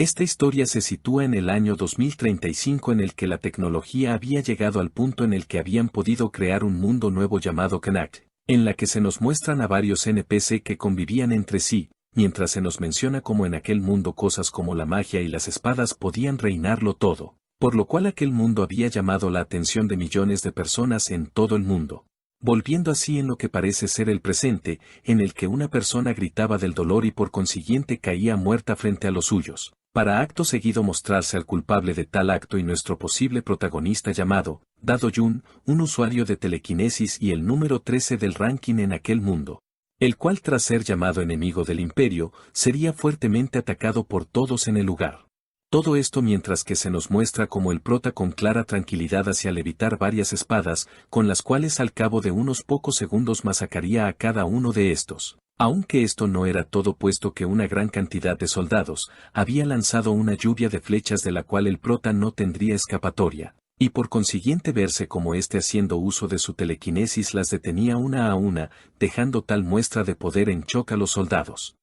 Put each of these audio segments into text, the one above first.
Esta historia se sitúa en el año 2035 en el que la tecnología había llegado al punto en el que habían podido crear un mundo nuevo llamado Connect, en la que se nos muestran a varios NPC que convivían entre sí, mientras se nos menciona cómo en aquel mundo cosas como la magia y las espadas podían reinarlo todo, por lo cual aquel mundo había llamado la atención de millones de personas en todo el mundo. Volviendo así en lo que parece ser el presente, en el que una persona gritaba del dolor y por consiguiente caía muerta frente a los suyos, para acto seguido mostrarse al culpable de tal acto y nuestro posible protagonista llamado, Dado Jun, un usuario de telequinesis y el número 13 del ranking en aquel mundo, el cual tras ser llamado enemigo del imperio, sería fuertemente atacado por todos en el lugar. Todo esto mientras que se nos muestra como el prota con clara tranquilidad hacia levitar varias espadas, con las cuales al cabo de unos pocos segundos masacraría a cada uno de estos. Aunque esto no era todo puesto que una gran cantidad de soldados había lanzado una lluvia de flechas de la cual el prota no tendría escapatoria, y por consiguiente verse como éste haciendo uso de su telequinesis las detenía una a una, dejando tal muestra de poder en shock a los soldados,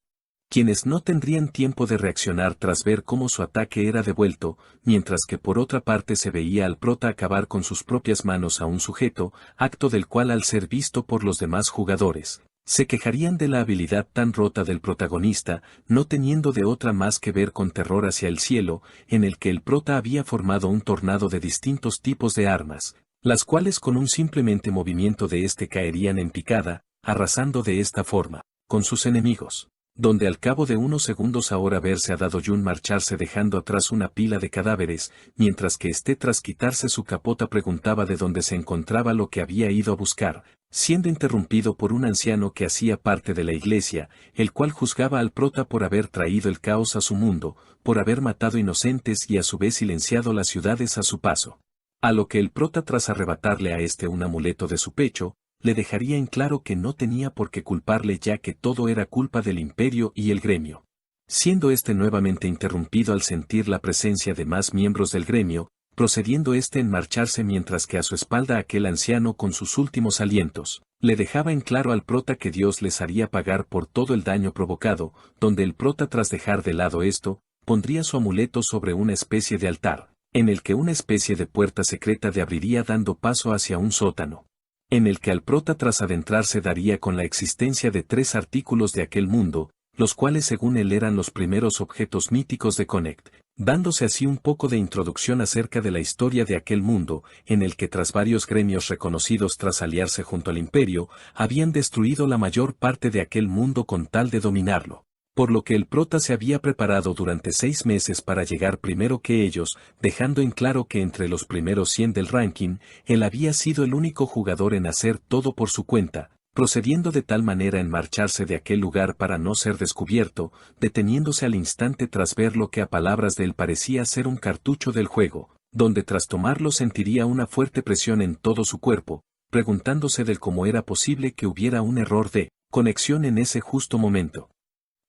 quienes no tendrían tiempo de reaccionar tras ver cómo su ataque era devuelto, mientras que por otra parte se veía al prota acabar con sus propias manos a un sujeto, acto del cual al ser visto por los demás jugadores, se quejarían de la habilidad tan rota del protagonista, no teniendo de otra más que ver con terror hacia el cielo, en el que el prota había formado un tornado de distintos tipos de armas, las cuales con un simplemente movimiento de este caerían en picada, arrasando de esta forma con sus enemigos, donde al cabo de unos segundos ahora verse a Dado Jun marcharse dejando atrás una pila de cadáveres, mientras que éste tras quitarse su capota preguntaba de dónde se encontraba lo que había ido a buscar, siendo interrumpido por un anciano que hacía parte de la iglesia, el cual juzgaba al prota por haber traído el caos a su mundo, por haber matado inocentes y a su vez silenciado las ciudades a su paso. A lo que el prota tras arrebatarle a este un amuleto de su pecho, le dejaría en claro que no tenía por qué culparle ya que todo era culpa del imperio y el gremio. Siendo este nuevamente interrumpido al sentir la presencia de más miembros del gremio, procediendo este en marcharse mientras que a su espalda aquel anciano con sus últimos alientos, le dejaba en claro al prota que Dios les haría pagar por todo el daño provocado, donde el prota tras dejar de lado esto, pondría su amuleto sobre una especie de altar, en el que una especie de puerta secreta le abriría dando paso hacia un sótano, en el que al prota tras adentrarse daría con la existencia de 3 artículos de aquel mundo, los cuales según él eran los primeros objetos míticos de Connect, dándose así un poco de introducción acerca de la historia de aquel mundo, en el que tras varios gremios reconocidos tras aliarse junto al imperio, habían destruido la mayor parte de aquel mundo con tal de dominarlo. Por lo que el prota se había preparado durante 6 meses para llegar primero que ellos, dejando en claro que entre los primeros 100 del ranking, él había sido el único jugador en hacer todo por su cuenta, procediendo de tal manera en marcharse de aquel lugar para no ser descubierto, deteniéndose al instante tras ver lo que a palabras de él parecía ser un cartucho del juego, donde tras tomarlo sentiría una fuerte presión en todo su cuerpo, preguntándose del cómo era posible que hubiera un error de conexión en ese justo momento.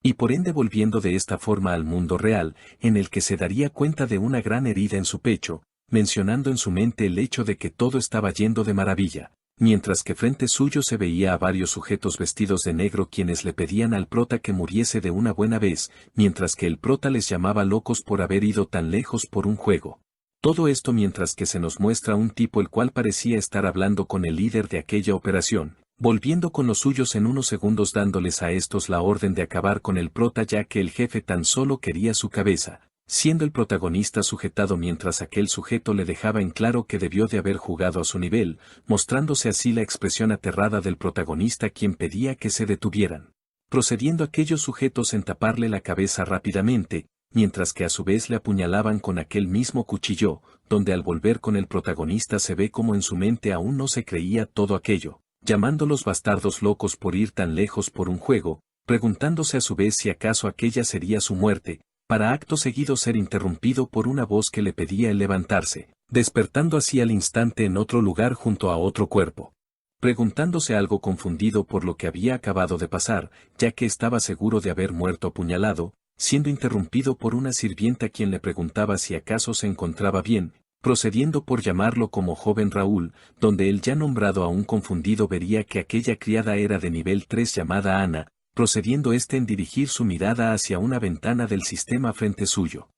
Y por ende volviendo de esta forma al mundo real, en el que se daría cuenta de una gran herida en su pecho, mencionando en su mente el hecho de que todo estaba yendo de maravilla, mientras que frente suyo se veía a varios sujetos vestidos de negro quienes le pedían al prota que muriese de una buena vez, mientras que el prota les llamaba locos por haber ido tan lejos por un juego. Todo esto mientras que se nos muestra un tipo el cual parecía estar hablando con el líder de aquella operación, volviendo con los suyos en unos segundos dándoles a estos la orden de acabar con el prota ya que el jefe tan solo quería su cabeza, siendo el protagonista sujetado mientras aquel sujeto le dejaba en claro que debió de haber jugado a su nivel, mostrándose así la expresión aterrada del protagonista quien pedía que se detuvieran, procediendo aquellos sujetos en taparle la cabeza rápidamente, mientras que a su vez le apuñalaban con aquel mismo cuchillo, donde al volver con el protagonista se ve como en su mente aún no se creía todo aquello, llamándolos bastardos locos por ir tan lejos por un juego, preguntándose a su vez si acaso aquella sería su muerte, para acto seguido ser interrumpido por una voz que le pedía el levantarse, despertando así al instante en otro lugar junto a otro cuerpo. Preguntándose algo confundido por lo que había acabado de pasar, ya que estaba seguro de haber muerto apuñalado, siendo interrumpido por una sirvienta quien le preguntaba si acaso se encontraba bien, procediendo por llamarlo como joven Raúl, donde él ya nombrado aún confundido vería que aquella criada era de nivel 3 llamada Ana, procediendo éste en dirigir su mirada hacia una ventana del sistema frente suyo,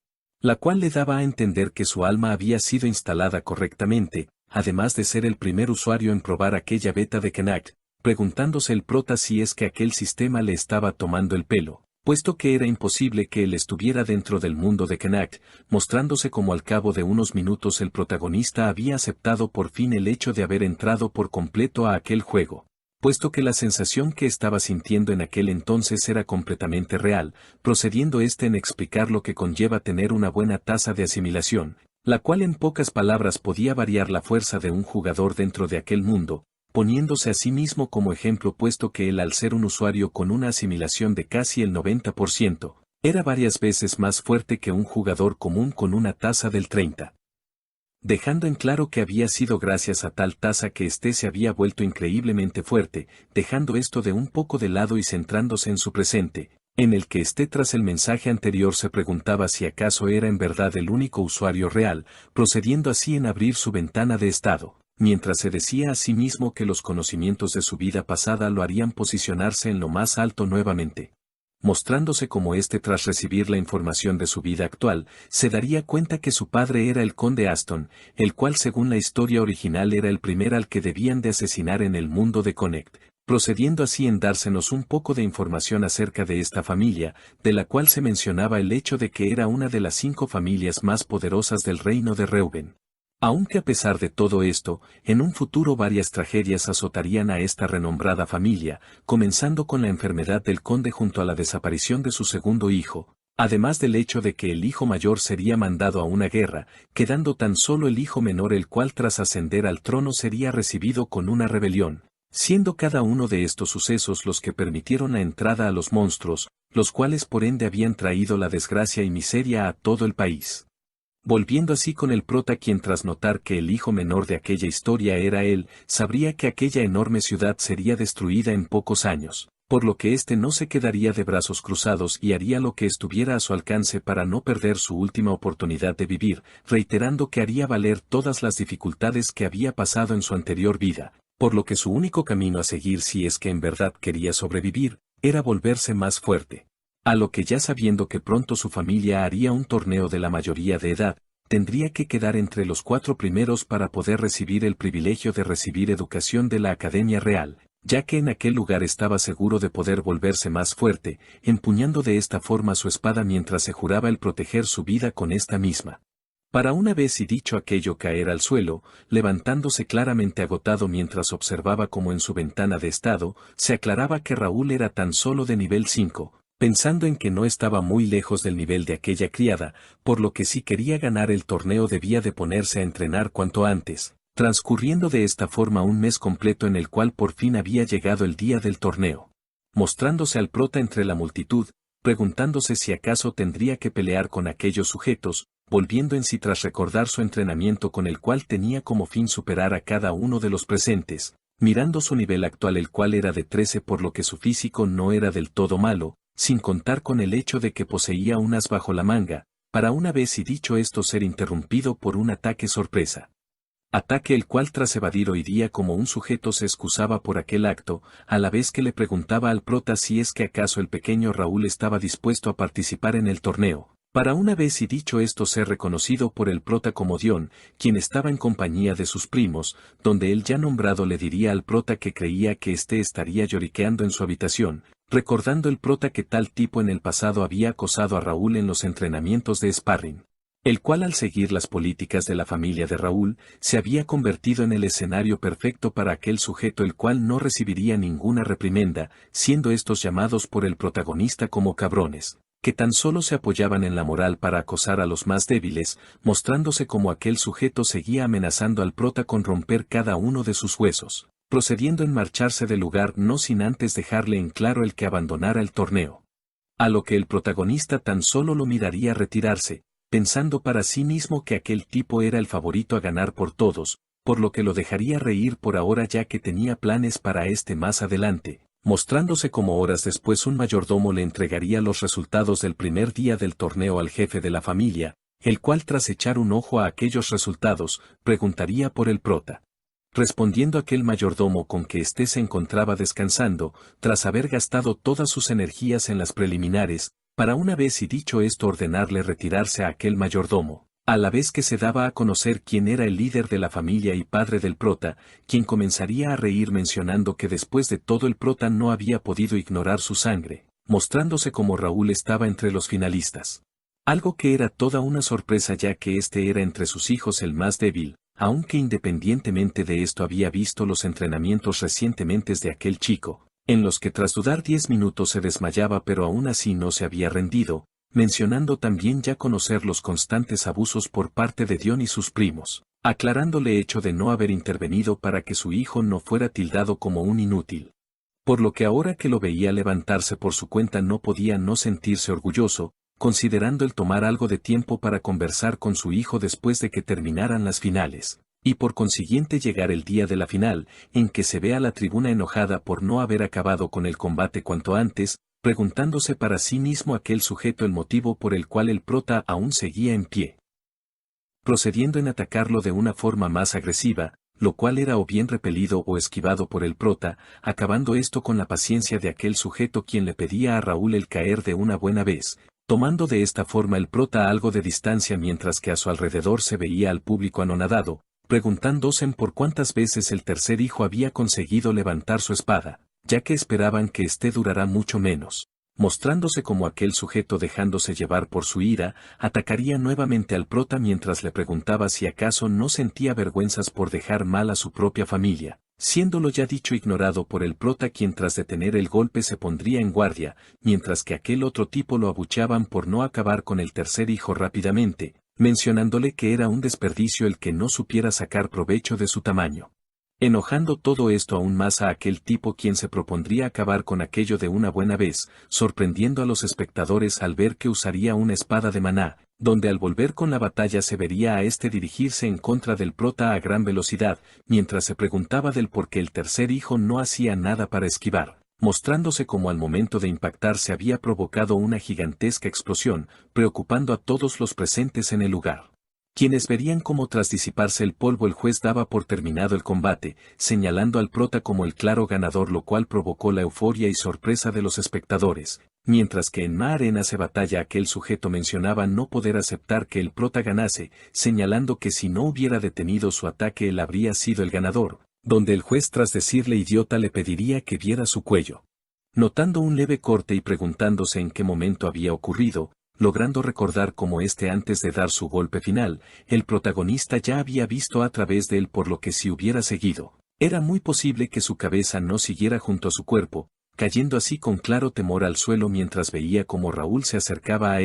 la cual le daba a entender que su alma había sido instalada correctamente, además de ser el primer usuario en probar aquella beta de Knack, preguntándose el prota si es que aquel sistema le estaba tomando el pelo, puesto que era imposible que él estuviera dentro del mundo de Knack, mostrándose como al cabo de unos minutos el protagonista había aceptado por fin el hecho de haber entrado por completo a aquel juego, puesto que la sensación que estaba sintiendo en aquel entonces era completamente real, procediendo en explicar lo que conlleva tener una buena tasa de asimilación, la cual en pocas palabras podía variar la fuerza de un jugador dentro de aquel mundo, poniéndose a sí mismo como ejemplo puesto que él al ser un usuario con una asimilación de casi el 90%, era varias veces más fuerte que un jugador común con una tasa del 30%. Dejando en claro que había sido gracias a tal tasa que se había vuelto increíblemente fuerte, dejando esto de un poco de lado y centrándose en su presente, en el que tras el mensaje anterior se preguntaba si acaso era en verdad el único usuario real, procediendo así en abrir su ventana de estado, mientras se decía a sí mismo que los conocimientos de su vida pasada lo harían posicionarse en lo más alto nuevamente. Mostrándose como tras recibir la información de su vida actual, se daría cuenta que su padre era el conde Aston, el cual según la historia original era el primer al que debían de asesinar en el mundo de Connect, procediendo así en dársenos un poco de información acerca de esta familia, de la cual se mencionaba el hecho de que era una de las 5 familias más poderosas del reino de Reuben. Aunque a pesar de todo esto, en un futuro varias tragedias azotarían a esta renombrada familia, comenzando con la enfermedad del conde junto a la desaparición de su segundo hijo, además del hecho de que el hijo mayor sería mandado a una guerra, quedando tan solo el hijo menor el cual tras ascender al trono sería recibido con una rebelión, siendo cada uno de estos sucesos los que permitieron la entrada a los monstruos, los cuales por ende habían traído la desgracia y miseria a todo el país. Volviendo así con el prota quien tras notar que el hijo menor de aquella historia era él, sabría que aquella enorme ciudad sería destruida en pocos años, por lo que no se quedaría de brazos cruzados y haría lo que estuviera a su alcance para no perder su última oportunidad de vivir, reiterando que haría valer todas las dificultades que había pasado en su anterior vida, por lo que su único camino a seguir si es que en verdad quería sobrevivir, era volverse más fuerte. A lo que ya sabiendo que pronto su familia haría un torneo de la mayoría de edad, tendría que quedar entre los 4 primeros para poder recibir el privilegio de recibir educación de la Academia Real, ya que en aquel lugar estaba seguro de poder volverse más fuerte, empuñando de esta forma su espada mientras se juraba el proteger su vida con esta misma. Para una vez y dicho aquello caer al suelo, levantándose claramente agotado mientras observaba como en su ventana de estado, se aclaraba que Raúl era tan solo de nivel 5, pensando en que no estaba muy lejos del nivel de aquella criada, por lo que si quería ganar el torneo debía de ponerse a entrenar cuanto antes, transcurriendo de esta forma un mes completo en el cual por fin había llegado el día del torneo. Mostrándose al prota entre la multitud, preguntándose si acaso tendría que pelear con aquellos sujetos, volviendo en sí tras recordar su entrenamiento con el cual tenía como fin superar a cada uno de los presentes, mirando su nivel actual el cual era de 13 por lo que su físico no era del todo malo, sin contar con el hecho de que poseía un as bajo la manga, para una vez y dicho esto ser interrumpido por un ataque sorpresa. Ataque el cual tras evadir oiría como un sujeto se excusaba por aquel acto, a la vez que le preguntaba al prota si es que acaso el pequeño Raúl estaba dispuesto a participar en el torneo, para una vez y dicho esto ser reconocido por el prota como Dion, quien estaba en compañía de sus primos, donde el ya nombrado le diría al prota que creía que estaría lloriqueando en su habitación, recordando el prota que tal tipo en el pasado había acosado a Raúl en los entrenamientos de sparring, el cual al seguir las políticas de la familia de Raúl, se había convertido en el escenario perfecto para aquel sujeto el cual no recibiría ninguna reprimenda, siendo estos llamados por el protagonista como cabrones, que tan solo se apoyaban en la moral para acosar a los más débiles, mostrándose como aquel sujeto seguía amenazando al prota con romper cada uno de sus huesos, procediendo en marcharse del lugar no sin antes dejarle en claro el que abandonara el torneo. A lo que el protagonista tan solo lo miraría retirarse, pensando para sí mismo que aquel tipo era el favorito a ganar por todos, por lo que lo dejaría reír por ahora ya que tenía planes para más adelante, mostrándose como horas después un mayordomo le entregaría los resultados del primer día del torneo al jefe de la familia, el cual tras echar un ojo a aquellos resultados, preguntaría por el prota. Respondiendo aquel mayordomo con que se encontraba descansando, tras haber gastado todas sus energías en las preliminares, para una vez y dicho esto ordenarle retirarse a aquel mayordomo, a la vez que se daba a conocer quién era el líder de la familia y padre del prota, quien comenzaría a reír mencionando que después de todo el prota no había podido ignorar su sangre, mostrándose como Raúl estaba entre los finalistas. Algo que era toda una sorpresa ya que este era entre sus hijos el más débil, aunque independientemente de esto había visto los entrenamientos recientemente de aquel chico, en los que tras dudar 10 minutos se desmayaba pero aún así no se había rendido, mencionando también ya conocer los constantes abusos por parte de Dion y sus primos, aclarándole hecho de no haber intervenido para que su hijo no fuera tildado como un inútil. Por lo que ahora que lo veía levantarse por su cuenta no podía no sentirse orgulloso, considerando el tomar algo de tiempo para conversar con su hijo después de que terminaran las finales, y por consiguiente llegar el día de la final, en que se ve a la tribuna enojada por no haber acabado con el combate cuanto antes, preguntándose para sí mismo aquel sujeto el motivo por el cual el prota aún seguía en pie, procediendo en atacarlo de una forma más agresiva, lo cual era o bien repelido o esquivado por el prota, acabando esto con la paciencia de aquel sujeto quien le pedía a Raúl el caer de una buena vez, tomando de esta forma el prota algo de distancia mientras que a su alrededor se veía al público anonadado, preguntándose por cuántas veces el tercer hijo había conseguido levantar su espada, ya que esperaban que éste durará mucho menos. Mostrándose como aquel sujeto dejándose llevar por su ira, atacaría nuevamente al prota mientras le preguntaba si acaso no sentía vergüenzas por dejar mal a su propia familia, siéndolo ya dicho ignorado por el prota quien tras detener el golpe se pondría en guardia, mientras que aquel otro tipo lo abucheaban por no acabar con el tercer hijo rápidamente, mencionándole que era un desperdicio el que no supiera sacar provecho de su tamaño. Enojando todo esto aún más a aquel tipo quien se propondría acabar con aquello de una buena vez, sorprendiendo a los espectadores al ver que usaría una espada de maná, donde al volver con la batalla se vería a este dirigirse en contra del prota a gran velocidad, mientras se preguntaba del por qué el tercer hijo no hacía nada para esquivar, mostrándose como al momento de impactar se había provocado una gigantesca explosión, preocupando a todos los presentes en el lugar. Quienes verían cómo tras disiparse el polvo el juez daba por terminado el combate, señalando al prota como el claro ganador, lo cual provocó la euforia y sorpresa de los espectadores, mientras que en Ma Arena se batalla aquel sujeto mencionaba no poder aceptar que el prota ganase, señalando que si no hubiera detenido su ataque él habría sido el ganador, donde el juez tras decirle idiota le pediría que viera su cuello. Notando un leve corte y preguntándose en qué momento había ocurrido, logrando recordar cómo antes de dar su golpe final, el protagonista ya había visto a través de él por lo que si hubiera seguido, era muy posible que su cabeza no siguiera junto a su cuerpo, cayendo así con claro temor al suelo mientras veía cómo Raúl se acercaba a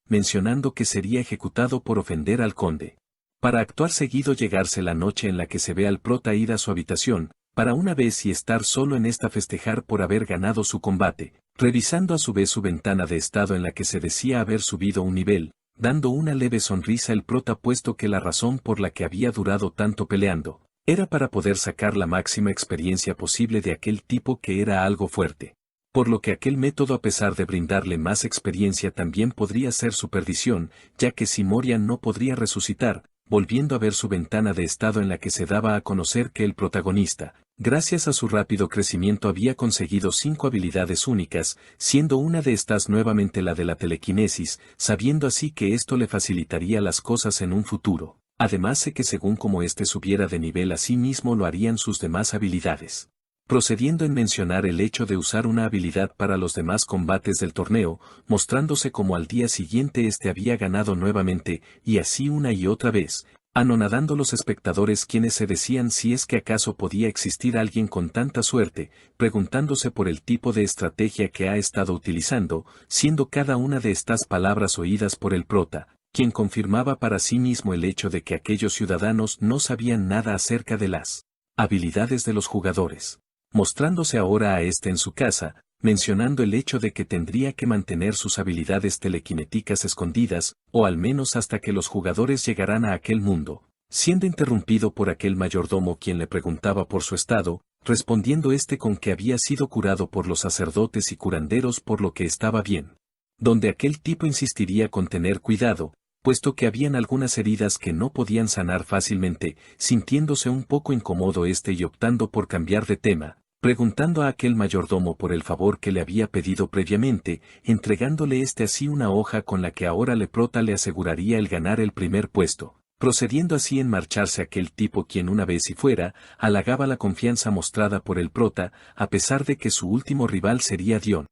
mencionando que sería ejecutado por ofender al conde. Para actuar seguido llegarse la noche en la que se ve al prota ir a su habitación, para una vez y estar solo en esta festejar por haber ganado su combate, revisando a su vez su ventana de estado en la que se decía haber subido un nivel, dando una leve sonrisa el prota puesto que la razón por la que había durado tanto peleando, era para poder sacar la máxima experiencia posible de aquel tipo que era algo fuerte. Por lo que aquel método a pesar de brindarle más experiencia también podría ser su perdición, ya que si moría no podría resucitar, volviendo a ver su ventana de estado en la que se daba a conocer que el protagonista, gracias a su rápido crecimiento había conseguido 5 habilidades únicas, siendo una de estas nuevamente la de la telequinesis, sabiendo así que esto le facilitaría las cosas en un futuro. Además sé que según como subiera de nivel a sí mismo lo harían sus demás habilidades. Procediendo en mencionar el hecho de usar una habilidad para los demás combates del torneo, mostrándose como al día siguiente había ganado nuevamente, y así una y otra vez, anonadando los espectadores quienes se decían si es que acaso podía existir alguien con tanta suerte, preguntándose por el tipo de estrategia que ha estado utilizando, siendo cada una de estas palabras oídas por el prota, quien confirmaba para sí mismo el hecho de que aquellos ciudadanos no sabían nada acerca de las habilidades de los jugadores. Mostrándose ahora a en su casa, mencionando el hecho de que tendría que mantener sus habilidades telequinéticas escondidas, o al menos hasta que los jugadores llegaran a aquel mundo, siendo interrumpido por aquel mayordomo quien le preguntaba por su estado, respondiendo con que había sido curado por los sacerdotes y curanderos por lo que estaba bien. Donde aquel tipo insistiría con tener cuidado, puesto que habían algunas heridas que no podían sanar fácilmente, sintiéndose un poco incómodo y optando por cambiar de tema, preguntando a aquel mayordomo por el favor que le había pedido previamente, entregándole así una hoja con la que ahora el prota le aseguraría el ganar el primer puesto, procediendo así en marcharse aquel tipo quien una vez si fuera, halagaba la confianza mostrada por el prota, a pesar de que su último rival sería Dion.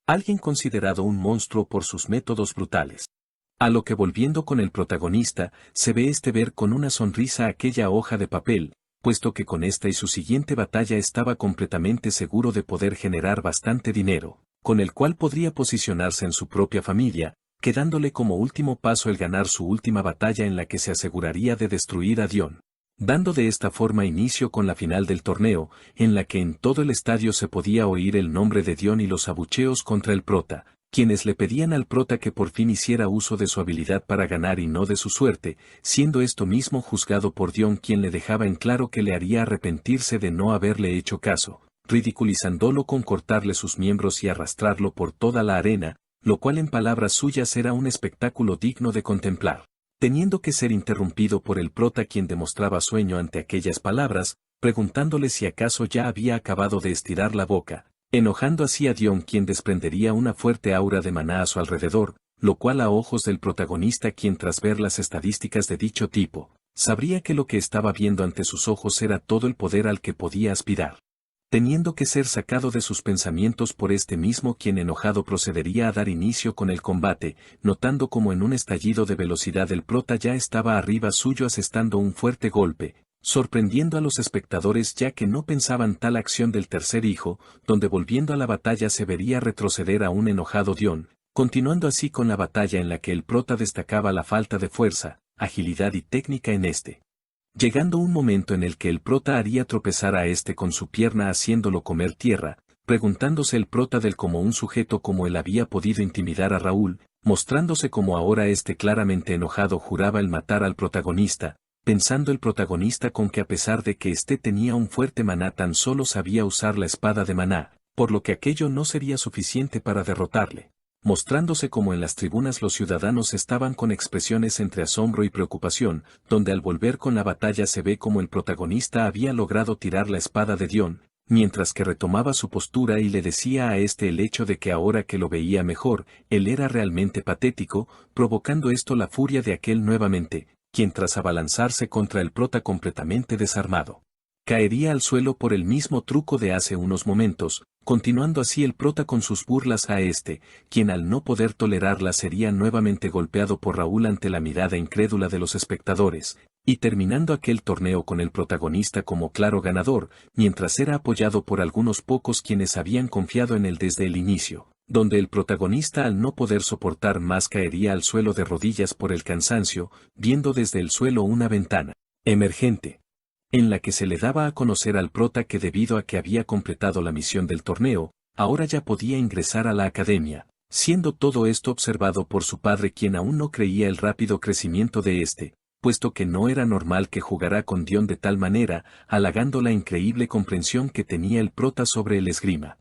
Alguien considerado un monstruo por sus métodos brutales. A lo que volviendo con el protagonista, se ve ver con una sonrisa aquella hoja de papel, puesto que con esta y su siguiente batalla estaba completamente seguro de poder generar bastante dinero, con el cual podría posicionarse en su propia familia, quedándole como último paso el ganar su última batalla en la que se aseguraría de destruir a Dion. Dando de esta forma inicio con la final del torneo, en la que en todo el estadio se podía oír el nombre de Dion y los abucheos contra el prota, quienes le pedían al prota que por fin hiciera uso de su habilidad para ganar y no de su suerte, siendo esto mismo juzgado por Dion quien le dejaba en claro que le haría arrepentirse de no haberle hecho caso, ridiculizándolo con cortarle sus miembros y arrastrarlo por toda la arena, lo cual en palabras suyas era un espectáculo digno de contemplar. Teniendo que ser interrumpido por el prota quien demostraba sueño ante aquellas palabras, preguntándole si acaso ya había acabado de estirar la boca, enojando así a Dion quien desprendería una fuerte aura de maná a su alrededor, lo cual a ojos del protagonista quien tras ver las estadísticas de dicho tipo, sabría que lo que estaba viendo ante sus ojos era todo el poder al que podía aspirar. Teniendo que ser sacado de sus pensamientos por este mismo quien enojado procedería a dar inicio con el combate, notando como en un estallido de velocidad el prota ya estaba arriba suyo asestando un fuerte golpe, sorprendiendo a los espectadores ya que no pensaban tal acción del tercer hijo, donde volviendo a la batalla se vería retroceder a un enojado Dion, continuando así con la batalla en la que el prota destacaba la falta de fuerza, agilidad y técnica en llegando un momento en el que el prota haría tropezar a con su pierna haciéndolo comer tierra, preguntándose el prota del cómo un sujeto como él había podido intimidar a Raúl, mostrándose como ahora claramente enojado juraba el matar al protagonista, pensando el protagonista con que a pesar de que tenía un fuerte maná tan solo sabía usar la espada de maná, por lo que aquello no sería suficiente para derrotarle. Mostrándose como en las tribunas los ciudadanos estaban con expresiones entre asombro y preocupación, donde al volver con la batalla se ve como el protagonista había logrado tirar la espada de Dion, mientras que retomaba su postura y le decía a el hecho de que ahora que lo veía mejor, él era realmente patético, provocando esto la furia de aquel nuevamente, quien tras abalanzarse contra el prota completamente desarmado, caería al suelo por el mismo truco de hace unos momentos, continuando así el prota con sus burlas a quien al no poder tolerarla sería nuevamente golpeado por Raúl ante la mirada incrédula de los espectadores, y terminando aquel torneo con el protagonista como claro ganador, mientras era apoyado por algunos pocos quienes habían confiado en él desde el inicio, donde el protagonista al no poder soportar más caería al suelo de rodillas por el cansancio, viendo desde el suelo una ventana emergente, en la que se le daba a conocer al prota que debido a que había completado la misión del torneo, ahora ya podía ingresar a la academia, siendo todo esto observado por su padre quien aún no creía el rápido crecimiento de puesto que no era normal que jugara con Dion de tal manera, halagando la increíble comprensión que tenía el prota sobre el esgrima.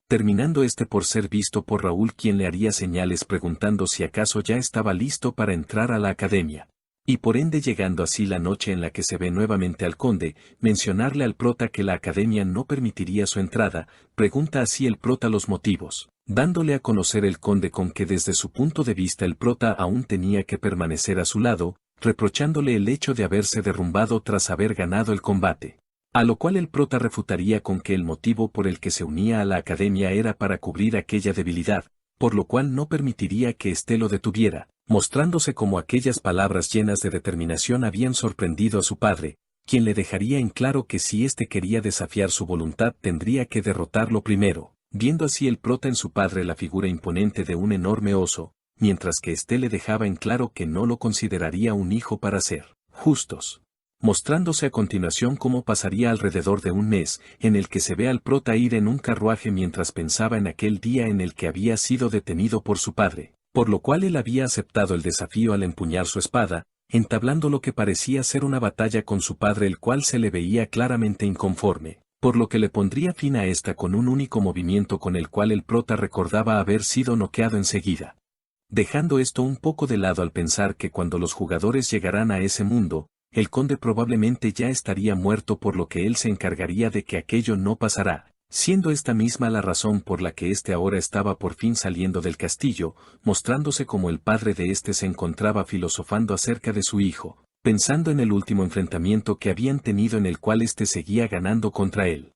Terminando por ser visto por Raúl quien le haría señales preguntando si acaso ya estaba listo para entrar a la academia. Y por ende llegando así la noche en la que se ve nuevamente al conde, mencionarle al prota que la academia no permitiría su entrada, pregunta así el prota los motivos, dándole a conocer el conde con que desde su punto de vista el prota aún tenía que permanecer a su lado, reprochándole el hecho de haberse derrumbado tras haber ganado el combate. A lo cual el prota refutaría con que el motivo por el que se unía a la academia era para cubrir aquella debilidad, por lo cual no permitiría que lo detuviera, mostrándose como aquellas palabras llenas de determinación habían sorprendido a su padre, quien le dejaría en claro que si quería desafiar su voluntad tendría que derrotarlo primero, viendo así el prota en su padre la figura imponente de un enorme oso, mientras que le dejaba en claro que no lo consideraría un hijo para ser justos. Mostrándose a continuación cómo pasaría alrededor de un mes, en el que se ve al prota ir en un carruaje mientras pensaba en aquel día en el que había sido detenido por su padre, por lo cual él había aceptado el desafío al empuñar su espada, entablando lo que parecía ser una batalla con su padre el cual se le veía claramente inconforme, por lo que le pondría fin a con un único movimiento con el cual el prota recordaba haber sido noqueado enseguida. Dejando esto un poco de lado al pensar que cuando los jugadores llegarán a ese mundo, el conde probablemente ya estaría muerto por lo que él se encargaría de que aquello no pasará, siendo esta misma la razón por la que éste ahora estaba por fin saliendo del castillo, mostrándose como el padre de éste se encontraba filosofando acerca de su hijo, pensando en el último enfrentamiento que habían tenido en el cual éste seguía ganando contra él.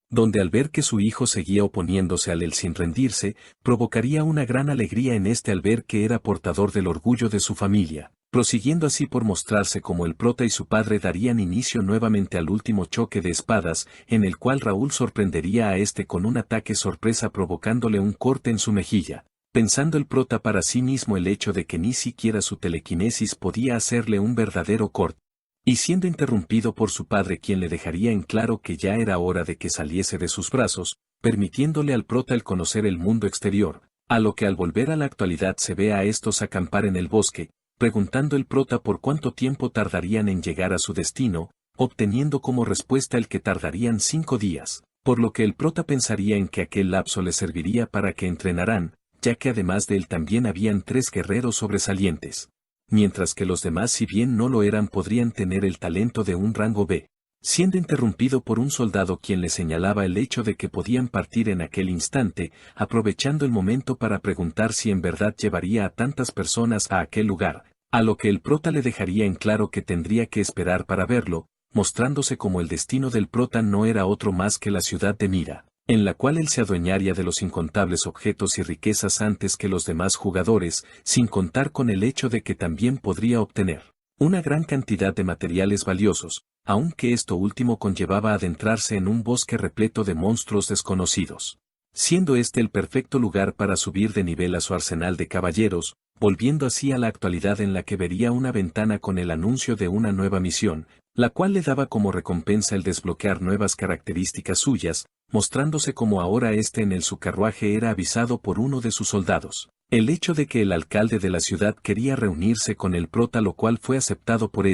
Donde al ver que su hijo seguía oponiéndose a él sin rendirse, provocaría una gran alegría en éste al ver que era portador del orgullo de su familia, prosiguiendo así por mostrarse como el prota y su padre darían inicio nuevamente al último choque de espadas, en el cual Raúl sorprendería a éste con un ataque sorpresa provocándole un corte en su mejilla, pensando el prota para sí mismo el hecho de que ni siquiera su telequinesis podía hacerle un verdadero corte. Y siendo interrumpido por su padre quien le dejaría en claro que ya era hora de que saliese de sus brazos, permitiéndole al prota el conocer el mundo exterior, a lo que al volver a la actualidad se ve a estos acampar en el bosque, preguntando el prota por cuánto tiempo tardarían en llegar a su destino, obteniendo como respuesta el que tardarían 5 días, por lo que el prota pensaría en que aquel lapso le serviría para que entrenaran, ya que además de él también habían 3 guerreros sobresalientes. Mientras que los demás si bien no lo eran podrían tener el talento de un rango B, siendo interrumpido por un soldado quien le señalaba el hecho de que podían partir en aquel instante, aprovechando el momento para preguntar si en verdad llevaría a tantas personas a aquel lugar, a lo que el prota le dejaría en claro que tendría que esperar para verlo, mostrándose como el destino del prota no era otro más que la ciudad de Mira, en la cual él se adueñaría de los incontables objetos y riquezas antes que los demás jugadores, sin contar con el hecho de que también podría obtener una gran cantidad de materiales valiosos, aunque esto último conllevaba adentrarse en un bosque repleto de monstruos desconocidos. Siendo este el perfecto lugar para subir de nivel a su arsenal de caballeros, volviendo así a la actualidad en la que vería una ventana con el anuncio de una nueva misión, la cual le daba como recompensa el desbloquear nuevas características suyas, mostrándose como ahora en su carruaje era avisado por uno de sus soldados. El hecho de que el alcalde de la ciudad quería reunirse con el prota lo cual fue aceptado por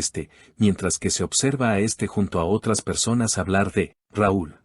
mientras que se observa a junto a otras personas hablar de Raúl,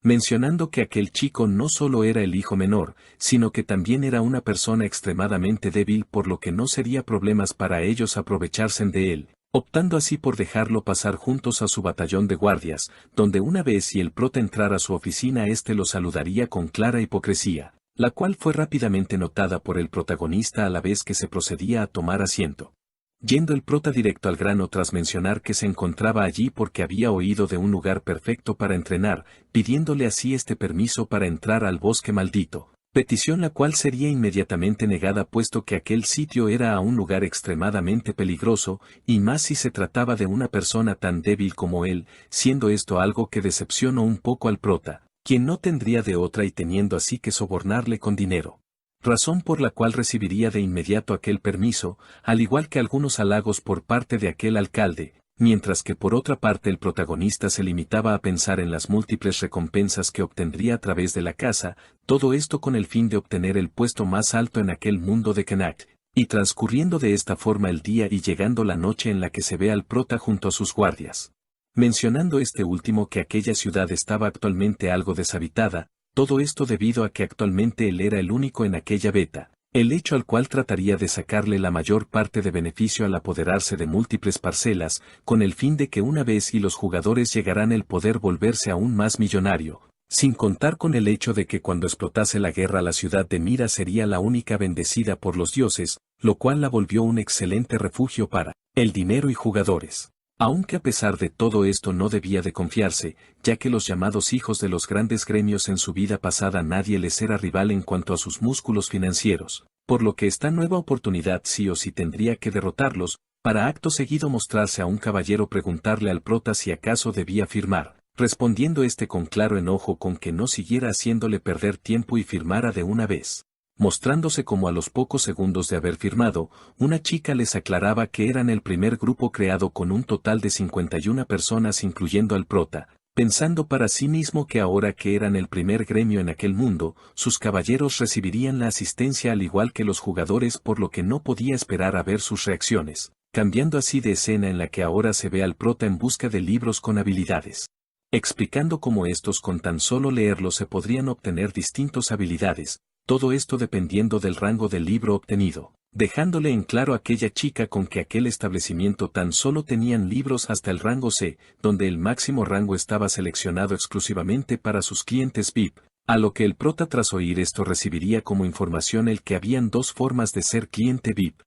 mencionando que aquel chico no solo era el hijo menor, sino que también era una persona extremadamente débil por lo que no sería problemas para ellos aprovecharse de él, optando así por dejarlo pasar juntos a su batallón de guardias, donde una vez si el prota entrara a su oficina lo saludaría con clara hipocresía, la cual fue rápidamente notada por el protagonista a la vez que se procedía a tomar asiento. Yendo el prota directo al grano tras mencionar que se encontraba allí porque había oído de un lugar perfecto para entrenar, pidiéndole así permiso para entrar al bosque maldito, petición la cual sería inmediatamente negada puesto que aquel sitio era un lugar extremadamente peligroso, y más si se trataba de una persona tan débil como él, siendo esto algo que decepcionó un poco al prota, quien no tendría de otra y teniendo así que sobornarle con dinero. Razón por la cual recibiría de inmediato aquel permiso, al igual que algunos halagos por parte de aquel alcalde, mientras que por otra parte el protagonista se limitaba a pensar en las múltiples recompensas que obtendría a través de la casa, todo esto con el fin de obtener el puesto más alto en aquel mundo de Knack, y transcurriendo de esta forma el día y llegando la noche en la que se ve al prota junto a sus guardias. Mencionando último que aquella ciudad estaba actualmente algo deshabitada, todo esto debido a que actualmente él era el único en aquella beta, el hecho al cual trataría de sacarle la mayor parte de beneficio al apoderarse de múltiples parcelas, con el fin de que una vez y los jugadores llegarán el poder volverse aún más millonario, sin contar con el hecho de que cuando explotase la guerra la ciudad de Mira sería la única bendecida por los dioses, lo cual la volvió un excelente refugio para el dinero y jugadores. Aunque a pesar de todo esto no debía de confiarse, ya que los llamados hijos de los grandes gremios en su vida pasada nadie les era rival en cuanto a sus músculos financieros, por lo que esta nueva oportunidad sí o sí tendría que derrotarlos, para acto seguido mostrarse a un caballero preguntarle al prota si acaso debía firmar, respondiendo con claro enojo con que no siguiera haciéndole perder tiempo y firmara de una vez. Mostrándose como a los pocos segundos de haber firmado, una chica les aclaraba que eran el primer grupo creado con un total de 51 personas incluyendo al prota, pensando para sí mismo que ahora que eran el primer gremio en aquel mundo, sus caballeros recibirían la asistencia al igual que los jugadores por lo que no podía esperar a ver sus reacciones, cambiando así de escena en la que ahora se ve al prota en busca de libros con habilidades, explicando cómo estos con tan solo leerlos se podrían obtener distintas habilidades. Todo esto dependiendo del rango del libro obtenido, dejándole en claro a aquella chica con que aquel establecimiento tan solo tenían libros hasta el rango C, donde el máximo rango estaba seleccionado exclusivamente para sus clientes VIP, a lo que el prota tras oír esto recibiría como información el que habían dos formas de ser cliente VIP,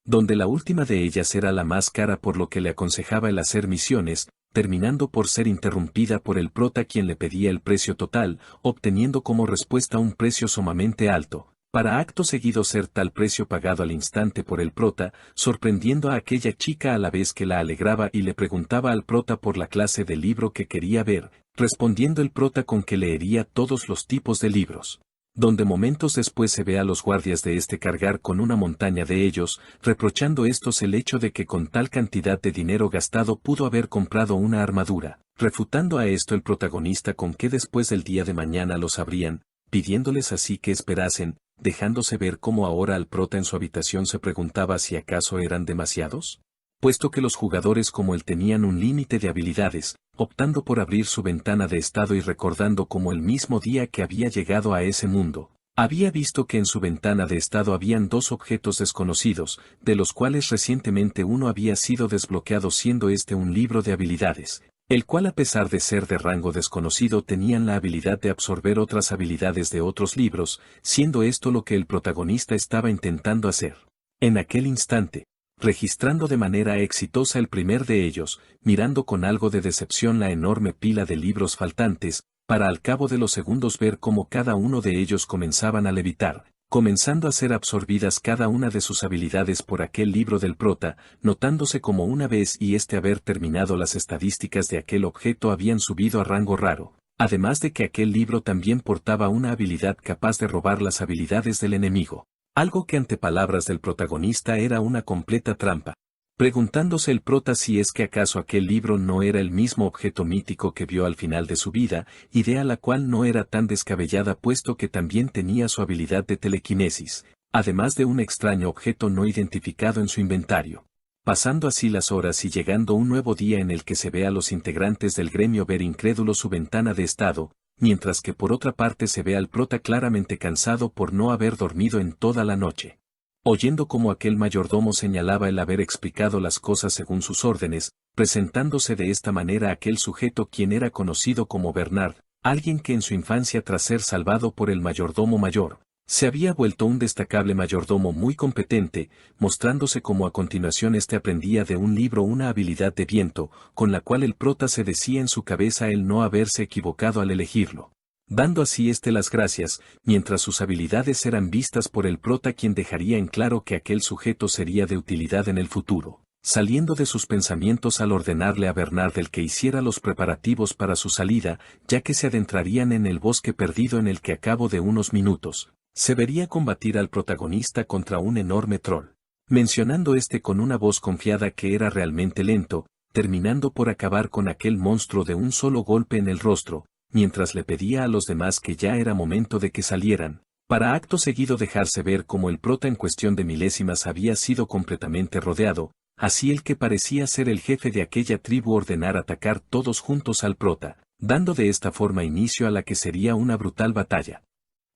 donde la última de ellas era la más cara, por lo que le aconsejaba el hacer misiones, terminando por ser interrumpida por el prota, quien le pedía el precio total, obteniendo como respuesta un precio sumamente alto, para acto seguido ser tal precio pagado al instante por el prota, sorprendiendo a aquella chica a la vez que la alegraba y le preguntaba al prota por la clase de libro que quería ver, respondiendo el prota con que leería todos los tipos de libros. Donde momentos después se ve a los guardias de este cargar con una montaña de ellos, reprochando estos el hecho de que con tal cantidad de dinero gastado pudo haber comprado una armadura, refutando a esto el protagonista con que después del día de mañana los abrían, pidiéndoles así que esperasen, dejándose ver cómo ahora al prota en su habitación se preguntaba si acaso eran demasiados, puesto que los jugadores como él tenían un límite de habilidades, optando por abrir su ventana de estado y recordando cómo el mismo día que había llegado a ese mundo, había visto que en su ventana de estado habían dos objetos desconocidos, de los cuales recientemente uno había sido desbloqueado, siendo este un libro de habilidades, el cual a pesar de ser de rango desconocido tenían la habilidad de absorber otras habilidades de otros libros, siendo esto lo que el protagonista estaba intentando hacer. En aquel instante, registrando de manera exitosa el primer de ellos, mirando con algo de decepción la enorme pila de libros faltantes, para al cabo de los segundos ver cómo cada uno de ellos comenzaban a levitar, comenzando a ser absorbidas cada una de sus habilidades por aquel libro del prota, notándose como una vez y haber terminado las estadísticas de aquel objeto habían subido a rango raro, además de que aquel libro también portaba una habilidad capaz de robar las habilidades del enemigo. Algo que ante palabras del protagonista era una completa trampa. Preguntándose el prota si es que acaso aquel libro no era el mismo objeto mítico que vio al final de su vida, idea la cual no era tan descabellada puesto que también tenía su habilidad de telequinesis, además de un extraño objeto no identificado en su inventario. Pasando así las horas y llegando un nuevo día en el que se ve a los integrantes del gremio ver incrédulo su ventana de estado, mientras que por otra parte se ve al prota claramente cansado por no haber dormido en toda la noche. Oyendo como aquel mayordomo señalaba el haber explicado las cosas según sus órdenes, presentándose de esta manera aquel sujeto quien era conocido como Bernard, alguien que en su infancia tras ser salvado por el mayordomo mayor, se había vuelto un destacable mayordomo muy competente, mostrándose como a continuación aprendía de un libro una habilidad de viento, con la cual el prota se decía en su cabeza el no haberse equivocado al elegirlo, dando así las gracias, mientras sus habilidades eran vistas por el prota, quien dejaría en claro que aquel sujeto sería de utilidad en el futuro, saliendo de sus pensamientos al ordenarle a Bernard el que hiciera los preparativos para su salida, ya que se adentrarían en el bosque perdido en el que a cabo de unos minutos se vería combatir al protagonista contra un enorme troll, mencionando con una voz confiada que era realmente lento, terminando por acabar con aquel monstruo de un solo golpe en el rostro, mientras le pedía a los demás que ya era momento de que salieran, para acto seguido dejarse ver como el prota en cuestión de milésimas había sido completamente rodeado, así el que parecía ser el jefe de aquella tribu ordenar atacar todos juntos al prota, dando de esta forma inicio a la que sería una brutal batalla.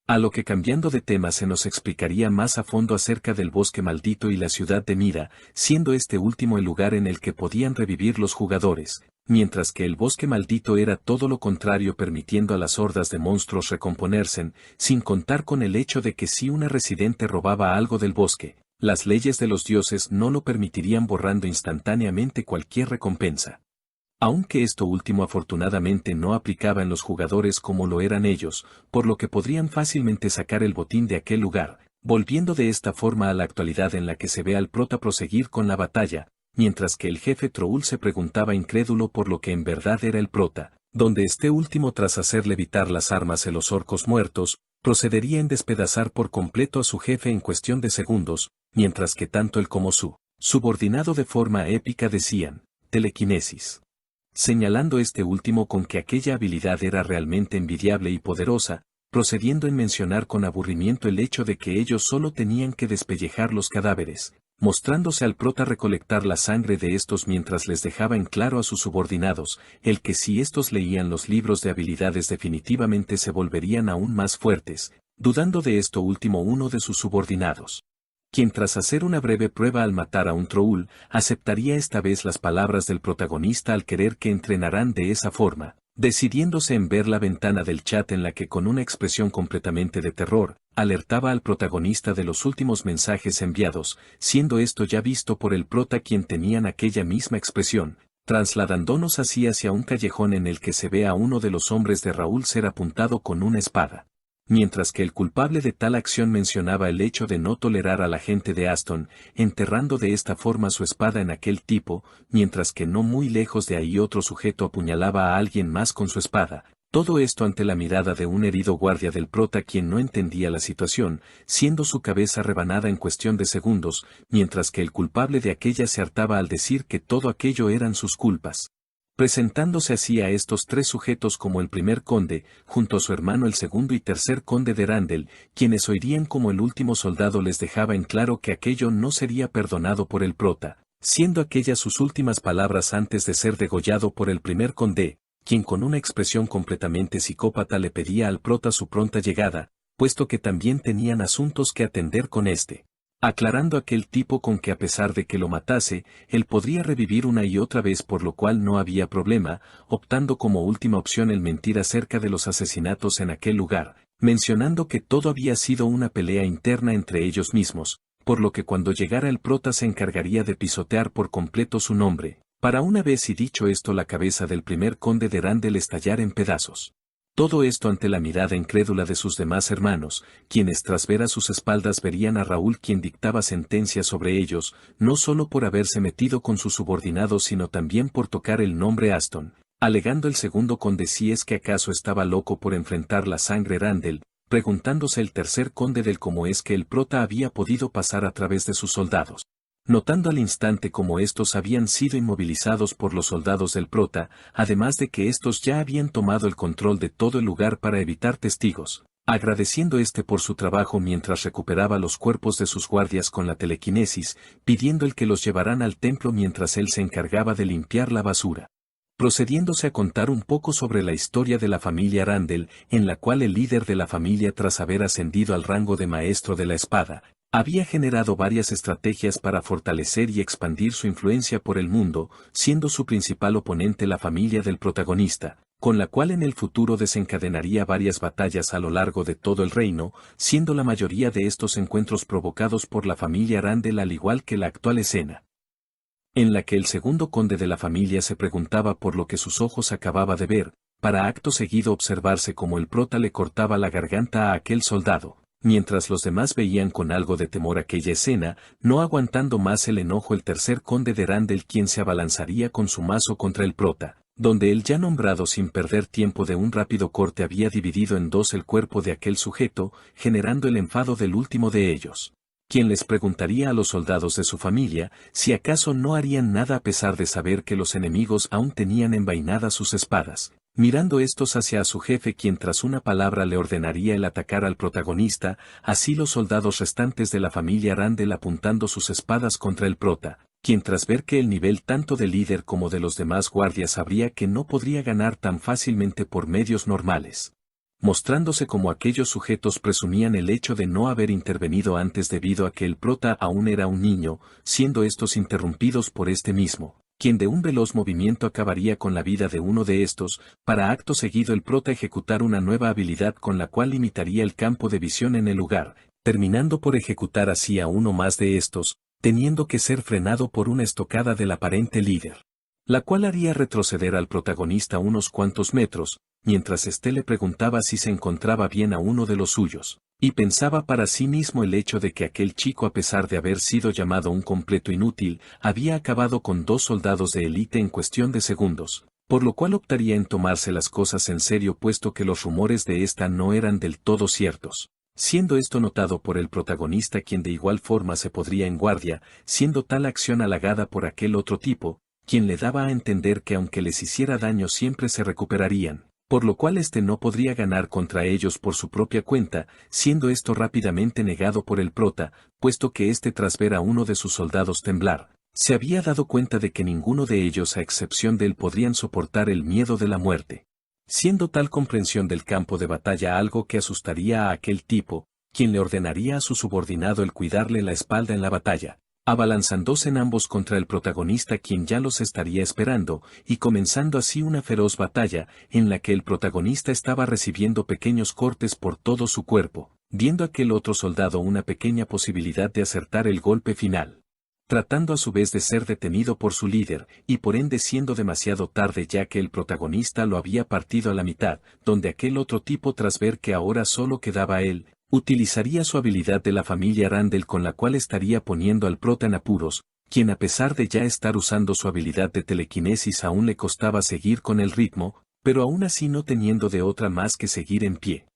A lo que cambiando de tema se nos explicaría más a fondo acerca del bosque maldito y la ciudad de Mira, siendo este último el lugar en el que podían revivir los jugadores, mientras que el bosque maldito era todo lo contrario, permitiendo a las hordas de monstruos recomponerse, sin contar con el hecho de que si una residente robaba algo del bosque, las leyes de los dioses no lo permitirían, borrando instantáneamente cualquier recompensa. Aunque esto último afortunadamente no aplicaba en los jugadores como lo eran ellos, por lo que podrían fácilmente sacar el botín de aquel lugar, volviendo de esta forma a la actualidad en la que se ve al prota proseguir con la batalla, mientras que el jefe Troul se preguntaba incrédulo por lo que en verdad era el prota, donde último tras hacer levitar las armas en los orcos muertos, procedería en despedazar por completo a su jefe en cuestión de segundos, mientras que tanto él como su subordinado de forma épica decían, telequinesis. Señalando último con que aquella habilidad era realmente envidiable y poderosa, procediendo en mencionar con aburrimiento el hecho de que ellos solo tenían que despellejar los cadáveres, mostrándose al prota recolectar la sangre de estos mientras les dejaba en claro a sus subordinados, el que si estos leían los libros de habilidades definitivamente se volverían aún más fuertes, dudando de esto último uno de sus subordinados. quien tras hacer una breve prueba al matar a un Troll, aceptaría esta vez las palabras del protagonista al querer que entrenarán de esa forma, decidiéndose en ver la ventana del chat en la que con una expresión completamente de terror, alertaba al protagonista de los últimos mensajes enviados, siendo esto ya visto por el prota quien tenían aquella misma expresión, trasladándonos así hacia un callejón en el que se ve a uno de los hombres de Raúl ser apuntado con una espada. Mientras que el culpable de tal acción mencionaba el hecho de no tolerar a la gente de Aston, enterrando de esta forma su espada en aquel tipo, mientras que no muy lejos de ahí otro sujeto apuñalaba a alguien más con su espada. Todo esto ante la mirada de un herido guardia del prota quien no entendía la situación, siendo su cabeza rebanada en cuestión de segundos, mientras que el culpable de aquella se hartaba al decir que todo aquello eran sus culpas. Presentándose así a estos tres sujetos como el primer conde, junto a su hermano el segundo y tercer conde de Randall, quienes oirían como el último soldado les dejaba en claro que aquello no sería perdonado por el prota, siendo aquellas sus últimas palabras antes de ser degollado por el primer conde, quien con una expresión completamente psicópata le pedía al prota su pronta llegada, puesto que también tenían asuntos que atender con este. Aclarando aquel tipo con que a pesar de que lo matase, él podría revivir una y otra vez por lo cual no había problema, optando como última opción el mentir acerca de los asesinatos en aquel lugar, mencionando que todo había sido una pelea interna entre ellos mismos, por lo que cuando llegara el prota se encargaría de pisotear por completo su nombre, para una vez y dicho esto la cabeza del primer conde de Randall estallar en pedazos. Todo esto ante la mirada incrédula de sus demás hermanos, quienes tras ver a sus espaldas verían a Raúl quien dictaba sentencia sobre ellos, no solo por haberse metido con sus subordinados sino también por tocar el nombre Aston, alegando el segundo conde si es que acaso estaba loco por enfrentar la sangre Randall, preguntándose el tercer conde del cómo es que el prota había podido pasar a través de sus soldados. Notando al instante cómo estos habían sido inmovilizados por los soldados del prota, además de que estos ya habían tomado el control de todo el lugar para evitar testigos, agradeciendo por su trabajo mientras recuperaba los cuerpos de sus guardias con la telequinesis, pidiendo el que los llevaran al templo mientras él se encargaba de limpiar la basura. Procediéndose a contar un poco sobre la historia de la familia Randall, en la cual el líder de la familia tras haber ascendido al rango de maestro de la espada, había generado varias estrategias para fortalecer y expandir su influencia por el mundo, siendo su principal oponente la familia del protagonista, con la cual en el futuro desencadenaría varias batallas a lo largo de todo el reino, siendo la mayoría de estos encuentros provocados por la familia Randall al igual que la actual escena, en la que el segundo conde de la familia se preguntaba por lo que sus ojos acababa de ver, para acto seguido observarse como el prota le cortaba la garganta a aquel soldado. Mientras los demás veían con algo de temor aquella escena, no aguantando más el enojo el tercer conde de Randall quien se abalanzaría con su mazo contra el prota, donde el ya nombrado sin perder tiempo de un rápido corte había dividido en dos el cuerpo de aquel sujeto, generando el enfado del último de ellos, quien les preguntaría a los soldados de su familia si acaso no harían nada a pesar de saber que los enemigos aún tenían envainadas sus espadas. Mirando estos hacia a su jefe quien tras una palabra le ordenaría el atacar al protagonista, así los soldados restantes de la familia Randall apuntando sus espadas contra el prota, quien tras ver que el nivel tanto del líder como de los demás guardias sabría que no podría ganar tan fácilmente por medios normales. Mostrándose como aquellos sujetos presumían el hecho de no haber intervenido antes debido a que el prota aún era un niño, siendo estos interrumpidos por este mismo, quien de un veloz movimiento acabaría con la vida de uno de estos, para acto seguido el prota ejecutar una nueva habilidad con la cual limitaría el campo de visión en el lugar, terminando por ejecutar así a uno más de estos, teniendo que ser frenado por una estocada del aparente líder, la cual haría retroceder al protagonista unos cuantos metros, mientras éste le preguntaba si se encontraba bien a uno de los suyos, y pensaba para sí mismo el hecho de que aquel chico a pesar de haber sido llamado un completo inútil, había acabado con dos soldados de élite en cuestión de segundos, por lo cual optaría en tomarse las cosas en serio puesto que los rumores de esta no eran del todo ciertos. Siendo esto notado por el protagonista quien de igual forma se podría en guardia, siendo tal acción halagada por aquel otro tipo, quien le daba a entender que aunque les hiciera daño siempre se recuperarían, por lo cual no podría ganar contra ellos por su propia cuenta, siendo esto rápidamente negado por el prota, puesto que tras ver a uno de sus soldados temblar, se había dado cuenta de que ninguno de ellos a excepción de él podrían soportar el miedo de la muerte. Siendo tal comprensión del campo de batalla algo que asustaría a aquel tipo, quien le ordenaría a su subordinado el cuidarle la espalda en la batalla, abalanzándose en ambos contra el protagonista quien ya los estaría esperando, y comenzando así una feroz batalla, en la que el protagonista estaba recibiendo pequeños cortes por todo su cuerpo, viendo aquel otro soldado una pequeña posibilidad de acertar el golpe final, tratando a su vez de ser detenido por su líder, y por ende siendo demasiado tarde ya que el protagonista lo había partido a la mitad, donde aquel otro tipo tras ver que ahora solo quedaba él, utilizaría su habilidad de la familia Randall con la cual estaría poniendo al prota en apuros, quien a pesar de ya estar usando su habilidad de telequinesis aún le costaba seguir con el ritmo, pero aún así no teniendo de otra más que seguir en pie.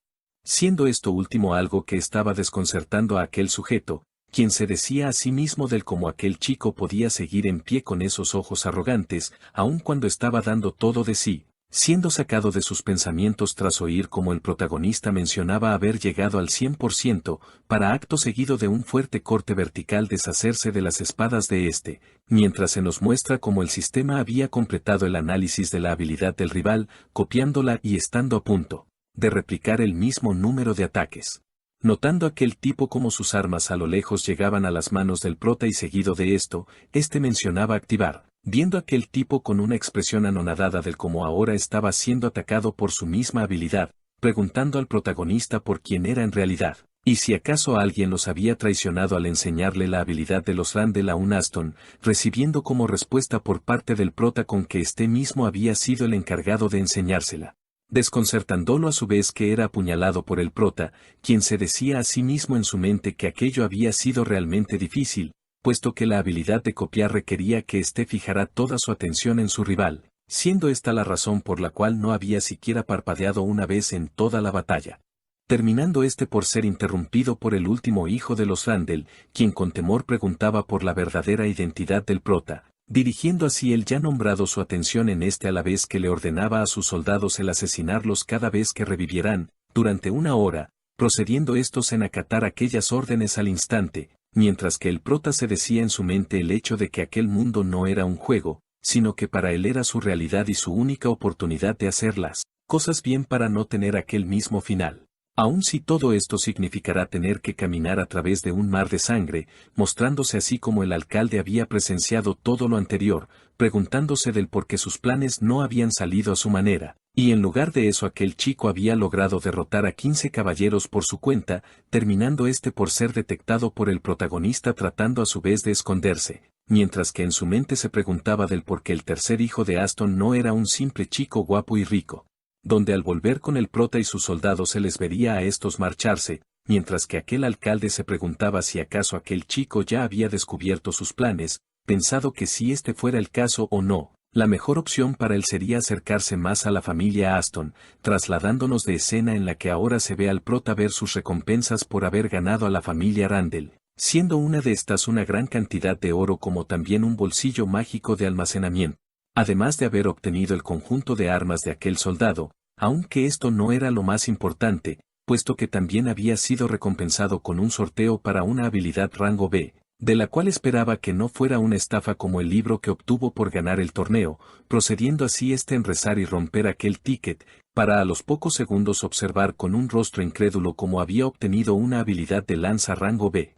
Siendo esto último algo que estaba desconcertando a aquel sujeto, quien se decía a sí mismo del cómo aquel chico podía seguir en pie con esos ojos arrogantes, aun cuando estaba dando todo de sí, siendo sacado de sus pensamientos tras oír cómo el protagonista mencionaba haber llegado al 100%, para acto seguido de un fuerte corte vertical deshacerse de las espadas de este, mientras se nos muestra cómo el sistema había completado el análisis de la habilidad del rival, copiándola y estando a punto de replicar el mismo número de ataques. Notando aquel tipo como sus armas a lo lejos llegaban a las manos del prota y seguido de esto, este mencionaba activar, viendo aquel tipo con una expresión anonadada del cómo ahora estaba siendo atacado por su misma habilidad, preguntando al protagonista por quién era en realidad, y si acaso alguien los había traicionado al enseñarle la habilidad de los Randall a un Aston, recibiendo como respuesta por parte del prota con que este mismo había sido el encargado de enseñársela, desconcertándolo a su vez que era apuñalado por el prota, quien se decía a sí mismo en su mente que aquello había sido realmente difícil, puesto que la habilidad de copiar requería que éste fijara toda su atención en su rival, siendo esta la razón por la cual no había siquiera parpadeado una vez en toda la batalla. Terminando este por ser interrumpido por el último hijo de los Randall, quien con temor preguntaba por la verdadera identidad del prota, dirigiendo así el ya nombrado su atención en este a la vez que le ordenaba a sus soldados el asesinarlos cada vez que revivieran, durante 1 hora, procediendo estos en acatar aquellas órdenes al instante, mientras que el prota se decía en su mente el hecho de que aquel mundo no era un juego, sino que para él era su realidad y su única oportunidad de hacer las cosas bien para no tener aquel mismo final. Aun si todo esto significará tener que caminar a través de un mar de sangre, mostrándose así como el alcalde había presenciado todo lo anterior, preguntándose del por qué sus planes no habían salido a su manera, y en lugar de eso aquel chico había logrado derrotar a 15 caballeros por su cuenta, terminando este por ser detectado por el protagonista tratando a su vez de esconderse, mientras que en su mente se preguntaba del por qué el tercer hijo de Aston no era un simple chico guapo y rico, donde al volver con el prota y sus soldados se les vería a estos marcharse, mientras que aquel alcalde se preguntaba si acaso aquel chico ya había descubierto sus planes, pensado que si este fuera el caso o no, la mejor opción para él sería acercarse más a la familia Aston, trasladándonos de escena en la que ahora se ve al prota ver sus recompensas por haber ganado a la familia Randall, siendo una de estas una gran cantidad de oro como también un bolsillo mágico de almacenamiento. Además de haber obtenido el conjunto de armas de aquel soldado, aunque esto no era lo más importante, puesto que también había sido recompensado con un sorteo para una habilidad rango B, de la cual esperaba que no fuera una estafa como el libro que obtuvo por ganar el torneo, procediendo así en rezar y romper aquel ticket, para a los pocos segundos observar con un rostro incrédulo cómo había obtenido una habilidad de lanza rango B.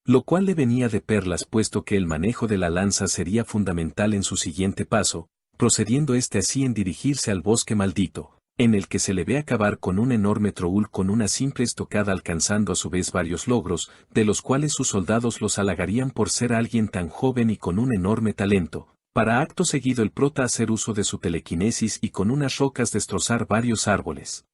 Lo cual le venía de perlas puesto que el manejo de la lanza sería fundamental en su siguiente paso, procediendo así en dirigirse al bosque maldito, en el que se le ve acabar con un enorme troul con una simple estocada alcanzando a su vez varios logros, de los cuales sus soldados los halagarían por ser alguien tan joven y con un enorme talento, para acto seguido el prota hacer uso de su telequinesis y con unas rocas destrozar varios árboles.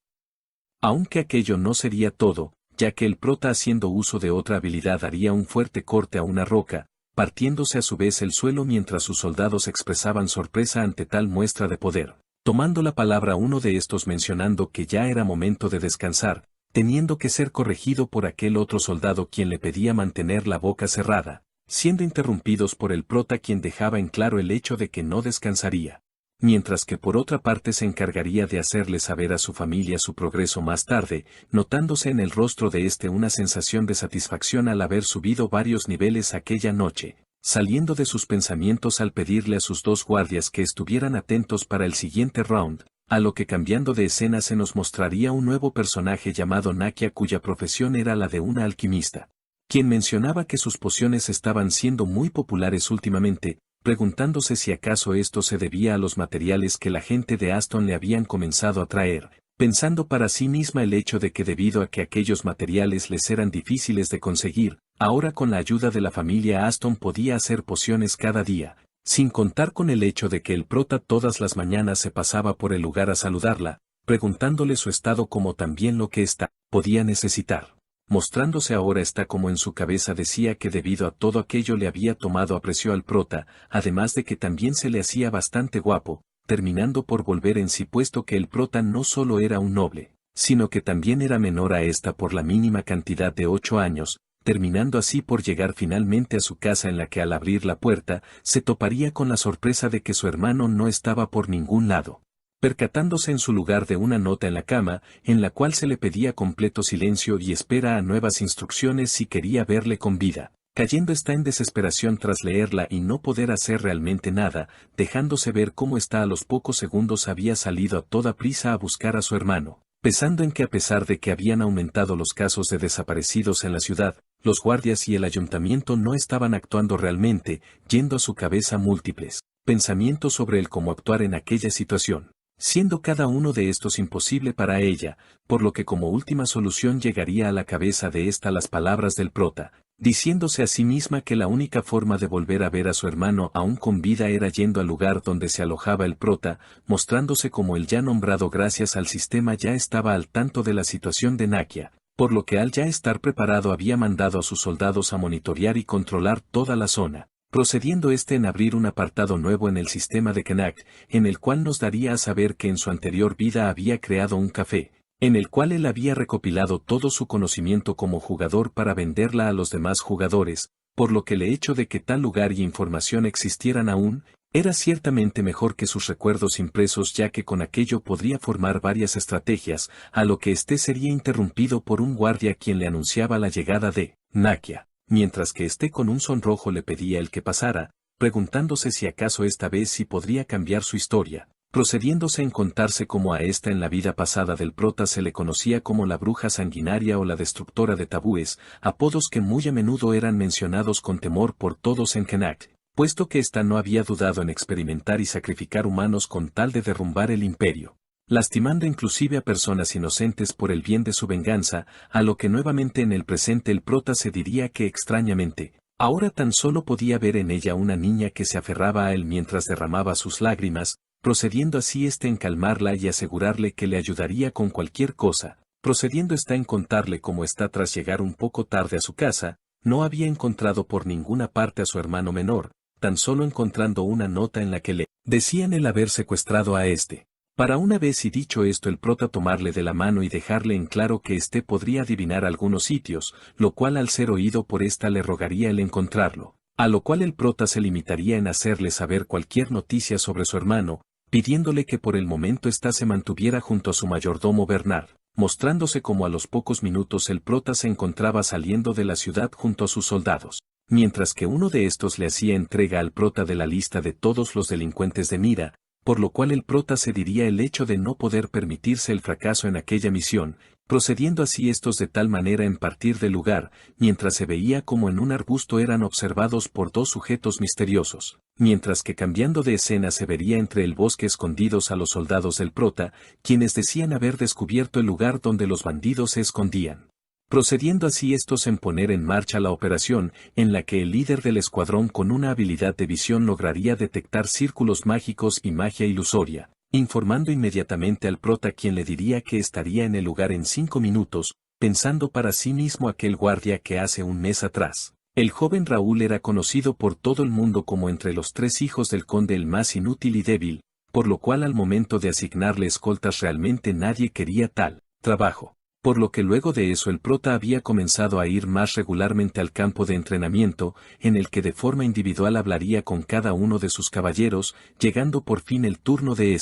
Aunque aquello no sería todo, ya que el prota haciendo uso de otra habilidad haría un fuerte corte a una roca, partiéndose a su vez el suelo mientras sus soldados expresaban sorpresa ante tal muestra de poder, tomando la palabra uno de estos mencionando que ya era momento de descansar, teniendo que ser corregido por aquel otro soldado quien le pedía mantener la boca cerrada, siendo interrumpidos por el prota quien dejaba en claro el hecho de que no descansaría, mientras que por otra parte se encargaría de hacerle saber a su familia su progreso más tarde, notándose en el rostro de una sensación de satisfacción al haber subido varios niveles aquella noche, saliendo de sus pensamientos al pedirle a sus dos guardias que estuvieran atentos para el siguiente round, a lo que cambiando de escena se nos mostraría un nuevo personaje llamado Nakia cuya profesión era la de una alquimista, quien mencionaba que sus pociones estaban siendo muy populares últimamente, preguntándose si acaso esto se debía a los materiales que la gente de Aston le habían comenzado a traer, pensando para sí misma el hecho de que debido a que aquellos materiales les eran difíciles de conseguir, ahora con la ayuda de la familia Aston podía hacer pociones cada día, sin contar con el hecho de que el prota todas las mañanas se pasaba por el lugar a saludarla, preguntándole su estado como también lo que ésta podía necesitar. Mostrándose ahora está como en su cabeza decía que debido a todo aquello le había tomado aprecio al prota, además de que también se le hacía bastante guapo, terminando por volver en sí puesto que el prota no solo era un noble, sino que también era menor a esta por la mínima cantidad de 8 años, terminando así por llegar finalmente a su casa en la que al abrir la puerta, se toparía con la sorpresa de que su hermano no estaba por ningún lado, percatándose en su lugar de una nota en la cama, en la cual se le pedía completo silencio y espera a nuevas instrucciones si quería verle con vida. Cayendo está en desesperación tras leerla y no poder hacer realmente nada, dejándose ver cómo está a los pocos segundos había salido a toda prisa a buscar a su hermano, pensando en que a pesar de que habían aumentado los casos de desaparecidos en la ciudad, los guardias y el ayuntamiento no estaban actuando realmente, yendo a su cabeza múltiples pensamientos sobre el cómo actuar en aquella situación, siendo cada uno de estos imposible para ella, por lo que como última solución llegaría a la cabeza de esta las palabras del prota, diciéndose a sí misma que la única forma de volver a ver a su hermano aún con vida era yendo al lugar donde se alojaba el prota, mostrándose como el ya nombrado gracias al sistema ya estaba al tanto de la situación de Nakia, por lo que al ya estar preparado había mandado a sus soldados a monitorear y controlar toda la zona, procediendo en abrir un apartado nuevo en el sistema de Knack, en el cual nos daría a saber que en su anterior vida había creado un café, en el cual él había recopilado todo su conocimiento como jugador para venderla a los demás jugadores, por lo que el hecho de que tal lugar y información existieran aún, era ciertamente mejor que sus recuerdos impresos ya que con aquello podría formar varias estrategias, a lo que sería interrumpido por un guardia quien le anunciaba la llegada de Nakia, mientras que con un sonrojo le pedía el que pasara, preguntándose si acaso esta vez sí podría cambiar su historia, procediéndose en contarse como a esta en la vida pasada del prota se le conocía como la bruja sanguinaria o la destructora de tabúes, apodos que muy a menudo eran mencionados con temor por todos en Knack, puesto que ésta no había dudado en experimentar y sacrificar humanos con tal de derrumbar el imperio, lastimando inclusive a personas inocentes por el bien de su venganza, a lo que nuevamente en el presente el prota se diría que extrañamente, ahora tan solo podía ver en ella una niña que se aferraba a él mientras derramaba sus lágrimas, procediendo así en calmarla y asegurarle que le ayudaría con cualquier cosa, procediendo en contarle cómo tras llegar un poco tarde a su casa, no había encontrado por ninguna parte a su hermano menor, tan solo encontrando una nota en la que le decían el haber secuestrado a Para una vez y dicho esto el prota tomarle de la mano y dejarle en claro que podría adivinar algunos sitios, lo cual al ser oído por le rogaría el encontrarlo, a lo cual el prota se limitaría en hacerle saber cualquier noticia sobre su hermano, pidiéndole que por el momento se mantuviera junto a su mayordomo Bernard, mostrándose como a los pocos minutos el prota se encontraba saliendo de la ciudad junto a sus soldados, mientras que uno de estos le hacía entrega al prota de la lista de todos los delincuentes de Mira, por lo cual el prota se diría el hecho de no poder permitirse el fracaso en aquella misión, procediendo así de tal manera en partir del lugar, mientras se veía como en un arbusto eran observados por dos sujetos misteriosos, mientras que cambiando de escena se vería entre el bosque escondidos a los soldados del prota, quienes decían haber descubierto el lugar donde los bandidos se escondían. Procediendo así en poner en marcha la operación, en la que el líder del escuadrón con una habilidad de visión lograría detectar círculos mágicos y magia ilusoria, informando inmediatamente al prota quien le diría que estaría en el lugar en 5 minutos, pensando para sí mismo aquel guardia que hace un mes atrás. El joven Raúl era conocido por todo el mundo como entre los 3 hijos del conde el más inútil y débil, por lo cual al momento de asignarle escoltas realmente nadie quería tal trabajo. Por lo que luego de eso el prota había comenzado a ir más regularmente al campo de entrenamiento, en el que de forma individual hablaría con cada uno de sus caballeros, llegando por fin el turno de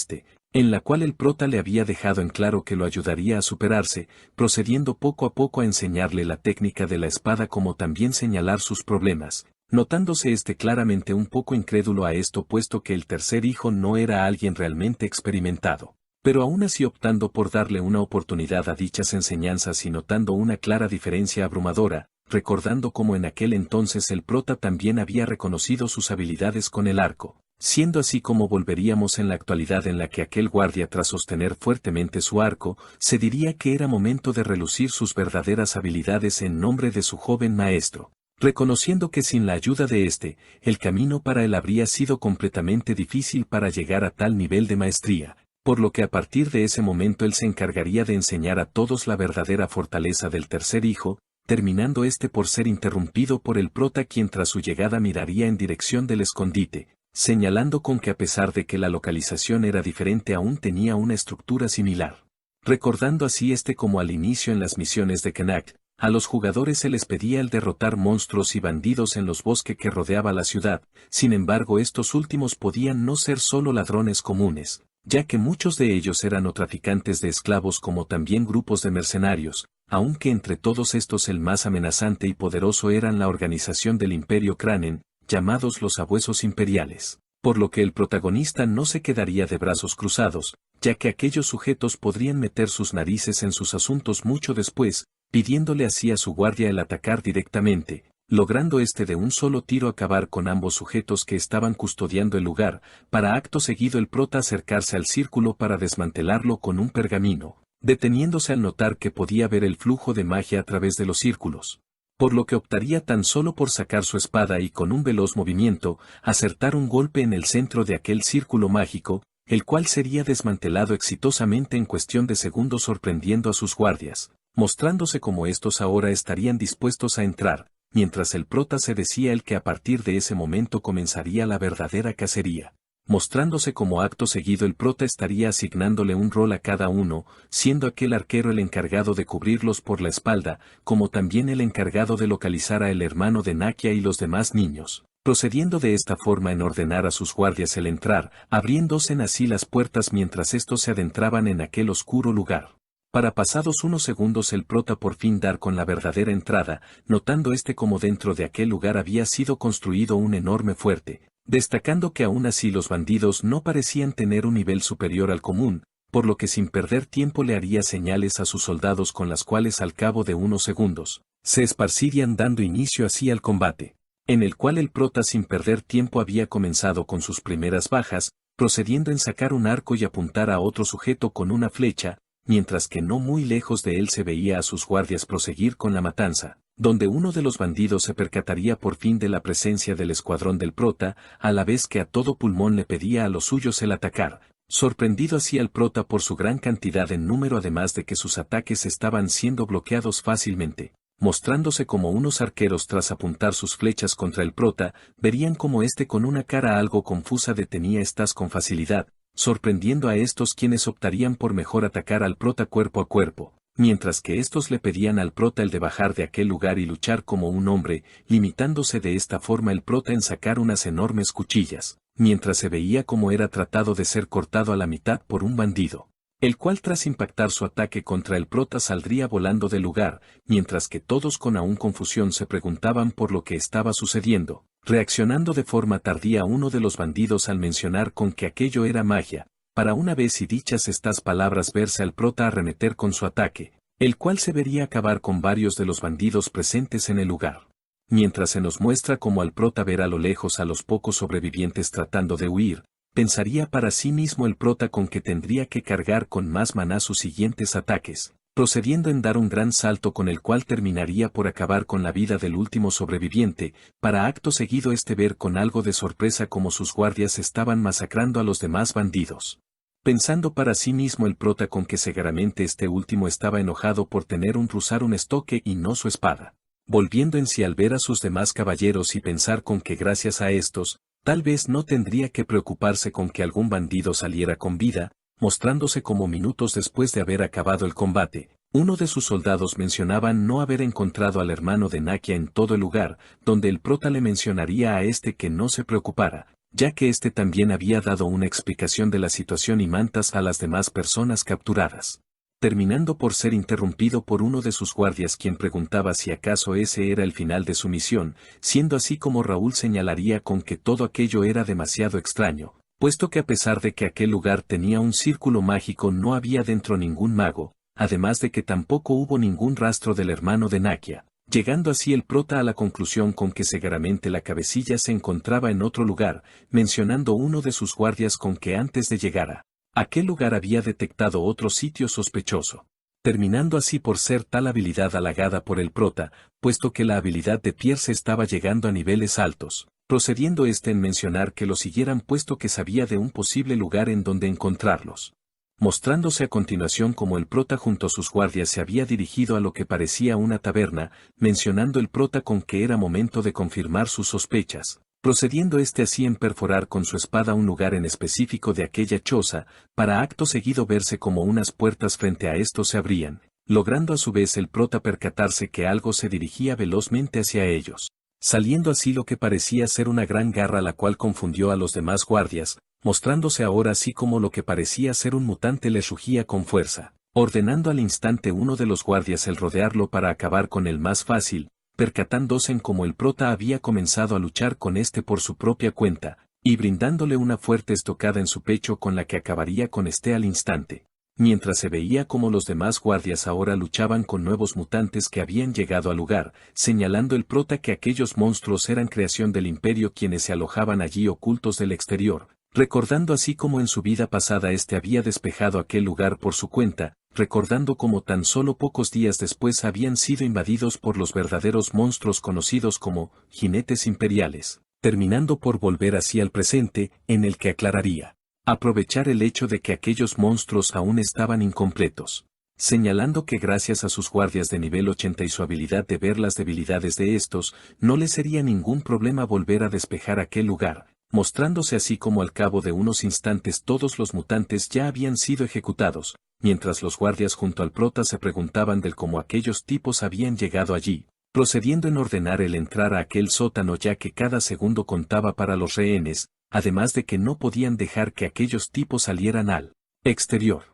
en la cual el prota le había dejado en claro que lo ayudaría a superarse, procediendo poco a poco a enseñarle la técnica de la espada como también señalar sus problemas, notándose claramente un poco incrédulo a esto puesto que el tercer hijo no era alguien realmente experimentado. Pero aún así optando por darle una oportunidad a dichas enseñanzas y notando una clara diferencia abrumadora, recordando cómo en aquel entonces el prota también había reconocido sus habilidades con el arco, siendo así como volveríamos en la actualidad en la que aquel guardia tras sostener fuertemente su arco, se diría que era momento de relucir sus verdaderas habilidades en nombre de su joven maestro, reconociendo que sin la ayuda de éste, el camino para él habría sido completamente difícil para llegar a tal nivel de maestría. Por lo que a partir de ese momento él se encargaría de enseñar a todos la verdadera fortaleza del tercer hijo, terminando este por ser interrumpido por el prota quien tras su llegada miraría en dirección del escondite, señalando con que a pesar de que la localización era diferente aún tenía una estructura similar. Recordando así como al inicio en las misiones de Knack, a los jugadores se les pedía el derrotar monstruos y bandidos en los bosques que rodeaba la ciudad, sin embargo estos últimos podían no ser solo ladrones comunes, ya que muchos de ellos eran o traficantes de esclavos como también grupos de mercenarios, aunque entre todos estos el más amenazante y poderoso eran la organización del Imperio Kranen, llamados los Sabuesos Imperiales, por lo que el protagonista no se quedaría de brazos cruzados, ya que aquellos sujetos podrían meter sus narices en sus asuntos mucho después, pidiéndole así a su guardia el atacar directamente, logrando de un solo tiro acabar con ambos sujetos que estaban custodiando el lugar, para acto seguido el prota acercarse al círculo para desmantelarlo con un pergamino, deteniéndose al notar que podía ver el flujo de magia a través de los círculos. Por lo que optaría tan solo por sacar su espada y con un veloz movimiento, acertar un golpe en el centro de aquel círculo mágico, el cual sería desmantelado exitosamente en cuestión de segundos sorprendiendo a sus guardias, mostrándose como estos ahora estarían dispuestos a entrar, mientras el prota se decía el que a partir de ese momento comenzaría la verdadera cacería. Mostrándose como acto seguido el prota estaría asignándole un rol a cada uno, siendo aquel arquero el encargado de cubrirlos por la espalda, como también el encargado de localizar a el hermano de Nakia y los demás niños, procediendo de esta forma en ordenar a sus guardias el entrar, abriéndose así las puertas mientras estos se adentraban en aquel oscuro lugar. Para pasados unos segundos el prota por fin dar con la verdadera entrada, notando como dentro de aquel lugar había sido construido un enorme fuerte, destacando que aún así los bandidos no parecían tener un nivel superior al común, por lo que sin perder tiempo le haría señales a sus soldados con las cuales al cabo de unos segundos, se esparcirían dando inicio así al combate, en el cual el prota sin perder tiempo había comenzado con sus primeras bajas, procediendo en sacar un arco y apuntar a otro sujeto con una flecha, mientras que no muy lejos de él se veía a sus guardias proseguir con la matanza, donde uno de los bandidos se percataría por fin de la presencia del escuadrón del prota, a la vez que a todo pulmón le pedía a los suyos el atacar, sorprendido así al prota por su gran cantidad en número además de que sus ataques estaban siendo bloqueados fácilmente, mostrándose como unos arqueros tras apuntar sus flechas contra el prota, verían como con una cara algo confusa detenía estas con facilidad, sorprendiendo a estos quienes optarían por mejor atacar al prota cuerpo a cuerpo, mientras que estos le pedían al prota el de bajar de aquel lugar y luchar como un hombre, limitándose de esta forma el prota en sacar unas enormes cuchillas, mientras se veía como era tratado de ser cortado a la mitad por un bandido, el cual tras impactar su ataque contra el prota saldría volando del lugar, mientras que todos con aún confusión se preguntaban por lo que estaba sucediendo. Reaccionando de forma tardía uno de los bandidos al mencionar con que aquello era magia, para una vez y dichas estas palabras verse al prota arremeter con su ataque, el cual se vería acabar con varios de los bandidos presentes en el lugar. Mientras se nos muestra como al prota ver a lo lejos a los pocos sobrevivientes tratando de huir, pensaría para sí mismo el prota con que tendría que cargar con más maná sus siguientes ataques, procediendo en dar un gran salto con el cual terminaría por acabar con la vida del último sobreviviente, para acto seguido ver con algo de sorpresa como sus guardias estaban masacrando a los demás bandidos. Pensando para sí mismo el prota con que seguramente último estaba enojado por tener usar un estoque y no su espada. Volviendo en sí al ver a sus demás caballeros y pensar con que gracias a estos, tal vez no tendría que preocuparse con que algún bandido saliera con vida, mostrándose como minutos después de haber acabado el combate, uno de sus soldados mencionaba no haber encontrado al hermano de Nakia en todo el lugar, donde el prota le mencionaría a que no se preocupara, ya que también había dado una explicación de la situación y mantas a las demás personas capturadas. Terminando por ser interrumpido por uno de sus guardias quien preguntaba si acaso ese era el final de su misión, siendo así como Raúl señalaría con que todo aquello era demasiado extraño, puesto que a pesar de que aquel lugar tenía un círculo mágico no había dentro ningún mago, además de que tampoco hubo ningún rastro del hermano de Nakia, llegando así el prota a la conclusión con que seguramente la cabecilla se encontraba en otro lugar, mencionando uno de sus guardias con que antes de llegar a aquel lugar había detectado otro sitio sospechoso, terminando así por ser tal habilidad halagada por el prota, puesto que la habilidad de Pierce estaba llegando a niveles altos, procediendo en mencionar que lo siguieran puesto que sabía de un posible lugar en donde encontrarlos. Mostrándose a continuación como el prota junto a sus guardias se había dirigido a lo que parecía una taberna, mencionando el prota con que era momento de confirmar sus sospechas, procediendo así en perforar con su espada un lugar en específico de aquella choza, para acto seguido verse como unas puertas frente a esto se abrían, logrando a su vez el prota percatarse que algo se dirigía velozmente hacia ellos, saliendo así lo que parecía ser una gran garra la cual confundió a los demás guardias, mostrándose ahora así como lo que parecía ser un mutante les rugía con fuerza, ordenando al instante uno de los guardias el rodearlo para acabar con él más fácil, percatándose en cómo el prota había comenzado a luchar con por su propia cuenta, y brindándole una fuerte estocada en su pecho con la que acabaría con al instante, mientras se veía como los demás guardias ahora luchaban con nuevos mutantes que habían llegado al lugar, señalando el prota que aquellos monstruos eran creación del imperio quienes se alojaban allí ocultos del exterior, recordando así como en su vida pasada había despejado aquel lugar por su cuenta, recordando como tan solo pocos días después habían sido invadidos por los verdaderos monstruos conocidos como jinetes imperiales, terminando por volver así al presente, en el que aclararía aprovechar el hecho de que aquellos monstruos aún estaban incompletos, señalando que gracias a sus guardias de nivel 80 y su habilidad de ver las debilidades de estos, no les sería ningún problema volver a despejar aquel lugar, mostrándose así como al cabo de unos instantes todos los mutantes ya habían sido ejecutados, mientras los guardias junto al prota se preguntaban del cómo aquellos tipos habían llegado allí, procediendo en ordenar el entrar a aquel sótano ya que cada segundo contaba para los rehenes, además de que no podían dejar que aquellos tipos salieran al exterior.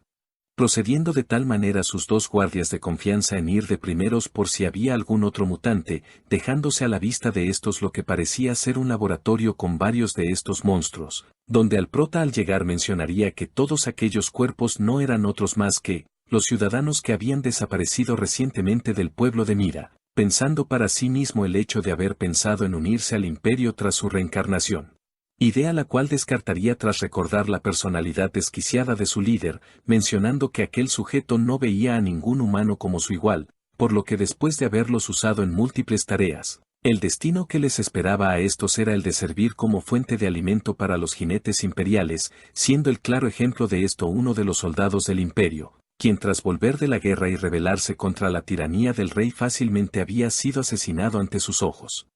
Procediendo de tal manera sus dos guardias de confianza en ir de primeros por si había algún otro mutante, dejándose a la vista de estos lo que parecía ser un laboratorio con varios de estos monstruos, donde al prota al llegar mencionaría que todos aquellos cuerpos no eran otros más que los ciudadanos que habían desaparecido recientemente del pueblo de Mira, pensando para sí mismo el hecho de haber pensado en unirse al imperio tras su reencarnación. Idea la cual descartaría tras recordar la personalidad desquiciada de su líder, mencionando que aquel sujeto no veía a ningún humano como su igual, por lo que después de haberlos usado en múltiples tareas, el destino que les esperaba a estos era el de servir como fuente de alimento para los jinetes imperiales, siendo el claro ejemplo de esto uno de los soldados del imperio, quien tras volver de la guerra y rebelarse contra la tiranía del rey fácilmente había sido asesinado ante sus ojos.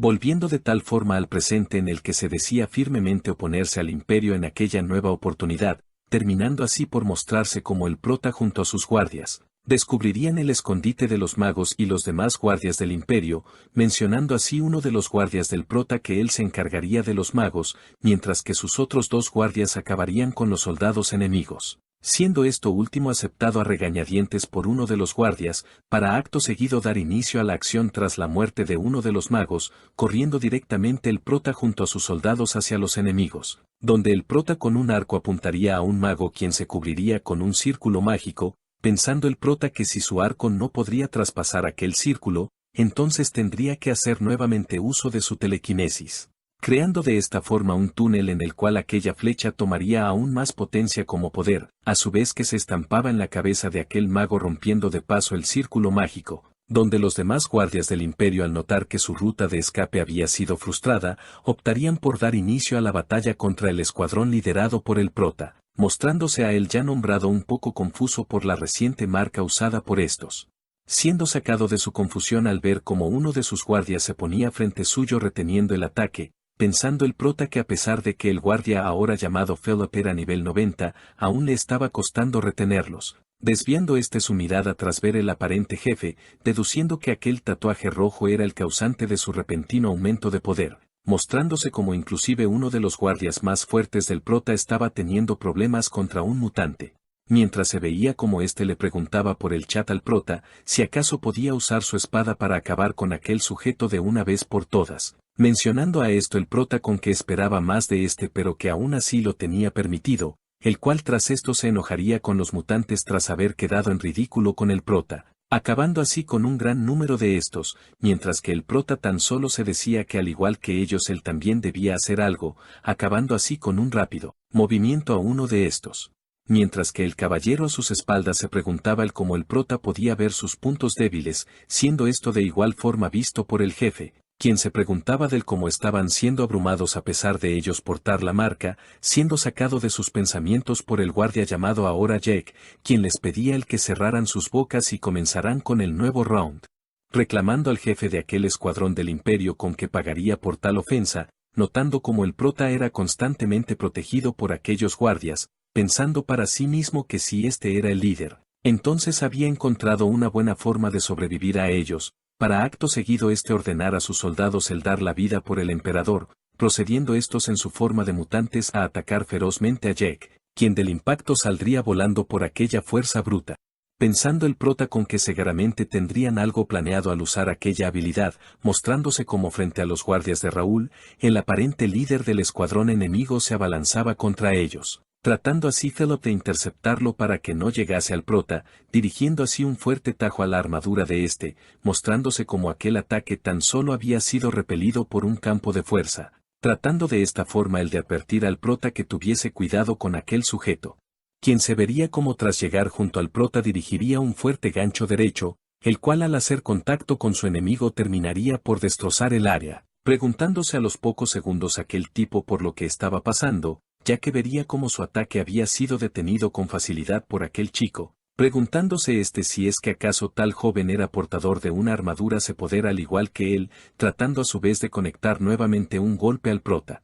Volviendo de tal forma al presente en el que se decía firmemente oponerse al imperio en aquella nueva oportunidad, terminando así por mostrarse como el prota junto a sus guardias, descubrirían el escondite de los magos y los demás guardias del imperio, mencionando así uno de los guardias del prota que él se encargaría de los magos, mientras que sus otros dos guardias acabarían con los soldados enemigos. Siendo esto último aceptado a regañadientes por uno de los guardias, para acto seguido dar inicio a la acción tras la muerte de uno de los magos, corriendo directamente el prota junto a sus soldados hacia los enemigos, donde el prota con un arco apuntaría a un mago quien se cubriría con un círculo mágico, pensando el prota que si su arco no podría traspasar aquel círculo, entonces tendría que hacer nuevamente uso de su telequinesis, creando de esta forma un túnel en el cual aquella flecha tomaría aún más potencia como poder, a su vez que se estampaba en la cabeza de aquel mago rompiendo de paso el círculo mágico, donde los demás guardias del imperio al notar que su ruta de escape había sido frustrada, optarían por dar inicio a la batalla contra el escuadrón liderado por el prota, mostrándose a él ya nombrado un poco confuso por la reciente marca usada por estos, siendo sacado de su confusión al ver cómo uno de sus guardias se ponía frente suyo reteniendo el ataque, pensando el prota que a pesar de que el guardia ahora llamado Philip era nivel 90, aún le estaba costando retenerlos, desviando su mirada tras ver el aparente jefe, deduciendo que aquel tatuaje rojo era el causante de su repentino aumento de poder, mostrándose como inclusive uno de los guardias más fuertes del prota estaba teniendo problemas contra un mutante. Mientras se veía como le preguntaba por el chat al prota, si acaso podía usar su espada para acabar con aquel sujeto de una vez por todas, Mencionando a esto el prota con que esperaba más de este pero que aún así lo tenía permitido, el cual tras esto se enojaría con los mutantes tras haber quedado en ridículo con el prota, acabando así con un gran número de estos, mientras que el prota tan solo se decía que al igual que ellos él también debía hacer algo, acabando así con un rápido movimiento a uno de estos. Mientras que el caballero a sus espaldas se preguntaba el cómo el prota podía ver sus puntos débiles, siendo esto de igual forma visto por el jefe, quien se preguntaba del cómo estaban siendo abrumados a pesar de ellos portar la marca, siendo sacado de sus pensamientos por el guardia llamado ahora Jake, quien les pedía el que cerraran sus bocas y comenzaran con el nuevo round. Reclamando al jefe de aquel escuadrón del imperio con que pagaría por tal ofensa, notando cómo el prota era constantemente protegido por aquellos guardias, pensando para sí mismo que si este era el líder, entonces había encontrado una buena forma de sobrevivir a ellos, para acto seguido ordenar a sus soldados el dar la vida por el emperador, procediendo estos en su forma de mutantes a atacar ferozmente a Jake, quien del impacto saldría volando por aquella fuerza bruta. Pensando el prota con que seguramente tendrían algo planeado al usar aquella habilidad, mostrándose como frente a los guardias de Raúl, el aparente líder del escuadrón enemigo se abalanzaba contra ellos, tratando así Philip de interceptarlo para que no llegase al prota, dirigiendo así un fuerte tajo a la armadura de este, mostrándose como aquel ataque tan solo había sido repelido por un campo de fuerza, tratando de esta forma el de advertir al prota que tuviese cuidado con aquel sujeto, quien se vería como tras llegar junto al prota dirigiría un fuerte gancho derecho, el cual al hacer contacto con su enemigo terminaría por destrozar el área, preguntándose a los pocos segundos aquel tipo por lo que estaba pasando, ya que vería como su ataque había sido detenido con facilidad por aquel chico, preguntándose si es que acaso tal joven era portador de una armadura se poder al igual que él, tratando a su vez de conectar nuevamente un golpe al prota,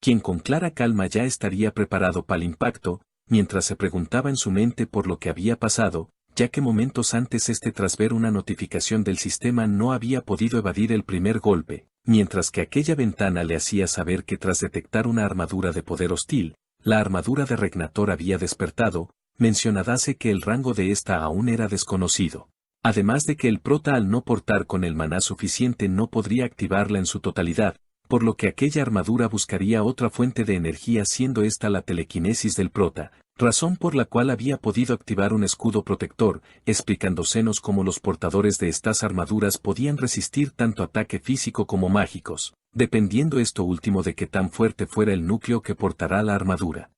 quien con clara calma ya estaría preparado para el impacto, mientras se preguntaba en su mente por lo que había pasado, ya que momentos antes tras ver una notificación del sistema no había podido evadir el primer golpe, mientras que aquella ventana le hacía saber que tras detectar una armadura de poder hostil, la armadura de Regnator había despertado, mencionadase que el rango de esta aún era desconocido. Además de que el prota al no portar con el maná suficiente no podría activarla en su totalidad, por lo que aquella armadura buscaría otra fuente de energía siendo esta la telequinesis del prota, razón por la cual había podido activar un escudo protector, explicándosenos cómo los portadores de estas armaduras podían resistir tanto ataque físico como mágicos, dependiendo esto último de qué tan fuerte fuera el núcleo que portará la armadura.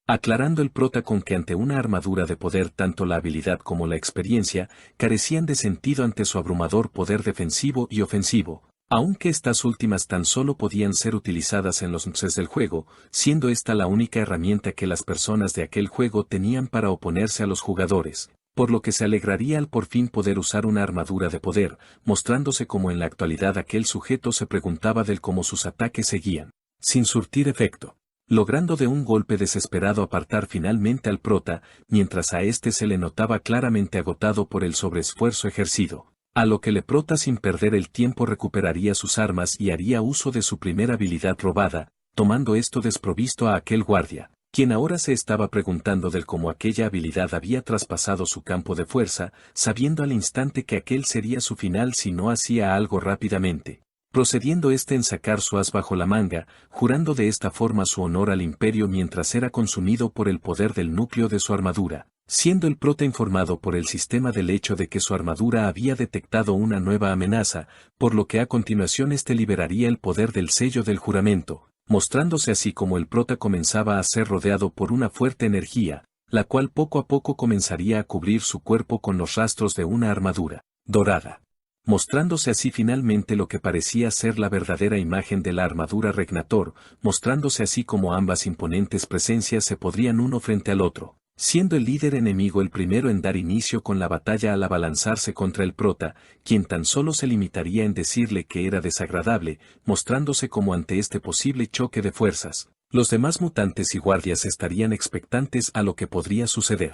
Aclarando el prota con que ante una armadura de poder tanto la habilidad como la experiencia carecían de sentido ante su abrumador poder defensivo y ofensivo, aunque estas últimas tan solo podían ser utilizadas en los nces del juego, siendo esta la única herramienta que las personas de aquel juego tenían para oponerse a los jugadores, por lo que se alegraría al por fin poder usar una armadura de poder, mostrándose como en la actualidad aquel sujeto se preguntaba del cómo sus ataques seguían, sin surtir efecto, logrando de un golpe desesperado apartar finalmente al prota, mientras a se le notaba claramente agotado por el sobreesfuerzo ejercido. A lo que el prota sin perder el tiempo recuperaría sus armas y haría uso de su primera habilidad robada, tomando esto desprovisto a aquel guardia, quien ahora se estaba preguntando del cómo aquella habilidad había traspasado su campo de fuerza, sabiendo al instante que aquel sería su final si no hacía algo rápidamente, procediendo en sacar su as bajo la manga, jurando de esta forma su honor al imperio mientras era consumido por el poder del núcleo de su armadura. Siendo el prota informado por el sistema del hecho de que su armadura había detectado una nueva amenaza, por lo que a continuación liberaría el poder del sello del juramento, mostrándose así como el prota comenzaba a ser rodeado por una fuerte energía, la cual poco a poco comenzaría a cubrir su cuerpo con los rastros de una armadura dorada, mostrándose así finalmente lo que parecía ser la verdadera imagen de la armadura Regnator, mostrándose así como ambas imponentes presencias se podrían uno frente al otro, siendo el líder enemigo el primero en dar inicio con la batalla al abalanzarse contra el prota, quien tan solo se limitaría en decirle que era desagradable, mostrándose como ante este posible choque de fuerzas. Los demás mutantes y guardias estarían expectantes a lo que podría suceder,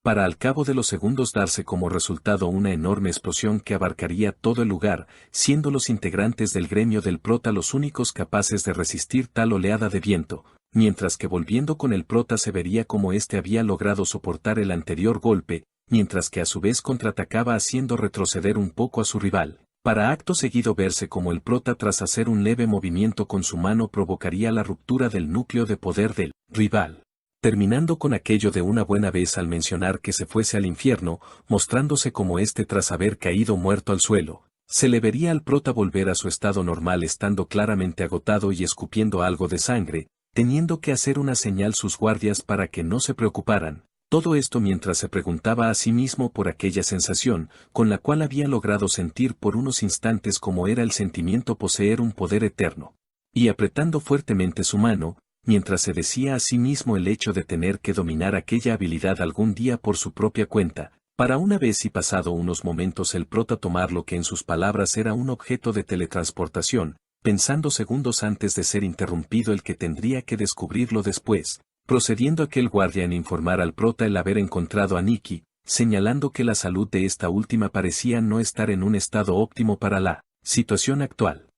para al cabo de los segundos darse como resultado una enorme explosión que abarcaría todo el lugar, siendo los integrantes del gremio del prota los únicos capaces de resistir tal oleada de viento, mientras que volviendo con el prota se vería como había logrado soportar el anterior golpe, mientras que a su vez contraatacaba haciendo retroceder un poco a su rival, para acto seguido verse como el prota tras hacer un leve movimiento con su mano provocaría la ruptura del núcleo de poder del rival. Terminando con aquello de una buena vez al mencionar que se fuese al infierno, mostrándose como éste tras haber caído muerto al suelo. Se le vería al prota volver a su estado normal estando claramente agotado y escupiendo algo de sangre, teniendo que hacer una señal sus guardias para que no se preocuparan. Todo esto mientras se preguntaba a sí mismo por aquella sensación, con la cual había logrado sentir por unos instantes como era el sentimiento poseer un poder eterno. Y apretando fuertemente su mano, mientras se decía a sí mismo el hecho de tener que dominar aquella habilidad algún día por su propia cuenta, para una vez y pasado unos momentos el prota tomar lo que en sus palabras era un objeto de teletransportación, pensando segundos antes de ser interrumpido el que tendría que descubrirlo después. Procediendo aquel guardia en informar al prota el haber encontrado a Nikki, señalando que la salud de esta última parecía no estar en un estado óptimo para la situación actual.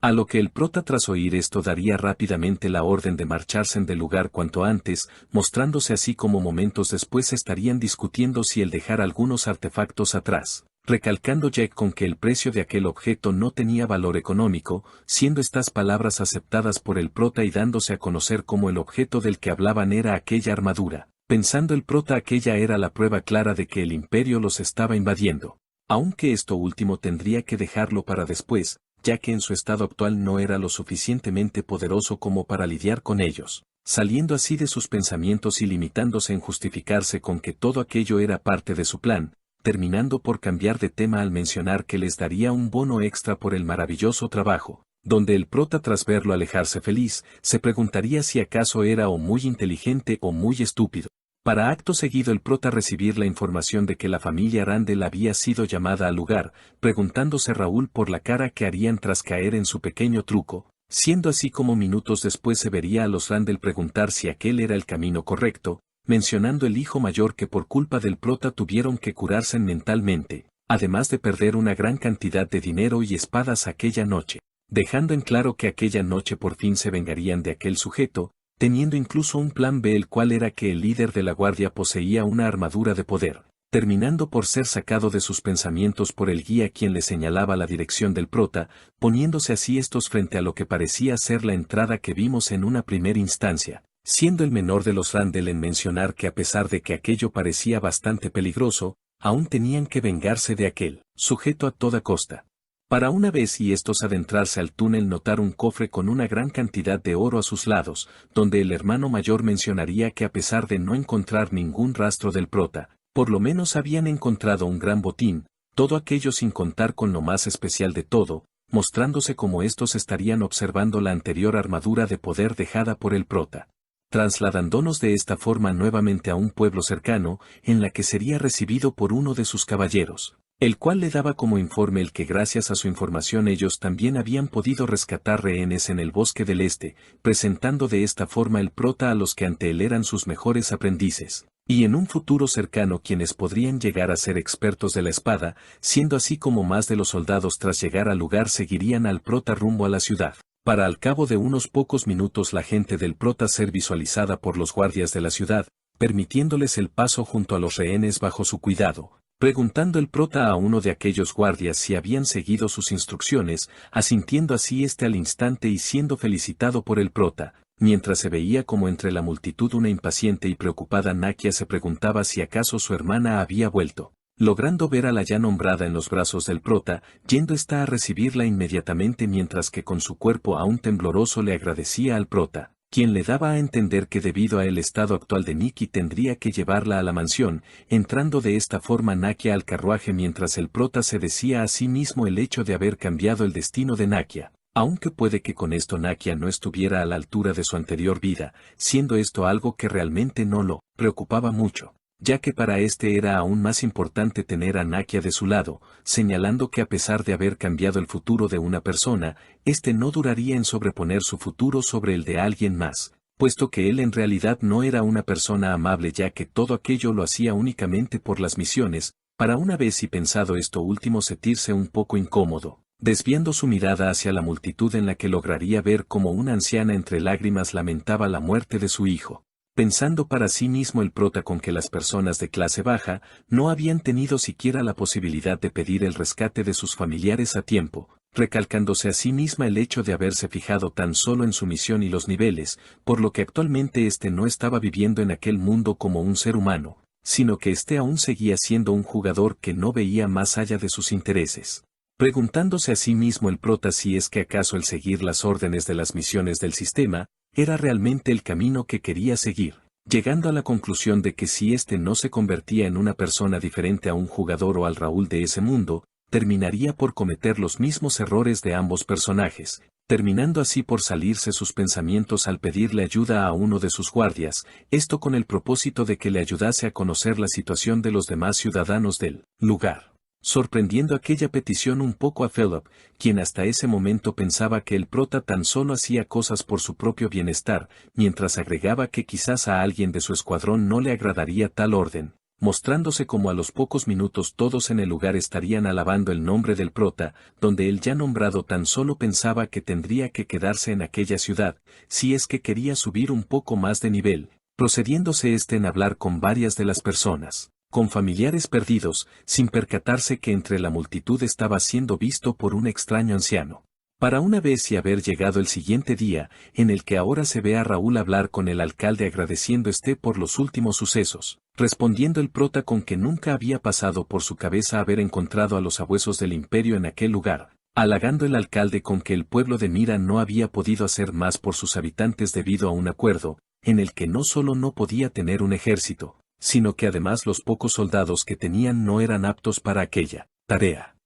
A lo que el prota tras oír esto daría rápidamente la orden de marcharse del lugar cuanto antes, mostrándose así como momentos después estarían discutiendo si el dejar algunos artefactos atrás. Recalcando Jack con que el precio de aquel objeto no tenía valor económico, siendo estas palabras aceptadas por el prota y dándose a conocer como el objeto del que hablaban era aquella armadura, pensando el prota aquella era la prueba clara de que el imperio los estaba invadiendo. Aunque esto último tendría que dejarlo para después, ya que en su estado actual no era lo suficientemente poderoso como para lidiar con ellos, saliendo así de sus pensamientos y limitándose en justificarse con que todo aquello era parte de su plan, terminando por cambiar de tema al mencionar que les daría un bono extra por el maravilloso trabajo, donde el prota tras verlo alejarse feliz, se preguntaría si acaso era o muy inteligente o muy estúpido. Para acto seguido el prota recibir la información de que la familia Randall había sido llamada al lugar, preguntándose Raúl por la cara que harían tras caer en su pequeño truco, siendo así como minutos después se vería a los Randall preguntar si aquel era el camino correcto, mencionando el hijo mayor que por culpa del prota tuvieron que curarse mentalmente, además de perder una gran cantidad de dinero y espadas aquella noche, dejando en claro que aquella noche por fin se vengarían de aquel sujeto, teniendo incluso un plan B el cual era que el líder de la guardia poseía una armadura de poder, terminando por ser sacado de sus pensamientos por el guía quien le señalaba la dirección del prota, poniéndose así estos frente a lo que parecía ser la entrada que vimos en una primera instancia, siendo el menor de los Randall en mencionar que a pesar de que aquello parecía bastante peligroso, aún tenían que vengarse de aquel sujeto a toda costa. Para una vez y estos adentrarse al túnel notar un cofre con una gran cantidad de oro a sus lados, donde el hermano mayor mencionaría que a pesar de no encontrar ningún rastro del prota, por lo menos habían encontrado un gran botín, todo aquello sin contar con lo más especial de todo, mostrándose como estos estarían observando la anterior armadura de poder dejada por el prota. Trasladándonos de esta forma nuevamente a un pueblo cercano, en la que sería recibido por uno de sus caballeros, el cual le daba como informe el que gracias a su información ellos también habían podido rescatar rehenes en el bosque del este, presentando de esta forma el prota a los que ante él eran sus mejores aprendices, y en un futuro cercano quienes podrían llegar a ser expertos de la espada, siendo así como más de los soldados tras llegar al lugar seguirían al prota rumbo a la ciudad. Para al cabo de unos pocos minutos la gente del prota ser visualizada por los guardias de la ciudad, permitiéndoles el paso junto a los rehenes bajo su cuidado, preguntando el prota a uno de aquellos guardias si habían seguido sus instrucciones, asintiendo así este al instante y siendo felicitado por el prota, mientras se veía como entre la multitud una impaciente y preocupada Nakia se preguntaba si acaso su hermana había vuelto. Logrando ver a la ya nombrada en los brazos del prota, yendo ésta a recibirla inmediatamente mientras que con su cuerpo aún tembloroso le agradecía al prota, quien le daba a entender que debido a el estado actual de Nikki tendría que llevarla a la mansión, entrando de esta forma Nakia al carruaje mientras el prota se decía a sí mismo el hecho de haber cambiado el destino de Nakia, aunque puede que con esto Nakia no estuviera a la altura de su anterior vida, siendo esto algo que realmente no lo preocupaba mucho, ya que para este era aún más importante tener a Nakia de su lado, señalando que a pesar de haber cambiado el futuro de una persona, este no duraría en sobreponer su futuro sobre el de alguien más, puesto que él en realidad no era una persona amable ya que todo aquello lo hacía únicamente por las misiones, para una vez y pensado esto último sentirse un poco incómodo, desviando su mirada hacia la multitud en la que lograría ver como una anciana entre lágrimas lamentaba la muerte de su hijo. Pensando para sí mismo el prota con que las personas de clase baja no habían tenido siquiera la posibilidad de pedir el rescate de sus familiares a tiempo, recalcándose a sí misma el hecho de haberse fijado tan solo en su misión y los niveles, por lo que actualmente éste no estaba viviendo en aquel mundo como un ser humano, sino que éste aún seguía siendo un jugador que no veía más allá de sus intereses. Preguntándose a sí mismo el prota si es que acaso el seguir las órdenes de las misiones del sistema, era realmente el camino que quería seguir, llegando a la conclusión de que si éste no se convertía en una persona diferente a un jugador o al Raúl de ese mundo, terminaría por cometer los mismos errores de ambos personajes, terminando así por salirse sus pensamientos al pedirle ayuda a uno de sus guardias, esto con el propósito de que le ayudase a conocer la situación de los demás ciudadanos del lugar. Sorprendiendo aquella petición un poco a Philip, quien hasta ese momento pensaba que el prota tan solo hacía cosas por su propio bienestar, mientras agregaba que quizás a alguien de su escuadrón no le agradaría tal orden, mostrándose como a los pocos minutos todos en el lugar estarían alabando el nombre del prota, donde el ya nombrado tan solo pensaba que tendría que quedarse en aquella ciudad, si es que quería subir un poco más de nivel, procediéndose en hablar con varias de las personas, con familiares perdidos, sin percatarse que entre la multitud estaba siendo visto por un extraño anciano. Para una vez y haber llegado el siguiente día, en el que ahora se ve a Raúl hablar con el alcalde agradeciendo por los últimos sucesos, respondiendo el prota con que nunca había pasado por su cabeza haber encontrado a los sabuesos del imperio en aquel lugar, halagando el alcalde con que el pueblo de Mira no había podido hacer más por sus habitantes debido a un acuerdo, en el que no solo no podía tener un ejército, sino que además los pocos soldados que tenían no eran aptos para aquella tarea.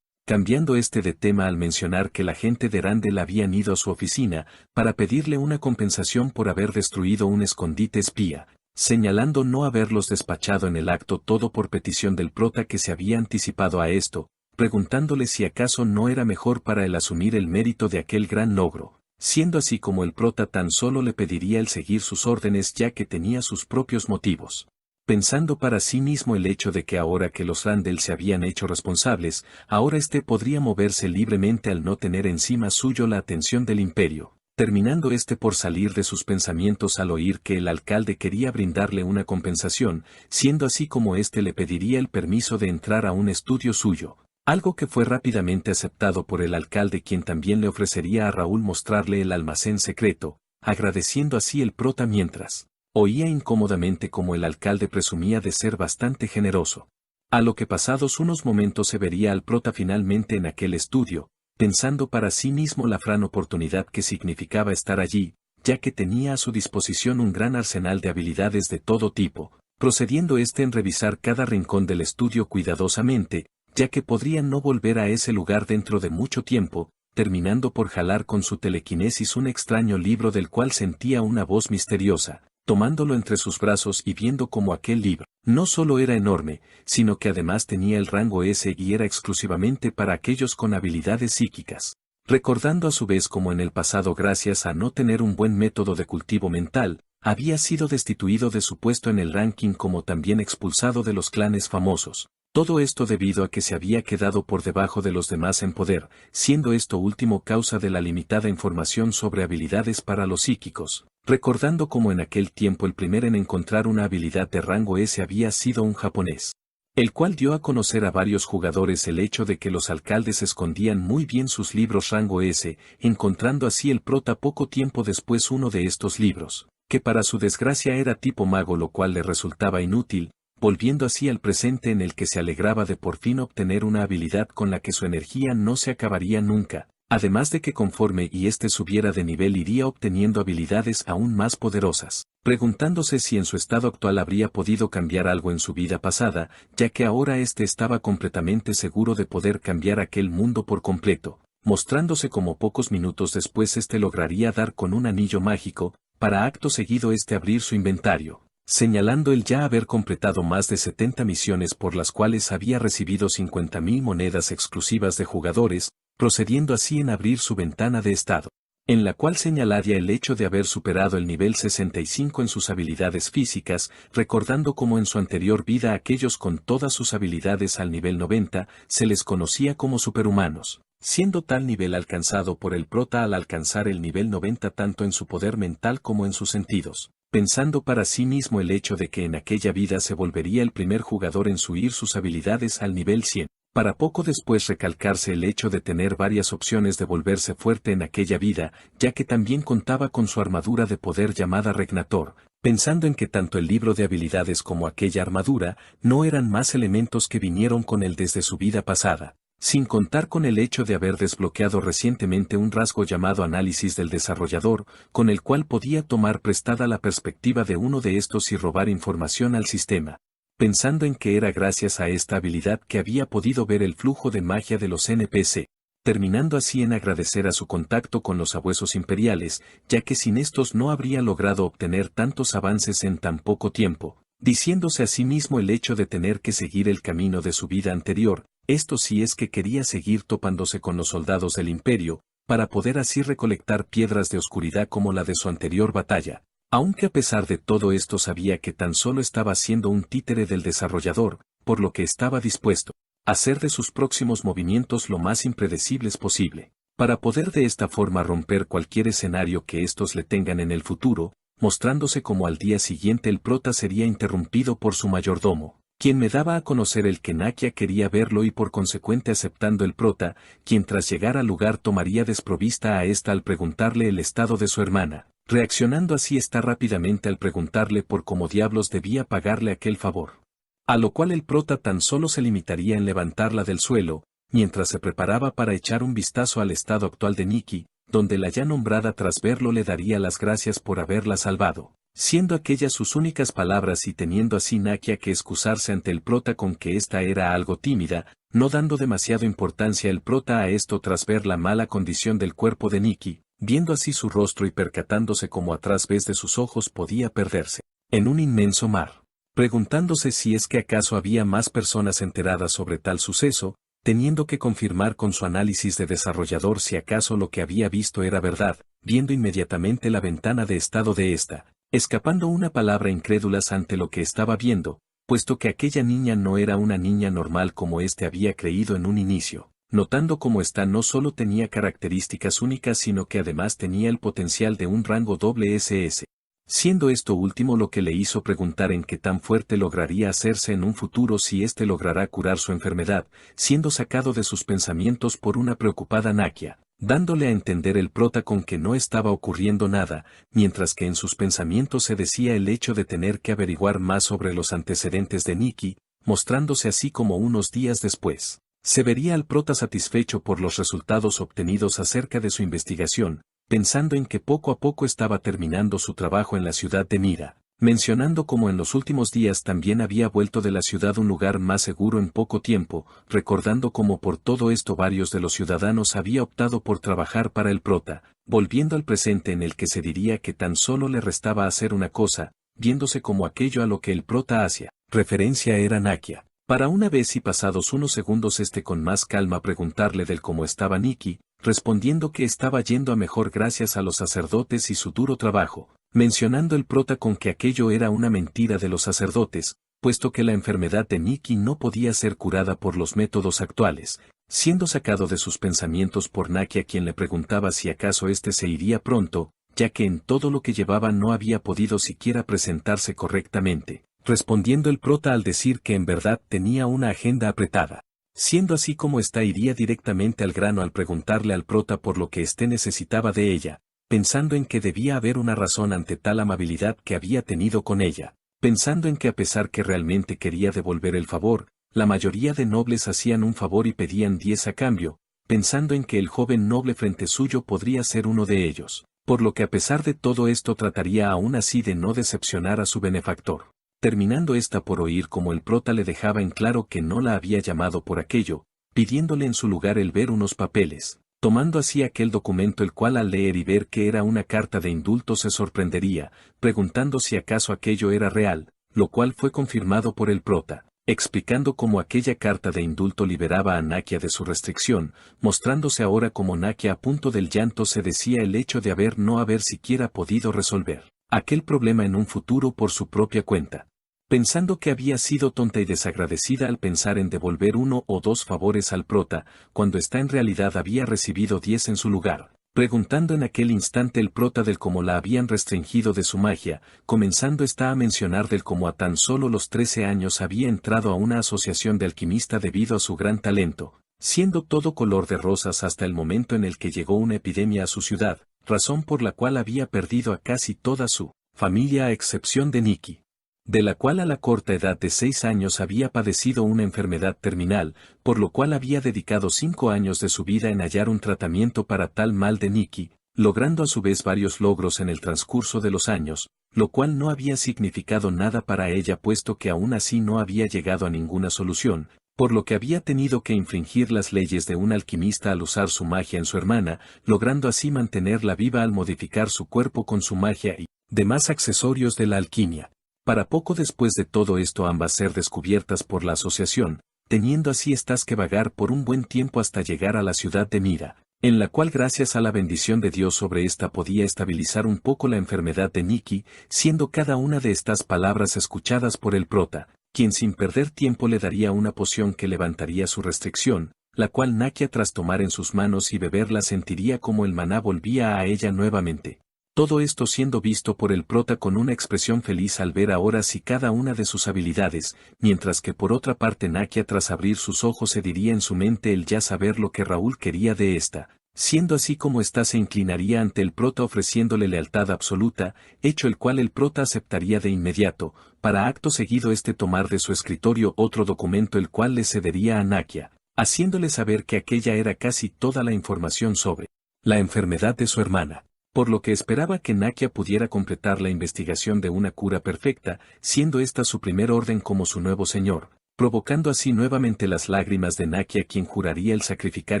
Cambiando de tema al mencionar que la gente de Randall habían ido a su oficina para pedirle una compensación por haber destruido un escondite espía, señalando no haberlos despachado en el acto todo por petición del prota que se había anticipado a esto, preguntándole si acaso no era mejor para él asumir el mérito de aquel gran logro, siendo así como el prota tan solo le pediría el seguir sus órdenes ya que tenía sus propios motivos. Pensando para sí mismo el hecho de que ahora que los Randall se habían hecho responsables, ahora podría moverse libremente al no tener encima suyo la atención del imperio, terminando por salir de sus pensamientos al oír que el alcalde quería brindarle una compensación, siendo así como le pediría el permiso de entrar a un estudio suyo, algo que fue rápidamente aceptado por el alcalde quien también le ofrecería a Raúl mostrarle el almacén secreto, agradeciendo así el prota mientras oía incómodamente como el alcalde presumía de ser bastante generoso. A lo que pasados unos momentos se vería al prota finalmente en aquel estudio, pensando para sí mismo la gran oportunidad que significaba estar allí, ya que tenía a su disposición un gran arsenal de habilidades de todo tipo, procediendo en revisar cada rincón del estudio cuidadosamente, ya que podría no volver a ese lugar dentro de mucho tiempo, terminando por jalar con su telequinesis un extraño libro del cual sentía una voz misteriosa, tomándolo entre sus brazos y viendo cómo aquel libro no solo era enorme, sino que además tenía el rango S y era exclusivamente para aquellos con habilidades psíquicas. Recordando a su vez cómo en el pasado gracias a no tener un buen método de cultivo mental, había sido destituido de su puesto en el ranking como también expulsado de los clanes famosos. Todo esto debido a que se había quedado por debajo de los demás en poder, siendo esto último causa de la limitada información sobre habilidades para los psíquicos, recordando cómo en aquel tiempo el primero en encontrar una habilidad de rango S había sido un japonés, el cual dio a conocer a varios jugadores el hecho de que los alcaldes escondían muy bien sus libros rango S, encontrando así el prota poco tiempo después uno de estos libros, que para su desgracia era tipo mago lo cual le resultaba inútil, volviendo así al presente en el que se alegraba de por fin obtener una habilidad con la que su energía no se acabaría nunca, además de que conforme subiera de nivel iría obteniendo habilidades aún más poderosas, preguntándose si en su estado actual habría podido cambiar algo en su vida pasada, ya que ahora estaba completamente seguro de poder cambiar aquel mundo por completo, mostrándose como pocos minutos después lograría dar con un anillo mágico, para acto seguido abrir su inventario, señalando el ya haber completado más de 70 misiones por las cuales había recibido 50.000 monedas exclusivas de jugadores, procediendo así en abrir su ventana de estado, en la cual señalaría el hecho de haber superado el nivel 65 en sus habilidades físicas, recordando como en su anterior vida aquellos con todas sus habilidades al nivel 90 se les conocía como superhumanos, siendo tal nivel alcanzado por el prota al alcanzar el nivel 90 tanto en su poder mental como en sus sentidos. pensando para sí mismo el hecho de que en aquella vida se volvería el primer jugador en subir sus habilidades al nivel 100, para poco después recalcarse el hecho de tener varias opciones de volverse fuerte en aquella vida, ya que también contaba con su armadura de poder llamada Regnator, pensando en que tanto el libro de habilidades como aquella armadura no eran más elementos que vinieron con él desde su vida pasada, sin contar con el hecho de haber desbloqueado recientemente un rasgo llamado análisis del desarrollador, con el cual podía tomar prestada la perspectiva de uno de estos y robar información al sistema, pensando en que era gracias a esta habilidad que había podido ver el flujo de magia de los NPC, terminando así en agradecer a su contacto con los sabuesos imperiales, ya que sin estos no habría logrado obtener tantos avances en tan poco tiempo, diciéndose a sí mismo el hecho de tener que seguir el camino de su vida anterior, esto sí es que quería seguir topándose con los soldados del imperio, para poder así recolectar piedras de oscuridad como la de su anterior batalla. Aunque a pesar de todo esto sabía que tan solo estaba siendo un títere del desarrollador, por lo que estaba dispuesto a hacer de sus próximos movimientos lo más impredecibles posible, para poder de esta forma romper cualquier escenario que estos le tengan en el futuro, mostrándose como al día siguiente el prota sería interrumpido por su mayordomo, quien me daba a conocer el que Nakia quería verlo y por consecuente aceptando el prota, quien tras llegar al lugar tomaría desprovista a esta al preguntarle el estado de su hermana, reaccionando así esta rápidamente al preguntarle por cómo diablos debía pagarle aquel favor. A lo cual el prota tan solo se limitaría en levantarla del suelo, mientras se preparaba para echar un vistazo al estado actual de Nikki, donde la ya nombrada tras verlo le daría las gracias por haberla salvado, siendo aquellas sus únicas palabras y teniendo así Nakia que excusarse ante el prota con que ésta era algo tímida, no dando demasiada importancia el prota a esto tras ver la mala condición del cuerpo de Nikki, viendo así su rostro y percatándose como a través de sus ojos podía perderse en un inmenso mar, preguntándose si es que acaso había más personas enteradas sobre tal suceso, teniendo que confirmar con su análisis de desarrollador si acaso lo que había visto era verdad, viendo inmediatamente la ventana de estado de esta, escapando una palabra incrédulas ante lo que estaba viendo, puesto que aquella niña no era una niña normal como éste había creído en un inicio, notando cómo ésta no solo tenía características únicas sino que además tenía el potencial de un rango SS. Siendo esto último lo que le hizo preguntar en qué tan fuerte lograría hacerse en un futuro si éste logrará curar su enfermedad, siendo sacado de sus pensamientos por una preocupada Nakia, dándole a entender el prota con que no estaba ocurriendo nada, mientras que en sus pensamientos se decía el hecho de tener que averiguar más sobre los antecedentes de Nikki, mostrándose así como unos días después se vería al prota satisfecho por los resultados obtenidos acerca de su investigación, pensando en que poco a poco estaba terminando su trabajo en la ciudad de Mira, mencionando como en los últimos días también había vuelto de la ciudad un lugar más seguro en poco tiempo, recordando como por todo esto varios de los ciudadanos había optado por trabajar para el prota, volviendo al presente en el que se diría que tan solo le restaba hacer una cosa, viéndose como aquello a lo que el prota hacía referencia era Nakia. Para una vez y pasados unos segundos con más calma preguntarle del cómo estaba Nikki, respondiendo que estaba yendo a mejor gracias a los sacerdotes y su duro trabajo, mencionando el prota con que aquello era una mentira de los sacerdotes, puesto que la enfermedad de Nikki no podía ser curada por los métodos actuales, siendo sacado de sus pensamientos por Nakia quien le preguntaba si acaso se iría pronto, ya que en todo lo que llevaba no había podido siquiera presentarse correctamente. Respondiendo el prota al decir que en verdad tenía una agenda apretada. Siendo así como iría directamente al grano al preguntarle al prota por lo que necesitaba de ella, pensando en que debía haber una razón ante tal amabilidad que había tenido con ella, pensando en que a pesar que realmente quería devolver el favor, la mayoría de nobles hacían un favor y pedían 10 a cambio, pensando en que el joven noble frente suyo podría ser uno de ellos, por lo que a pesar de todo esto trataría aún así de no decepcionar a su benefactor. Terminando esta por oír como el prota le dejaba en claro que no la había llamado por aquello, pidiéndole en su lugar el ver unos papeles, tomando así aquel documento el cual al leer y ver que era una carta de indulto se sorprendería, preguntando si acaso aquello era real, lo cual fue confirmado por el prota, explicando cómo aquella carta de indulto liberaba a Nakia de su restricción, mostrándose ahora como Nakia a punto del llanto se decía el hecho de no haber siquiera podido resolver aquel problema en un futuro por su propia cuenta. Pensando que había sido tonta y desagradecida al pensar en devolver 1 o 2 favores al prota, cuando en realidad había recibido 10 en su lugar, Preguntando en aquel instante el prota del cómo la habían restringido de su magia, comenzando está a mencionar del cómo a tan solo los 13 años había entrado a una asociación de alquimista debido a su gran talento, siendo todo color de rosas hasta el momento en el que llegó una epidemia a su ciudad, razón por la cual había perdido a casi toda su familia a excepción de Nikki, de la cual a la corta edad de 6 años había padecido una enfermedad terminal, por lo cual había dedicado 5 años de su vida en hallar un tratamiento para tal mal de Nikki, logrando a su vez varios logros en el transcurso de los años, lo cual no había significado nada para ella puesto que aún así no había llegado a ninguna solución, por lo que había tenido que infringir las leyes de un alquimista al usar su magia en su hermana, logrando así mantenerla viva al modificar su cuerpo con su magia y demás accesorios de la alquimia. Para poco después de todo esto ambas ser descubiertas por la asociación, teniendo así estas que vagar por un buen tiempo hasta llegar a la ciudad de Mira, en la cual gracias a la bendición de Dios sobre esta podía estabilizar un poco la enfermedad de Nikki, siendo cada una de estas palabras escuchadas por el prota, quien sin perder tiempo le daría una poción que levantaría su restricción, la cual Nakia tras tomar en sus manos y beberla sentiría como el maná volvía a ella nuevamente. Todo esto siendo visto por el prota con una expresión feliz al ver ahora sí cada una de sus habilidades, mientras que por otra parte Nakia tras abrir sus ojos se diría en su mente el ya saber lo que Raúl quería de esta, siendo así como ésta se inclinaría ante el prota ofreciéndole lealtad absoluta, hecho el cual el prota aceptaría de inmediato, para acto seguido tomar de su escritorio otro documento el cual le cedería a Nakia, haciéndole saber que aquella era casi toda la información sobre la enfermedad de su hermana. Por lo que esperaba que Nakia pudiera completar la investigación de una cura perfecta, siendo esta su primer orden como su nuevo señor, provocando así nuevamente las lágrimas de Nakia quien juraría el sacrificar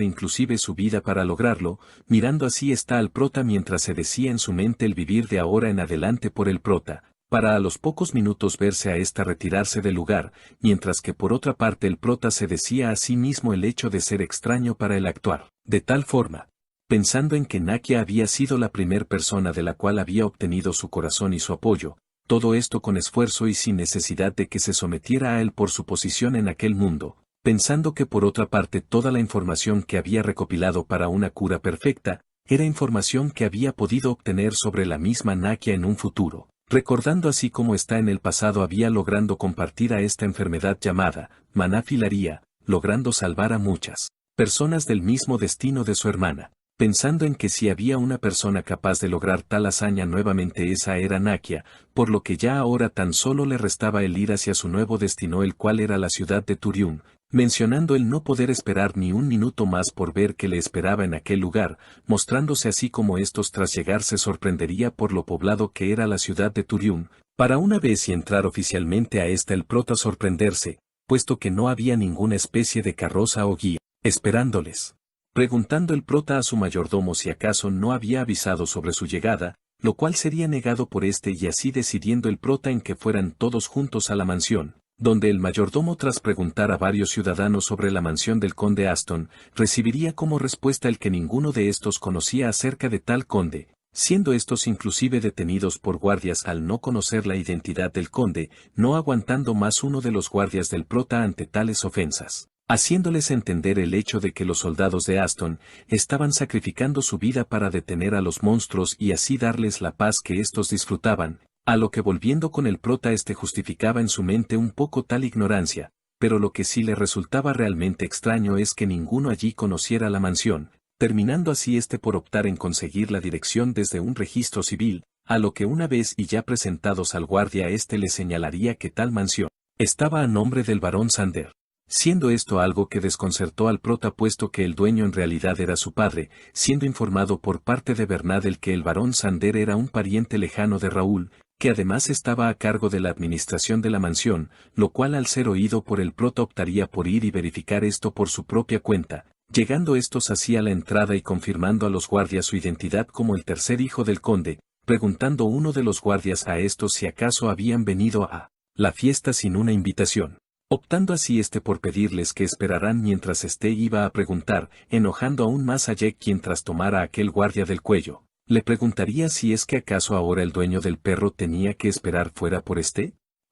inclusive su vida para lograrlo, mirando así está al prota mientras se decía en su mente el vivir de ahora en adelante por el prota, para a los pocos minutos verse a esta retirarse del lugar, mientras que por otra parte el prota se decía a sí mismo el hecho de ser extraño para el actuar, de tal forma. Pensando en que Nakia había sido la primer persona de la cual había obtenido su corazón y su apoyo, todo esto con esfuerzo y sin necesidad de que se sometiera a él por su posición en aquel mundo, pensando que por otra parte toda la información que había recopilado para una cura perfecta, era información que había podido obtener sobre la misma Nakia en un futuro, recordando así como está en el pasado había logrando compartir a esta enfermedad llamada maná filaría, logrando salvar a muchas personas del mismo destino de su hermana. Pensando en que si había una persona capaz de lograr tal hazaña nuevamente esa era Nakia, por lo que ya ahora tan solo le restaba el ir hacia su nuevo destino el cual era la ciudad de Turiún, mencionando el no poder esperar ni un minuto más por ver qué le esperaba en aquel lugar, mostrándose así como estos tras llegar se sorprendería por lo poblado que era la ciudad de Turiún, para una vez y entrar oficialmente a esta el prota sorprenderse, puesto que no había ninguna especie de carroza o guía, esperándoles. Preguntando el prota a su mayordomo si acaso no había avisado sobre su llegada, lo cual sería negado por y así decidiendo el prota en que fueran todos juntos a la mansión, donde el mayordomo tras preguntar a varios ciudadanos sobre la mansión del conde Aston, recibiría como respuesta el que ninguno de estos conocía acerca de tal conde, siendo estos inclusive detenidos por guardias al no conocer la identidad del conde, no aguantando más uno de los guardias del prota ante tales ofensas, haciéndoles entender el hecho de que los soldados de Aston estaban sacrificando su vida para detener a los monstruos y así darles la paz que estos disfrutaban, a lo que volviendo con el prota justificaba en su mente un poco tal ignorancia, pero lo que sí le resultaba realmente extraño es que ninguno allí conociera la mansión, terminando así por optar en conseguir la dirección desde un registro civil, a lo que una vez y ya presentados al guardia le señalaría que tal mansión estaba a nombre del barón Sander. Siendo esto algo que desconcertó al prota puesto que el dueño en realidad era su padre, siendo informado por parte de Bernadel que el barón Sander era un pariente lejano de Raúl, que además estaba a cargo de la administración de la mansión, lo cual al ser oído por el prota optaría por ir y verificar esto por su propia cuenta, llegando estos así a la entrada y confirmando a los guardias su identidad como el tercer hijo del conde, preguntando uno de los guardias a estos si acaso habían venido a la fiesta sin una invitación. Optando así por pedirles que esperaran mientras iba a preguntar, enojando aún más a Jack quien tras tomar a aquel guardia del cuello, le preguntaría si es que acaso ahora el dueño del perro tenía que esperar fuera por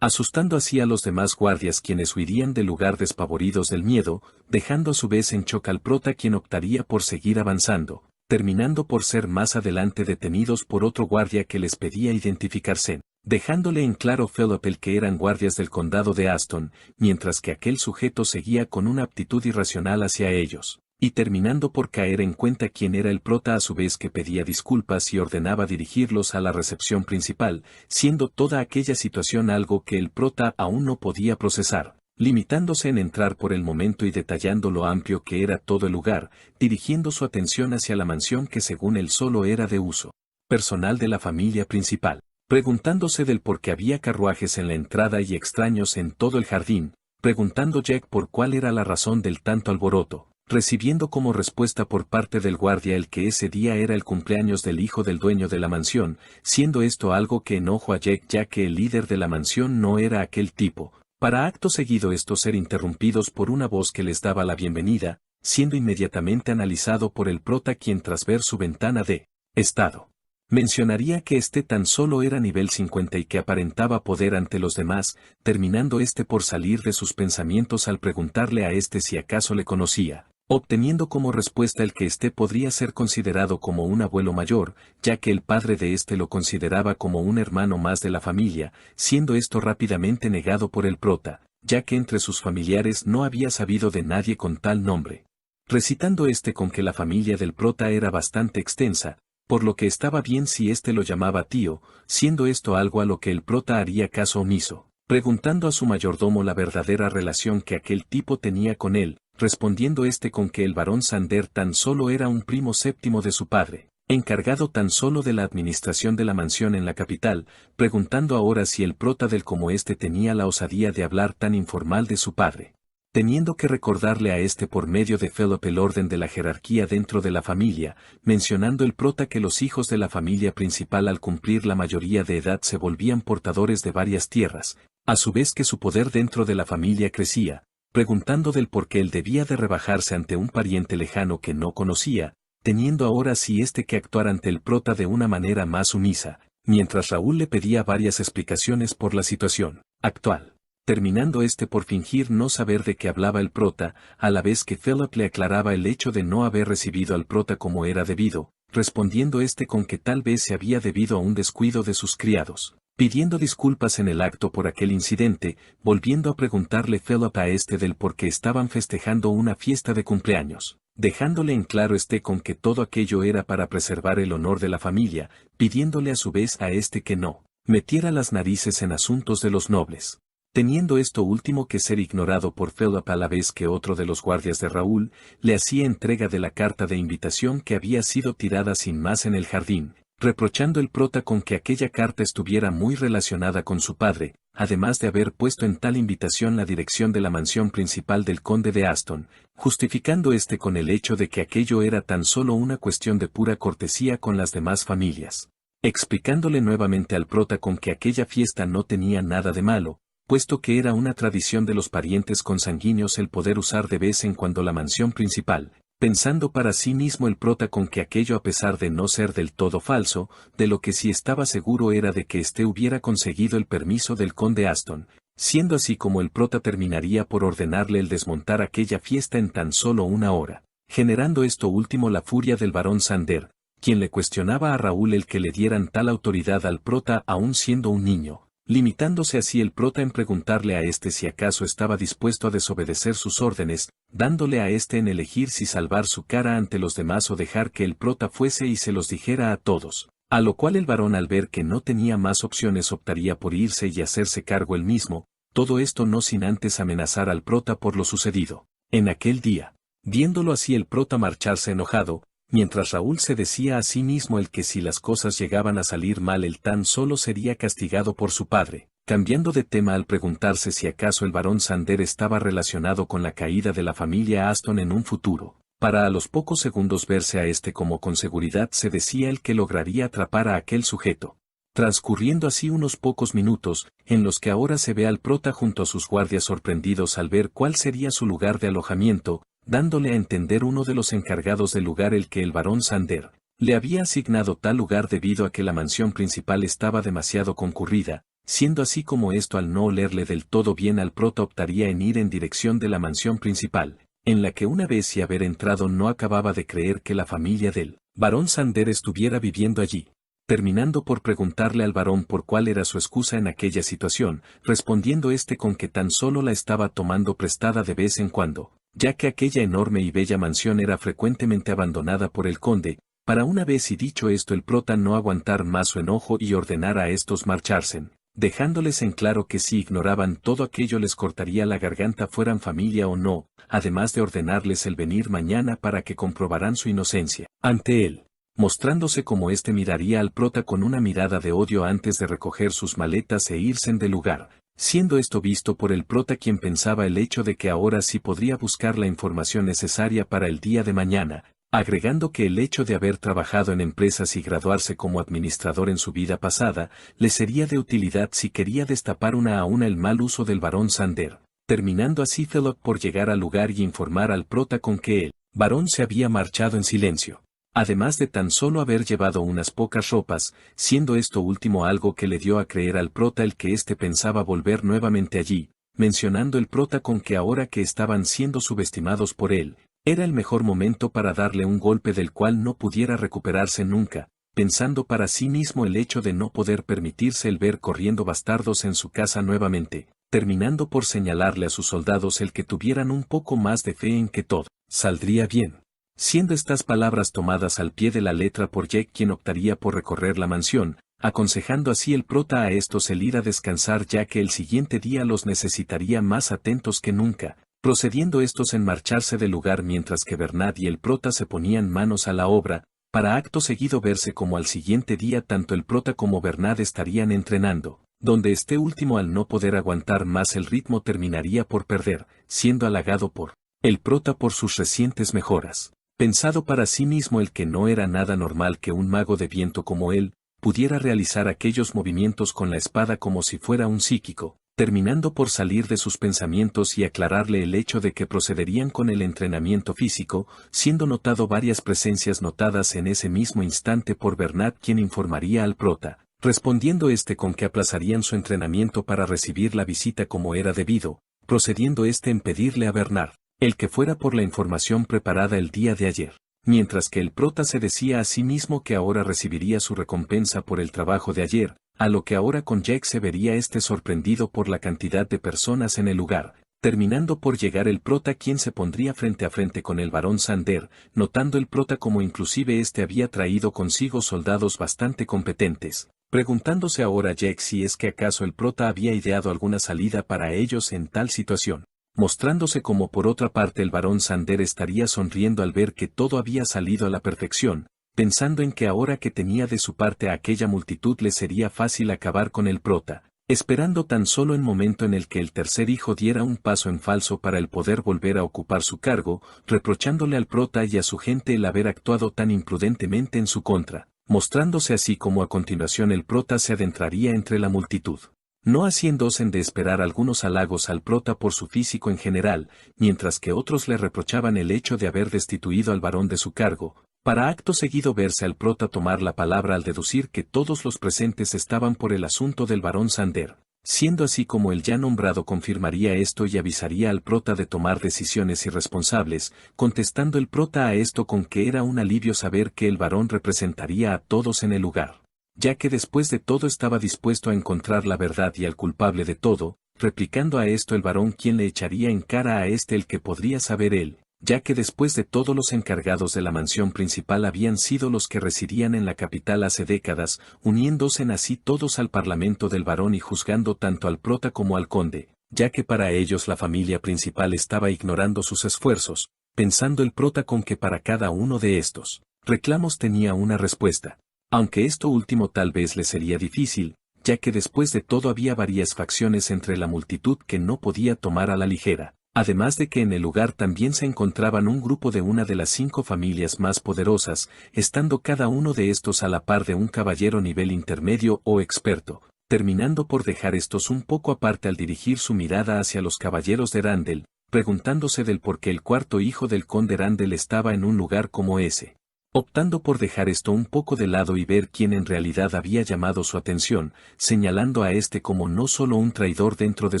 asustando así a los demás guardias quienes huirían del lugar despavoridos del miedo, dejando a su vez en shock al prota quien optaría por seguir avanzando, terminando por ser más adelante detenidos por otro guardia que les pedía identificarse, dejándole en claro Philip el que eran guardias del condado de Aston, mientras que aquel sujeto seguía con una aptitud irracional hacia ellos, y terminando por caer en cuenta quién era el prota a su vez que pedía disculpas y ordenaba dirigirlos a la recepción principal, siendo toda aquella situación algo que el prota aún no podía procesar, limitándose en entrar por el momento y detallando lo amplio que era todo el lugar, dirigiendo su atención hacia la mansión que según él solo era de uso personal de la familia principal, preguntándose del por qué había carruajes en la entrada y extraños en todo el jardín, preguntando Jack por cuál era la razón del tanto alboroto, recibiendo como respuesta por parte del guardia el que ese día era el cumpleaños del hijo del dueño de la mansión, siendo esto algo que enojó a Jack ya que el líder de la mansión no era aquel tipo, para acto seguido estos ser interrumpidos por una voz que les daba la bienvenida, siendo inmediatamente analizado por el prota quien tras ver su ventana de estado mencionaría que este tan solo era nivel 50 y que aparentaba poder ante los demás, terminando por salir de sus pensamientos al preguntarle a si acaso le conocía, obteniendo como respuesta el que podría ser considerado como un abuelo mayor, ya que el padre de lo consideraba como un hermano más de la familia, siendo esto rápidamente negado por el prota, ya que entre sus familiares no había sabido de nadie con tal nombre. Recitando con que la familia del prota era bastante extensa, por lo que estaba bien si lo llamaba tío, siendo esto algo a lo que el prota haría caso omiso, preguntando a su mayordomo la verdadera relación que aquel tipo tenía con él, respondiendo con que el barón Sander tan solo era un primo séptimo de su padre, encargado tan solo de la administración de la mansión en la capital, preguntando ahora si el prota del como tenía la osadía de hablar tan informal de su padre, teniendo que recordarle a por medio de Philip el orden de la jerarquía dentro de la familia, mencionando el prota que los hijos de la familia principal al cumplir la mayoría de edad se volvían portadores de varias tierras, a su vez que su poder dentro de la familia crecía, preguntando del por qué él debía de rebajarse ante un pariente lejano que no conocía, teniendo ahora si que actuar ante el prota de una manera más sumisa, mientras Raúl le pedía varias explicaciones por la situación actual. Terminando por fingir no saber de qué hablaba el prota, a la vez que Philip le aclaraba el hecho de no haber recibido al prota como era debido, respondiendo con que tal vez se había debido a un descuido de sus criados, pidiendo disculpas en el acto por aquel incidente, volviendo a preguntarle Philip a del por qué estaban festejando una fiesta de cumpleaños, dejándole en claro con que todo aquello era para preservar el honor de la familia, pidiéndole a su vez a que no metiera las narices en asuntos de los nobles. Teniendo esto último que ser ignorado por Philip a la vez que otro de los guardias de Raúl, le hacía entrega de la carta de invitación que había sido tirada sin más en el jardín, reprochando el prota con que aquella carta estuviera muy relacionada con su padre, además de haber puesto en tal invitación la dirección de la mansión principal del conde de Aston, justificando con el hecho de que aquello era tan solo una cuestión de pura cortesía con las demás familias, explicándole nuevamente al prota con que aquella fiesta no tenía nada de malo, puesto que era una tradición de los parientes consanguíneos el poder usar de vez en cuando la mansión principal, pensando para sí mismo el prota con que aquello a pesar de no ser del todo falso, de lo que sí estaba seguro era de que hubiera conseguido el permiso del conde Aston, siendo así como el prota terminaría por ordenarle el desmontar aquella fiesta en tan solo una hora, generando esto último la furia del barón Sander, quien le cuestionaba a Raúl el que le dieran tal autoridad al prota aún siendo un niño, limitándose así el prota en preguntarle a si acaso estaba dispuesto a desobedecer sus órdenes, dándole a en elegir si salvar su cara ante los demás o dejar que el prota fuese y se los dijera a todos, a lo cual el varón al ver que no tenía más opciones optaría por irse y hacerse cargo él mismo, todo esto no sin antes amenazar al prota por lo sucedido en aquel día. Viéndolo así el prota marcharse enojado, mientras Raúl se decía a sí mismo el que si las cosas llegaban a salir mal él tan solo sería castigado por su padre, cambiando de tema al preguntarse si acaso el barón Sander estaba relacionado con la caída de la familia Aston en un futuro, para a los pocos segundos verse a como con seguridad se decía el que lograría atrapar a aquel sujeto. Transcurriendo así unos pocos minutos, en los que ahora se ve al prota junto a sus guardias sorprendidos al ver cuál sería su lugar de alojamiento, dándole a entender uno de los encargados del lugar el que el barón Sander le había asignado tal lugar debido a que la mansión principal estaba demasiado concurrida, siendo así como esto al no olerle del todo bien al prota optaría en ir en dirección de la mansión principal, en la que una vez y haber entrado no acababa de creer que la familia del barón Sander estuviera viviendo allí. Terminando por preguntarle al barón por cuál era su excusa en aquella situación, respondiendo este con que tan solo la estaba tomando prestada de vez en cuando, ya que aquella enorme y bella mansión era frecuentemente abandonada por el conde, para una vez y dicho esto el prota no aguantar más su enojo y ordenar a estos marcharse, dejándoles en claro que si ignoraban todo aquello les cortaría la garganta fueran familia o no, además de ordenarles el venir mañana para que comprobarán su inocencia ante él, mostrándose como éste miraría al prota con una mirada de odio antes de recoger sus maletas e irse del lugar, siendo esto visto por el prota quien pensaba el hecho de que ahora sí podría buscar la información necesaria para el día de mañana, agregando que el hecho de haber trabajado en empresas y graduarse como administrador en su vida pasada, le sería de utilidad si quería destapar una a una el mal uso del barón Sander, terminando así Fellow por llegar al lugar y informar al prota con que el barón se había marchado en silencio. Además de tan solo haber llevado unas pocas ropas, siendo esto último algo que le dio a creer al prota el que éste pensaba volver nuevamente allí, mencionando el prota con que ahora que estaban siendo subestimados por él, era el mejor momento para darle un golpe del cual no pudiera recuperarse nunca, pensando para sí mismo el hecho de no poder permitirse el ver corriendo bastardos en su casa nuevamente, terminando por señalarle a sus soldados el que tuvieran un poco más de fe en que todo saldría bien. Siendo estas palabras tomadas al pie de la letra por Jack quien optaría por recorrer la mansión, aconsejando así el prota a estos el ir a descansar ya que el siguiente día los necesitaría más atentos que nunca, procediendo estos en marcharse del lugar mientras que Bernard y el prota se ponían manos a la obra, para acto seguido verse como al siguiente día tanto el prota como Bernard estarían entrenando, donde este último al no poder aguantar más el ritmo terminaría por perder, siendo halagado por el prota por sus recientes mejoras. Pensado para sí mismo el que no era nada normal que un mago de viento como él, pudiera realizar aquellos movimientos con la espada como si fuera un psíquico, terminando por salir de sus pensamientos y aclararle el hecho de que procederían con el entrenamiento físico, siendo notado varias presencias notadas en ese mismo instante por Bernard quien informaría al prota, respondiendo este con que aplazarían su entrenamiento para recibir la visita como era debido, procediendo este en pedirle a Bernard el que fuera por la información preparada el día de ayer, mientras que el prota se decía a sí mismo que ahora recibiría su recompensa por el trabajo de ayer, a lo que ahora con Jack se vería sorprendido por la cantidad de personas en el lugar, terminando por llegar el prota quien se pondría frente a frente con el barón Sander, notando el prota como inclusive había traído consigo soldados bastante competentes, preguntándose ahora Jack si es que acaso el prota había ideado alguna salida para ellos en tal situación. Mostrándose como por otra parte el barón Sander estaría sonriendo al ver que todo había salido a la perfección, pensando en que ahora que tenía de su parte a aquella multitud le sería fácil acabar con el prota, esperando tan solo el momento en el que el tercer hijo diera un paso en falso para el poder volver a ocupar su cargo, reprochándole al prota y a su gente el haber actuado tan imprudentemente en su contra, mostrándose así como a continuación el prota se adentraría entre la multitud. No haciéndose de esperar algunos halagos al prota por su físico en general, mientras que otros le reprochaban el hecho de haber destituido al varón de su cargo, para acto seguido verse al prota tomar la palabra al deducir que todos los presentes estaban por el asunto del barón Sander, siendo así como el ya nombrado confirmaría esto y avisaría al prota de tomar decisiones irresponsables, contestando el prota a esto con que era un alivio saber que el varón representaría a todos en el lugar, ya que después de todo estaba dispuesto a encontrar la verdad y al culpable de todo, replicando a esto el varón quien le echaría en cara a el que podría saber él, ya que después de todo los encargados de la mansión principal habían sido los que residían en la capital hace décadas, uniéndose así todos al parlamento del varón y juzgando tanto al prota como al conde, ya que para ellos la familia principal estaba ignorando sus esfuerzos, pensando el prota con que para cada uno de estos reclamos tenía una respuesta. Aunque esto último tal vez le sería difícil, ya que después de todo había varias facciones entre la multitud que no podía tomar a la ligera, además de que en el lugar también se encontraban un grupo de una de las 5 familias más poderosas, estando cada uno de estos a la par de un caballero nivel intermedio o experto, terminando por dejar estos un poco aparte al dirigir su mirada hacia los caballeros de Randall, preguntándose del por qué el cuarto hijo del conde Randall estaba en un lugar como ese. Optando por dejar esto un poco de lado y ver quién en realidad había llamado su atención, señalando a como no solo un traidor dentro de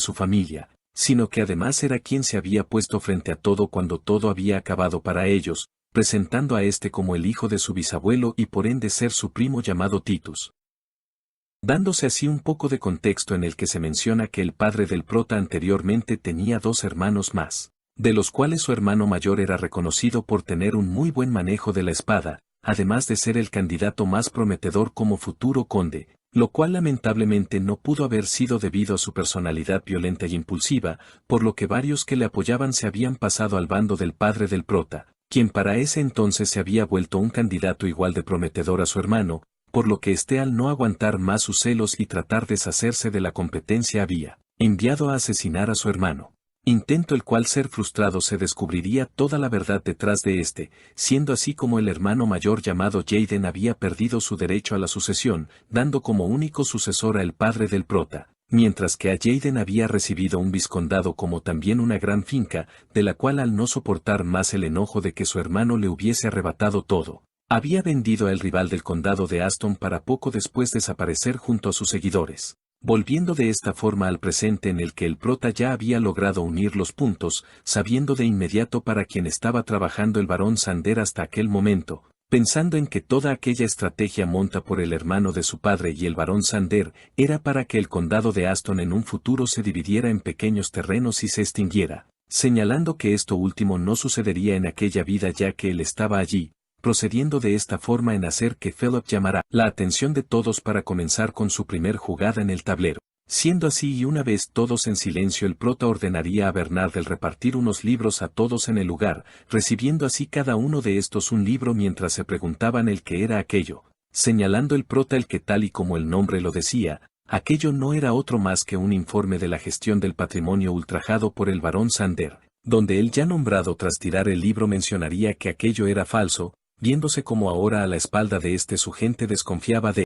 su familia, sino que además era quien se había puesto frente a todo cuando todo había acabado para ellos, presentando a este como el hijo de su bisabuelo y por ende ser su primo llamado Titus. Dándose así un poco de contexto en el que se menciona que el padre del prota anteriormente tenía 2 hermanos más, de los cuales su hermano mayor era reconocido por tener un muy buen manejo de la espada, además de ser el candidato más prometedor como futuro conde, lo cual lamentablemente no pudo haber sido debido a su personalidad violenta y impulsiva, por lo que varios que le apoyaban se habían pasado al bando del padre del prota, quien para ese entonces se había vuelto un candidato igual de prometedor a su hermano, por lo que éste al no aguantar más sus celos y tratar de deshacerse de la competencia había enviado a asesinar a su hermano. Intento el cual ser frustrado se descubriría toda la verdad detrás de este, siendo así como el hermano mayor llamado Jaden había perdido su derecho a la sucesión, dando como único sucesor al padre del prota, mientras que a Jaden había recibido un vizcondado como también una gran finca, de la cual al no soportar más el enojo de que su hermano le hubiese arrebatado todo, había vendido al rival del condado de Aston para poco después desaparecer junto a sus seguidores. Volviendo de esta forma al presente en el que el prota ya había logrado unir los puntos, sabiendo de inmediato para quién estaba trabajando el barón Sander hasta aquel momento, pensando en que toda aquella estrategia monta por el hermano de su padre y el barón Sander, era para que el condado de Aston en un futuro se dividiera en pequeños terrenos y se extinguiera, señalando que esto último no sucedería en aquella vida ya que él estaba allí, procediendo de esta forma en hacer que Philip llamara la atención de todos para comenzar con su primer jugada en el tablero. Siendo así y una vez todos en silencio el prota ordenaría a Bernard el repartir unos libros a todos en el lugar, recibiendo así cada uno de estos un libro mientras se preguntaban el qué era aquello, señalando el prota el que tal y como el nombre lo decía, aquello no era otro más que un informe de la gestión del patrimonio ultrajado por el barón Sander, donde el ya nombrado tras tirar el libro mencionaría que aquello era falso, viéndose como ahora a la espalda de su gente desconfiaba de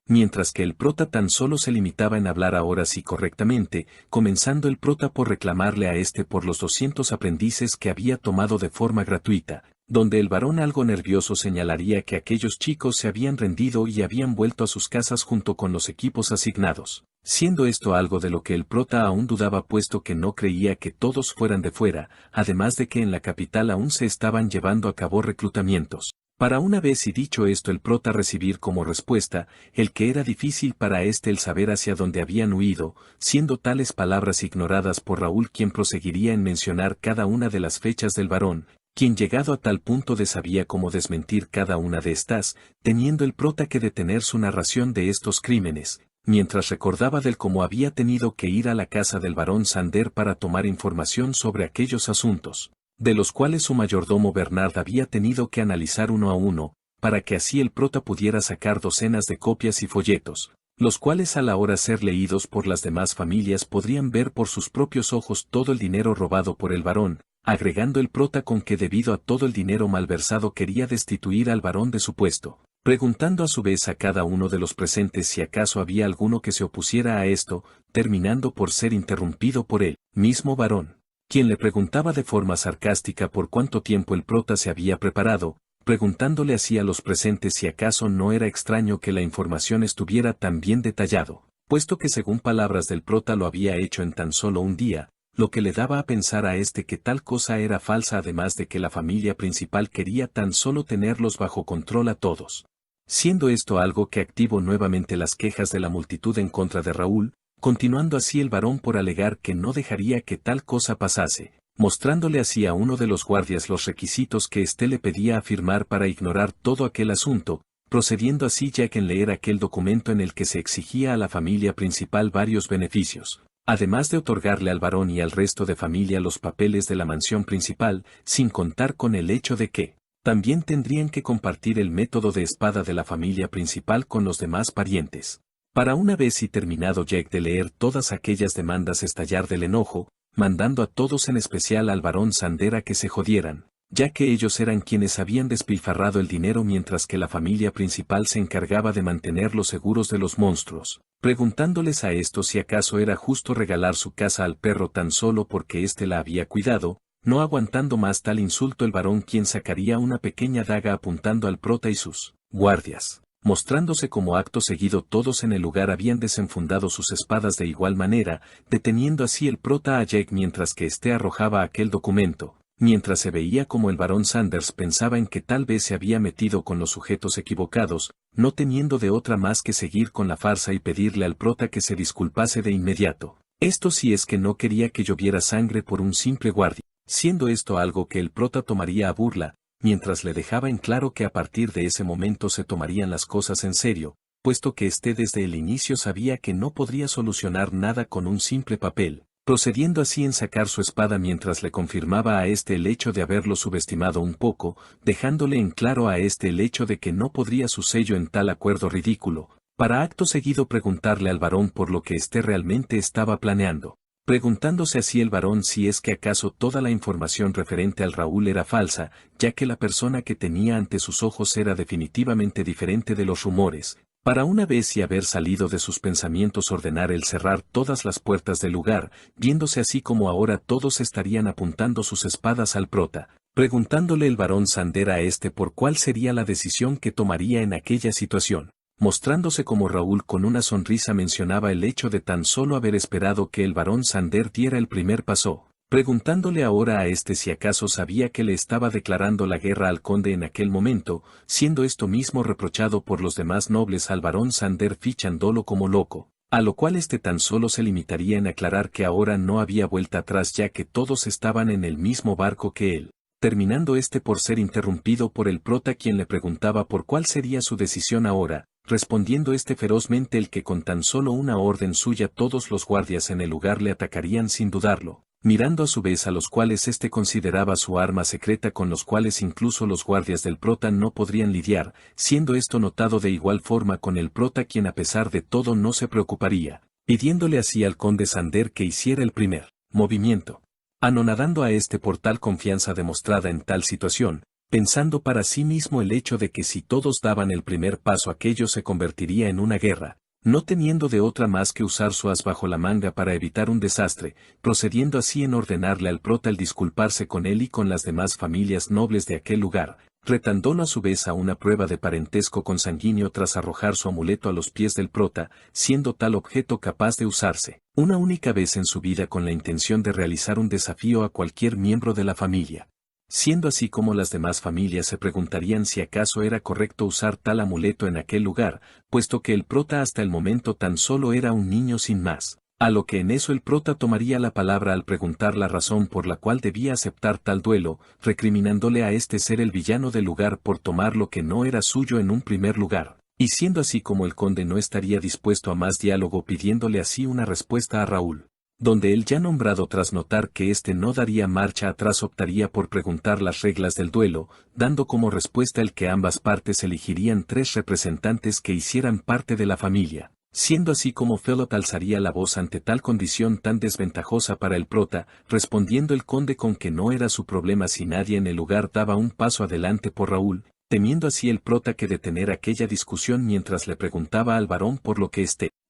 mientras que el prota tan solo se limitaba en hablar ahora sí correctamente, comenzando el prota por reclamarle a por los 200 aprendices que había tomado de forma gratuita, donde el varón algo nervioso señalaría que aquellos chicos se habían rendido y habían vuelto a sus casas junto con los equipos asignados, siendo esto algo de lo que el prota aún dudaba puesto que no creía que todos fueran de fuera, además de que en la capital aún se estaban llevando a cabo reclutamientos. Para una vez y dicho esto el prota recibir como respuesta, el que era difícil para el saber hacia dónde habían huido, siendo tales palabras ignoradas por Raúl quien proseguiría en mencionar cada una de las fechas del varón, quien llegado a tal punto de sabía cómo desmentir cada una de estas, teniendo el prota que detener su narración de estos crímenes, mientras recordaba del cómo había tenido que ir a la casa del barón Sander para tomar información sobre aquellos asuntos, de los cuales su mayordomo Bernard había tenido que analizar uno a uno, para que así el prota pudiera sacar docenas de copias y folletos, los cuales a la hora ser leídos por las demás familias podrían ver por sus propios ojos todo el dinero robado por el varón, agregando el prota con que debido a todo el dinero malversado quería destituir al varón de su puesto, preguntando a su vez a cada uno de los presentes si acaso había alguno que se opusiera a esto, terminando por ser interrumpido por el mismo varón, quien le preguntaba de forma sarcástica por cuánto tiempo el prota se había preparado, preguntándole así a los presentes si acaso no era extraño que la información estuviera tan bien detallado, puesto que según palabras del prota lo había hecho en tan solo un día, lo que le daba a pensar a que tal cosa era falsa además de que la familia principal quería tan solo tenerlos bajo control a todos. Siendo esto algo que activó nuevamente las quejas de la multitud en contra de Raúl, continuando así el varón por alegar que no dejaría que tal cosa pasase, mostrándole así a uno de los guardias los requisitos que le pedía a firmar para ignorar todo aquel asunto, procediendo así ya que en leer aquel documento en el que se exigía a la familia principal varios beneficios, además de otorgarle al varón y al resto de familia los papeles de la mansión principal, sin contar con el hecho de que también tendrían que compartir el método de espada de la familia principal con los demás parientes. Para una vez y terminado Jack de leer todas aquellas demandas estallar del enojo, mandando a todos en especial al barón Sander a que se jodieran, ya que ellos eran quienes habían despilfarrado el dinero mientras que la familia principal se encargaba de mantenerlos seguros de los monstruos, preguntándoles a estos si acaso era justo regalar su casa al perro tan solo porque la había cuidado, no aguantando más tal insulto el varón quien sacaría una pequeña daga apuntando al prota y sus guardias. Mostrándose como acto seguido todos en el lugar habían desenfundado sus espadas de igual manera, deteniendo así el prota a Jake mientras que arrojaba aquel documento, mientras se veía como el barón Sanders pensaba en que tal vez se había metido con los sujetos equivocados, no teniendo de otra más que seguir con la farsa y pedirle al prota que se disculpase de inmediato. Esto sí es que no quería que lloviera sangre por un simple guardia, siendo esto algo que el prota tomaría a burla, mientras le dejaba en claro que a partir de ese momento se tomarían las cosas en serio, puesto que desde el inicio sabía que no podría solucionar nada con un simple papel, procediendo así en sacar su espada mientras le confirmaba a el hecho de haberlo subestimado un poco, dejándole en claro a el hecho de que no podría su sello en tal acuerdo ridículo, para acto seguido preguntarle al varón por lo que realmente estaba planeando, preguntándose así el varón si es que acaso toda la información referente al Raúl era falsa, ya que la persona que tenía ante sus ojos era definitivamente diferente de los rumores, para una vez y haber salido de sus pensamientos ordenar el cerrar todas las puertas del lugar, viéndose así como ahora todos estarían apuntando sus espadas al prota, preguntándole el barón Sander a por cuál sería la decisión que tomaría en aquella situación. Mostrándose como Raúl con una sonrisa mencionaba el hecho de tan solo haber esperado que el barón Sander diera el primer paso, preguntándole ahora a si acaso sabía que le estaba declarando la guerra al conde en aquel momento, siendo esto mismo reprochado por los demás nobles al barón Sander fichándolo como loco, a lo cual tan solo se limitaría en aclarar que ahora no había vuelta atrás ya que todos estaban en el mismo barco que él. Terminando por ser interrumpido por el prota quien le preguntaba por cuál sería su decisión ahora, respondiendo ferozmente el que con tan solo una orden suya todos los guardias en el lugar le atacarían sin dudarlo, mirando a su vez a los cuales consideraba su arma secreta con los cuales incluso los guardias del prota no podrían lidiar, siendo esto notado de igual forma con el prota quien a pesar de todo no se preocuparía, pidiéndole así al conde Sander que hiciera el primer movimiento. Anonadando a por tal confianza demostrada en tal situación, pensando para sí mismo el hecho de que si todos daban el primer paso aquello se convertiría en una guerra, no teniendo de otra más que usar su as bajo la manga para evitar un desastre, procediendo así en ordenarle al prota el disculparse con él y con las demás familias nobles de aquel lugar, retándolo a su vez a una prueba de parentesco consanguíneo tras arrojar su amuleto a los pies del prota, siendo tal objeto capaz de usarse una única vez en su vida con la intención de realizar un desafío a cualquier miembro de la familia. Siendo así como las demás familias se preguntarían si acaso era correcto usar tal amuleto en aquel lugar, puesto que el prota hasta el momento tan solo era un niño sin más, a lo que en eso el prota tomaría la palabra al preguntar la razón por la cual debía aceptar tal duelo, recriminándole a ser el villano del lugar por tomar lo que no era suyo en un primer lugar. Y siendo así como el conde no estaría dispuesto a más diálogo pidiéndole así una respuesta a Raúl, donde el ya nombrado tras notar que no daría marcha atrás optaría por preguntar las reglas del duelo, dando como respuesta el que ambas partes elegirían 3 representantes que hicieran parte de la familia, siendo así como Philip alzaría la voz ante tal condición tan desventajosa para el prota, respondiendo el conde con que no era su problema si nadie en el lugar daba un paso adelante por Raúl, temiendo así el prota que detener aquella discusión mientras le preguntaba al varón por lo que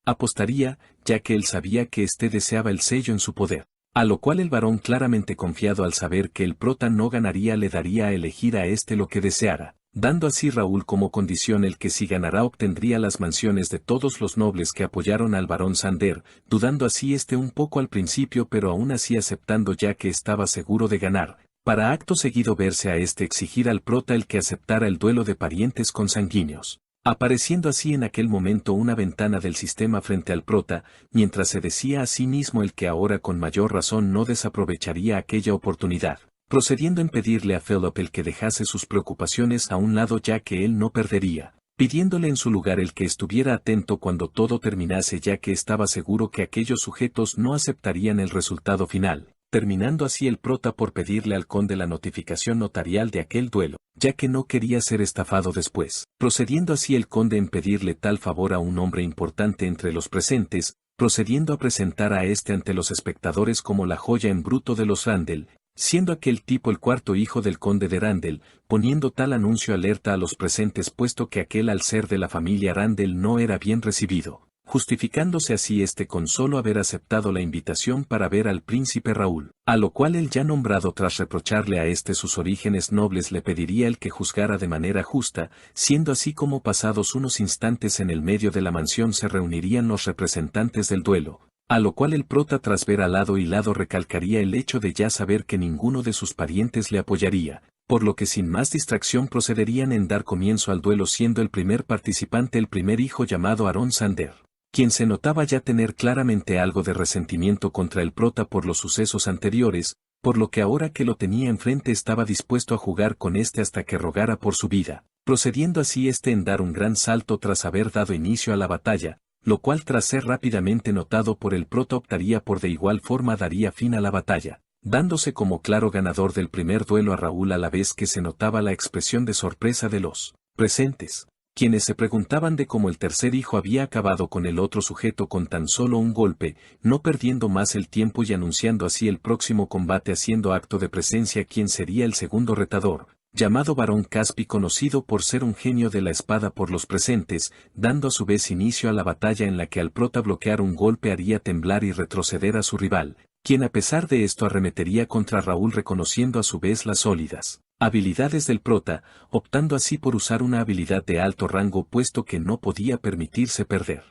apostaría, ya que él sabía que deseaba el sello en su poder, a lo cual el varón claramente confiado al saber que el prota no ganaría le daría a elegir a lo que deseara, dando así Raúl como condición el que si ganara obtendría las mansiones de todos los nobles que apoyaron al barón Sander, dudando así un poco al principio pero aún así aceptando ya que estaba seguro de ganar, para acto seguido verse a exigir al prota el que aceptara el duelo de parientes consanguíneos, apareciendo así en aquel momento una ventana del sistema frente al prota, mientras se decía a sí mismo el que ahora con mayor razón no desaprovecharía aquella oportunidad, procediendo en pedirle a Philip el que dejase sus preocupaciones a un lado ya que él no perdería, pidiéndole en su lugar el que estuviera atento cuando todo terminase ya que estaba seguro que aquellos sujetos no aceptarían el resultado final. Terminando así el prota por pedirle al conde la notificación notarial de aquel duelo, ya que no quería ser estafado después, procediendo así el conde en pedirle tal favor a un hombre importante entre los presentes, procediendo a presentar a ante los espectadores como la joya en bruto de los Randall, siendo aquel tipo el cuarto hijo del conde de Randall, poniendo tal anuncio alerta a los presentes puesto que aquel al ser de la familia Randall no era bien recibido, justificándose así con solo haber aceptado la invitación para ver al príncipe Raúl, a lo cual el ya nombrado tras reprocharle a sus orígenes nobles le pediría el que juzgara de manera justa, siendo así como pasados unos instantes en el medio de la mansión se reunirían los representantes del duelo, A lo cual el prota tras ver al lado y lado recalcaría el hecho de ya saber que ninguno de sus parientes le apoyaría, por lo que sin más distracción procederían en dar comienzo al duelo siendo el primer participante el primer hijo llamado Aaron Sander, quien se notaba ya tener claramente algo de resentimiento contra el prota por los sucesos anteriores, por lo que ahora que lo tenía enfrente estaba dispuesto a jugar con este hasta que rogara por su vida, procediendo así en dar un gran salto tras haber dado inicio a la batalla, lo cual tras ser rápidamente notado por el prota optaría por de igual forma daría fin a la batalla, dándose como claro ganador del primer duelo a Raúl a la vez que se notaba la expresión de sorpresa de los presentes, quienes se preguntaban de cómo el tercer hijo había acabado con el otro sujeto con tan solo un golpe, no perdiendo más el tiempo y anunciando así el próximo combate haciendo acto de presencia quien sería el segundo retador, llamado Barón Caspi conocido por ser un genio de la espada por los presentes, dando a su vez inicio a la batalla en la que al prota bloquear un golpe haría temblar y retroceder a su rival, quien a pesar de esto arremetería contra Raúl reconociendo a su vez las sólidas habilidades del prota, optando así por usar una habilidad de alto rango puesto que no podía permitirse perder.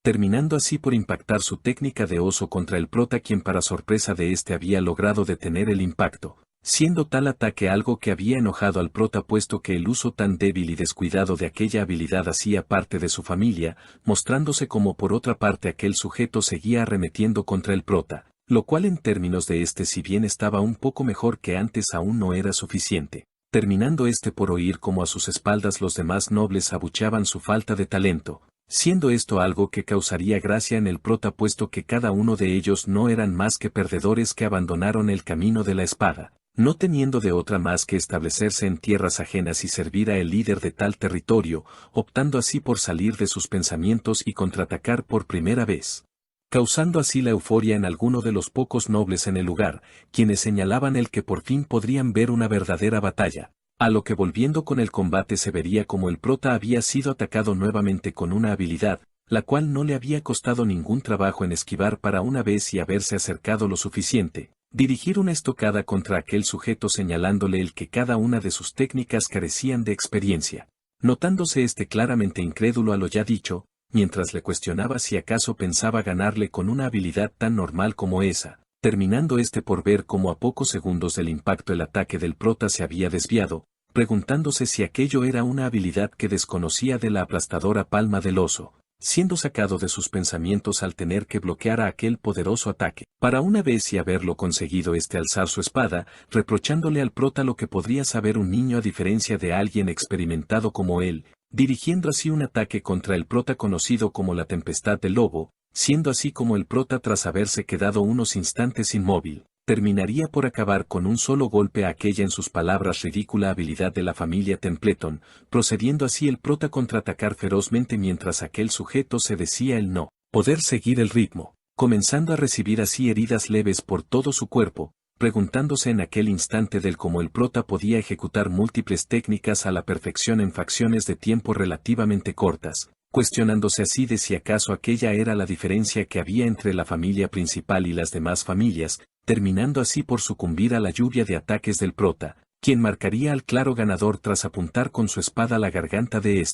Terminando así por impactar su técnica de oso contra el prota quien para sorpresa de este había logrado detener el impacto, siendo tal ataque algo que había enojado al prota puesto que el uso tan débil y descuidado de aquella habilidad hacía parte de su familia, mostrándose como por otra parte aquel sujeto seguía arremetiendo contra el prota, lo cual en términos de si bien estaba un poco mejor que antes aún no era suficiente, terminando por oír como a sus espaldas los demás nobles abucheaban su falta de talento, siendo esto algo que causaría gracia en el prota puesto que cada uno de ellos no eran más que perdedores que abandonaron el camino de la espada, no teniendo de otra más que establecerse en tierras ajenas y servir a el líder de tal territorio, optando así por salir de sus pensamientos y contraatacar por primera vez, causando así la euforia en alguno de los pocos nobles en el lugar, quienes señalaban el que por fin podrían ver una verdadera batalla, a lo que volviendo con el combate se vería como el prota había sido atacado nuevamente con una habilidad, la cual no le había costado ningún trabajo en esquivar para una vez y haberse acercado lo suficiente, dirigir una estocada contra aquel sujeto señalándole el que cada una de sus técnicas carecían de experiencia, notándose claramente incrédulo a lo ya dicho, mientras le cuestionaba si acaso pensaba ganarle con una habilidad tan normal como esa, terminando por ver cómo a pocos segundos del impacto el ataque del prota se había desviado, preguntándose si aquello era una habilidad que desconocía de la aplastadora palma del oso, siendo sacado de sus pensamientos al tener que bloquear a aquel poderoso ataque, para una vez y haberlo conseguido alzar su espada, reprochándole al prota lo que podría saber un niño a diferencia de alguien experimentado como él, dirigiendo así un ataque contra el prota conocido como la Tempestad del Lobo, siendo así como el prota tras haberse quedado unos instantes inmóvil, terminaría por acabar con un solo golpe a aquella en sus palabras ridícula habilidad de la familia Templeton, procediendo así el prota contraatacar ferozmente mientras aquel sujeto se decía el no poder seguir el ritmo, comenzando a recibir así heridas leves por todo su cuerpo, preguntándose en aquel instante del cómo el prota podía ejecutar múltiples técnicas a la perfección en facciones de tiempo relativamente cortas, cuestionándose así de si acaso aquella era la diferencia que había entre la familia principal y las demás familias, terminando así por sucumbir a la lluvia de ataques del prota, quien marcaría al claro ganador tras apuntar con su espada a la garganta de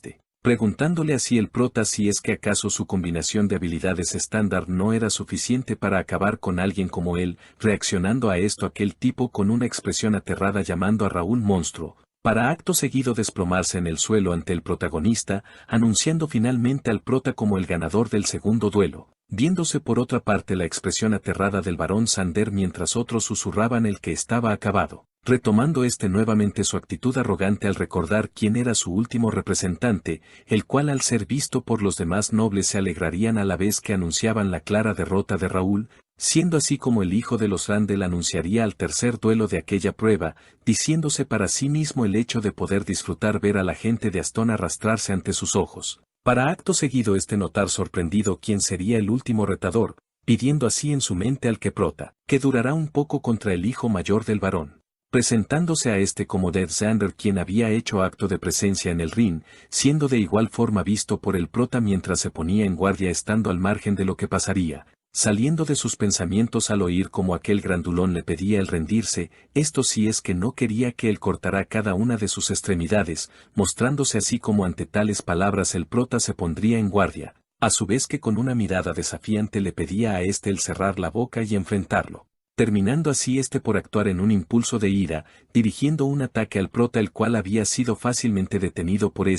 preguntándole así el prota si es que acaso su combinación de habilidades estándar no era suficiente para acabar con alguien como él, reaccionando a esto aquel tipo con una expresión aterrada llamando a Raúl monstruo, para acto seguido desplomarse en el suelo ante el protagonista, anunciando finalmente al prota como el ganador del segundo duelo, viéndose por otra parte la expresión aterrada del barón Sander mientras otros susurraban el que estaba acabado, retomando nuevamente su actitud arrogante al recordar quién era su último representante, el cual al ser visto por los demás nobles se alegrarían a la vez que anunciaban la clara derrota de Raúl, siendo así como el hijo de los Randall anunciaría al tercer duelo de aquella prueba, diciéndose para sí mismo el hecho de poder disfrutar ver a la gente de Aston arrastrarse ante sus ojos, para acto seguido notar sorprendido quién sería el último retador, pidiendo así en su mente al que prota, que durará un poco contra el hijo mayor del varón, presentándose a como Death Sander quien había hecho acto de presencia en el ring, siendo de igual forma visto por el prota mientras se ponía en guardia estando al margen de lo que pasaría, saliendo de sus pensamientos al oír como aquel grandulón le pedía el rendirse, esto sí es que no quería que él cortara cada una de sus extremidades, mostrándose así como ante tales palabras el prota se pondría en guardia, a su vez que con una mirada desafiante le pedía a éste el cerrar la boca y enfrentarlo, terminando así por actuar en un impulso de ira, dirigiendo un ataque al prota, el cual había sido fácilmente detenido por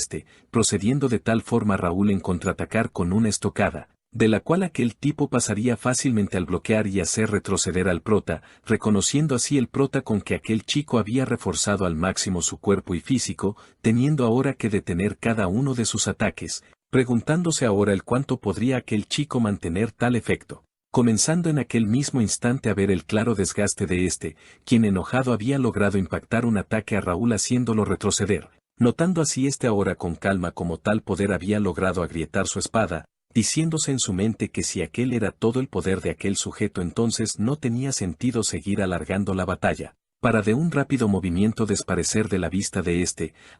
procediendo de tal forma Raúl en contraatacar con una estocada, de la cual aquel tipo pasaría fácilmente al bloquear y hacer retroceder al prota, reconociendo así el prota con que aquel chico había reforzado al máximo su cuerpo y físico, teniendo ahora que detener cada uno de sus ataques, preguntándose ahora el cuánto podría aquel chico mantener tal efecto, comenzando en aquel mismo instante a ver el claro desgaste de quien enojado había logrado impactar un ataque a Raúl haciéndolo retroceder, notando así ahora con calma como tal poder había logrado agrietar su espada, diciéndose en su mente que si aquel era todo el poder de aquel sujeto entonces no tenía sentido seguir alargando la batalla, para de un rápido movimiento desaparecer de la vista de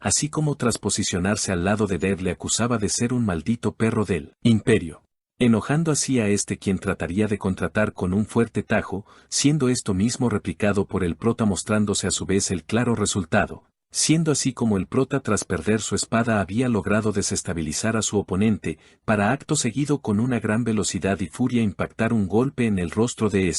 así como tras posicionarse al lado de Dev le acusaba de ser un maldito perro del imperio. Enojando así a quien trataría de contratar con un fuerte tajo, siendo esto mismo replicado por el prota mostrándose a su vez el claro resultado, siendo así como el prota tras perder su espada había logrado desestabilizar a su oponente, para acto seguido con una gran velocidad y furia impactar un golpe en el rostro de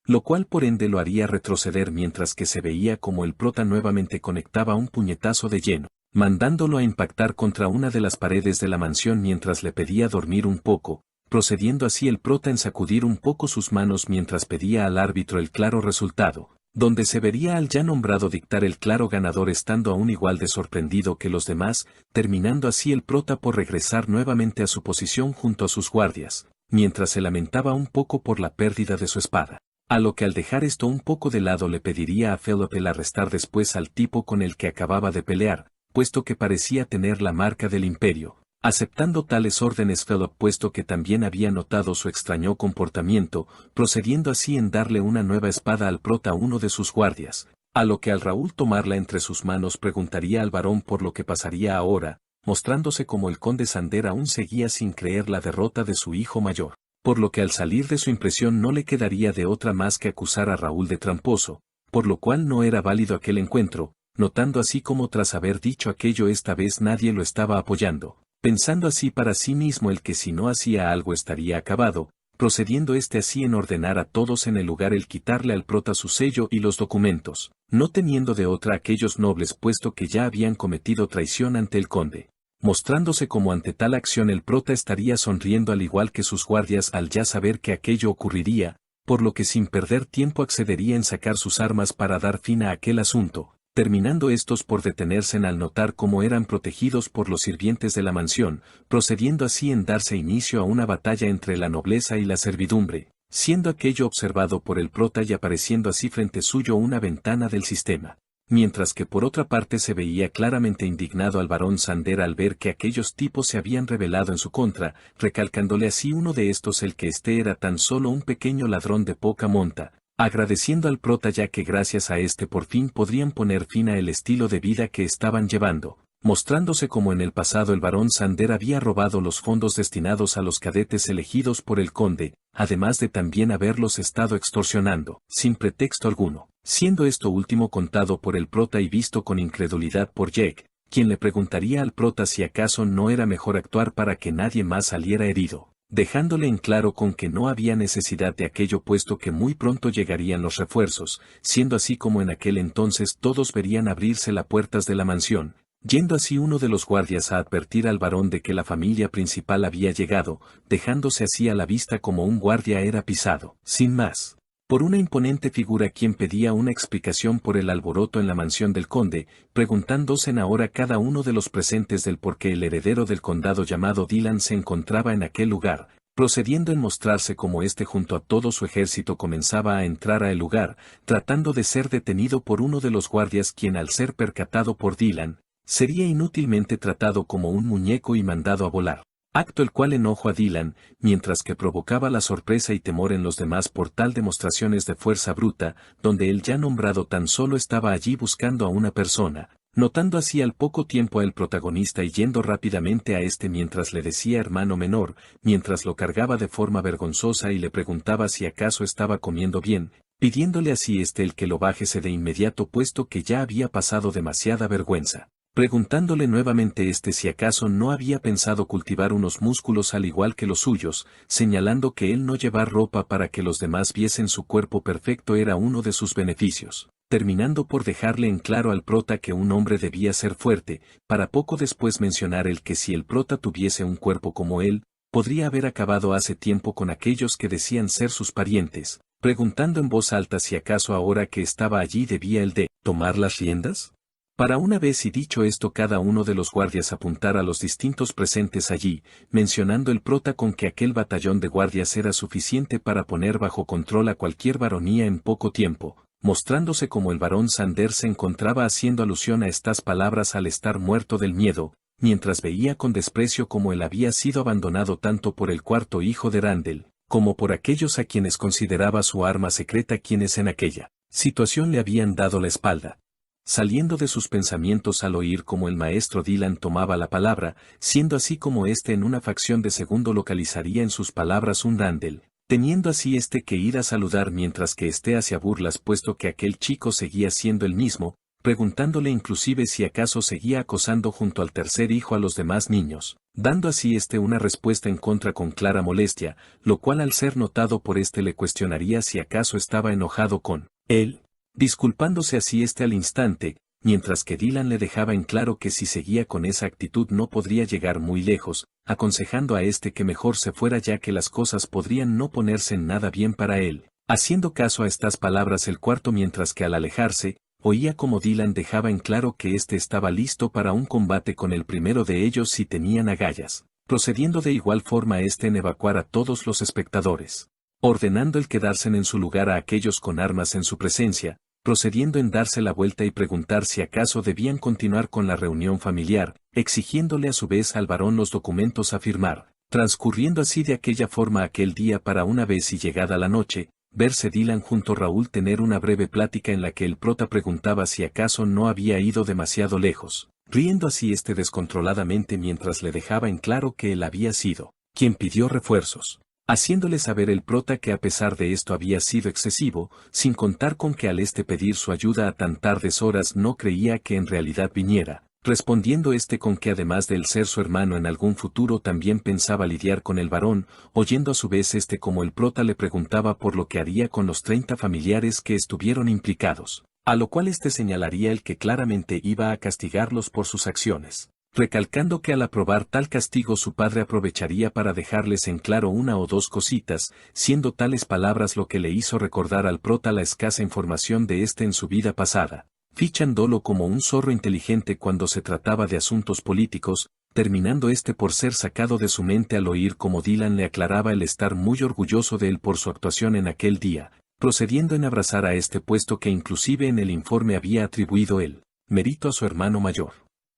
lo cual por ende lo haría retroceder mientras que se veía como el prota nuevamente conectaba un puñetazo de lleno, mandándolo a impactar contra una de las paredes de la mansión mientras le pedía dormir un poco, procediendo así el prota en sacudir un poco sus manos mientras pedía al árbitro el claro resultado, donde se vería al ya nombrado dictar el claro ganador estando aún igual de sorprendido que los demás, terminando así el prota por regresar nuevamente a su posición junto a sus guardias, mientras se lamentaba un poco por la pérdida de su espada. A lo que al dejar esto un poco de lado le pediría a Philip el arrestar después al tipo con el que acababa de pelear, puesto que parecía tener la marca del imperio. Aceptando tales órdenes Philip puesto que también había notado su extraño comportamiento, procediendo así en darle una nueva espada al prota a uno de sus guardias, a lo que al Raúl tomarla entre sus manos preguntaría al varón por lo que pasaría ahora, mostrándose como el conde Sander aún seguía sin creer la derrota de su hijo mayor, por lo que al salir de su impresión no le quedaría de otra más que acusar a Raúl de tramposo, por lo cual no era válido aquel encuentro, notando así como tras haber dicho aquello esta vez nadie lo estaba apoyando. Pensando así para sí mismo el que si no hacía algo estaría acabado, procediendo así en ordenar a todos en el lugar el quitarle al prota su sello y los documentos, no teniendo de otra aquellos nobles puesto que ya habían cometido traición ante el conde. Mostrándose como ante tal acción el prota estaría sonriendo al igual que sus guardias al ya saber que aquello ocurriría, por lo que sin perder tiempo accedería en sacar sus armas para dar fin a aquel asunto, terminando estos por detenerse al notar cómo eran protegidos por los sirvientes de la mansión, procediendo así en darse inicio a una batalla entre la nobleza y la servidumbre, siendo aquello observado por el prota y apareciendo así frente suyo una ventana del sistema. Mientras que por otra parte se veía claramente indignado al barón Sander al ver que aquellos tipos se habían rebelado en su contra, recalcándole así uno de estos el que era tan solo un pequeño ladrón de poca monta, agradeciendo al prota ya que gracias a por fin podrían poner fin a el estilo de vida que estaban llevando, mostrándose como en el pasado el barón Sander había robado los fondos destinados a los cadetes elegidos por el conde, además de también haberlos estado extorsionando, sin pretexto alguno, siendo esto último contado por el prota y visto con incredulidad por Jake, quien le preguntaría al prota si acaso no era mejor actuar para que nadie más saliera herido, dejándole en claro con que no había necesidad de aquello puesto que muy pronto llegarían los refuerzos, siendo así como en aquel entonces todos verían abrirse las puertas de la mansión, yendo así uno de los guardias a advertir al varón de que la familia principal había llegado, dejándose así a la vista como un guardia era pisado, sin más, por una imponente figura quien pedía una explicación por el alboroto en la mansión del conde, preguntándose ahora cada uno de los presentes del por qué el heredero del condado llamado Dylan se encontraba en aquel lugar, procediendo en mostrarse como junto a todo su ejército comenzaba a entrar a el lugar, tratando de ser detenido por uno de los guardias quien al ser percatado por Dylan, sería inútilmente tratado como un muñeco y mandado a volar. Acto el cual enojó a Dylan, mientras que provocaba la sorpresa y temor en los demás por tal demostraciones de fuerza bruta, donde el ya nombrado tan solo estaba allí buscando a una persona, notando así al poco tiempo al protagonista y yendo rápidamente a mientras le decía hermano menor, mientras lo cargaba de forma vergonzosa y le preguntaba si acaso estaba comiendo bien, pidiéndole así el que lo bajese de inmediato puesto que ya había pasado demasiada vergüenza. preguntándole nuevamente si acaso no había pensado cultivar unos músculos al igual que los suyos, señalando que el no llevar ropa para que los demás viesen su cuerpo perfecto era uno de sus beneficios, terminando por dejarle en claro al prota que un hombre debía ser fuerte, para poco después mencionar el que si el prota tuviese un cuerpo como él, podría haber acabado hace tiempo con aquellos que decían ser sus parientes, preguntando en voz alta si acaso ahora que estaba allí debía el de tomar las riendas. Para una vez y dicho esto cada uno de los guardias apuntara a los distintos presentes allí, mencionando el prota con que aquel batallón de guardias era suficiente para poner bajo control a cualquier baronía en poco tiempo, mostrándose como el barón Sanders se encontraba haciendo alusión a estas palabras al estar muerto del miedo, mientras veía con desprecio cómo él había sido abandonado tanto por el cuarto hijo de Randall, como por aquellos a quienes consideraba su arma secreta quienes en aquella situación le habían dado la espalda. Saliendo de sus pensamientos al oír cómo el maestro Dylan tomaba la palabra, siendo así como en una facción de segundo localizaría en sus palabras un Randall, teniendo así que ir a saludar mientras que hacía burlas puesto que aquel chico seguía siendo el mismo, preguntándole inclusive si acaso seguía acosando junto al tercer hijo a los demás niños, dando así una respuesta en contra con clara molestia, lo cual al ser notado por le cuestionaría si acaso estaba enojado con él, disculpándose así al instante, mientras que Dylan le dejaba en claro que si seguía con esa actitud no podría llegar muy lejos, aconsejando a que mejor se fuera ya que las cosas podrían no ponerse en nada bien para él. Haciendo caso a estas palabras el cuarto mientras que al alejarse, oía como Dylan dejaba en claro que estaba listo para un combate con el primero de ellos si tenían agallas, procediendo de igual forma en evacuar a todos los espectadores, ordenando el quedarse en su lugar a aquellos con armas en su presencia, procediendo en darse la vuelta y preguntar si acaso debían continuar con la reunión familiar, exigiéndole a su vez al varón los documentos a firmar, transcurriendo así de aquella forma aquel día para una vez y llegada la noche, verse Dylan junto a Raúl tener una breve plática en la que el prota preguntaba si acaso no había ido demasiado lejos, riendo así descontroladamente mientras le dejaba en claro que él había sido quien pidió refuerzos, haciéndole saber el prota que a pesar de esto había sido excesivo, sin contar con que al pedir su ayuda a tan tardes horas no creía que en realidad viniera, respondiendo con que además de él ser su hermano en algún futuro también pensaba lidiar con el varón, oyendo a su vez como el prota le preguntaba por lo que haría con los 30 familiares que estuvieron implicados, a lo cual señalaría el que claramente iba a castigarlos por sus acciones, recalcando que al aprobar tal castigo su padre aprovecharía para dejarles en claro una o dos cositas, siendo tales palabras lo que le hizo recordar al prota la escasa información de en su vida pasada, fichándolo como un zorro inteligente cuando se trataba de asuntos políticos, terminando por ser sacado de su mente al oír como Dylan le aclaraba el estar muy orgulloso de él por su actuación en aquel día, procediendo en abrazar a puesto que inclusive en el informe había atribuido el mérito a su hermano mayor,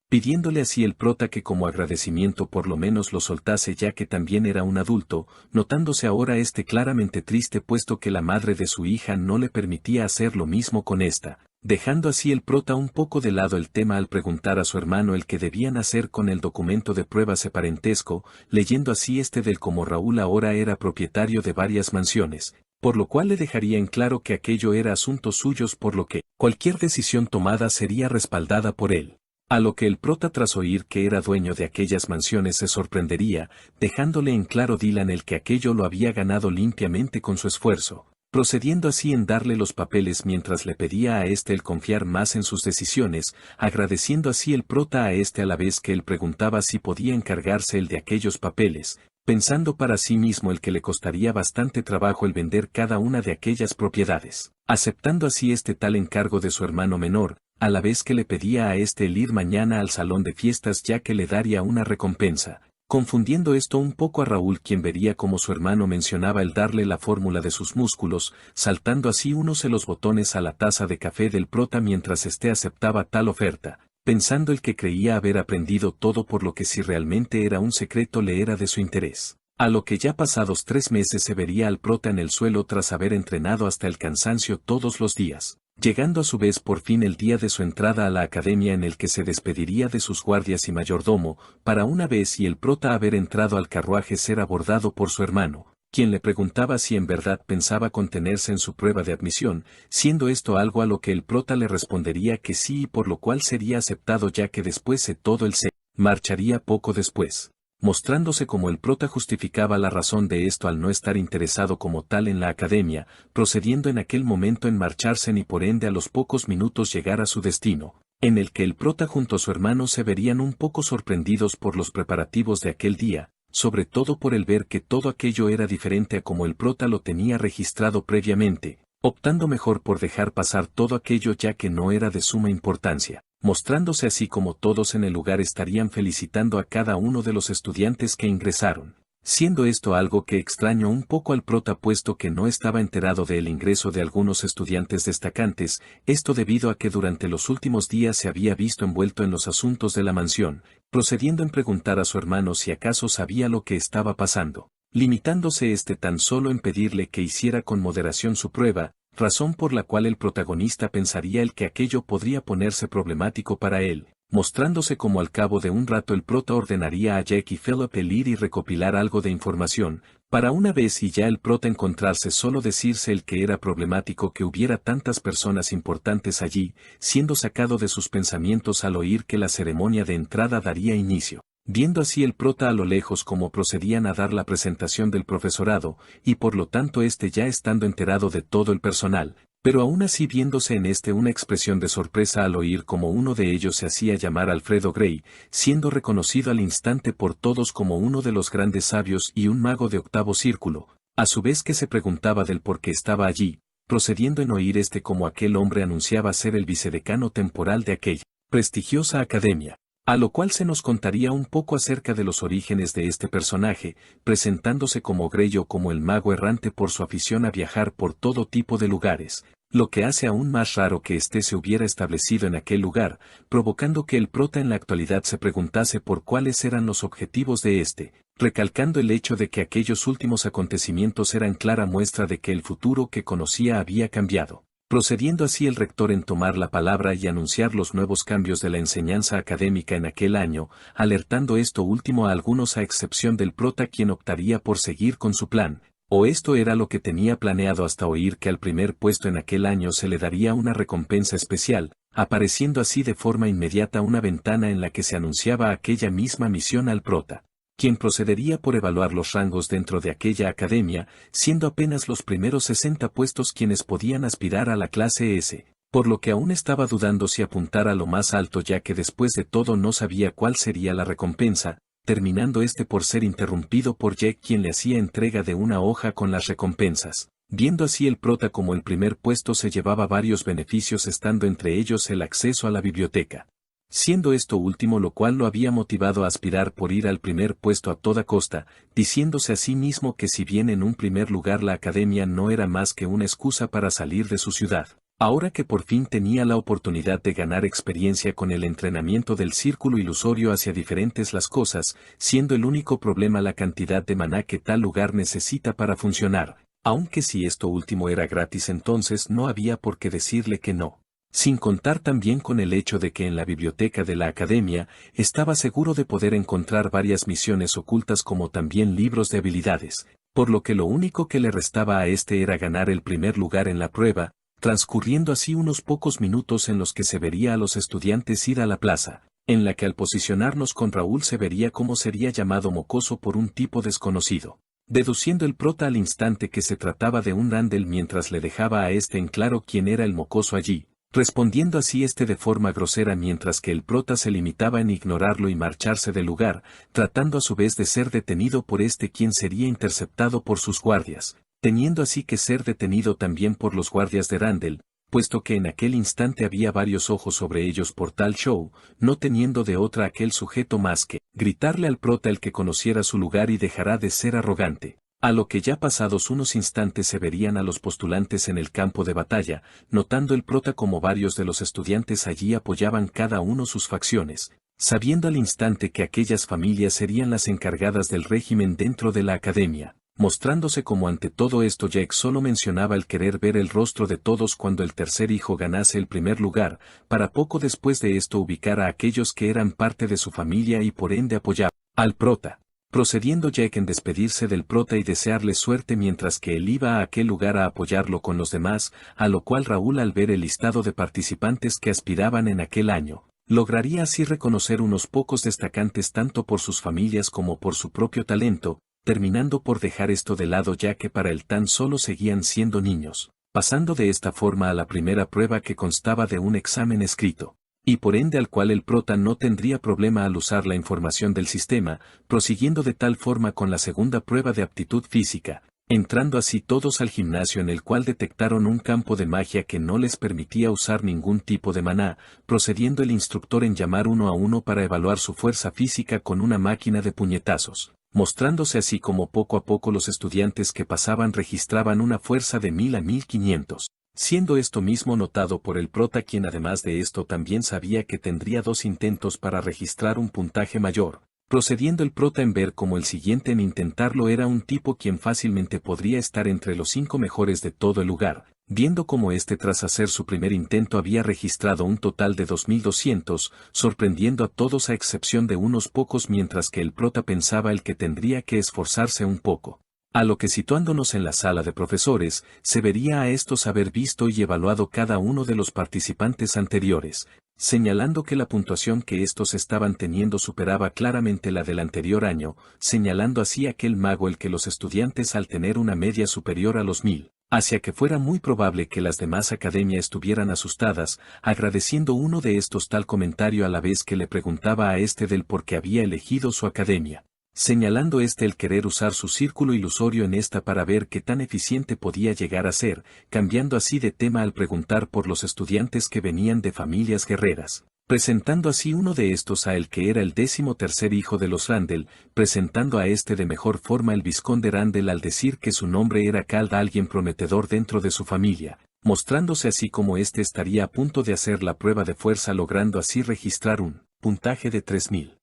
pidiéndole así el prota que como agradecimiento por lo menos lo soltase ya que también era un adulto, notándose ahora claramente triste puesto que la madre de su hija no le permitía hacer lo mismo con esta, dejando así el prota un poco de lado el tema al preguntar a su hermano el que debían hacer con el documento de pruebas de parentesco, leyendo así del como Raúl ahora era propietario de varias mansiones, por lo cual le dejaría en claro que aquello era asunto suyos por lo que cualquier decisión tomada sería respaldada por él. A lo que el prota tras oír que era dueño de aquellas mansiones se sorprendería, dejándole en claro Dylan el que aquello lo había ganado limpiamente con su esfuerzo, procediendo así en darle los papeles mientras le pedía a el confiar más en sus decisiones, agradeciendo así el prota a a la vez que él preguntaba si podía encargarse él de aquellos papeles, pensando para sí mismo el que le costaría bastante trabajo el vender cada una de aquellas propiedades, aceptando así tal encargo de su hermano menor, a la vez que le pedía a el ir mañana al salón de fiestas ya que le daría una recompensa, confundiendo esto un poco a Raúl quien vería como su hermano mencionaba el darle la fórmula de sus músculos, saltando así unos de los botones a la taza de café del prota mientras aceptaba tal oferta, pensando el que creía haber aprendido todo por lo que si realmente era un secreto le era de su interés. A lo que ya pasados 3 meses se vería al prota en el suelo tras haber entrenado hasta el cansancio todos los días, llegando a su vez por fin el día de su entrada a la academia en el que se despediría de sus guardias y mayordomo, para una vez y el prota haber entrado al carruaje ser abordado por su hermano, quien le preguntaba si en verdad pensaba contenerse en su prueba de admisión, siendo esto algo a lo que el prota le respondería que sí y por lo cual sería aceptado ya que después de todo él se marcharía poco después. Mostrándose como el prota justificaba la razón de esto al no estar interesado como tal en la academia, procediendo en aquel momento en marcharse ni por ende a los pocos minutos llegar a su destino, en el que el prota junto a su hermano se verían un poco sorprendidos por los preparativos de aquel día, sobre todo por el ver que todo aquello era diferente a como el prota lo tenía registrado previamente, optando mejor por dejar pasar todo aquello ya que no era de suma importancia, mostrándose así como todos en el lugar estarían felicitando a cada uno de los estudiantes que ingresaron. Siendo esto algo que extrañó un poco al prota puesto que no estaba enterado del ingreso de algunos estudiantes destacantes, esto debido a que durante los últimos días se había visto envuelto en los asuntos de la mansión, procediendo en preguntar a su hermano si acaso sabía lo que estaba pasando, limitándose tan solo en pedirle que hiciera con moderación su prueba, razón por la cual el protagonista pensaría el que aquello podría ponerse problemático para él. Mostrándose como al cabo de un rato el prota ordenaría a Jack y Philip el ir y recopilar algo de información, para una vez y ya el prota encontrarse solo decirse el que era problemático que hubiera tantas personas importantes allí, siendo sacado de sus pensamientos al oír que la ceremonia de entrada daría inicio. Viendo así el prota a lo lejos cómo procedían a dar la presentación del profesorado, y por lo tanto ya estando enterado de todo el personal, pero aún así viéndose en una expresión de sorpresa al oír como uno de ellos se hacía llamar Alfredo Gray, siendo reconocido al instante por todos como uno de los grandes sabios y un mago de octavo círculo, a su vez que se preguntaba del por qué estaba allí, procediendo en oír como aquel hombre anunciaba ser el vicedecano temporal de aquella prestigiosa academia. A lo cual se nos contaría un poco acerca de los orígenes de este personaje, presentándose como Grey o como el mago errante por su afición a viajar por todo tipo de lugares, lo que hace aún más raro que se hubiera establecido en aquel lugar, provocando que el prota en la actualidad se preguntase por cuáles eran los objetivos de recalcando el hecho de que aquellos últimos acontecimientos eran clara muestra de que el futuro que conocía había cambiado. Procediendo así el rector en tomar la palabra y anunciar los nuevos cambios de la enseñanza académica en aquel año, alertando esto último a algunos a excepción del prota quien optaría por seguir con su plan, o esto era lo que tenía planeado hasta oír que al primer puesto en aquel año se le daría una recompensa especial, apareciendo así de forma inmediata una ventana en la que se anunciaba aquella misma misión al prota, quien procedería por evaluar los rangos dentro de aquella academia, siendo apenas los primeros 60 puestos quienes podían aspirar a la clase S, por lo que aún estaba dudando si apuntar a lo más alto ya que después de todo no sabía cuál sería la recompensa, terminando por ser interrumpido por Jack quien le hacía entrega de una hoja con las recompensas. Viendo así el prota como el primer puesto se llevaba varios beneficios estando entre ellos el acceso a la biblioteca. Siendo esto último lo cual lo había motivado a aspirar por ir al primer puesto a toda costa, diciéndose a sí mismo que si bien en un primer lugar la academia no era más que una excusa para salir de su ciudad, ahora que por fin tenía la oportunidad de ganar experiencia con el entrenamiento del círculo ilusorio hacia diferentes las cosas, siendo el único problema la cantidad de maná que tal lugar necesita para funcionar, aunque si esto último era gratis entonces no había por qué decirle que no. Sin contar también con el hecho de que en la biblioteca de la academia estaba seguro de poder encontrar varias misiones ocultas como también libros de habilidades, por lo que lo único que le restaba a era ganar el primer lugar en la prueba, transcurriendo así unos pocos minutos en los que se vería a los estudiantes ir a la plaza, en la que al posicionarnos con Raúl se vería cómo sería llamado mocoso por un tipo desconocido. Deduciendo el prota al instante que se trataba de un Randall mientras le dejaba a en claro quién era el mocoso allí, respondiendo así de forma grosera mientras que el prota se limitaba en ignorarlo y marcharse del lugar, tratando a su vez de ser detenido por quien sería interceptado por sus guardias, teniendo así que ser detenido también por los guardias de Randall, puesto que en aquel instante había varios ojos sobre ellos por tal show, no teniendo de otra aquel sujeto más que gritarle al prota el que conociera su lugar y dejará de ser arrogante. A lo que ya pasados unos instantes se verían a los postulantes en el campo de batalla, notando el prota como varios de los estudiantes allí apoyaban cada uno sus facciones, sabiendo al instante que aquellas familias serían las encargadas del régimen dentro de la academia, mostrándose como ante todo esto Jack solo mencionaba el querer ver el rostro de todos cuando el tercer hijo ganase el primer lugar, para poco después de esto ubicar a aquellos que eran parte de su familia y por ende apoyaban al prota. procediendo Jack en despedirse del prota y desearle suerte mientras que él iba a aquel lugar a apoyarlo con los demás, a lo cual Raúl, al ver el listado de participantes que aspiraban en aquel año, lograría así reconocer unos pocos destacantes tanto por sus familias como por su propio talento, terminando por dejar esto de lado ya que para él tan solo seguían siendo niños, pasando de esta forma a la primera prueba que constaba de un examen escrito, y por ende al cual el prota no tendría problema al usar la información del sistema, prosiguiendo de tal forma con la segunda prueba de aptitud física, entrando así todos al gimnasio en el cual detectaron un campo de magia que no les permitía usar ningún tipo de maná, procediendo el instructor en llamar uno a uno para evaluar su fuerza física con una máquina de puñetazos, mostrándose así como poco a poco los estudiantes que pasaban registraban una fuerza de 1000 a 1500. Siendo esto mismo notado por el prota, quien además de esto también sabía que tendría 2 intentos para registrar un puntaje mayor, procediendo el prota en ver como el siguiente en intentarlo era un tipo quien fácilmente podría estar entre los 5 mejores de todo el lugar, viendo como este tras hacer su primer intento había registrado un total de 2200, sorprendiendo a todos a excepción de unos pocos, mientras que el prota pensaba el que tendría que esforzarse un poco. A lo que, situándonos en la sala de profesores, se vería a estos haber visto y evaluado cada uno de los participantes anteriores, señalando que la puntuación que estos estaban teniendo superaba claramente la del anterior año, señalando así aquel mago el que los estudiantes al tener una media superior a los 1000, hacia que fuera muy probable que las demás academias estuvieran asustadas, agradeciendo uno de estos tal comentario a la vez que le preguntaba a este del por qué había elegido su academia, señalando el querer usar su círculo ilusorio en esta para ver qué tan eficiente podía llegar a ser, cambiando así de tema al preguntar por los estudiantes que venían de familias guerreras, presentando así uno de estos a el que era el 13º hijo de los Randall, presentando a de mejor forma el vizconde Randall al decir que su nombre era alguien prometedor dentro de su familia, mostrándose así como estaría a punto de hacer la prueba de fuerza, logrando así registrar un puntaje de 3000.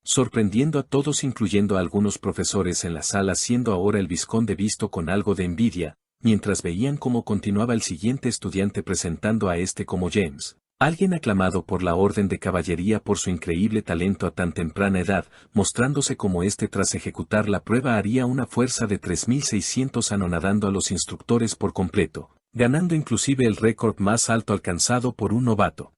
Sorprendiendo a todos incluyendo a algunos profesores en la sala, siendo ahora el vizconde visto con algo de envidia, mientras veían cómo continuaba el siguiente estudiante presentando a como James, alguien aclamado por la orden de caballería por su increíble talento a tan temprana edad, mostrándose como tras ejecutar la prueba haría una fuerza de 3600 anonadando a los instructores por completo, ganando inclusive el récord más alto alcanzado por un novato.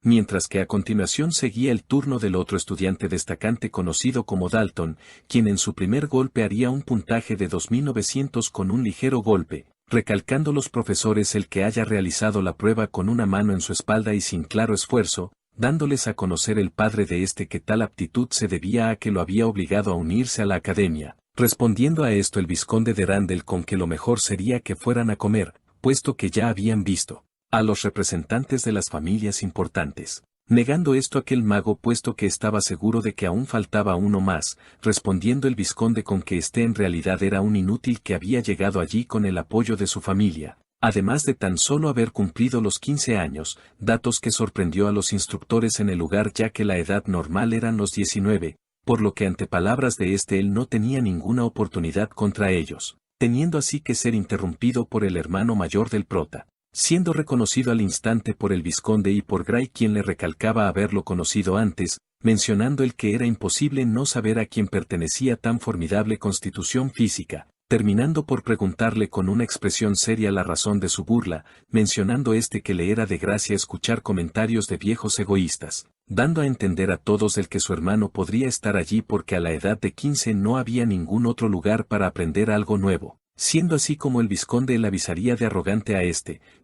Mientras que a continuación seguía el turno del otro estudiante destacante conocido como Dalton, quien en su primer golpe haría un puntaje de 2900 con un ligero golpe, recalcando los profesores el que haya realizado la prueba con una mano en su espalda y sin claro esfuerzo, dándoles a conocer el padre de que tal aptitud se debía a que lo había obligado a unirse a la academia, respondiendo a esto el vizconde de Randall con que lo mejor sería que fueran a comer, puesto que ya habían visto a los representantes de las familias importantes, negando esto aquel mago puesto que estaba seguro de que aún faltaba uno más, respondiendo el vizconde con que en realidad era un inútil que había llegado allí con el apoyo de su familia, además de tan solo haber cumplido los 15 años, datos que sorprendió a los instructores en el lugar ya que la edad normal eran los 19, por lo que ante palabras de él no tenía ninguna oportunidad contra ellos, teniendo así que ser interrumpido por el hermano mayor del prota, siendo reconocido al instante por el vizconde y por Gray, quien le recalcaba haberlo conocido antes, mencionando el que era imposible no saber a quién pertenecía tan formidable constitución física, terminando por preguntarle con una expresión seria la razón de su burla, mencionando que le era de gracia escuchar comentarios de viejos egoístas, dando a entender a todos el que su hermano podría estar allí porque a la edad de 15 no había ningún otro lugar para aprender algo nuevo. Siendo así como el vizconde le avisaría de arrogante a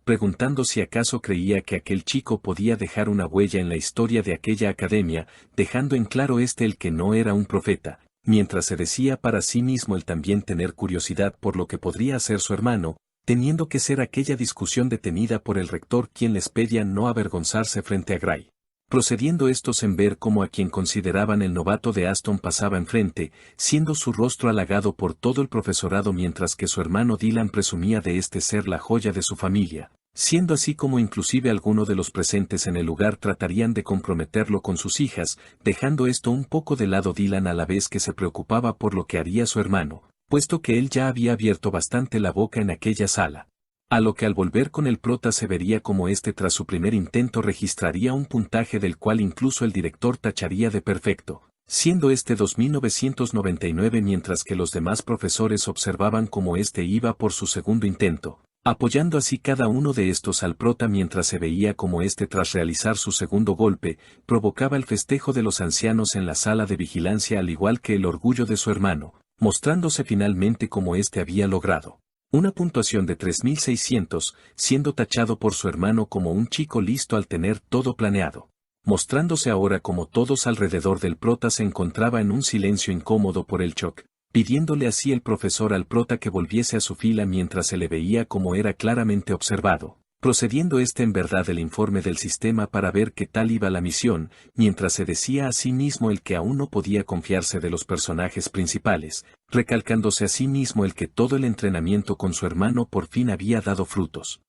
preguntando si acaso creía que aquel chico podía dejar una huella en la historia de aquella academia, dejando en claro el que no era un profeta, mientras se decía para sí mismo el también tener curiosidad por lo que podría hacer su hermano, teniendo que ser aquella discusión detenida por el rector quien les pedía no avergonzarse frente a Gray. Procediendo estos en ver cómo a quien consideraban el novato de Aston pasaba enfrente, siendo su rostro halagado por todo el profesorado mientras que su hermano Dylan presumía de ser la joya de su familia, siendo así como inclusive alguno de los presentes en el lugar tratarían de comprometerlo con sus hijas, dejando esto un poco de lado Dylan a la vez que se preocupaba por lo que haría su hermano, puesto que él ya había abierto bastante la boca en aquella sala. A lo que al volver con el prota se vería como tras su primer intento registraría un puntaje del cual incluso el director tacharía de perfecto, siendo este 2999 mientras que los demás profesores observaban cómo este iba por su segundo intento, apoyando así cada uno de estos al prota mientras se veía como este tras realizar su segundo golpe, provocaba el festejo de los ancianos en la sala de vigilancia al igual que el orgullo de su hermano, mostrándose finalmente como este había logrado una puntuación de 3600, siendo tachado por su hermano como un chico listo al tener todo planeado. Mostrándose ahora como todos alrededor del prota se encontraba en un silencio incómodo por el shock, pidiéndole así el profesor al prota que volviese a su fila mientras se le veía como era claramente observado, procediendo en verdad el informe del sistema para ver qué tal iba la misión, mientras se decía a sí mismo el que aún no podía confiarse de los personajes principales, recalcándose a sí mismo el que todo el entrenamiento con su hermano por fin había dado frutos.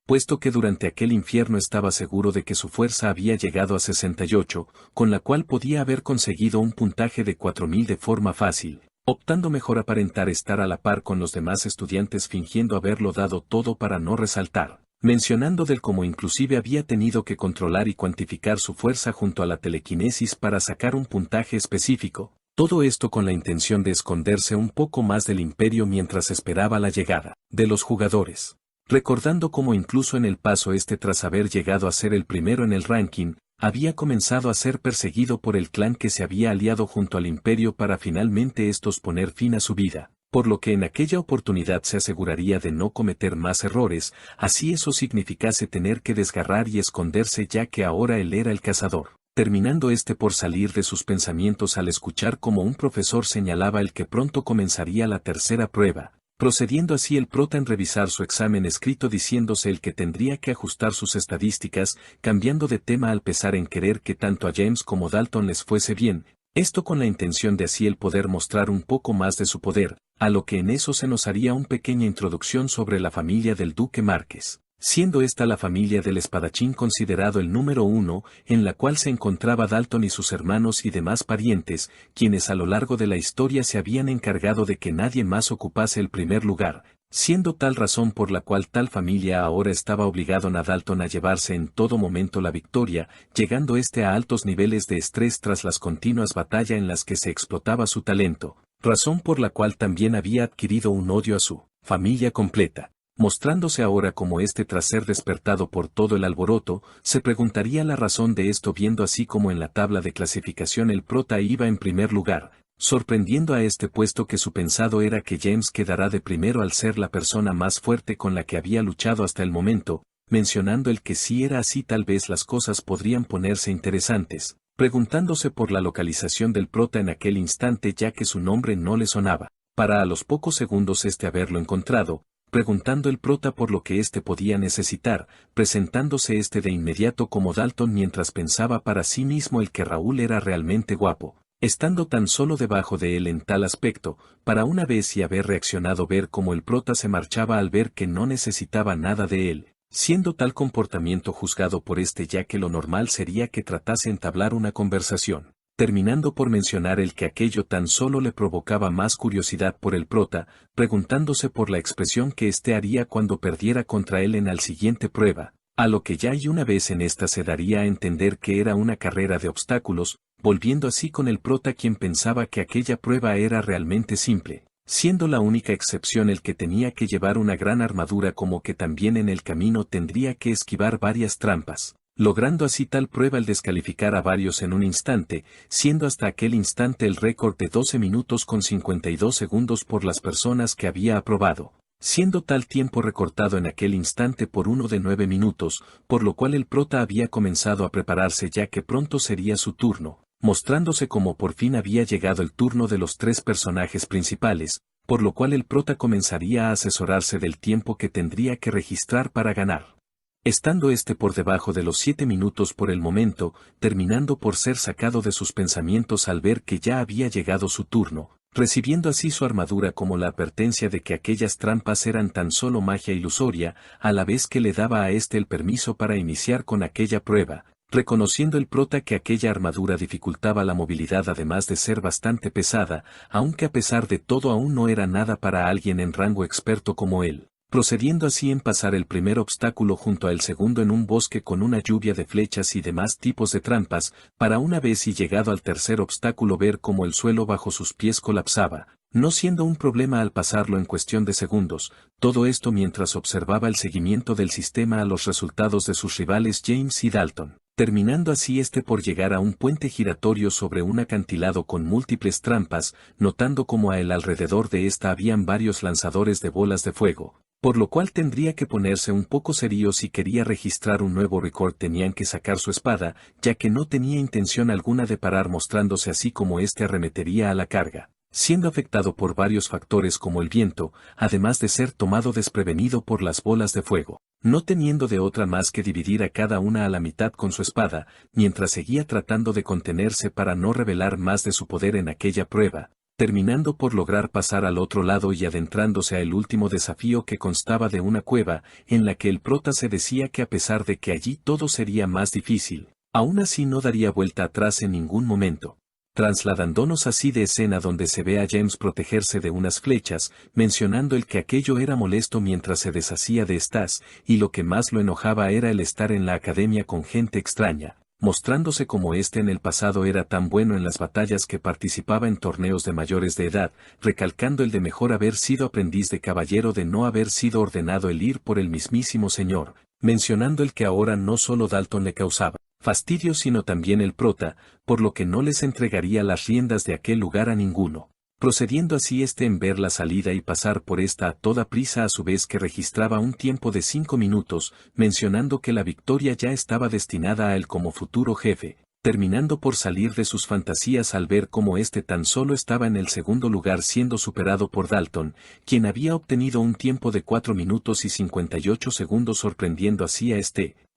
Puesto que durante aquel infierno estaba seguro de que su fuerza había llegado a 68, con la cual podía haber conseguido un puntaje de 4000 de forma fácil, optando mejor aparentar estar a la par con los demás estudiantes fingiendo haberlo dado todo para no resaltar, mencionando del cómo inclusive había tenido que controlar y cuantificar su fuerza junto a la telequinesis para sacar un puntaje específico, todo esto con la intención de esconderse un poco más del imperio mientras esperaba la llegada de los jugadores. Recordando cómo incluso en el paso tras haber llegado a ser el primero en el ranking, había comenzado a ser perseguido por el clan que se había aliado junto al imperio para finalmente poner fin a su vida, por lo que en aquella oportunidad se aseguraría de no cometer más errores, así eso significase tener que desgarrar y esconderse ya que ahora él era el cazador, terminando por salir de sus pensamientos al escuchar como un profesor señalaba el que pronto comenzaría la tercera prueba. Procediendo así el prota en revisar su examen escrito diciéndose el que tendría que ajustar sus estadísticas, cambiando de tema al pesar en querer que tanto a James como Dalton les fuese bien, esto con la intención de así el poder mostrar un poco más de su poder, a lo que en eso se nos haría una pequeña introducción sobre la familia del Duque Márquez, siendo esta la familia del espadachín considerado el número 1, en la cual se encontraba Dalton y sus hermanos y demás parientes, quienes a lo largo de la historia se habían encargado de que nadie más ocupase el primer lugar, siendo tal razón por la cual tal familia ahora estaba obligado a Dalton a llevarse en todo momento la victoria, llegando a altos niveles de estrés tras las continuas batallas en las que se explotaba su talento, razón por la cual también había adquirido un odio a su familia completa. Mostrándose ahora como tras ser despertado por todo el alboroto, se preguntaría la razón de esto viendo así como en la tabla de clasificación el prota iba en primer lugar, sorprendiendo a puesto que su pensado era que James quedará de primero al ser la persona más fuerte con la que había luchado hasta el momento, mencionando el que si era así tal vez las cosas podrían ponerse interesantes, preguntándose por la localización del prota en aquel instante ya que su nombre no le sonaba, para a los pocos segundos haberlo encontrado, preguntando el prota por lo que podía necesitar, presentándose de inmediato como Dalton mientras pensaba para sí mismo el que Raúl era realmente guapo, estando tan solo debajo de él en tal aspecto, para una vez y haber reaccionado ver cómo el prota se marchaba al ver que no necesitaba nada de él, siendo tal comportamiento juzgado por ya que lo normal sería que tratase entablar una conversación. Terminando por mencionar el que aquello tan solo le provocaba más curiosidad por el prota, preguntándose por la expresión que haría cuando perdiera contra él en la siguiente prueba, a lo que ya y una vez en esta se daría a entender que era una carrera de obstáculos, volviendo así con el prota quien pensaba que aquella prueba era realmente simple, siendo la única excepción el que tenía que llevar una gran armadura como que también en el camino tendría que esquivar varias trampas, logrando así tal prueba el descalificar a varios en un instante, siendo hasta aquel instante el récord de 12 minutos con 52 segundos por las personas que había aprobado, siendo tal tiempo recortado en aquel instante por uno de 9 minutos, por lo cual el prota había comenzado a prepararse ya que pronto sería su turno, mostrándose como por fin había llegado el turno de los 3 personajes principales, por lo cual el prota comenzaría a asesorarse del tiempo que tendría que registrar para ganar. Estando por debajo de los 7 minutos por el momento, terminando por ser sacado de sus pensamientos al ver que ya había llegado su turno, recibiendo así su armadura como la advertencia de que aquellas trampas eran tan solo magia ilusoria, a la vez que le daba a el permiso para iniciar con aquella prueba, reconociendo el prota que aquella armadura dificultaba la movilidad además de ser bastante pesada, aunque a pesar de todo aún no era nada para alguien en rango experto como él. procediendo así en pasar el primer obstáculo junto al segundo en un bosque con una lluvia de flechas y demás tipos de trampas, para una vez y llegado al tercer obstáculo ver cómo el suelo bajo sus pies colapsaba, no siendo un problema al pasarlo en cuestión de segundos, todo esto mientras observaba el seguimiento del sistema a los resultados de sus rivales James y Dalton, terminando así por llegar a un puente giratorio sobre un acantilado con múltiples trampas, notando como a el alrededor de esta habían varios lanzadores de bolas de fuego. Por lo cual tendría que ponerse un poco serio si quería registrar un nuevo récord, tenían que sacar su espada, ya que no tenía intención alguna de parar, mostrándose así como arremetería a la carga, siendo afectado por varios factores como el viento, además de ser tomado desprevenido por las bolas de fuego, no teniendo de otra más que dividir a cada una a la mitad con su espada, mientras seguía tratando de contenerse para no revelar más de su poder en aquella prueba, terminando por lograr pasar al otro lado y adentrándose a el último desafío, que constaba de una cueva, en la que el prota se decía que a pesar de que allí todo sería más difícil, aún así no daría vuelta atrás en ningún momento. Trasladándonos así de escena donde se ve a James protegerse de unas flechas, mencionando el que aquello era molesto mientras se deshacía de estas, y lo que más lo enojaba era el estar en la academia con gente extraña, mostrándose como en el pasado era tan bueno en las batallas que participaba en torneos de mayores de edad, recalcando el de mejor haber sido aprendiz de caballero de no haber sido ordenado el ir por el mismísimo señor, mencionando el que ahora no solo Dalton le causaba fastidio sino también el prota, por lo que no les entregaría las riendas de aquel lugar a ninguno. Procediendo así en ver la salida y pasar por esta a toda prisa, a su vez que registraba un tiempo de 5 minutos, mencionando que la victoria ya estaba destinada a él como futuro jefe, terminando por salir de sus fantasías al ver cómo tan solo estaba en el segundo lugar siendo superado por Dalton, quien había obtenido un tiempo de 4 minutos y 58 segundos, sorprendiendo así a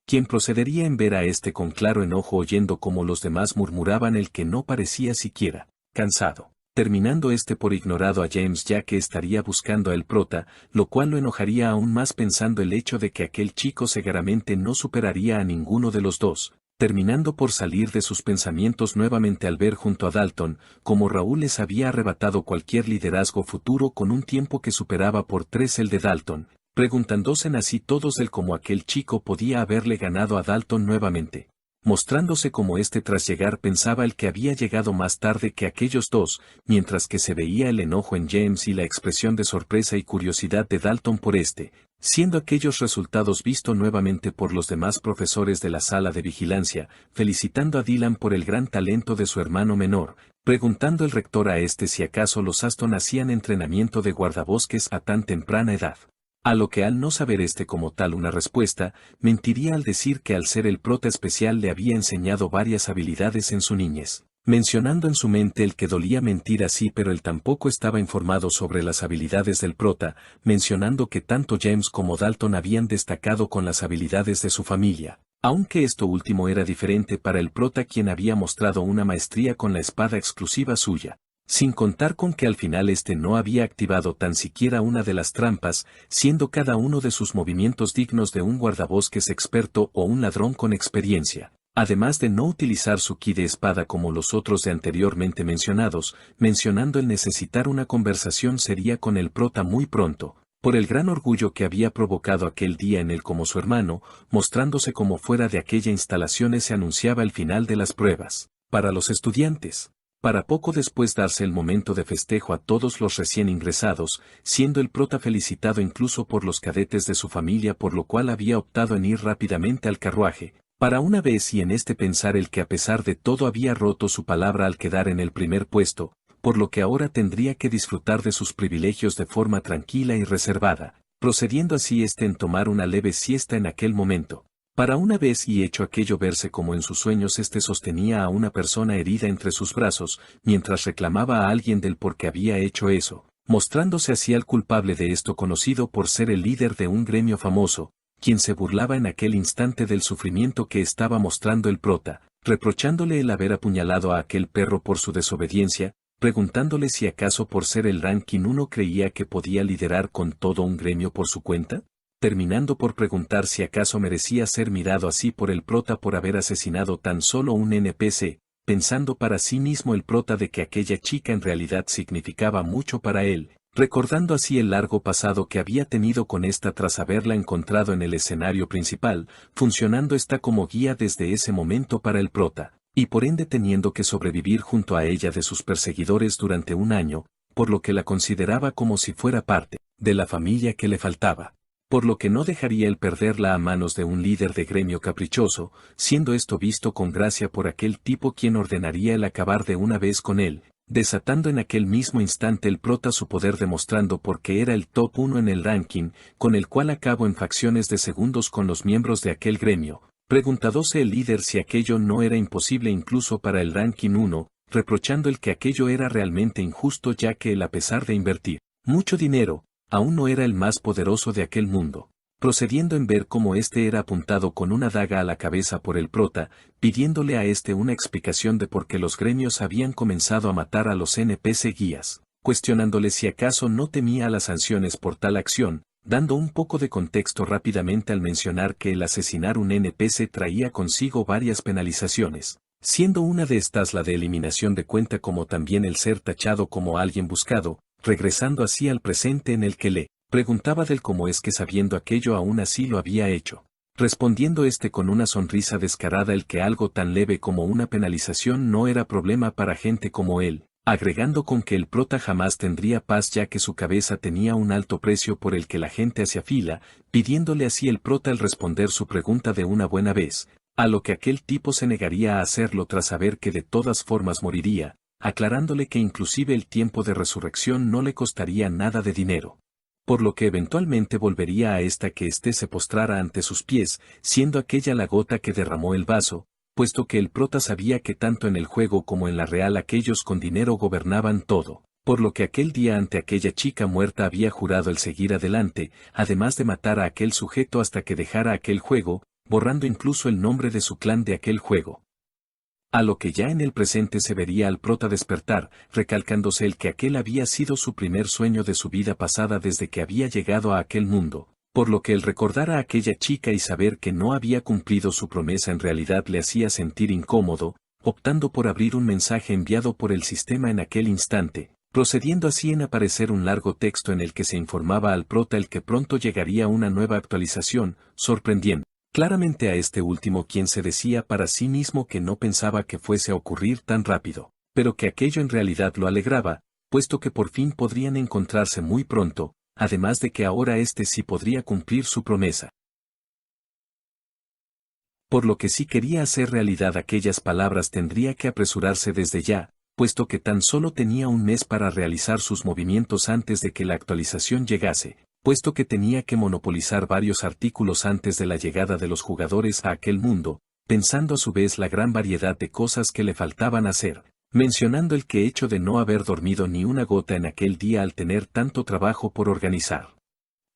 quien procedería en ver a con claro enojo, oyendo cómo los demás murmuraban el que no parecía siquiera cansado, terminando por ignorado a James, ya que estaría buscando a el prota, lo cual lo enojaría aún más pensando el hecho de que aquel chico seguramente no superaría a ninguno de los dos, terminando por salir de sus pensamientos nuevamente al ver junto a Dalton, como Raúl les había arrebatado cualquier liderazgo futuro con un tiempo que superaba por 3 el de Dalton, preguntándose así todos el cómo aquel chico podía haberle ganado a Dalton nuevamente. Mostrándose como tras llegar pensaba el que había llegado más tarde que aquellos dos, mientras que se veía el enojo en James y la expresión de sorpresa y curiosidad de Dalton por siendo aquellos resultados visto nuevamente por los demás profesores de la sala de vigilancia, felicitando a Dylan por el gran talento de su hermano menor, preguntando el rector a si acaso los Aston hacían entrenamiento de guardabosques a tan temprana edad. A lo que al no saber como tal una respuesta, mentiría al decir que al ser el prota especial le había enseñado varias habilidades en su niñez, mencionando en su mente el que dolía mentir así, pero él tampoco estaba informado sobre las habilidades del prota, mencionando que tanto James como Dalton habían destacado con las habilidades de su familia, aunque esto último era diferente para el prota, quien había mostrado una maestría con la espada exclusiva suya. Sin contar con que al final no había activado tan siquiera una de las trampas, siendo cada uno de sus movimientos dignos de un guardabosques experto o un ladrón con experiencia, además de no utilizar su ki de espada como los otros de anteriormente mencionados, mencionando el necesitar una conversación seria con el prota muy pronto, por el gran orgullo que había provocado aquel día en él como su hermano, mostrándose como fuera de aquella instalación se anunciaba el final de las pruebas, para los estudiantes. Para poco después darse el momento de festejo a todos los recién ingresados, siendo el prota felicitado incluso por los cadetes de su familia, por lo cual había optado en ir rápidamente al carruaje, para una vez y en pensar el que a pesar de todo había roto su palabra al quedar en el primer puesto, por lo que ahora tendría que disfrutar de sus privilegios de forma tranquila y reservada, procediendo así en tomar una leve siesta en aquel momento. Para una vez y hecho aquello verse como en sus sueños sostenía a una persona herida entre sus brazos, mientras reclamaba a alguien del por qué había hecho eso, mostrándose así al culpable de esto, conocido por ser el líder de un gremio famoso, quien se burlaba en aquel instante del sufrimiento que estaba mostrando el prota, reprochándole el haber apuñalado a aquel perro por su desobediencia, preguntándole si acaso por ser el ranking 1 creía que podía liderar con todo un gremio por su cuenta, terminando por preguntar si acaso merecía ser mirado así por el prota por haber asesinado tan solo un NPC, pensando para sí mismo el prota de que aquella chica en realidad significaba mucho para él, recordando así el largo pasado que había tenido con esta tras haberla encontrado en el escenario principal, funcionando esta como guía desde ese momento para el prota, y por ende teniendo que sobrevivir junto a ella de sus perseguidores durante un año, por lo que la consideraba como si fuera parte de la familia que le faltaba. Por lo que no dejaría el perderla a manos de un líder de gremio caprichoso, siendo esto visto con gracia por aquel tipo quien ordenaría el acabar de una vez con él, desatando en aquel mismo instante el prota su poder demostrando por qué era el top 1 en el ranking, con el cual acabó en facciones de segundos con los miembros de aquel gremio, preguntándose el líder si aquello no era imposible incluso para el ranking 1, reprochando el que aquello era realmente injusto ya que él a pesar de invertir mucho dinero, aún no era el más poderoso de aquel mundo, procediendo en ver cómo éste era apuntado con una daga a la cabeza por el prota, pidiéndole a éste una explicación de por qué los gremios habían comenzado a matar a los NPC guías, cuestionándole si acaso no temía las sanciones por tal acción, dando un poco de contexto rápidamente al mencionar que el asesinar un NPC traía consigo varias penalizaciones, siendo una de estas la de eliminación de cuenta como también el ser tachado como alguien buscado, regresando así al presente en el que le preguntaba del cómo es que sabiendo aquello aún así lo había hecho. Respondiendo este con una sonrisa descarada el que algo tan leve como una penalización no era problema para gente como él, agregando con que el prota jamás tendría paz ya que su cabeza tenía un alto precio por el que la gente hacía fila, pidiéndole así el prota el responder su pregunta de una buena vez, a lo que aquel tipo se negaría a hacerlo tras saber que de todas formas moriría, aclarándole que inclusive el tiempo de resurrección no le costaría nada de dinero. Por lo que eventualmente volvería a esta que éste se postrara ante sus pies, siendo aquella la gota que derramó el vaso, puesto que el prota sabía que tanto en el juego como en la real aquellos con dinero gobernaban todo, por lo que aquel día ante aquella chica muerta había jurado el seguir adelante, además de matar a aquel sujeto hasta que dejara aquel juego, borrando incluso el nombre de su clan de aquel juego. A lo que ya en el presente se vería al prota despertar, recalcándose el que aquel había sido su primer sueño de su vida pasada desde que había llegado a aquel mundo, por lo que el recordar a aquella chica y saber que no había cumplido su promesa en realidad le hacía sentir incómodo, optando por abrir un mensaje enviado por el sistema en aquel instante, procediendo así en aparecer un largo texto en el que se informaba al prota el que pronto llegaría una nueva actualización, sorprendiendo claramente a este último quien se decía para sí mismo que no pensaba que fuese a ocurrir tan rápido, pero que aquello en realidad lo alegraba, puesto que por fin podrían encontrarse muy pronto, además de que ahora éste sí podría cumplir su promesa. Por lo que si quería hacer realidad aquellas palabras tendría que apresurarse desde ya, puesto que tan solo tenía un mes para realizar sus movimientos antes de que la actualización llegase, puesto que tenía que monopolizar varios artículos antes de la llegada de los jugadores a aquel mundo, pensando a su vez la gran variedad de cosas que le faltaban hacer, mencionando el que hecho de no haber dormido ni una gota en aquel día al tener tanto trabajo por organizar.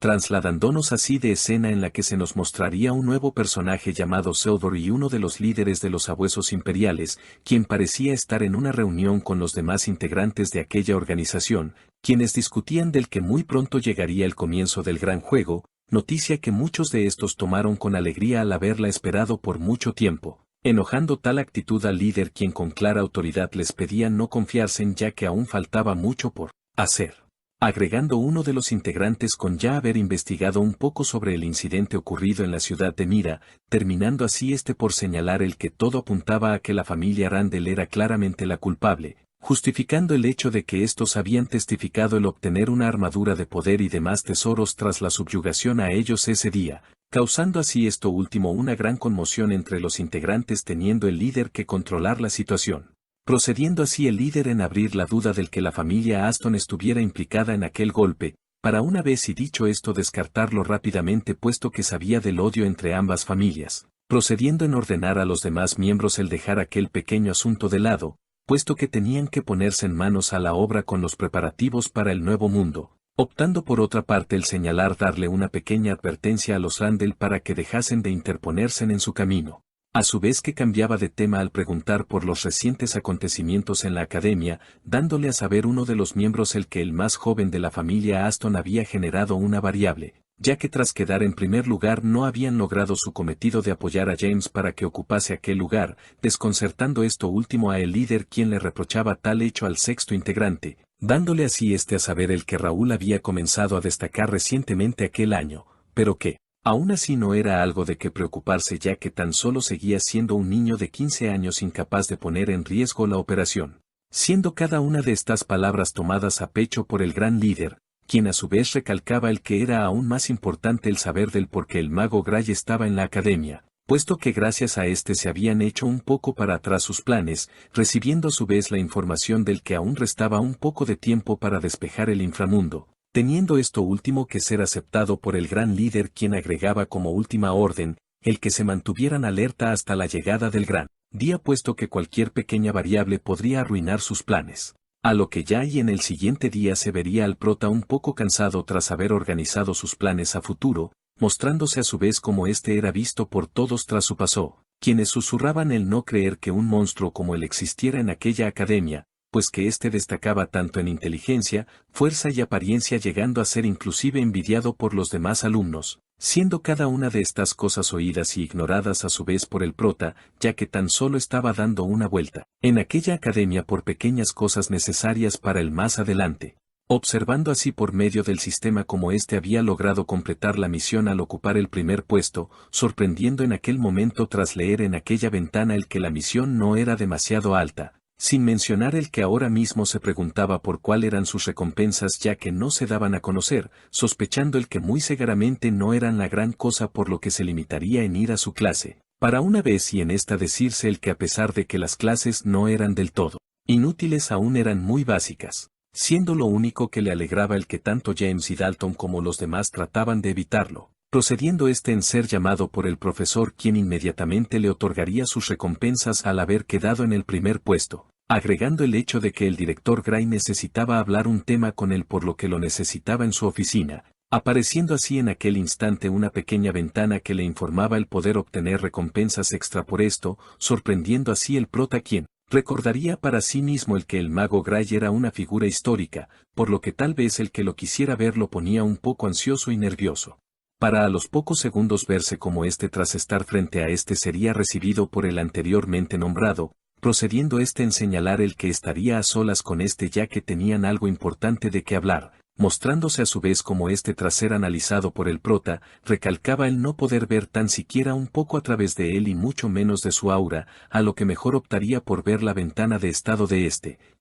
Trasladándonos así de escena en la que se nos mostraría un nuevo personaje llamado Silver y uno de los líderes de los sabuesos imperiales, quien parecía estar en una reunión con los demás integrantes de aquella organización, quienes discutían del que muy pronto llegaría el comienzo del gran juego, noticia que muchos de estos tomaron con alegría al haberla esperado por mucho tiempo, enojando tal actitud al líder quien con clara autoridad les pedía no confiarse en ya que aún faltaba mucho por hacer. Agregando uno de los integrantes con ya haber investigado un poco sobre el incidente ocurrido en la ciudad de Mira, terminando así por señalar el que todo apuntaba a que la familia Randall era claramente la culpable, justificando el hecho de que estos habían testificado el obtener una armadura de poder y demás tesoros tras la subyugación a ellos ese día, causando así esto último una gran conmoción entre los integrantes teniendo el líder que controlar la situación. Procediendo así el líder en abrir la duda del que la familia Aston estuviera implicada en aquel golpe, para una vez y dicho esto descartarlo rápidamente puesto que sabía del odio entre ambas familias, procediendo en ordenar a los demás miembros el dejar aquel pequeño asunto de lado, puesto que tenían que ponerse en manos a la obra con los preparativos para el nuevo mundo, optando por otra parte el señalar darle una pequeña advertencia a los Randall para que dejasen de interponerse en su camino. A su vez que cambiaba de tema al preguntar por los recientes acontecimientos en la academia, dándole a saber uno de los miembros el que el más joven de la familia Aston había generado una variable, ya que tras quedar en primer lugar no habían logrado su cometido de apoyar a James para que ocupase aquel lugar, desconcertando esto último a el líder quien le reprochaba tal hecho al sexto integrante, dándole así a saber el que Raúl había comenzado a destacar recientemente aquel año, pero que, aún así no era algo de que preocuparse ya que tan solo seguía siendo un niño de 15 años incapaz de poner en riesgo la operación. Siendo cada una de estas palabras tomadas a pecho por el gran líder, quien a su vez recalcaba el que era aún más importante el saber del por qué el mago Gray estaba en la academia, puesto que gracias a se habían hecho un poco para atrás sus planes, recibiendo a su vez la información del que aún restaba un poco de tiempo para despejar el inframundo, teniendo esto último que ser aceptado por el gran líder quien agregaba como última orden, el que se mantuvieran alerta hasta la llegada del gran día puesto que cualquier pequeña variable podría arruinar sus planes. A lo que ya y en el siguiente día se vería al prota un poco cansado tras haber organizado sus planes a futuro, mostrándose a su vez como era visto por todos tras su paso, quienes susurraban el no creer que un monstruo como él existiera en aquella academia, pues que destacaba tanto en inteligencia, fuerza y apariencia llegando a ser inclusive envidiado por los demás alumnos, siendo cada una de estas cosas oídas y ignoradas a su vez por el prota, ya que tan solo estaba dando una vuelta en aquella academia por pequeñas cosas necesarias para el más adelante. Observando así por medio del sistema cómo había logrado completar la misión al ocupar el primer puesto, sorprendiendo en aquel momento tras leer en aquella ventana el que la misión no era demasiado alta, sin mencionar el que ahora mismo se preguntaba por cuál eran sus recompensas ya que no se daban a conocer, sospechando el que muy seguramente no eran la gran cosa por lo que se limitaría en ir a su clase, para una vez y en decirse el que a pesar de que las clases no eran del todo inútiles aún eran muy básicas, siendo lo único que le alegraba el que tanto James y Dalton como los demás trataban de evitarlo, procediendo en ser llamado por el profesor quien inmediatamente le otorgaría sus recompensas al haber quedado en el primer puesto, agregando el hecho de que el director Gray necesitaba hablar un tema con él por lo que lo necesitaba en su oficina, apareciendo así en aquel instante una pequeña ventana que le informaba el poder obtener recompensas extra por esto, sorprendiendo así el prota quien recordaría para sí mismo el que el mago Gray era una figura histórica, por lo que tal vez el que lo quisiera ver lo ponía un poco ansioso y nervioso. Para a los pocos segundos verse como tras estar frente a sería recibido por el anteriormente nombrado, procediendo en señalar el que estaría a solas con ya que tenían algo importante de qué hablar, mostrándose a su vez como tras ser analizado por el prota, recalcaba el no poder ver tan siquiera un poco a través de él y mucho menos de su aura, a lo que mejor optaría por ver la ventana de estado de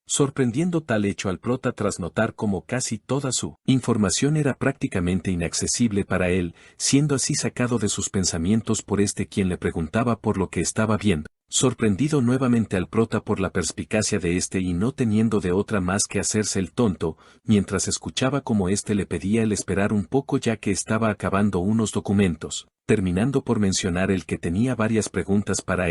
sorprendiendo tal hecho al prota tras notar como casi toda su información era prácticamente inaccesible para él, siendo así sacado de sus pensamientos por quien le preguntaba por lo que estaba viendo, sorprendido nuevamente al prota por la perspicacia de y no teniendo de otra más que hacerse el tonto, mientras escuchaba como le pedía el esperar un poco ya que estaba acabando unos documentos, terminando por mencionar el que tenía varias preguntas para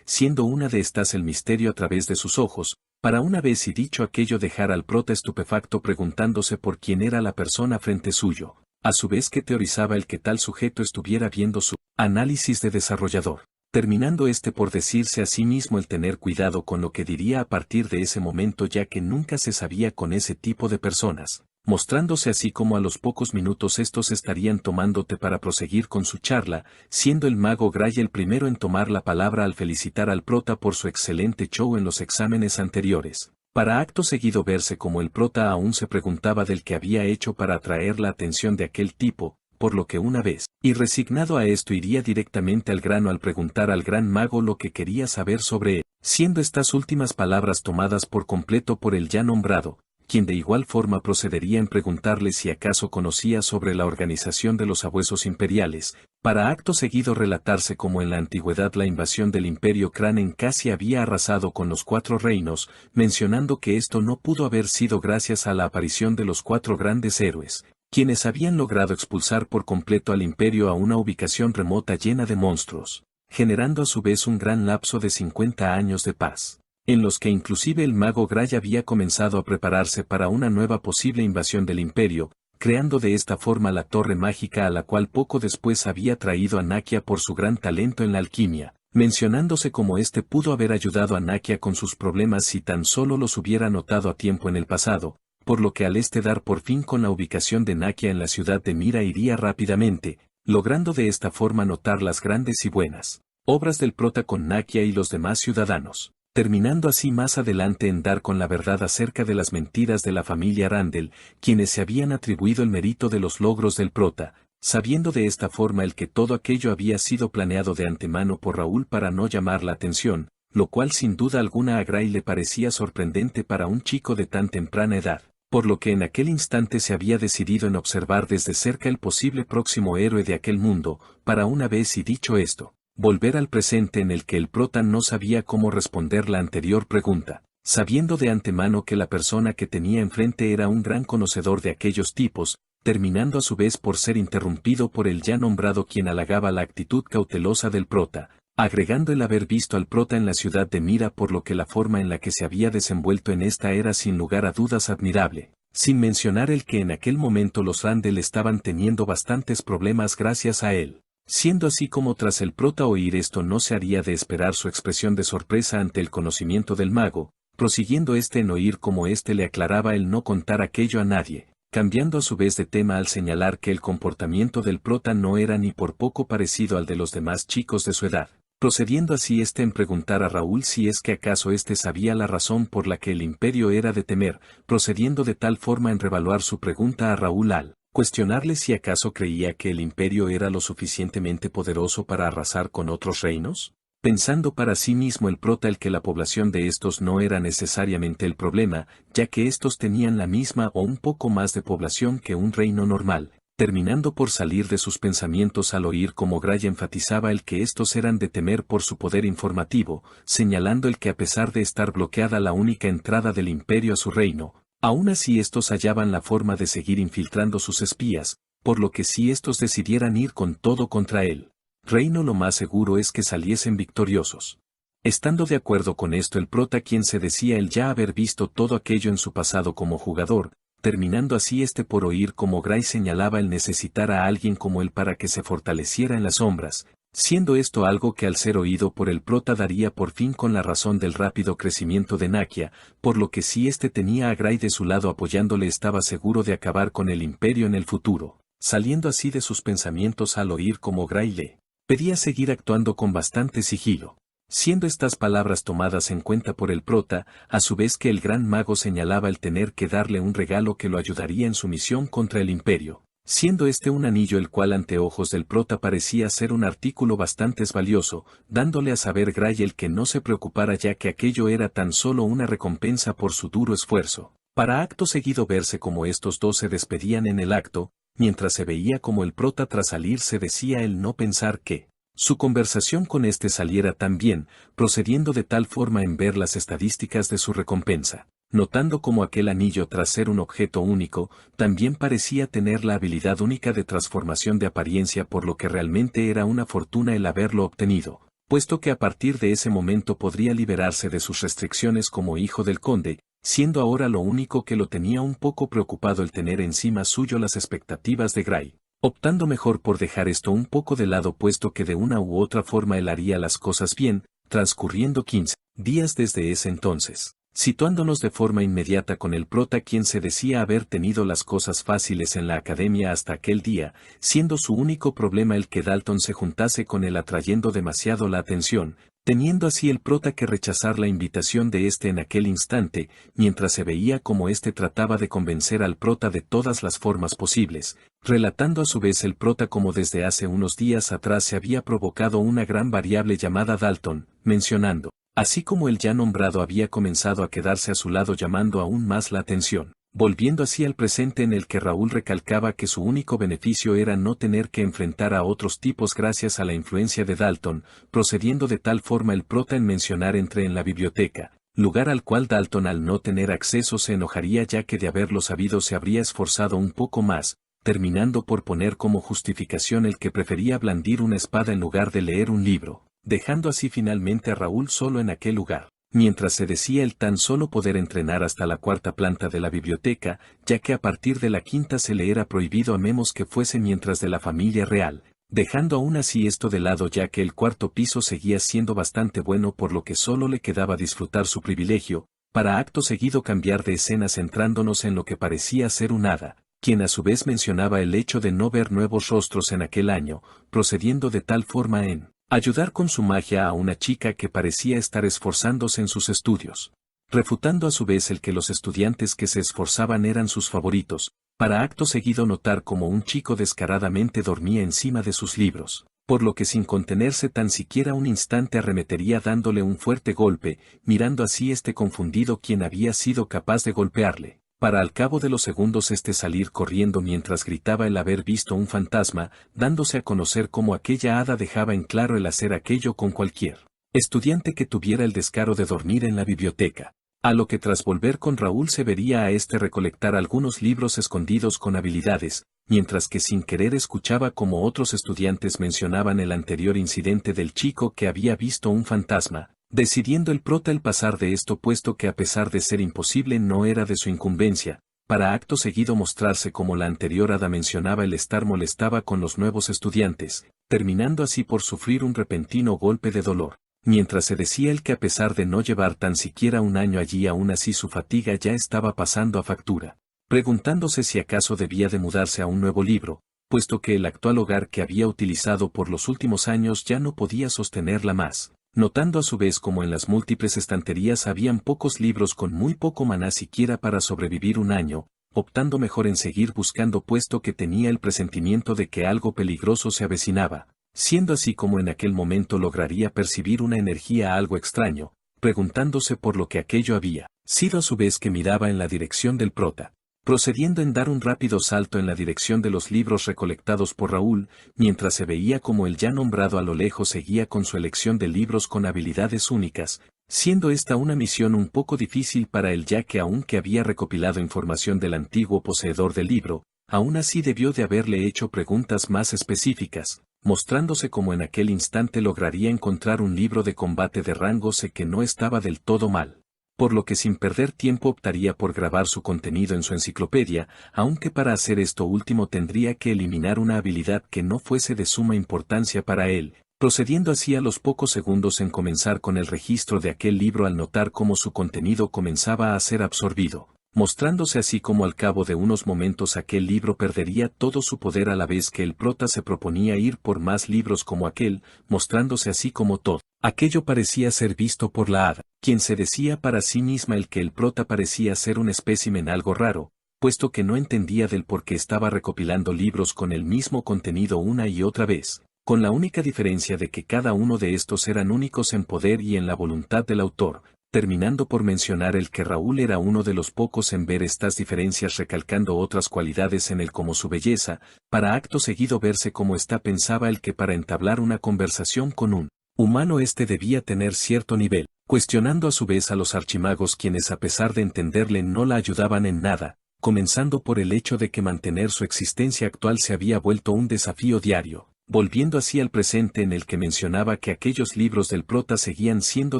siendo una de estas el misterio a través de sus ojos, para una vez y dicho aquello dejar al prota estupefacto preguntándose por quién era la persona frente suyo, a su vez que teorizaba el que tal sujeto estuviera viendo su análisis de desarrollador, terminando por decirse a sí mismo el tener cuidado con lo que diría a partir de ese momento ya que nunca se sabía con ese tipo de personas, mostrándose así como a los pocos minutos estos estarían tomando té para proseguir con su charla, siendo el mago Gray el primero en tomar la palabra al felicitar al prota por su excelente show en los exámenes anteriores, para acto seguido verse como el prota aún se preguntaba del que había hecho para atraer la atención de aquel tipo, por lo que una vez, y resignado a esto iría directamente al grano al preguntar al gran mago lo que quería saber sobre él, siendo estas últimas palabras tomadas por completo por el ya nombrado, quien de igual forma procedería en preguntarle si acaso conocía sobre la organización de los sabuesos imperiales, para acto seguido relatarse como en la antigüedad la invasión del imperio Kranen casi había arrasado con los 4 reinos, mencionando que esto no pudo haber sido gracias a la aparición de los 4 grandes héroes, quienes habían logrado expulsar por completo al imperio a una ubicación remota llena de monstruos, generando a su vez un gran lapso de 50 años de paz, en los que inclusive el mago Gray había comenzado a prepararse para una nueva posible invasión del imperio, creando de esta forma la torre mágica a la cual poco después había traído a Nakia por su gran talento en la alquimia, mencionándose como pudo haber ayudado a Nakia con sus problemas si tan solo los hubiera notado a tiempo en el pasado, por lo que al dar por fin con la ubicación de Nakia en la ciudad de Mira iría rápidamente, logrando de esta forma notar las grandes y buenas obras del prota con Nakia y los demás ciudadanos, terminando así más adelante en dar con la verdad acerca de las mentiras de la familia Randall, quienes se habían atribuido el mérito de los logros del prota, sabiendo de esta forma el que todo aquello había sido planeado de antemano por Raúl para no llamar la atención, lo cual sin duda alguna a Gray le parecía sorprendente para un chico de tan temprana edad, por lo que en aquel instante se había decidido en observar desde cerca el posible próximo héroe de aquel mundo, para una vez y dicho esto, volver al presente en el que el prota no sabía cómo responder la anterior pregunta, sabiendo de antemano que la persona que tenía enfrente era un gran conocedor de aquellos tipos, terminando a su vez por ser interrumpido por el ya nombrado quien halagaba la actitud cautelosa del prota, agregando el haber visto al prota en la ciudad de Mira, por lo que la forma en la que se había desenvuelto en esta era sin lugar a dudas admirable, sin mencionar el que en aquel momento los Randall estaban teniendo bastantes problemas gracias a él. Siendo así como tras el prota oír esto no se haría de esperar su expresión de sorpresa ante el conocimiento del mago, prosiguiendo en oír cómo le aclaraba el no contar aquello a nadie, cambiando a su vez de tema al señalar que el comportamiento del prota no era ni por poco parecido al de los demás chicos de su edad, procediendo así en preguntar a Raúl si es que acaso sabía la razón por la que el imperio era de temer, procediendo de tal forma en revaluar su pregunta a Raúl al cuestionarle si acaso creía que el imperio era lo suficientemente poderoso para arrasar con otros reinos, pensando para sí mismo el prota el que la población de estos no era necesariamente el problema, ya que estos tenían la misma o un poco más de población que un reino normal, terminando por salir de sus pensamientos al oír cómo Gray enfatizaba el que estos eran de temer por su poder informativo, señalando el que a pesar de estar bloqueada la única entrada del imperio a su reino, aún así estos hallaban la forma de seguir infiltrando sus espías, por lo que si estos decidieran ir con todo contra él, reino lo más seguro es que saliesen victoriosos. Estando de acuerdo con esto el prota, quien se decía el ya haber visto todo aquello en su pasado como jugador, terminando así por oír cómo Gray señalaba el necesitar a alguien como él para que se fortaleciera en las sombras, siendo esto algo que al ser oído por el prota daría por fin con la razón del rápido crecimiento de Nakia, por lo que si tenía a Gray de su lado apoyándole estaba seguro de acabar con el imperio en el futuro, saliendo así de sus pensamientos al oír cómo Gray le pedía seguir actuando con bastante sigilo. Siendo estas palabras tomadas en cuenta por el prota, a su vez que el gran mago señalaba el tener que darle un regalo que lo ayudaría en su misión contra el imperio, siendo un anillo el cual ante ojos del prota parecía ser un artículo bastante valioso, dándole a saber Gray el que no se preocupara ya que aquello era tan solo una recompensa por su duro esfuerzo, para acto seguido verse como estos dos se despedían en el acto, mientras se veía como el prota tras salir se decía el no pensar que su conversación con saliera tan bien, procediendo de tal forma en ver las estadísticas de su recompensa, notando como aquel anillo tras ser un objeto único, también parecía tener la habilidad única de transformación de apariencia, por lo que realmente era una fortuna el haberlo obtenido, puesto que a partir de ese momento podría liberarse de sus restricciones como hijo del conde, siendo ahora lo único que lo tenía un poco preocupado el tener encima suyo las expectativas de Gray, optando mejor por dejar esto un poco de lado puesto que de una u otra forma él haría las cosas bien, transcurriendo 15 días desde ese entonces, situándonos de forma inmediata con el prota, quien se decía haber tenido las cosas fáciles en la academia hasta aquel día, siendo su único problema el que Dalton se juntase con él atrayendo demasiado la atención, teniendo así el prota que rechazar la invitación de en aquel instante, mientras se veía como trataba de convencer al prota de todas las formas posibles, relatando a su vez el prota como desde hace unos días atrás se había provocado una gran variable llamada Dalton, mencionando, así como el ya nombrado había comenzado a quedarse a su lado llamando aún más la atención, volviendo así al presente en el que Raúl recalcaba que su único beneficio era no tener que enfrentar a otros tipos gracias a la influencia de Dalton, procediendo de tal forma el prota en mencionar entre en la biblioteca, lugar al cual Dalton al no tener acceso se enojaría ya que de haberlo sabido se habría esforzado un poco más, terminando por poner como justificación el que prefería blandir una espada en lugar de leer un libro, dejando así finalmente a Raúl solo en aquel lugar. Mientras se decía el tan solo poder entrenar hasta la cuarta planta de la biblioteca, ya que a partir de la quinta se le era prohibido a menos que fuese mientras de la familia real, dejando aún así esto de lado ya que el cuarto piso seguía siendo bastante bueno, por lo que solo le quedaba disfrutar su privilegio, para acto seguido cambiar de escena centrándonos en lo que parecía ser un hada, quien a su vez mencionaba el hecho de no ver nuevos rostros en aquel año, procediendo de tal forma en ayudar con su magia a una chica que parecía estar esforzándose en sus estudios, refutando a su vez el que los estudiantes que se esforzaban eran sus favoritos, para acto seguido notar como un chico descaradamente dormía encima de sus libros, por lo que sin contenerse tan siquiera un instante arremetería dándole un fuerte golpe, mirando así confundido quien había sido capaz de golpearle, para al cabo de los segundos salir corriendo mientras gritaba el haber visto un fantasma, dándose a conocer cómo aquella hada dejaba en claro el hacer aquello con cualquier estudiante que tuviera el descaro de dormir en la biblioteca. A lo que tras volver con Raúl se vería a recolectar algunos libros escondidos con habilidades, mientras que sin querer escuchaba como otros estudiantes mencionaban el anterior incidente del chico que había visto un fantasma, decidiendo el prota el pasar de esto puesto que a pesar de ser imposible no era de su incumbencia, para acto seguido mostrarse como la anterior hada mencionaba el estar molestaba con los nuevos estudiantes, terminando así por sufrir un repentino golpe de dolor. Mientras se decía el que a pesar de no llevar tan siquiera un año allí aún así su fatiga ya estaba pasando a factura, preguntándose si acaso debía de mudarse a un nuevo libro, puesto que el actual hogar que había utilizado por los últimos años ya no podía sostenerla más, notando a su vez como en las múltiples estanterías habían pocos libros con muy poco maná siquiera para sobrevivir un año, optando mejor en seguir buscando puesto que tenía el presentimiento de que algo peligroso se avecinaba. Siendo así como en aquel momento lograría percibir una energía algo extraño, preguntándose por lo que aquello había sido a su vez que miraba en la dirección del prota, procediendo en dar un rápido salto en la dirección de los libros recolectados por Raúl, mientras se veía como el ya nombrado a lo lejos seguía con su elección de libros con habilidades únicas, siendo esta una misión un poco difícil para él ya que aunque había recopilado información del antiguo poseedor del libro, aún así debió de haberle hecho preguntas más específicas, mostrándose como en aquel instante lograría encontrar un libro de combate de rango C que no estaba del todo mal, por lo que sin perder tiempo optaría por grabar su contenido en su enciclopedia, aunque para hacer esto último tendría que eliminar una habilidad que no fuese de suma importancia para él, procediendo así a los pocos segundos en comenzar con el registro de aquel libro al notar cómo su contenido comenzaba a ser absorbido, mostrándose así como al cabo de unos momentos aquel libro perdería todo su poder a la vez que el prota se proponía ir por más libros como aquel, mostrándose así como todo. Aquello parecía ser visto por la hada, quien se decía para sí misma el que el prota parecía ser un espécimen algo raro, puesto que no entendía del por qué estaba recopilando libros con el mismo contenido una y otra vez, con la única diferencia de que cada uno de estos eran únicos en poder y en la voluntad del autor, terminando por mencionar el que Raúl era uno de los pocos en ver estas diferencias recalcando otras cualidades en él como su belleza, para acto seguido verse como pensaba el que para entablar una conversación con un humano debía tener cierto nivel, cuestionando a su vez a los archimagos quienes a pesar de entenderle no la ayudaban en nada, comenzando por el hecho de que mantener su existencia actual se había vuelto un desafío diario, volviendo así al presente en el que mencionaba que aquellos libros del prota seguían siendo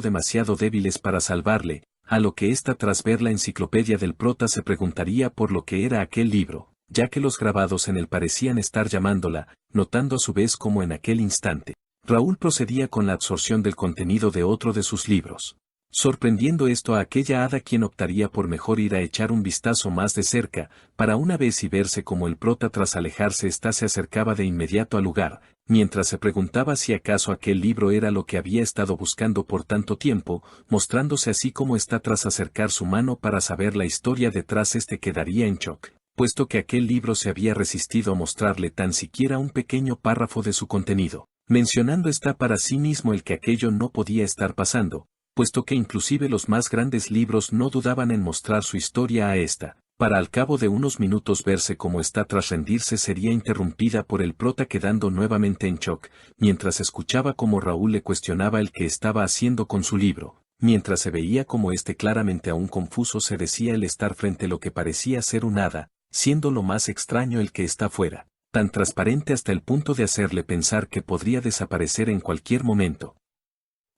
demasiado débiles para salvarle, a lo que tras ver la enciclopedia del prota se preguntaría por lo que era aquel libro, ya que los grabados en él parecían estar llamándola, notando a su vez como en aquel instante, Raúl procedía con la absorción del contenido de otro de sus libros. Sorprendiendo esto a aquella hada quien optaría por mejor ir a echar un vistazo más de cerca, para una vez y verse como el prota tras alejarse se acercaba de inmediato al lugar, mientras se preguntaba si acaso aquel libro era lo que había estado buscando por tanto tiempo, mostrándose así como tras acercar su mano para saber la historia detrás quedaría en shock, puesto que aquel libro se había resistido a mostrarle tan siquiera un pequeño párrafo de su contenido, mencionando para sí mismo el que aquello no podía estar pasando, puesto que inclusive los más grandes libros no dudaban en mostrar su historia a para al cabo de unos minutos verse como tras rendirse sería interrumpida por el prota quedando nuevamente en shock, mientras escuchaba como Raúl le cuestionaba el que estaba haciendo con su libro, mientras se veía como claramente aún confuso se decía el estar frente a lo que parecía ser un hada, siendo lo más extraño el que está fuera, tan transparente hasta el punto de hacerle pensar que podría desaparecer en cualquier momento.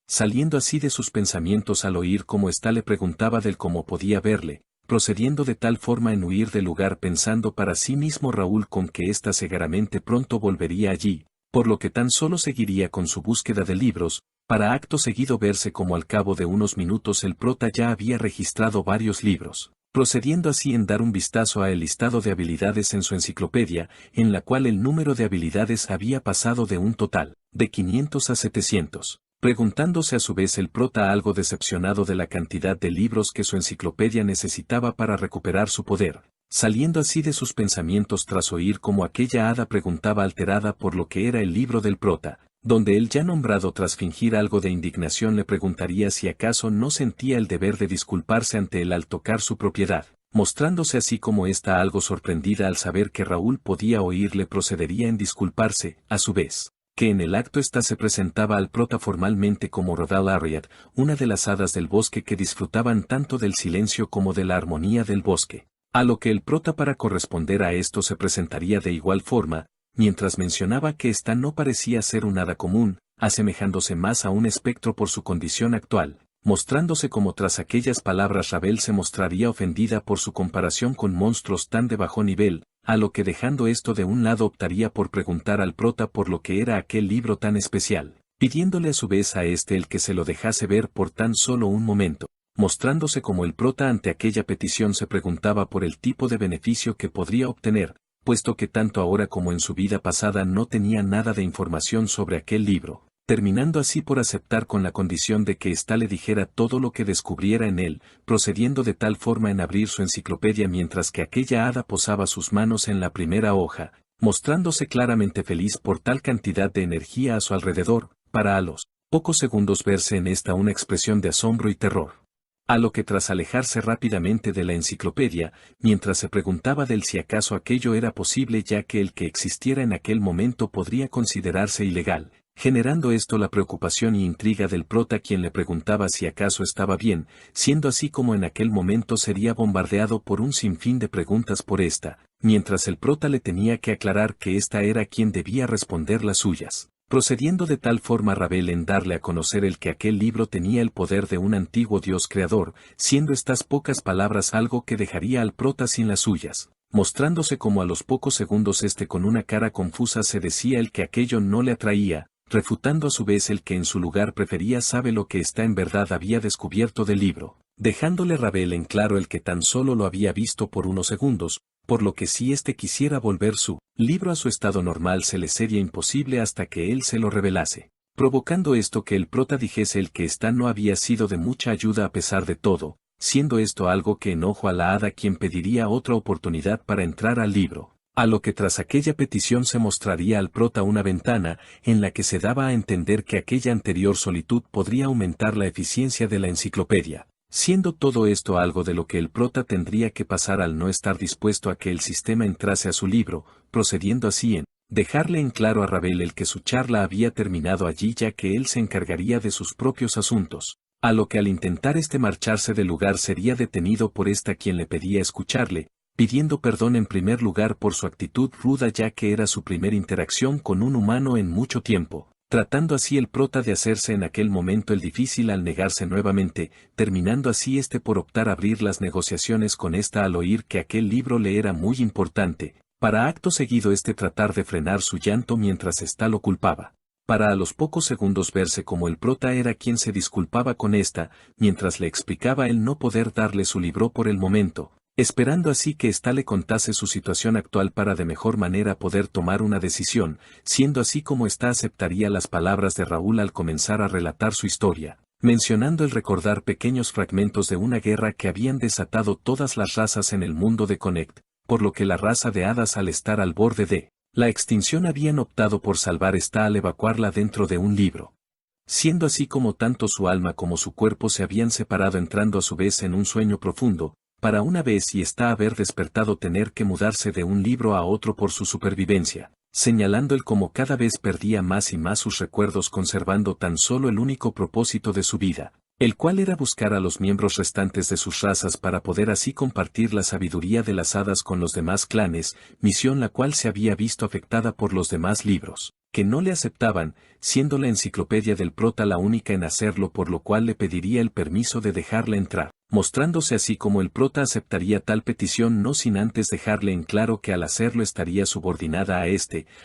Saliendo así de sus pensamientos al oír cómo le preguntaba del cómo podía verle, procediendo de tal forma en huir del lugar pensando para sí mismo Raúl con que seguramente pronto volvería allí, por lo que tan solo seguiría con su búsqueda de libros, para acto seguido verse como al cabo de unos minutos el prota ya había registrado varios libros, procediendo así en dar un vistazo a el listado de habilidades en su enciclopedia, en la cual el número de habilidades había pasado de un total de 500 a 700. Preguntándose a su vez el prota algo decepcionado de la cantidad de libros que su enciclopedia necesitaba para recuperar su poder, saliendo así de sus pensamientos tras oír cómo aquella hada preguntaba alterada por lo que era el libro del prota, donde el ya nombrado tras fingir algo de indignación le preguntaría si acaso no sentía el deber de disculparse ante él al tocar su propiedad, mostrándose así como ésta algo sorprendida al saber que Raúl podía oírle procedería en disculparse, a su vez, que en el acto ésta se presentaba al prota formalmente como Rodal Ariad, una de las hadas del bosque que disfrutaban tanto del silencio como de la armonía del bosque, a lo que el prota para corresponder a esto se presentaría de igual forma, mientras mencionaba que ésta no parecía ser un hada común, asemejándose más a un espectro por su condición actual, mostrándose como tras aquellas palabras Ravel se mostraría ofendida por su comparación con monstruos tan de bajo nivel, a lo que dejando esto de un lado optaría por preguntar al prota por lo que era aquel libro tan especial, pidiéndole a su vez a éste el que se lo dejase ver por tan solo un momento, mostrándose como el prota ante aquella petición se preguntaba por el tipo de beneficio que podría obtener, puesto que tanto ahora como en su vida pasada no tenía nada de información sobre aquel libro, terminando así por aceptar con la condición de que ésta le dijera todo lo que descubriera en él, procediendo de tal forma en abrir su enciclopedia mientras que aquella hada posaba sus manos en la primera hoja, mostrándose claramente feliz por tal cantidad de energía a su alrededor, para a los pocos segundos verse en esta una expresión de asombro y terror. A lo que tras alejarse rápidamente de la enciclopedia, mientras se preguntaba del si acaso aquello era posible ya que el que existiera en aquel momento podría considerarse ilegal, generando esto la preocupación y intriga del prota quien le preguntaba si acaso estaba bien, siendo así como en aquel momento sería bombardeado por un sinfín de preguntas por esta, mientras el prota le tenía que aclarar que ésta era quien debía responder las suyas. Procediendo de tal forma Ravel en darle a conocer el que aquel libro tenía el poder de un antiguo dios creador, siendo estas pocas palabras algo que dejaría al prota sin las suyas, mostrándose como a los pocos segundos con una cara confusa se decía el que aquello no le atraía, refutando a su vez el que en su lugar prefería sabe lo que está en verdad había descubierto del libro, dejándole Ravel en claro el que tan solo lo había visto por unos segundos, por lo que si quisiera volver su libro a su estado normal se le sería imposible hasta que él se lo revelase, provocando esto que el prota dijese el que ésta no había sido de mucha ayuda a pesar de todo, siendo esto algo que enojó a la hada quien pediría otra oportunidad para entrar al libro, a lo que tras aquella petición se mostraría al prota una ventana, en la que se daba a entender que aquella anterior solitud podría aumentar la eficiencia de la enciclopedia. Siendo todo esto algo de lo que el prota tendría que pasar al no estar dispuesto a que el sistema entrase a su libro, procediendo así en dejarle en claro a Ravel el que su charla había terminado allí ya que él se encargaría de sus propios asuntos, a lo que al intentar marcharse del lugar sería detenido por esta quien le pedía escucharle, pidiendo perdón en primer lugar por su actitud ruda ya que era su primer interacción con un humano en mucho tiempo. Tratando así el prota de hacerse en aquel momento el difícil al negarse nuevamente, terminando así por optar a abrir las negociaciones con esta al oír que aquel libro le era muy importante, para acto seguido tratar de frenar su llanto mientras ésta lo culpaba, para a los pocos segundos verse como el prota era quien se disculpaba con esta, mientras le explicaba el no poder darle su libro por el momento, esperando así que ésta le contase su situación actual para de mejor manera poder tomar una decisión, siendo así como ésta aceptaría las palabras de Raúl al comenzar a relatar su historia, mencionando el recordar pequeños fragmentos de una guerra que habían desatado todas las razas en el mundo de Connect, por lo que la raza de hadas al estar al borde de la extinción habían optado por salvar esta al evacuarla dentro de un libro. Siendo así como tanto su alma como su cuerpo se habían separado entrando a su vez en un sueño profundo, para una vez y haber despertado tener que mudarse de un libro a otro por su supervivencia, señalando el cómo cada vez perdía más y más sus recuerdos conservando tan solo el único propósito de su vida, el cual era buscar a los miembros restantes de sus razas para poder así compartir la sabiduría de las hadas con los demás clanes, misión la cual se había visto afectada por los demás libros, que no le aceptaban, siendo la enciclopedia del prota la única en hacerlo por lo cual le pediría el permiso de dejarle entrar, mostrándose así como el prota aceptaría tal petición no sin antes dejarle en claro que al hacerlo estaría subordinada a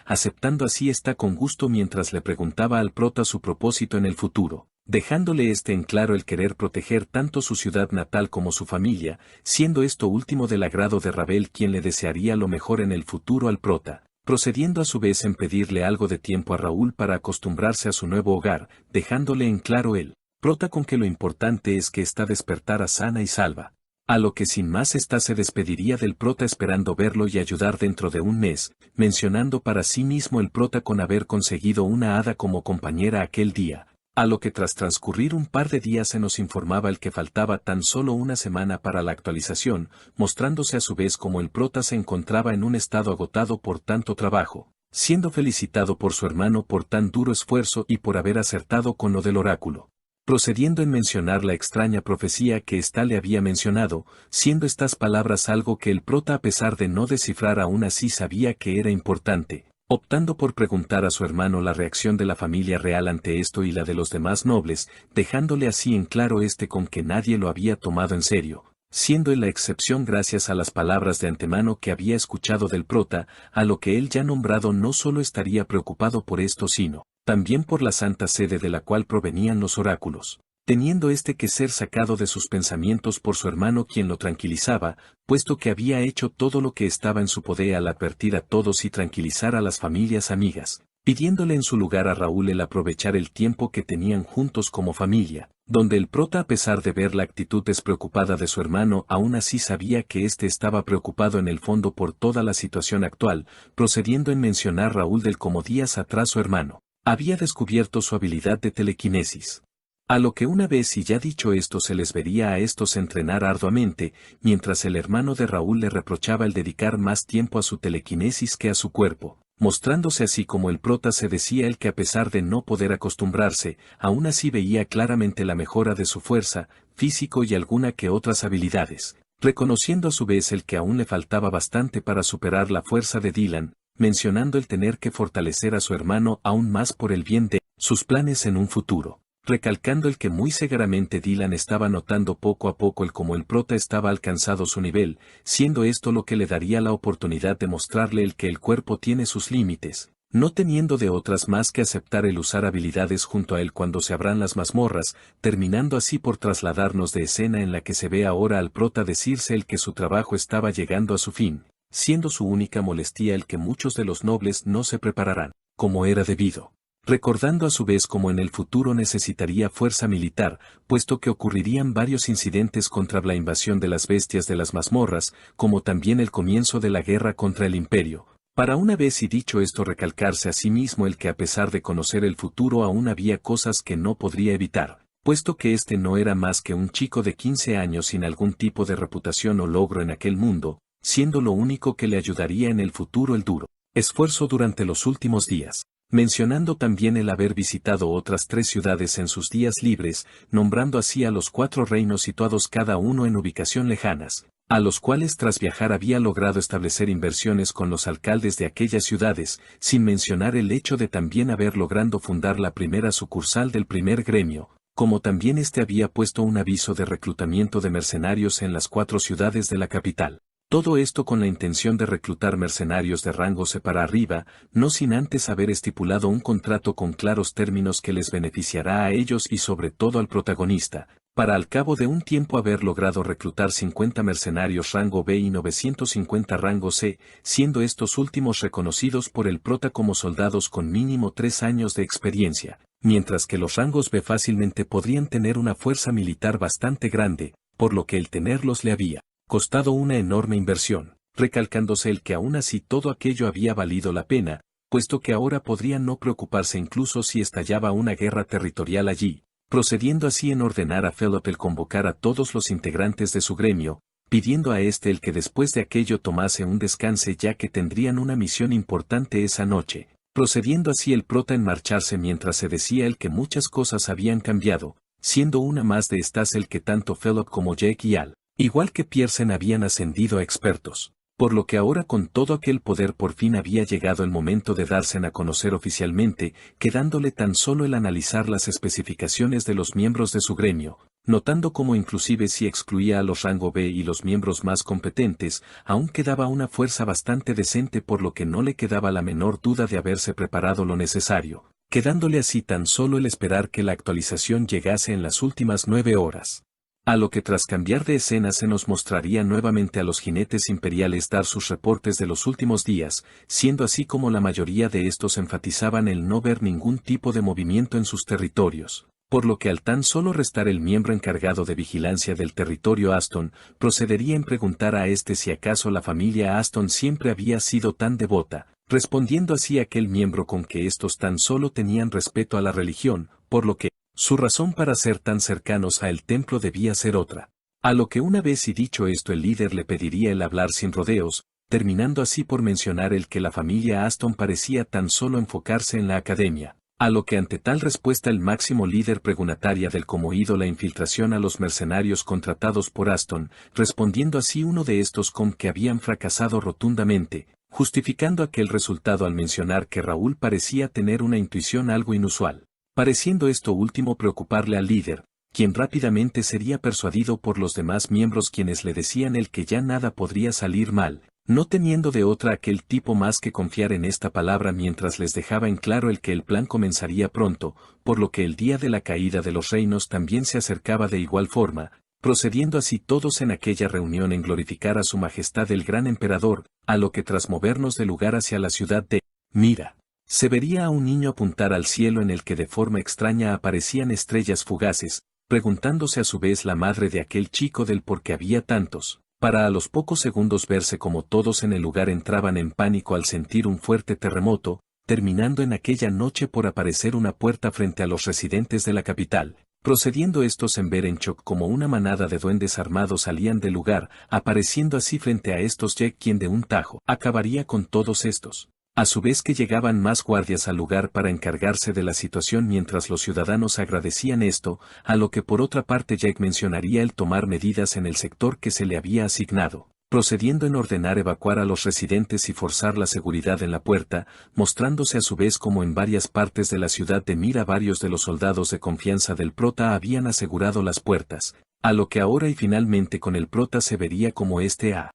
aceptando así con gusto mientras le preguntaba al prota su propósito en el futuro, dejándole en claro el querer proteger tanto su ciudad natal como su familia, siendo esto último del agrado de Ravel quien le desearía lo mejor en el futuro al prota, procediendo a su vez en pedirle algo de tiempo a Raúl para acostumbrarse a su nuevo hogar, dejándole en claro el prota con que lo importante es que esta despertara sana y salva. A lo que sin más esta se despediría del prota esperando verlo y ayudar dentro de un mes, mencionando para sí mismo el prota con haber conseguido una hada como compañera aquel día. A lo que tras transcurrir un par de días se nos informaba el que faltaba tan solo una semana para la actualización, mostrándose a su vez como el prota se encontraba en un estado agotado por tanto trabajo, siendo felicitado por su hermano por tan duro esfuerzo y por haber acertado con lo del oráculo. Procediendo en mencionar la extraña profecía que ésta le había mencionado, siendo estas palabras algo que el prota a pesar de no descifrar aún así sabía que era importante, optando por preguntar a su hermano la reacción de la familia real ante esto y la de los demás nobles, dejándole así en claro con que nadie lo había tomado en serio, siendo él la excepción gracias a las palabras de antemano que había escuchado del prota, a lo que él ya nombrado no solo estaría preocupado por esto sino también por la santa sede de la cual provenían los oráculos, teniendo que ser sacado de sus pensamientos por su hermano quien lo tranquilizaba, puesto que había hecho todo lo que estaba en su poder al advertir a todos y tranquilizar a las familias amigas, pidiéndole en su lugar a Raúl el aprovechar el tiempo que tenían juntos como familia, donde el prota a pesar de ver la actitud despreocupada de su hermano aún así sabía que éste estaba preocupado en el fondo por toda la situación actual, procediendo en mencionar Raúl del como días atrás su hermano había descubierto su habilidad de telequinesis. A lo que una vez y ya dicho esto se les vería a estos entrenar arduamente, mientras el hermano de Raúl le reprochaba el dedicar más tiempo a su telequinesis que a su cuerpo, mostrándose así como el prota se decía el que a pesar de no poder acostumbrarse, aún así veía claramente la mejora de su fuerza, físico y alguna que otras habilidades, reconociendo a su vez el que aún le faltaba bastante para superar la fuerza de Dylan, mencionando el tener que fortalecer a su hermano aún más por el bien de sus planes en un futuro, recalcando el que muy seguramente Dylan estaba notando poco a poco el cómo el prota estaba alcanzado su nivel, siendo esto lo que le daría la oportunidad de mostrarle el que el cuerpo tiene sus límites, no teniendo de otras más que aceptar el usar habilidades junto a él cuando se abran las mazmorras, terminando así por trasladarnos de escena en la que se ve ahora al prota decirse el que su trabajo estaba llegando a su fin, siendo su única molestia el que muchos de los nobles no se prepararán, como era debido. Recordando a su vez cómo en el futuro necesitaría fuerza militar, puesto que ocurrirían varios incidentes contra la invasión de las bestias de las mazmorras, como también el comienzo de la guerra contra el imperio. Para una vez y dicho esto recalcarse a sí mismo el que a pesar de conocer el futuro aún había cosas que no podría evitar, puesto que no era más que un chico de 15 años sin algún tipo de reputación o logro en aquel mundo, siendo lo único que le ayudaría en el futuro el duro esfuerzo durante los últimos días, mencionando también el haber visitado otras 3 ciudades en sus días libres, nombrando así a los 4 reinos situados cada uno en ubicación lejanas, a los cuales tras viajar había logrado establecer inversiones con los alcaldes de aquellas ciudades, sin mencionar el hecho de también haber logrado fundar la primera sucursal del primer gremio, como también había puesto un aviso de reclutamiento de mercenarios en las 4 ciudades de la capital. Todo esto con la intención de reclutar mercenarios de rango C para arriba, no sin antes haber estipulado un contrato con claros términos que les beneficiará a ellos y sobre todo al protagonista, para al cabo de un tiempo haber logrado reclutar 50 mercenarios rango B y 950 rango C, siendo estos últimos reconocidos por el prota como soldados con mínimo 3 años de experiencia, mientras que los rangos B fácilmente podrían tener una fuerza militar bastante grande, por lo que el tenerlos le había costado una enorme inversión, recalcándose el que aún así todo aquello había valido la pena, puesto que ahora podrían no preocuparse incluso si estallaba una guerra territorial allí, procediendo así en ordenar a Philip el convocar a todos los integrantes de su gremio, pidiendo a el que después de aquello tomase un descanse ya que tendrían una misión importante esa noche, procediendo así el prota en marcharse mientras se decía el que muchas cosas habían cambiado, siendo una más de estas el que tanto Philip como Jake y Al, igual que Pearson habían ascendido a expertos, por lo que ahora con todo aquel poder por fin había llegado el momento de darse a conocer oficialmente, quedándole tan solo el analizar las especificaciones de los miembros de su gremio, notando cómo inclusive si excluía a los rango B y los miembros más competentes, aún quedaba una fuerza bastante decente por lo que no le quedaba la menor duda de haberse preparado lo necesario, quedándole así tan solo el esperar que la actualización llegase en las últimas 9 horas. A lo que tras cambiar de escena se nos mostraría nuevamente a los jinetes imperiales dar sus reportes de los últimos días, siendo así como la mayoría de estos enfatizaban el no ver ningún tipo de movimiento en sus territorios, por lo que al tan solo restar el miembro encargado de vigilancia del territorio Aston, procedería en preguntar a este si acaso la familia Aston siempre había sido tan devota, respondiendo así aquel miembro con que estos tan solo tenían respeto a la religión, por lo que su razón para ser tan cercanos a el templo debía ser otra. A lo que una vez y dicho esto el líder le pediría el hablar sin rodeos, terminando así por mencionar el que la familia Aston parecía tan solo enfocarse en la academia, a lo que ante tal respuesta el máximo líder pregunataria del cómo ido la infiltración a los mercenarios contratados por Aston, respondiendo así uno de estos con que habían fracasado rotundamente, justificando aquel resultado al mencionar que Raúl parecía tener una intuición algo inusual. Pareciendo esto último preocuparle al líder, quien rápidamente sería persuadido por los demás miembros quienes le decían el que ya nada podría salir mal, no teniendo de otra aquel tipo más que confiar en esta palabra mientras les dejaba en claro el que el plan comenzaría pronto, por lo que el día de la caída de los reinos también se acercaba de igual forma, procediendo así todos en aquella reunión en glorificar a su majestad el gran emperador, a lo que tras movernos del lugar hacia la ciudad de Mira, se vería a un niño apuntar al cielo en el que de forma extraña aparecían estrellas fugaces, preguntándose a su vez la madre de aquel chico del por qué había tantos, para a los pocos segundos verse como todos en el lugar entraban en pánico al sentir un fuerte terremoto, terminando en aquella noche por aparecer una puerta frente a los residentes de la capital, procediendo estos en ver en shock como una manada de duendes armados salían del lugar, apareciendo así frente a estos Jack quien de un tajo acabaría con todos estos. A su vez que llegaban más guardias al lugar para encargarse de la situación mientras los ciudadanos agradecían esto, a lo que por otra parte Jack mencionaría el tomar medidas en el sector que se le había asignado, procediendo en ordenar evacuar a los residentes y forzar la seguridad en la puerta, mostrándose a su vez como en varias partes de la ciudad de Mira varios de los soldados de confianza del prota habían asegurado las puertas. A lo que ahora y finalmente con el prota se vería como a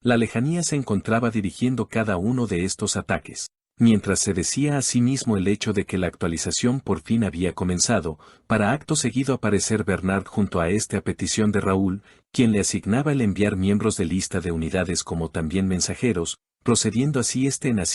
la lejanía se encontraba dirigiendo cada uno de estos ataques. Mientras se decía a sí mismo el hecho de que la actualización por fin había comenzado, para acto seguido aparecer Bernard junto a a petición de Raúl, quien le asignaba el enviar miembros de lista de unidades como también mensajeros, procediendo así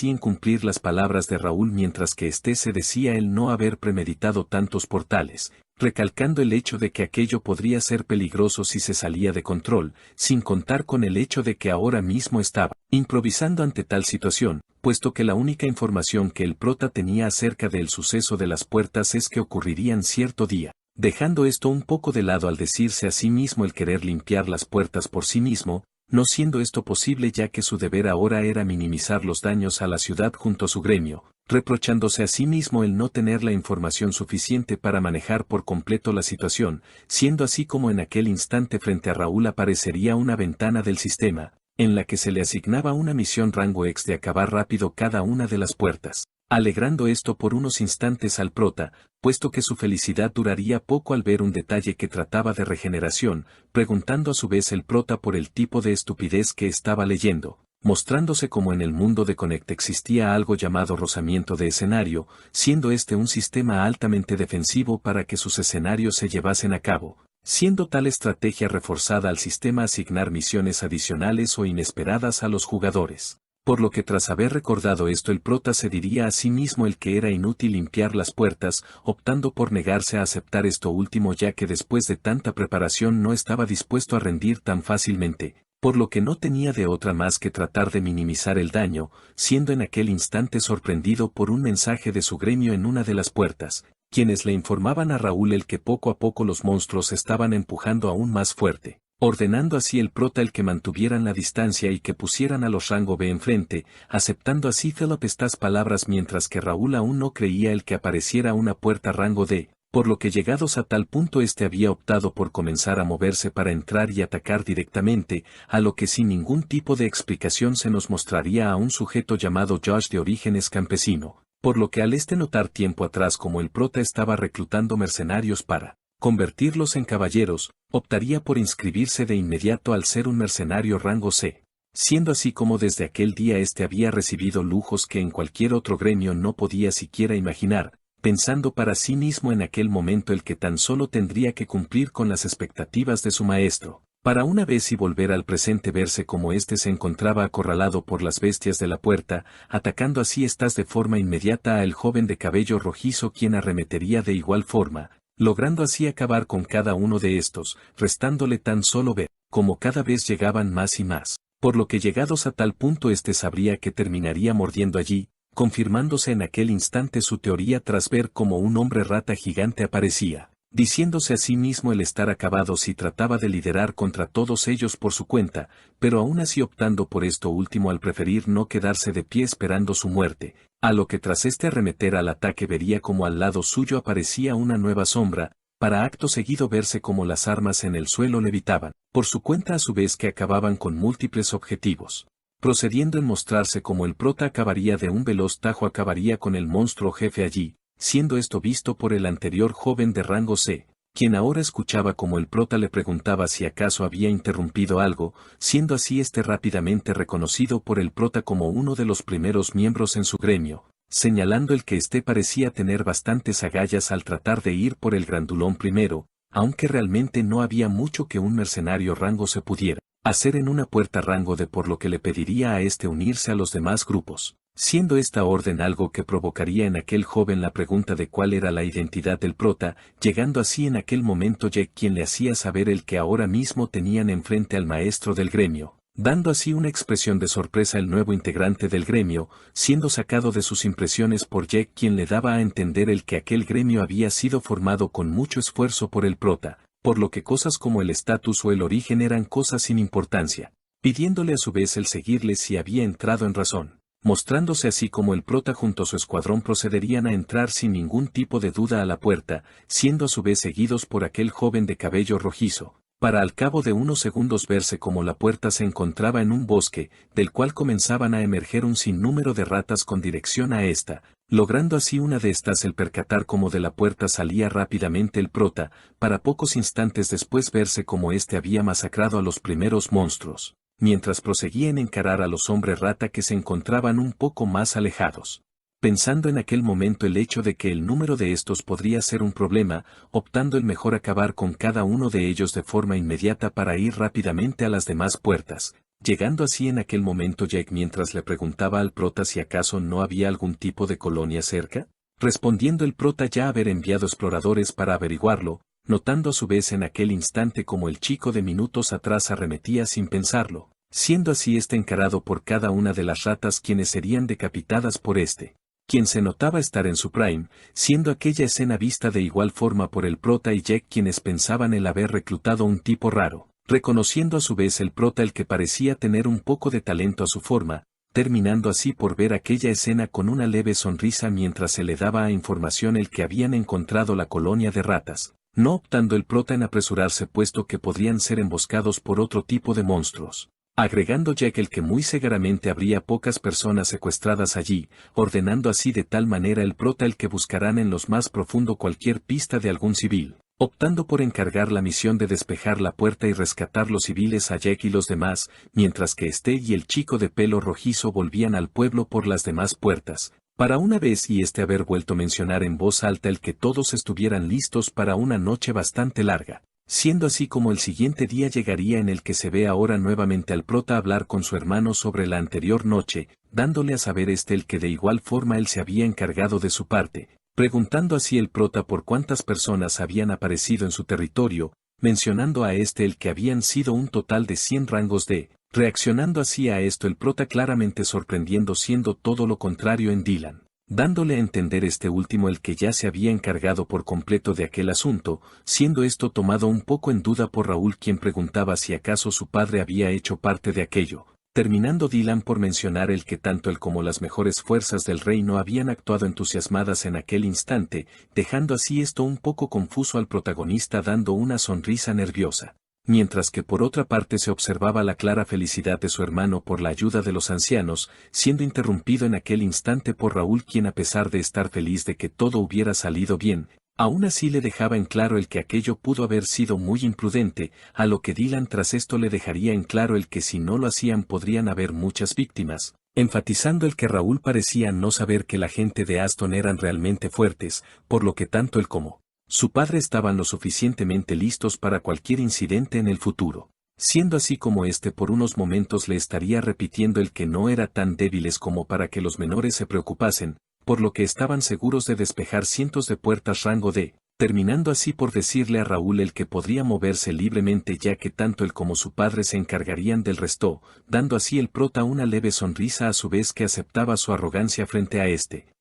en cumplir las palabras de Raúl mientras que se decía el no haber premeditado tantos portales, recalcando el hecho de que aquello podría ser peligroso si se salía de control, sin contar con el hecho de que ahora mismo estaba improvisando ante tal situación, puesto que la única información que el prota tenía acerca del suceso de las puertas es que ocurrirían cierto día, dejando esto un poco de lado al decirse a sí mismo el querer limpiar las puertas por sí mismo, no siendo esto posible ya que su deber ahora era minimizar los daños a la ciudad junto a su gremio, reprochándose a sí mismo el no tener la información suficiente para manejar por completo la situación, siendo así como en aquel instante frente a Raúl aparecería una ventana del sistema, en la que se le asignaba una misión rango X de acabar rápido cada una de las puertas, alegrando esto por unos instantes al prota, puesto que su felicidad duraría poco al ver un detalle que trataba de regeneración, preguntando a su vez el prota por el tipo de estupidez que estaba leyendo, mostrándose como en el mundo de Connect existía algo llamado rozamiento de escenario, siendo un sistema altamente defensivo para que sus escenarios se llevasen a cabo, siendo tal estrategia reforzada al sistema asignar misiones adicionales o inesperadas a los jugadores. Por lo que tras haber recordado esto el prota se diría a sí mismo el que era inútil limpiar las puertas, optando por negarse a aceptar esto último ya que después de tanta preparación no estaba dispuesto a rendir tan fácilmente, por lo que no tenía de otra más que tratar de minimizar el daño, siendo en aquel instante sorprendido por un mensaje de su gremio en una de las puertas, quienes le informaban a Raúl el que poco a poco los monstruos estaban empujando aún más fuerte, ordenando así el prota el que mantuvieran la distancia y que pusieran a los rango B enfrente, aceptando así Philip estas palabras mientras que Raúl aún no creía el que apareciera una puerta rango D, por lo que llegados a tal punto había optado por comenzar a moverse para entrar y atacar directamente, a lo que sin ningún tipo de explicación se nos mostraría a un sujeto llamado Josh de orígenes campesino, por lo que al notar tiempo atrás como el prota estaba reclutando mercenarios para convertirlos en caballeros, optaría por inscribirse de inmediato al ser un mercenario rango C, siendo así como desde aquel día había recibido lujos que en cualquier otro gremio no podía siquiera imaginar, pensando para sí mismo en aquel momento el que tan solo tendría que cumplir con las expectativas de su maestro, para una vez y volver al presente verse como éste se encontraba acorralado por las bestias de la puerta, atacando así estas de forma inmediata a el joven de cabello rojizo quien arremetería de igual forma, logrando así acabar con cada uno de estos, restándole tan solo ver, como cada vez llegaban más y más, por lo que llegados a tal punto éste sabría que terminaría mordiendo allí, confirmándose en aquel instante su teoría tras ver cómo un hombre rata gigante aparecía, diciéndose a sí mismo el estar acabado si trataba de liderar contra todos ellos por su cuenta, pero aún así optando por esto último al preferir no quedarse de pie esperando su muerte, a lo que tras este arremeter al ataque vería como al lado suyo aparecía una nueva sombra, para acto seguido verse como las armas en el suelo levitaban, por su cuenta a su vez que acababan con múltiples objetivos. Procediendo en mostrarse como el prota acabaría de un veloz tajo acabaría con el monstruo jefe allí, siendo esto visto por el anterior joven de rango C, quien ahora escuchaba como el prota le preguntaba si acaso había interrumpido algo, siendo así este rápidamente reconocido por el prota como uno de los primeros miembros en su gremio, señalando el que éste parecía tener bastantes agallas al tratar de ir por el grandulón primero, aunque realmente no había mucho que un mercenario rango se pudiera hacer en una puerta rango de por lo que le pediría a este unirse a los demás grupos, siendo esta orden algo que provocaría en aquel joven la pregunta de cuál era la identidad del prota, llegando así en aquel momento Jack quien le hacía saber el que ahora mismo tenían enfrente al maestro del gremio, dando así una expresión de sorpresa el nuevo integrante del gremio, siendo sacado de sus impresiones por Jack quien le daba a entender el que aquel gremio había sido formado con mucho esfuerzo por el prota, por lo que cosas como el estatus o el origen eran cosas sin importancia, pidiéndole a su vez el seguirle si había entrado en razón, mostrándose así como el prota junto a su escuadrón procederían a entrar sin ningún tipo de duda a la puerta, siendo a su vez seguidos por aquel joven de cabello rojizo, para al cabo de unos segundos verse como la puerta se encontraba en un bosque, del cual comenzaban a emerger un sinnúmero de ratas con dirección a esta, logrando así una de estas el percatar como de la puerta salía rápidamente el prota, para pocos instantes después verse como éste había masacrado a los primeros monstruos, mientras proseguía en encarar a los hombres rata que se encontraban un poco más alejados. Pensando en aquel momento el hecho de que el número de estos podría ser un problema, optando el mejor acabar con cada uno de ellos de forma inmediata para ir rápidamente a las demás puertas, llegando así en aquel momento Jack mientras le preguntaba al prota si acaso no había algún tipo de colonia cerca, respondiendo el prota ya haber enviado exploradores para averiguarlo, notando a su vez en aquel instante como el chico de minutos atrás arremetía sin pensarlo, siendo así este encarado por cada una de las ratas quienes serían decapitadas por este, quien se notaba estar en su prime, siendo aquella escena vista de igual forma por el prota y Jack quienes pensaban el haber reclutado un tipo raro, reconociendo a su vez el prota el que parecía tener un poco de talento a su forma, terminando así por ver aquella escena con una leve sonrisa mientras se le daba a información el que habían encontrado la colonia de ratas, no optando el prota en apresurarse puesto que podrían ser emboscados por otro tipo de monstruos. Agregando Jack el que muy seguramente habría pocas personas secuestradas allí, ordenando así de tal manera el prota el que buscarán en los más profundo cualquier pista de algún civil, optando por encargar la misión de despejar la puerta y rescatar los civiles a Jack y los demás, mientras que este y el chico de pelo rojizo volvían al pueblo por las demás puertas, para una vez y este haber vuelto a mencionar en voz alta el que todos estuvieran listos para una noche bastante larga. Siendo así como el siguiente día llegaría en el que se ve ahora nuevamente al prota hablar con su hermano sobre la anterior noche, dándole a saber el que de igual forma él se había encargado de su parte, preguntando así el prota por cuántas personas habían aparecido en su territorio, mencionando a el que habían sido un total de 100 rangos de, reaccionando así a esto el prota claramente sorprendiendo siendo todo lo contrario en Dylan, dándole a entender este último el que ya se había encargado por completo de aquel asunto, siendo esto tomado un poco en duda por Raúl quien preguntaba si acaso su padre había hecho parte de aquello, terminando Dylan por mencionar el que tanto él como las mejores fuerzas del reino habían actuado entusiasmadas en aquel instante, dejando así esto un poco confuso al protagonista dando una sonrisa nerviosa. Mientras que por otra parte se observaba la clara felicidad de su hermano por la ayuda de los ancianos, siendo interrumpido en aquel instante por Raúl quien a pesar de estar feliz de que todo hubiera salido bien, aún así le dejaba en claro el que aquello pudo haber sido muy imprudente, a lo que Dylan tras esto le dejaría en claro el que si no lo hacían podrían haber muchas víctimas, enfatizando el que Raúl parecía no saber que la gente de Aston eran realmente fuertes, por lo que tanto él como su padre estaban lo suficientemente listos para cualquier incidente en el futuro. Siendo así como por unos momentos le estaría repitiendo el que no era tan débiles como para que los menores se preocupasen, por lo que estaban seguros de despejar cientos de puertas rango D, terminando así por decirle a Raúl el que podría moverse libremente ya que tanto él como su padre se encargarían del resto, dando así el prota una leve sonrisa a su vez que aceptaba su arrogancia frente a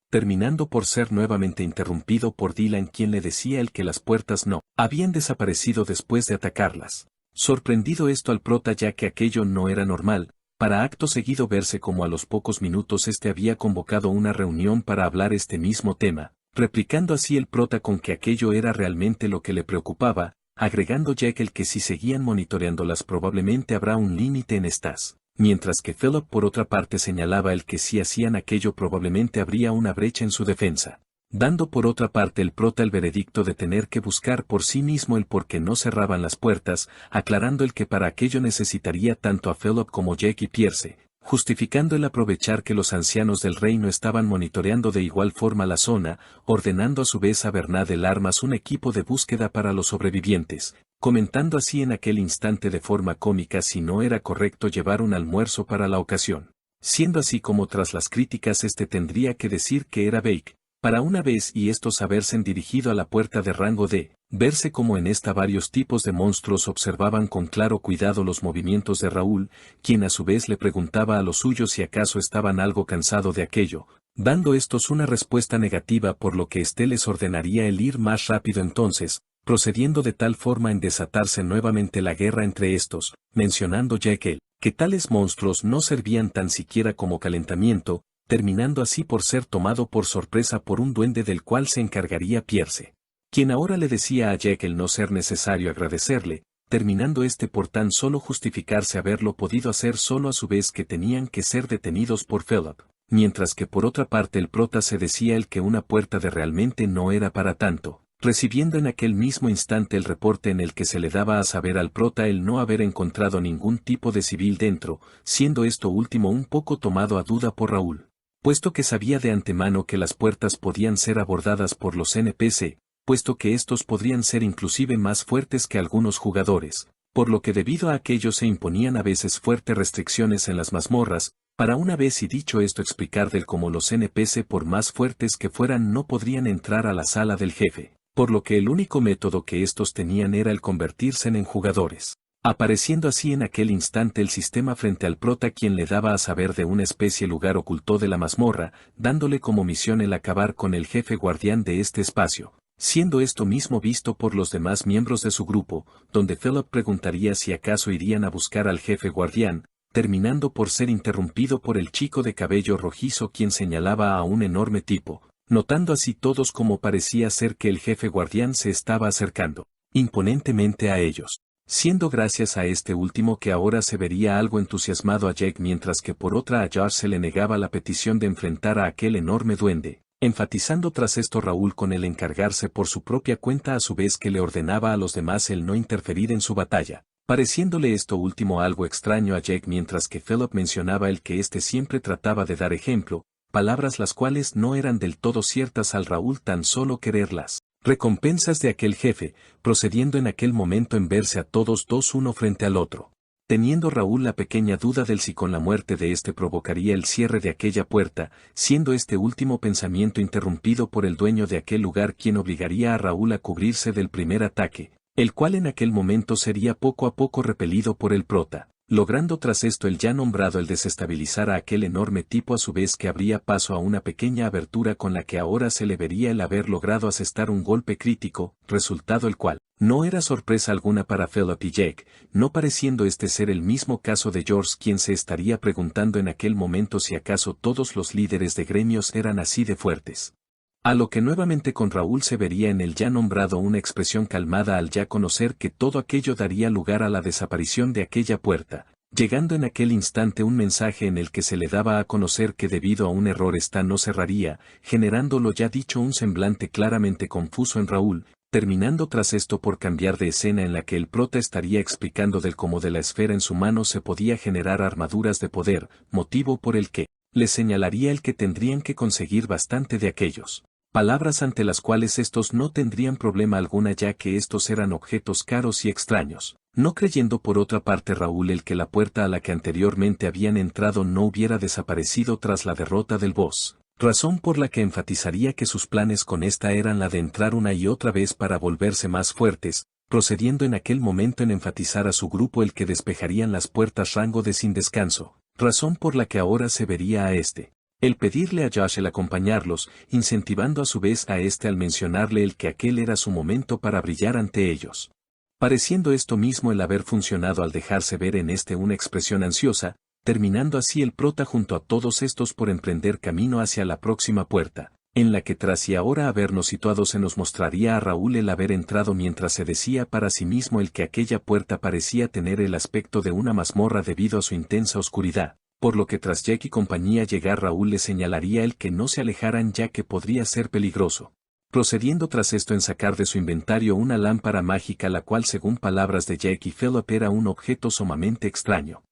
terminando por ser nuevamente interrumpido por Dylan quien le decía el que las puertas no habían desaparecido después de atacarlas. Sorprendido esto al prota ya que aquello no era normal, para acto seguido verse como a los pocos minutos había convocado una reunión para hablar este mismo tema, replicando así el prota con que aquello era realmente lo que le preocupaba, agregando Jack el que si seguían monitoreándolas probablemente habrá un límite en estas. Mientras que Philip por otra parte señalaba el que si hacían aquello probablemente habría una brecha en su defensa, dando por otra parte el prota el veredicto de tener que buscar por sí mismo el por qué no cerraban las puertas, aclarando el que para aquello necesitaría tanto a Philip como Jack y Pierce, justificando el aprovechar que los ancianos del reino estaban monitoreando de igual forma la zona, ordenando a su vez a Bernadette Armas un equipo de búsqueda para los sobrevivientes, comentando así en aquel instante de forma cómica si no era correcto llevar un almuerzo para la ocasión. Siendo así como tras las críticas tendría que decir que era Bake, para una vez y estos haberse dirigido a la puerta de rango D, verse como en esta varios tipos de monstruos observaban con claro cuidado los movimientos de Raúl, quien a su vez le preguntaba a los suyos si acaso estaban algo cansado de aquello, dando estos una respuesta negativa por lo que les ordenaría el ir más rápido entonces, procediendo de tal forma en desatarse nuevamente la guerra entre estos, mencionando ya que tales monstruos no servían tan siquiera como calentamiento, terminando así por ser tomado por sorpresa por un duende del cual se encargaría Pierce, quien ahora le decía a Jack el no ser necesario agradecerle, terminando por tan solo justificarse haberlo podido hacer solo a su vez que tenían que ser detenidos por Philip, mientras que por otra parte el prota se decía el que una puerta de realmente no era para tanto, recibiendo en aquel mismo instante el reporte en el que se le daba a saber al prota el no haber encontrado ningún tipo de civil dentro, siendo esto último un poco tomado a duda por Raúl, puesto que sabía de antemano que las puertas podían ser abordadas por los NPC, puesto que estos podrían ser inclusive más fuertes que algunos jugadores, por lo que debido a aquello se imponían a veces fuertes restricciones en las mazmorras, para una vez y dicho esto explicar del cómo los NPC por más fuertes que fueran no podrían entrar a la sala del jefe, por lo que el único método que estos tenían era el convertirse en jugadores. Apareciendo así en aquel instante el sistema frente al prota quien le daba a saber de una especie lugar oculto de la mazmorra, dándole como misión el acabar con el jefe guardián de este espacio, siendo esto mismo visto por los demás miembros de su grupo, donde Philip preguntaría si acaso irían a buscar al jefe guardián, terminando por ser interrumpido por el chico de cabello rojizo quien señalaba a un enorme tipo, notando así todos como parecía ser que el jefe guardián se estaba acercando imponentemente a ellos. Siendo gracias a este último que ahora se vería algo entusiasmado a Jake mientras que por otra a Josh se le negaba la petición de enfrentar a aquel enorme duende, enfatizando tras esto Raúl con el encargarse por su propia cuenta a su vez que le ordenaba a los demás el no interferir en su batalla, pareciéndole esto último algo extraño a Jake mientras que Philip mencionaba el que siempre trataba de dar ejemplo, palabras las cuales no eran del todo ciertas al Raúl tan solo quererlas. Recompensas de aquel jefe, procediendo en aquel momento en verse a todos dos uno frente al otro. Teniendo Raúl la pequeña duda del si con la muerte de provocaría el cierre de aquella puerta, siendo este último pensamiento interrumpido por el dueño de aquel lugar quien obligaría a Raúl a cubrirse del primer ataque, el cual en aquel momento sería poco a poco repelido por el prota, logrando tras esto el ya nombrado el desestabilizar a aquel enorme tipo a su vez que abría paso a una pequeña abertura con la que ahora se le vería el haber logrado asestar un golpe crítico, resultado el cual no era sorpresa alguna para Philip y Jake, no pareciendo ser el mismo caso de George quien se estaría preguntando en aquel momento si acaso todos los líderes de gremios eran así de fuertes. A lo que nuevamente con Raúl se vería en el ya nombrado una expresión calmada al ya conocer que todo aquello daría lugar a la desaparición de aquella puerta, llegando en aquel instante un mensaje en el que se le daba a conocer que debido a un error esta no cerraría, generando lo ya dicho un semblante claramente confuso en Raúl, terminando tras esto por cambiar de escena en la que el prota estaría explicando del cómo de la esfera en su mano se podía generar armaduras de poder, motivo por el que Les señalaría el que tendrían que conseguir bastante de aquellos. Palabras ante las cuales estos no tendrían problema alguna ya que estos eran objetos caros y extraños. No creyendo por otra parte Raúl el que la puerta a la que anteriormente habían entrado no hubiera desaparecido tras la derrota del boss. Razón por la que enfatizaría que sus planes con esta eran la de entrar una y otra vez para volverse más fuertes, procediendo en aquel momento en enfatizar a su grupo el que despejarían las puertas rango de sin descanso, razón por la que ahora se vería a este. El pedirle a Josh el acompañarlos, incentivando a su vez a este al mencionarle el que aquel era su momento para brillar ante ellos. Pareciendo esto mismo el haber funcionado al dejarse ver en este una expresión ansiosa, terminando así el prota junto a todos estos por emprender camino hacia la próxima puerta, en la que tras y ahora habernos situado se nos mostraría a Raúl el haber entrado mientras se decía para sí mismo el que aquella puerta parecía tener el aspecto de una mazmorra debido a su intensa oscuridad. Por lo que tras Jack y compañía llegar Raúl le señalaría el que no se alejaran ya que podría ser peligroso. Procediendo tras esto en sacar de su inventario una lámpara mágica la cual según palabras de Jack y Philip era un objeto sumamente extraño.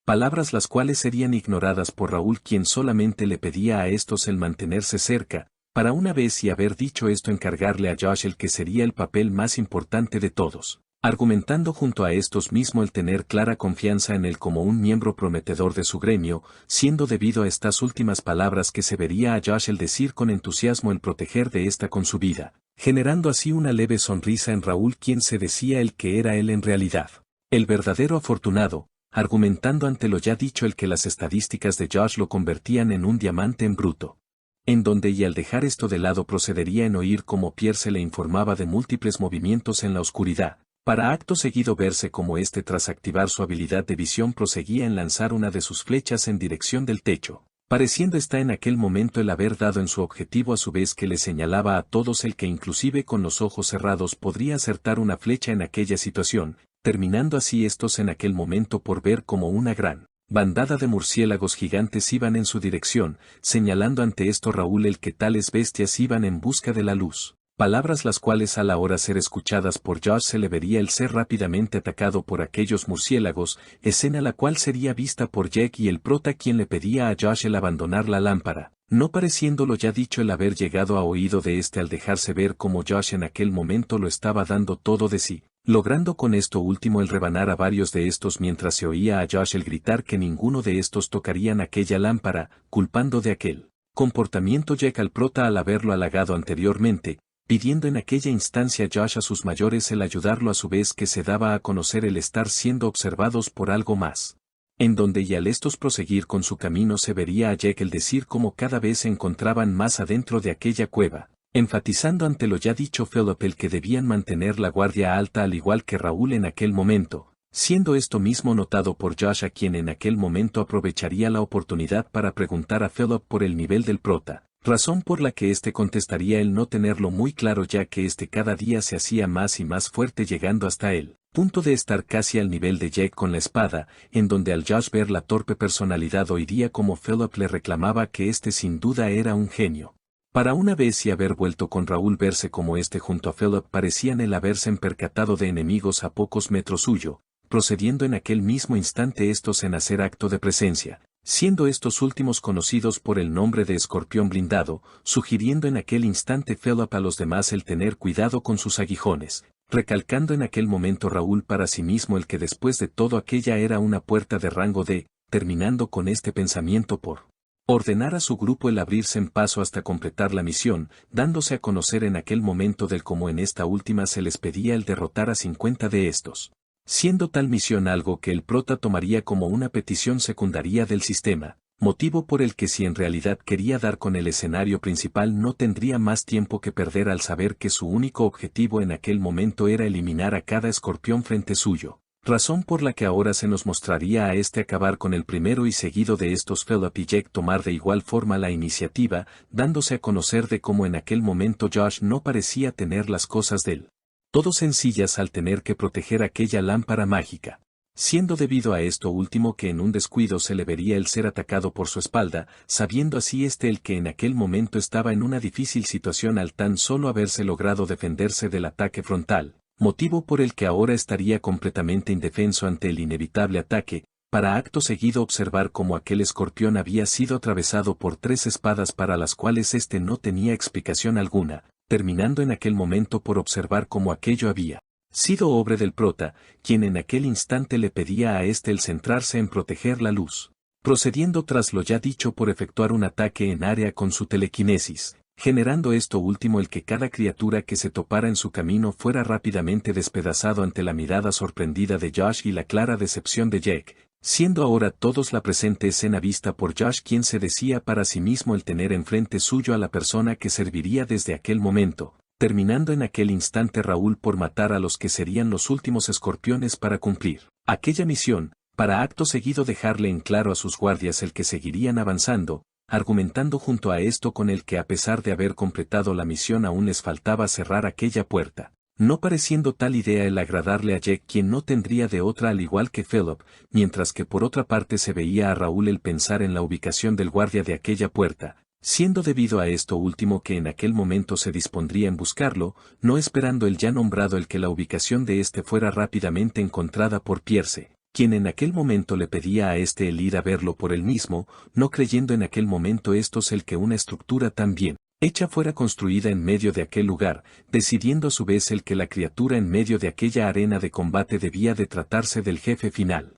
Palabras las cuales serían ignoradas por Raúl quien solamente le pedía a estos el mantenerse cerca, para una vez y haber dicho esto encargarle a Josh el que sería el papel más importante de todos. Argumentando junto a estos mismo el tener clara confianza en él como un miembro prometedor de su gremio, siendo debido a estas últimas palabras que se vería a Josh el decir con entusiasmo el proteger de esta con su vida, generando así una leve sonrisa en Raúl quien se decía el que era él en realidad. El verdadero afortunado, argumentando ante lo ya dicho el que las estadísticas de Josh lo convertían en un diamante en bruto. En donde y al dejar esto de lado procedería en oír cómo Pierre se le informaba de múltiples movimientos en la oscuridad. Para acto seguido verse como éste tras activar su habilidad de visión proseguía en lanzar una de sus flechas en dirección del techo, pareciendo está en aquel momento el haber dado en su objetivo a su vez que le señalaba a todos el que inclusive con los ojos cerrados podría acertar una flecha en aquella situación, terminando así estos en aquel momento por ver como una gran bandada de murciélagos gigantes iban en su dirección, señalando ante esto Raúl el que tales bestias iban en busca de la luz. Palabras las cuales a la hora ser escuchadas por Josh se le vería el ser rápidamente atacado por aquellos murciélagos, escena la cual sería vista por Jack y el prota quien le pedía a Josh el abandonar la lámpara, no pareciéndolo ya dicho el haber llegado a oído de este al dejarse ver como Josh en aquel momento lo estaba dando todo de sí, logrando con esto último el rebanar a varios de estos mientras se oía a Josh el gritar que ninguno de estos tocarían aquella lámpara, culpando de aquel comportamiento Jack al prota al haberlo halagado anteriormente, pidiendo en aquella instancia Josh a sus mayores el ayudarlo a su vez que se daba a conocer el estar siendo observados por algo más. En donde y al estos proseguir con su camino se vería a Jack el decir cómo cada vez se encontraban más adentro de aquella cueva, enfatizando ante lo ya dicho Philip el que debían mantener la guardia alta al igual que Raúl en aquel momento, siendo esto mismo notado por Josh a quien en aquel momento aprovecharía la oportunidad para preguntar a Philip por el nivel del prota. Razón por la que éste contestaría el no tenerlo muy claro ya que éste cada día se hacía más y más fuerte llegando hasta él, punto de estar casi al nivel de Jack con la espada, en donde al Josh ver la torpe personalidad oiría como Philip le reclamaba que éste sin duda era un genio. Para una vez y haber vuelto con Raúl verse como éste junto a Philip parecían el haberse percatado de enemigos a pocos metros suyo, procediendo en aquel mismo instante estos en hacer acto de presencia. Siendo estos últimos conocidos por el nombre de Escorpión Blindado, sugiriendo en aquel instante Philip a los demás el tener cuidado con sus aguijones, recalcando en aquel momento Raúl para sí mismo el que después de todo aquella era una puerta de rango D, terminando con este pensamiento por ordenar a su grupo el abrirse en paso hasta completar la misión, dándose a conocer en aquel momento del cómo en esta última se les pedía el derrotar a 50 de estos. Siendo tal misión algo que el prota tomaría como una petición secundaria del sistema, motivo por el que si en realidad quería dar con el escenario principal no tendría más tiempo que perder al saber que su único objetivo en aquel momento era eliminar a cada escorpión frente suyo, razón por la que ahora se nos mostraría a este acabar con el primero y seguido de estos Philip y Jack tomar de igual forma la iniciativa, dándose a conocer de cómo en aquel momento Josh no parecía tener las cosas del todo sencillas al tener que proteger aquella lámpara mágica, siendo debido a esto último que en un descuido se le vería el ser atacado por su espalda, sabiendo así el que en aquel momento estaba en una difícil situación al tan solo haberse logrado defenderse del ataque frontal, motivo por el que ahora estaría completamente indefenso ante el inevitable ataque, para acto seguido observar cómo aquel escorpión había sido atravesado por 3 espadas para las cuales éste no tenía explicación alguna, terminando en aquel momento por observar cómo aquello había sido obra del prota, quien en aquel instante le pedía a éste el centrarse en proteger la luz, procediendo tras lo ya dicho por efectuar un ataque en área con su telequinesis, generando esto último el que cada criatura que se topara en su camino fuera rápidamente despedazado ante la mirada sorprendida de Josh y la clara decepción de Jake, siendo ahora todos la presente escena vista por Josh, quien se decía para sí mismo el tener enfrente suyo a la persona que serviría desde aquel momento, terminando en aquel instante Raúl por matar a los que serían los últimos escorpiones para cumplir aquella misión, para acto seguido dejarle en claro a sus guardias el que seguirían avanzando, argumentando junto a esto con el que a pesar de haber completado la misión aún les faltaba cerrar aquella puerta, no pareciendo tal idea el agradarle a Jake, quien no tendría de otra al igual que Philip, mientras que por otra parte se veía a Raúl el pensar en la ubicación del guardia de aquella puerta, siendo debido a esto último que en aquel momento se dispondría en buscarlo, no esperando el ya nombrado el que la ubicación de éste fuera rápidamente encontrada por Pierce, quien en aquel momento le pedía a éste el ir a verlo por él mismo, no creyendo en aquel momento estos el que una estructura tan bien hecha fuera construida en medio de aquel lugar, decidiendo a su vez el que la criatura en medio de aquella arena de combate debía de tratarse del jefe final,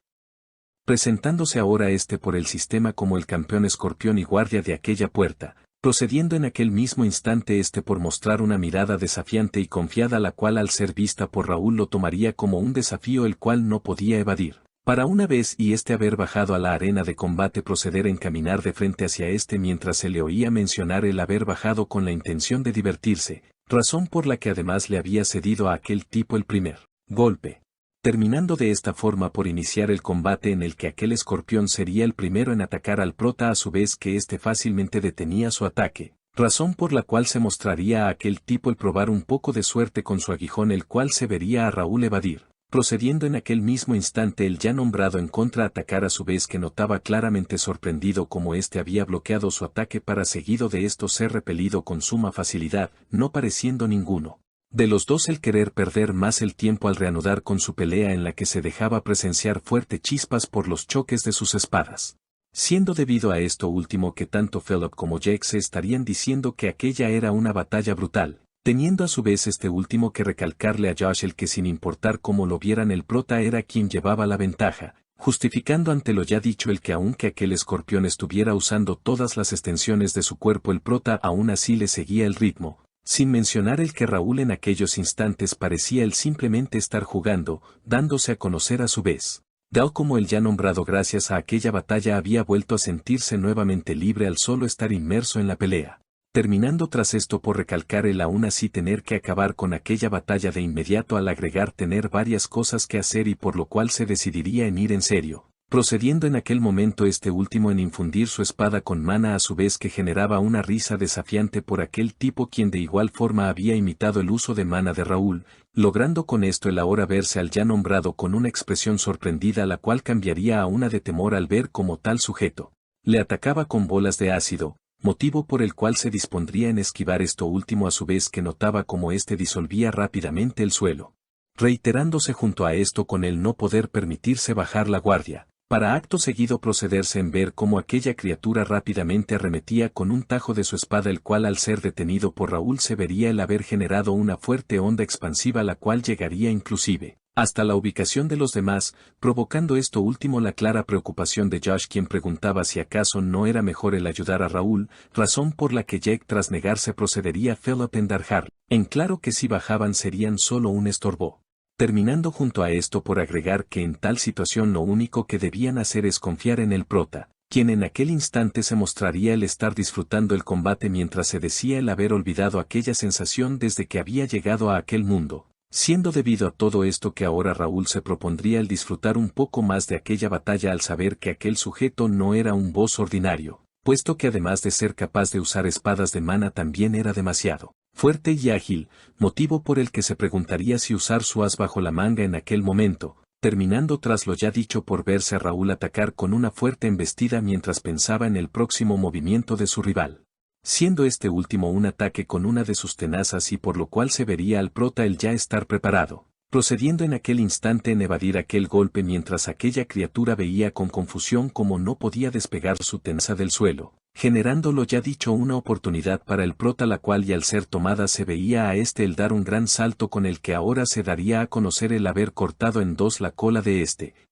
presentándose ahora éste por el sistema como el campeón escorpión y guardia de aquella puerta, procediendo en aquel mismo instante éste por mostrar una mirada desafiante y confiada, la cual al ser vista por Raúl lo tomaría como un desafío el cual no podía evadir. Para una vez y éste haber bajado a la arena de combate proceder a encaminar de frente hacia éste mientras se le oía mencionar el haber bajado con la intención de divertirse, razón por la que además le había cedido a aquel tipo el primer golpe, terminando de esta forma por iniciar el combate en el que aquel escorpión sería el primero en atacar al prota a su vez que éste fácilmente detenía su ataque, razón por la cual se mostraría a aquel tipo el probar un poco de suerte con su aguijón, el cual se vería a Raúl evadir, procediendo en aquel mismo instante el ya nombrado en contraatacar a su vez que notaba claramente sorprendido como éste había bloqueado su ataque para seguido de esto ser repelido con suma facilidad, no pareciendo ninguno de los dos el querer perder más el tiempo al reanudar con su pelea en la que se dejaba presenciar fuertes chispas por los choques de sus espadas. Siendo debido a esto último que tanto Philip como Jake se estarían diciendo que aquella era una batalla brutal, teniendo a su vez este último que recalcarle a Josh el que sin importar cómo lo vieran el prota era quien llevaba la ventaja, justificando ante lo ya dicho el que aunque aquel escorpión estuviera usando todas las extensiones de su cuerpo el prota aún así le seguía el ritmo, sin mencionar el que Raúl en aquellos instantes parecía el simplemente estar jugando, dándose a conocer a su vez, dado como el ya nombrado gracias a aquella batalla había vuelto a sentirse nuevamente libre al solo estar inmerso en la pelea, terminando tras esto por recalcar el aún así tener que acabar con aquella batalla de inmediato al agregar tener varias cosas que hacer y por lo cual se decidiría en ir en serio, procediendo en aquel momento este último en infundir su espada con mana a su vez que generaba una risa desafiante por aquel tipo quien de igual forma había imitado el uso de mana de Raúl, logrando con esto el ahora verse al ya nombrado con una expresión sorprendida la cual cambiaría a una de temor al ver como tal sujeto le atacaba con bolas de ácido, motivo por el cual se dispondría en esquivar esto último a su vez que notaba como éste disolvía rápidamente el suelo, reiterándose junto a esto con el no poder permitirse bajar la guardia, para acto seguido procederse en ver cómo aquella criatura rápidamente arremetía con un tajo de su espada el cual al ser detenido por Raúl se vería el haber generado una fuerte onda expansiva la cual llegaría inclusive hasta la ubicación de los demás, provocando esto último la clara preocupación de Josh quien preguntaba si acaso no era mejor el ayudar a Raúl, razón por la que Jake tras negarse procedería Philip en dejar en claro que si bajaban serían solo un estorbo. Terminando junto a esto por agregar que en tal situación lo único que debían hacer es confiar en el prota, quien en aquel instante se mostraría el estar disfrutando el combate mientras se decía el haber olvidado aquella sensación desde que había llegado a aquel mundo, siendo debido a todo esto que ahora Raúl se propondría el disfrutar un poco más de aquella batalla al saber que aquel sujeto no era un boss ordinario, puesto que además de ser capaz de usar espadas de mana también era demasiado fuerte y ágil, motivo por el que se preguntaría si usar su as bajo la manga en aquel momento, terminando tras lo ya dicho por verse a Raúl atacar con una fuerte embestida mientras pensaba en el próximo movimiento de su rival, siendo este último un ataque con una de sus tenazas y por lo cual se vería al prota el ya estar preparado, procediendo en aquel instante en evadir aquel golpe mientras aquella criatura veía con confusión cómo no podía despegar su tensa del suelo, generando lo ya dicho una oportunidad para el prota, la cual y al ser tomada se veía a el dar un gran salto con el que ahora se daría a conocer el haber cortado en dos la cola de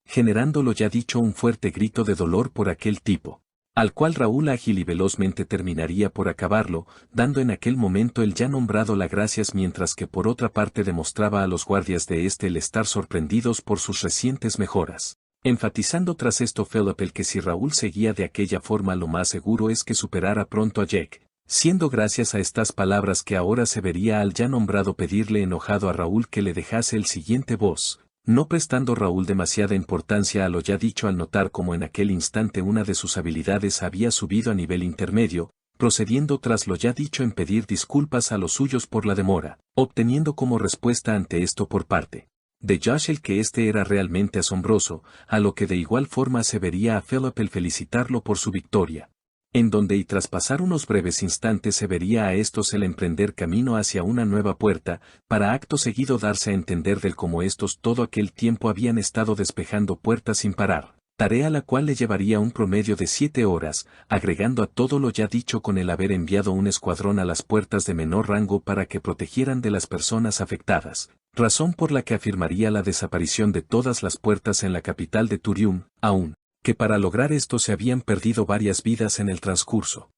generando lo ya dicho un fuerte grito de dolor por aquel tipo, al cual Raúl ágil y velozmente terminaría por acabarlo, dando en aquel momento el ya nombrado las gracias, mientras que por otra parte demostraba a los guardias de el estar sorprendidos por sus recientes mejoras. Enfatizando tras esto Philip el que si Raúl seguía de aquella forma lo más seguro es que superara pronto a Jack, siendo gracias a estas palabras que ahora se vería al ya nombrado pedirle enojado a Raúl que le dejase el siguiente voz. No prestando Raúl demasiada importancia a lo ya dicho al notar como en aquel instante una de sus habilidades había subido a nivel intermedio, procediendo tras lo ya dicho en pedir disculpas a los suyos por la demora, obteniendo como respuesta ante esto por parte de Josh el que era realmente asombroso, a lo que de igual forma se vería a Philip el felicitarlo por su victoria. En donde y tras pasar unos breves instantes se vería a estos el emprender camino hacia una nueva puerta, para acto seguido darse a entender del cómo estos todo aquel tiempo habían estado despejando puertas sin parar, tarea la cual le llevaría un promedio de 7 horas, agregando a todo lo ya dicho con el haber enviado un escuadrón a las puertas de menor rango para que protegieran de las personas afectadas, razón por la que afirmaría la desaparición de todas las puertas en la capital de Turium, aún que para lograr esto se habían perdido varias vidas en el transcurso.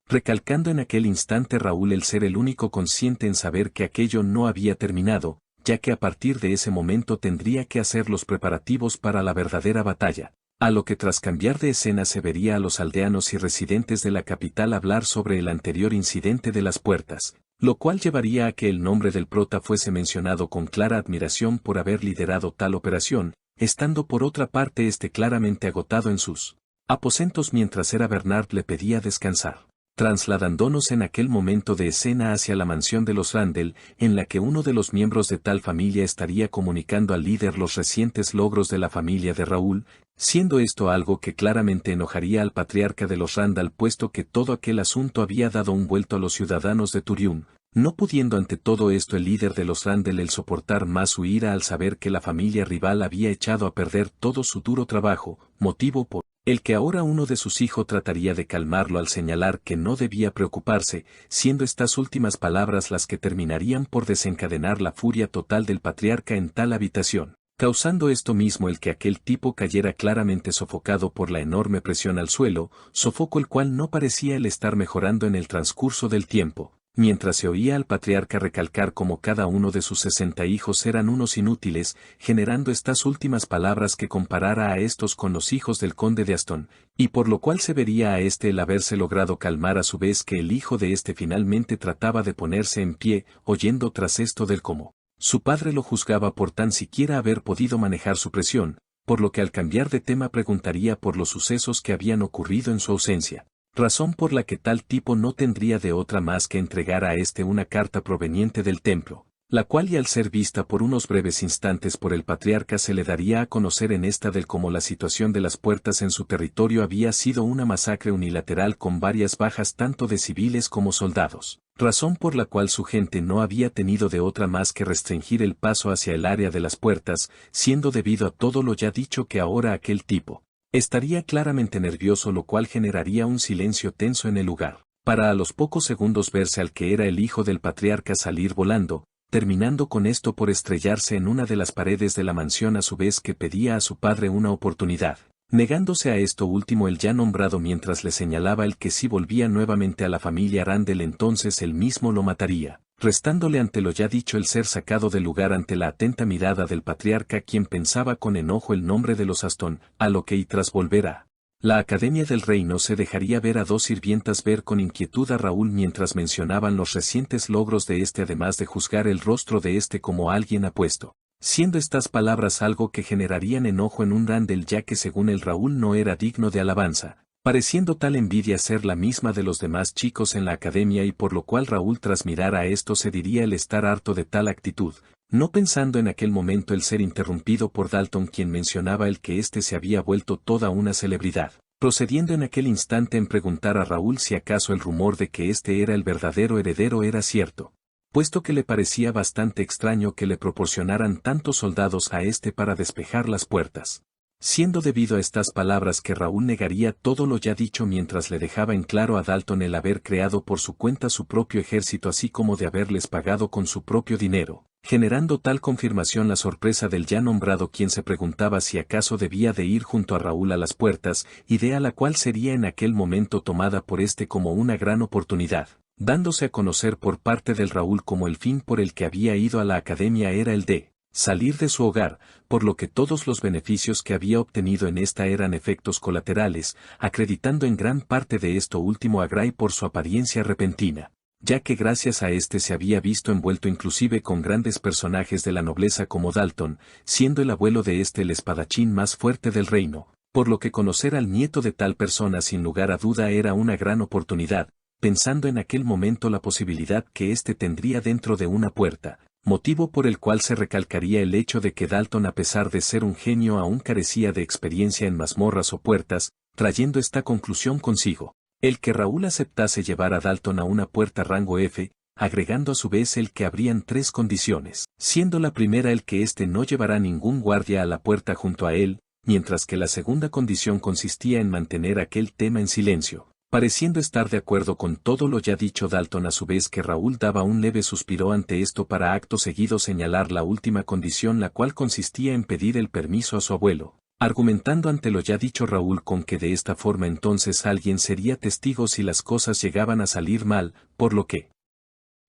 Recalcando en aquel instante Raúl el ser el único consciente en saber que aquello no había terminado, ya que a partir de ese momento tendría que hacer los preparativos para la verdadera batalla, a lo que tras cambiar de escena se vería a los aldeanos y residentes de la capital hablar sobre el anterior incidente de las puertas, lo cual llevaría a que el nombre del prota fuese mencionado con clara admiración por haber liderado tal operación, estando por otra parte claramente agotado en sus aposentos mientras era Bernard le pedía descansar. Trasladándonos en aquel momento de escena hacia la mansión de los Randall, en la que uno de los miembros de tal familia estaría comunicando al líder los recientes logros de la familia de Raúl, siendo esto algo que claramente enojaría al patriarca de los Randall, puesto que todo aquel asunto había dado un vuelto a los ciudadanos de Turium, no pudiendo ante todo esto el líder de los Randall el soportar más su ira al saber que la familia rival había echado a perder todo su duro trabajo, motivo por el que ahora uno de sus hijos trataría de calmarlo al señalar que no debía preocuparse, siendo estas últimas palabras las que terminarían por desencadenar la furia total del patriarca en tal habitación, causando esto mismo el que aquel tipo cayera claramente sofocado por la enorme presión al suelo, sofoco el cual no parecía el estar mejorando en el transcurso del tiempo, mientras se oía al patriarca recalcar como cada uno de sus 60 hijos eran unos inútiles, generando estas últimas palabras que comparara a estos con los hijos del conde de Aston, y por lo cual se vería a el haberse logrado calmar a su vez que el hijo de finalmente trataba de ponerse en pie, oyendo tras esto del cómo su padre lo juzgaba por tan siquiera haber podido manejar su presión, por lo que al cambiar de tema preguntaría por los sucesos que habían ocurrido en su ausencia. Razón por la que tal tipo no tendría de otra más que entregar a una carta proveniente del templo, la cual y al ser vista por unos breves instantes por el patriarca se le daría a conocer en esta del cómo la situación de las puertas en su territorio había sido una masacre unilateral con varias bajas tanto de civiles como soldados, razón por la cual su gente no había tenido de otra más que restringir el paso hacia el área de las puertas, siendo debido a todo lo ya dicho que ahora aquel tipo estaría claramente nervioso, lo cual generaría un silencio tenso en el lugar, para a los pocos segundos verse al que era el hijo del patriarca salir volando, terminando con esto por estrellarse en una de las paredes de la mansión a su vez que pedía a su padre una oportunidad, negándose a esto último el ya nombrado mientras le señalaba el que si volvía nuevamente a la familia Randall entonces él mismo lo mataría, restándole ante lo ya dicho el ser sacado del lugar ante la atenta mirada del patriarca, quien pensaba con enojo el nombre de los Aston, a lo que y tras volver a la Academia del Reino se dejaría ver a dos sirvientas ver con inquietud a Raúl mientras mencionaban los recientes logros de además de juzgar el rostro de como alguien apuesto, siendo estas palabras algo que generarían enojo en un Randall ya que según el Raúl no era digno de alabanza, pareciendo tal envidia ser la misma de los demás chicos en la academia y por lo cual Raúl tras mirar a esto se diría el estar harto de tal actitud, no pensando en aquel momento el ser interrumpido por Dalton quien mencionaba el que se había vuelto toda una celebridad, procediendo en aquel instante en preguntar a Raúl si acaso el rumor de que era el verdadero heredero era cierto. puesto que le parecía bastante extraño que le proporcionaran tantos soldados a este para despejar las puertas. Siendo debido a estas palabras que Raúl negaría todo lo ya dicho mientras le dejaba en claro a Dalton el haber creado por su cuenta su propio ejército así como de haberles pagado con su propio dinero, generando tal confirmación la sorpresa del ya nombrado quien se preguntaba si acaso debía de ir junto a Raúl a las puertas, idea la cual sería en aquel momento tomada por este como una gran oportunidad, dándose a conocer por parte del Raúl como el fin por el que había ido a la academia era el de salir de su hogar, por lo que todos los beneficios que había obtenido en esta eran efectos colaterales, acreditando en gran parte de esto último a Gray por su apariencia repentina, ya que gracias a este se había visto envuelto inclusive con grandes personajes de la nobleza como Dalton, siendo el abuelo de este el espadachín más fuerte del reino, por lo que conocer al nieto de tal persona sin lugar a duda era una gran oportunidad, pensando en aquel momento la posibilidad que éste tendría dentro de una puerta, motivo por el cual se recalcaría el hecho de que Dalton a pesar de ser un genio aún carecía de experiencia en mazmorras o puertas, trayendo esta conclusión consigo, el que Raúl aceptase llevar a Dalton a una puerta rango F, agregando a su vez el que habrían 3 condiciones, siendo la primera el que éste no llevará ningún guardia a la puerta junto a él, mientras que la segunda condición consistía en mantener aquel tema en silencio. Pareciendo estar de acuerdo con todo lo ya dicho Dalton a su vez que Raúl daba un leve suspiro ante esto para acto seguido señalar la última condición la cual consistía en pedir el permiso a su abuelo, argumentando ante lo ya dicho Raúl con que de esta forma entonces alguien sería testigo si las cosas llegaban a salir mal, por lo que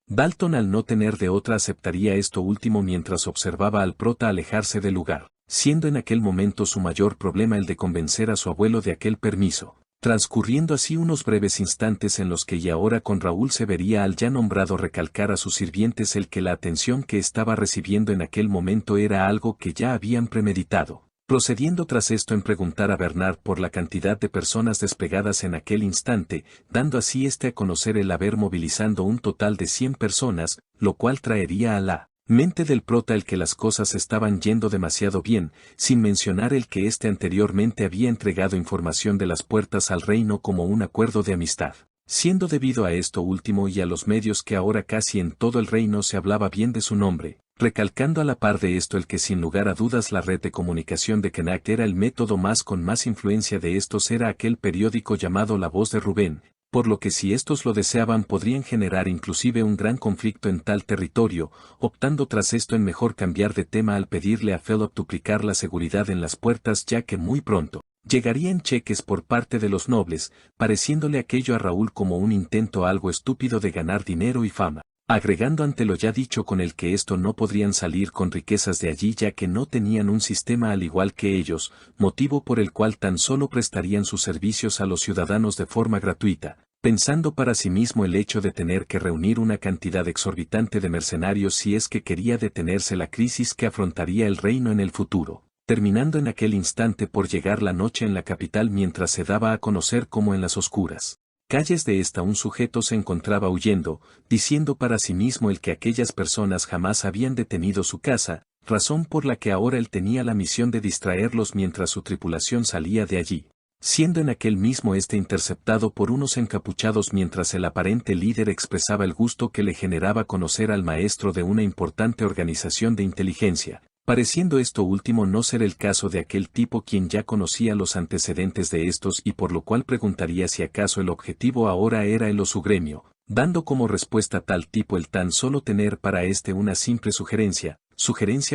Dalton al no tener de otra aceptaría esto último mientras observaba al prota alejarse del lugar, siendo en aquel momento su mayor problema el de convencer a su abuelo de aquel permiso. Transcurriendo así unos breves instantes en los que y ahora con Raúl se vería al ya nombrado recalcar a sus sirvientes el que la atención que estaba recibiendo en aquel momento era algo que ya habían premeditado, procediendo tras esto en preguntar a Bernard por la cantidad de personas desplegadas en aquel instante, dando así a conocer el haber movilizando un total de 100 personas, lo cual traería a la mente del prota el que las cosas estaban yendo demasiado bien, sin mencionar el que anteriormente había entregado información de las puertas al reino como un acuerdo de amistad. Siendo debido a esto último y a los medios que ahora casi en todo el reino se hablaba bien de su nombre, recalcando a la par de esto el que sin lugar a dudas la red de comunicación de Connacht era el método con más influencia de estos era aquel periódico llamado La Voz de Rubén, por lo que si estos lo deseaban podrían generar inclusive un gran conflicto en tal territorio, optando tras esto en mejor cambiar de tema al pedirle a Philip duplicar la seguridad en las puertas ya que muy pronto llegarían cheques por parte de los nobles, pareciéndole aquello a Raúl como un intento algo estúpido de ganar dinero y fama, agregando ante lo ya dicho con el que esto no podrían salir con riquezas de allí ya que no tenían un sistema al igual que ellos, motivo por el cual tan solo prestarían sus servicios a los ciudadanos de forma gratuita, pensando para sí mismo el hecho de tener que reunir una cantidad exorbitante de mercenarios si es que quería detenerse la crisis que afrontaría el reino en el futuro, terminando en aquel instante por llegar la noche en la capital mientras se daba a conocer como en las oscuras calles de esta un sujeto se encontraba huyendo, diciendo para sí mismo el que aquellas personas jamás habían detenido su casa, razón por la que ahora él tenía la misión de distraerlos mientras su tripulación salía de allí, siendo en aquel mismo interceptado por unos encapuchados mientras el aparente líder expresaba el gusto que le generaba conocer al maestro de una importante organización de inteligencia. Pareciendo esto último no ser el caso de aquel tipo quien ya conocía los antecedentes de estos y por lo cual preguntaría si acaso el objetivo ahora era él o su gremio, dando como respuesta tal tipo el tan solo tener para una simple sugerencia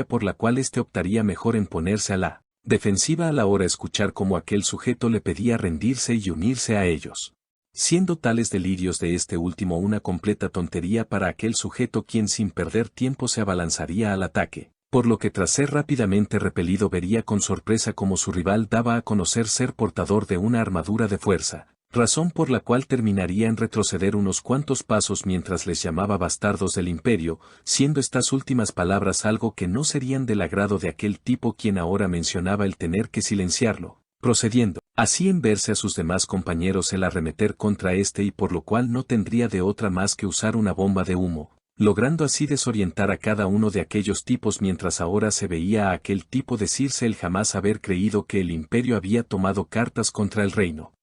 por la cual optaría mejor en ponerse a la defensiva a la hora escuchar como aquel sujeto le pedía rendirse y unirse a ellos. Siendo tales delirios de último una completa tontería para aquel sujeto quien sin perder tiempo se abalanzaría al ataque. Por lo que tras ser rápidamente repelido vería con sorpresa como su rival daba a conocer ser portador de una armadura de fuerza, razón por la cual terminaría en retroceder unos cuantos pasos mientras les llamaba bastardos del imperio, siendo estas últimas palabras algo que no serían del agrado de aquel tipo quien ahora mencionaba el tener que silenciarlo, procediendo así en verse a sus demás compañeros el arremeter contra y por lo cual no tendría de otra más que usar una bomba de humo, logrando así desorientar a cada uno de aquellos tipos mientras ahora se veía a aquel tipo decirse el jamás haber creído que el imperio había tomado cartas contra el reino.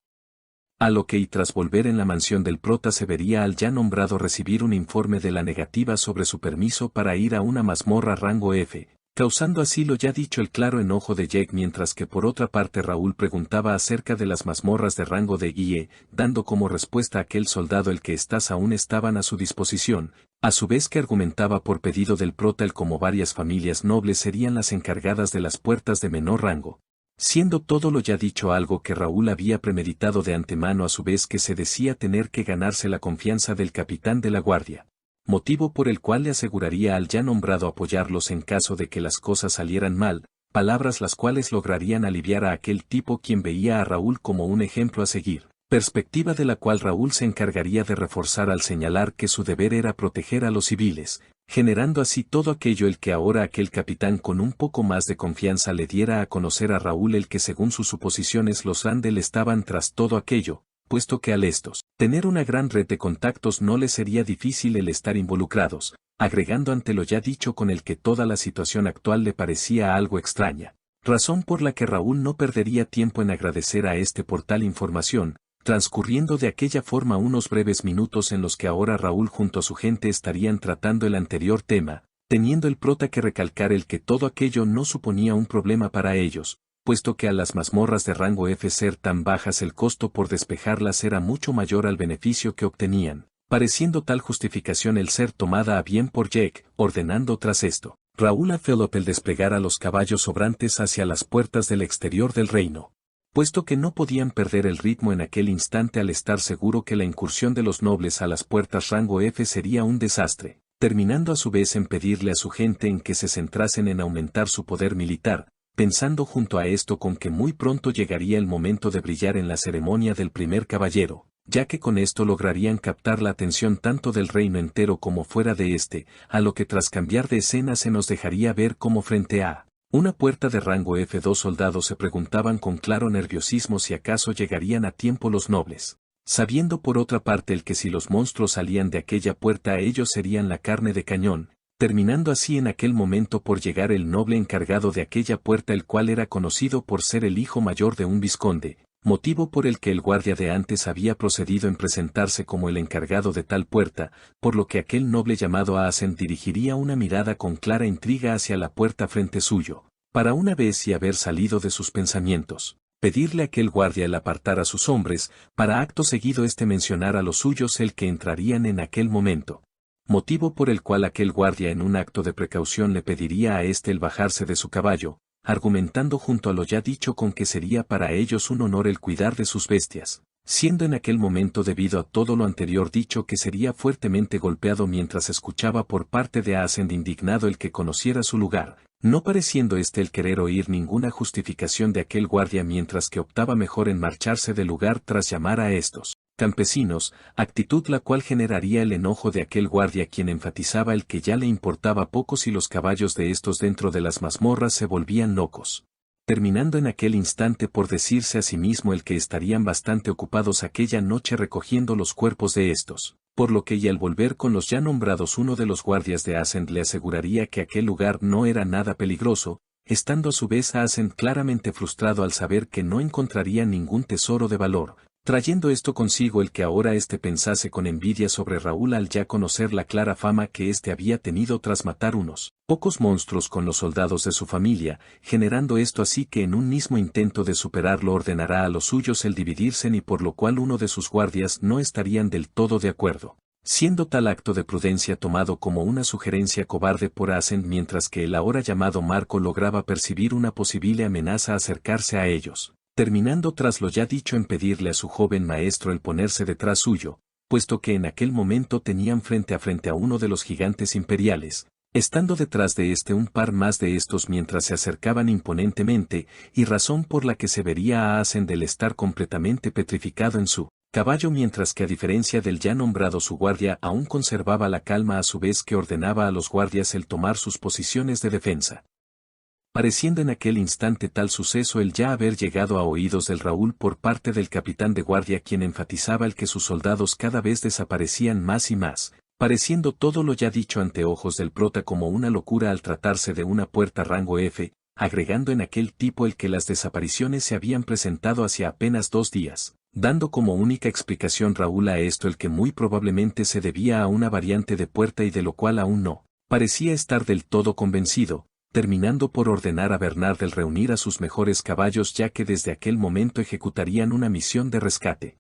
A lo que y tras volver en la mansión del prota se vería al ya nombrado recibir un informe de la negativa sobre su permiso para ir a una mazmorra rango F, causando así lo ya dicho el claro enojo de Jake, mientras que por otra parte Raúl preguntaba acerca de las mazmorras de rango de IE, dando como respuesta a aquel soldado el que estas aún estaban a su disposición, a su vez que argumentaba por pedido del prota el como varias familias nobles serían las encargadas de las puertas de menor rango. Siendo todo lo ya dicho algo que Raúl había premeditado de antemano, a su vez que se decía tener que ganarse la confianza del capitán de la guardia, motivo por el cual le aseguraría al ya nombrado apoyarlos en caso de que las cosas salieran mal, palabras las cuales lograrían aliviar a aquel tipo quien veía a Raúl como un ejemplo a seguir, perspectiva de la cual Raúl se encargaría de reforzar al señalar que su deber era proteger a los civiles, generando así todo aquello el que ahora aquel capitán con un poco más de confianza le diera a conocer a Raúl el que según sus suposiciones los Randall estaban tras todo aquello, puesto que al estos tener una gran red de contactos no les sería difícil el estar involucrados, agregando ante lo ya dicho con el que toda la situación actual le parecía algo extraña, razón por la que Raúl no perdería tiempo en agradecer a este por tal información, transcurriendo de aquella forma unos breves minutos en los que ahora Raúl junto a su gente estarían tratando el anterior tema, teniendo el prota que recalcar el que todo aquello no suponía un problema para ellos, puesto que a las mazmorras de rango F ser tan bajas el costo por despejarlas era mucho mayor al beneficio que obtenían, pareciendo tal justificación el ser tomada a bien por Jake, ordenando tras esto, Raúl a Philip el desplegar a los caballos sobrantes hacia las puertas del exterior del reino, puesto que no podían perder el ritmo en aquel instante al estar seguro que la incursión de los nobles a las puertas rango F sería un desastre, terminando a su vez en pedirle a su gente en que se centrasen en aumentar su poder militar, pensando junto a esto con que muy pronto llegaría el momento de brillar en la ceremonia del primer caballero, ya que con esto lograrían captar la atención tanto del reino entero como fuera de este, a lo que tras cambiar de escena se nos dejaría ver como frente a una puerta de rango F2 soldados se preguntaban con claro nerviosismo si acaso llegarían a tiempo los nobles, sabiendo por otra parte el que si los monstruos salían de aquella puerta ellos serían la carne de cañón, terminando así en aquel momento por llegar el noble encargado de aquella puerta, el cual era conocido por ser el hijo mayor de un vizconde, motivo por el que el guardia de antes había procedido en presentarse como el encargado de tal puerta, por lo que aquel noble llamado Asen dirigiría una mirada con clara intriga hacia la puerta frente suyo, para una vez y haber salido de sus pensamientos, pedirle a aquel guardia el apartar a sus hombres, para acto seguido mencionar a los suyos el que entrarían en aquel momento. Motivo por el cual aquel guardia en un acto de precaución le pediría a el bajarse de su caballo, argumentando junto a lo ya dicho con que sería para ellos un honor el cuidar de sus bestias, siendo en aquel momento debido a todo lo anterior dicho que sería fuertemente golpeado mientras escuchaba por parte de Ascend indignado el que conociera su lugar, no pareciendo el querer oír ninguna justificación de aquel guardia, mientras que optaba mejor en marcharse del lugar tras llamar a estos campesinos, actitud la cual generaría el enojo de aquel guardia, quien enfatizaba el que ya le importaba poco si los caballos de estos dentro de las mazmorras se volvían locos, terminando en aquel instante por decirse a sí mismo el que estarían bastante ocupados aquella noche recogiendo los cuerpos de estos, por lo que y al volver con los ya nombrados uno de los guardias de Ascend le aseguraría que aquel lugar no era nada peligroso, estando a su vez Ascend claramente frustrado al saber que no encontraría ningún tesoro de valor, trayendo esto consigo el que ahora pensase con envidia sobre Raúl al ya conocer la clara fama que había tenido tras matar unos pocos monstruos con los soldados de su familia, generando esto así que en un mismo intento de superarlo ordenará a los suyos el dividirse, y por lo cual uno de sus guardias no estarían del todo de acuerdo, siendo tal acto de prudencia tomado como una sugerencia cobarde por Ascend, mientras que el ahora llamado Marco lograba percibir una posible amenaza acercarse a ellos, terminando tras lo ya dicho en pedirle a su joven maestro el ponerse detrás suyo, puesto que en aquel momento tenían frente a uno de los gigantes imperiales, estando detrás de un par más de estos mientras se acercaban imponentemente, y razón por la que se vería a Ascend el estar completamente petrificado en su caballo, mientras que a diferencia del ya nombrado su guardia aún conservaba la calma a su vez que ordenaba a los guardias el tomar sus posiciones de defensa. Pareciendo en aquel instante tal suceso el ya haber llegado a oídos del Raúl por parte del capitán de guardia, quien enfatizaba el que sus soldados cada vez desaparecían más y más, pareciendo todo lo ya dicho ante ojos del prota como una locura al tratarse de una puerta rango F, agregando en aquel tipo el que las desapariciones se habían presentado hacía apenas 2 días, dando como única explicación Raúl a esto el que muy probablemente se debía a una variante de puerta y de lo cual aún no parecía estar del todo convencido, terminando por ordenar a Bernard el reunir a sus mejores caballos ya que desde aquel momento ejecutarían una misión de rescate.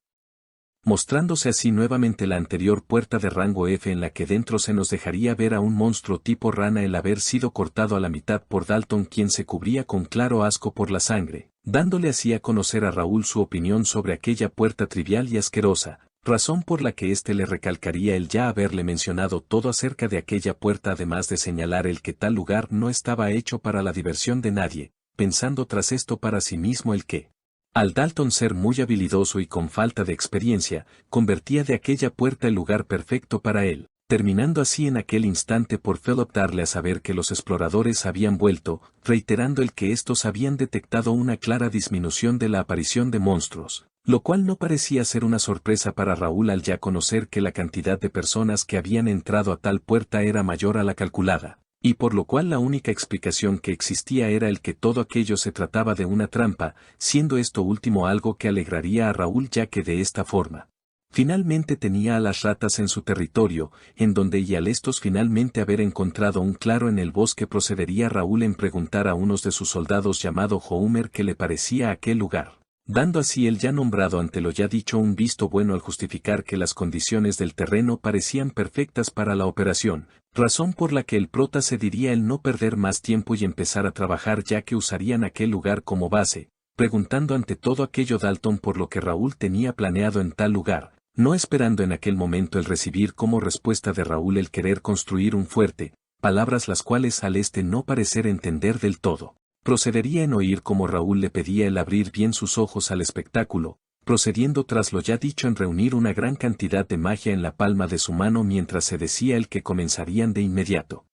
Mostrándose así nuevamente la anterior puerta de rango F en la que dentro se nos dejaría ver a un monstruo tipo rana el haber sido cortado a la mitad por Dalton quien se cubría con claro asco por la sangre, dándole así a conocer a Raúl su opinión sobre aquella puerta trivial y asquerosa, razón por la que éste le recalcaría el ya haberle mencionado todo acerca de aquella puerta además de señalar el que tal lugar no estaba hecho para la diversión de nadie, pensando tras esto para sí mismo el que, al Dalton ser muy habilidoso y con falta de experiencia, convertía de aquella puerta el lugar perfecto para él, terminando así en aquel instante por Philip darle a saber que los exploradores habían vuelto, reiterando el que estos habían detectado una clara disminución de la aparición de monstruos, lo cual no parecía ser una sorpresa para Raúl al ya conocer que la cantidad de personas que habían entrado a tal puerta era mayor a la calculada, y por lo cual la única explicación que existía era el que todo aquello se trataba de una trampa, siendo esto último algo que alegraría a Raúl ya que de esta forma finalmente tenía a las ratas en su territorio, en donde y al estos finalmente haber encontrado un claro en el bosque procedería Raúl en preguntar a unos de sus soldados llamado Homer qué le parecía aquel lugar, dando así el ya nombrado ante lo ya dicho un visto bueno al justificar que las condiciones del terreno parecían perfectas para la operación, razón por la que el prota se diría el no perder más tiempo y empezar a trabajar ya que usarían aquel lugar como base, preguntando ante todo aquello Dalton por lo que Raúl tenía planeado en tal lugar, no esperando en aquel momento el recibir como respuesta de Raúl el querer construir un fuerte, palabras las cuales al este no parecer entender del todo. Procedería en oír como Raúl le pedía el abrir bien sus ojos al espectáculo, procediendo tras lo ya dicho en reunir una gran cantidad de magia en la palma de su mano mientras se decía el que comenzarían de inmediato.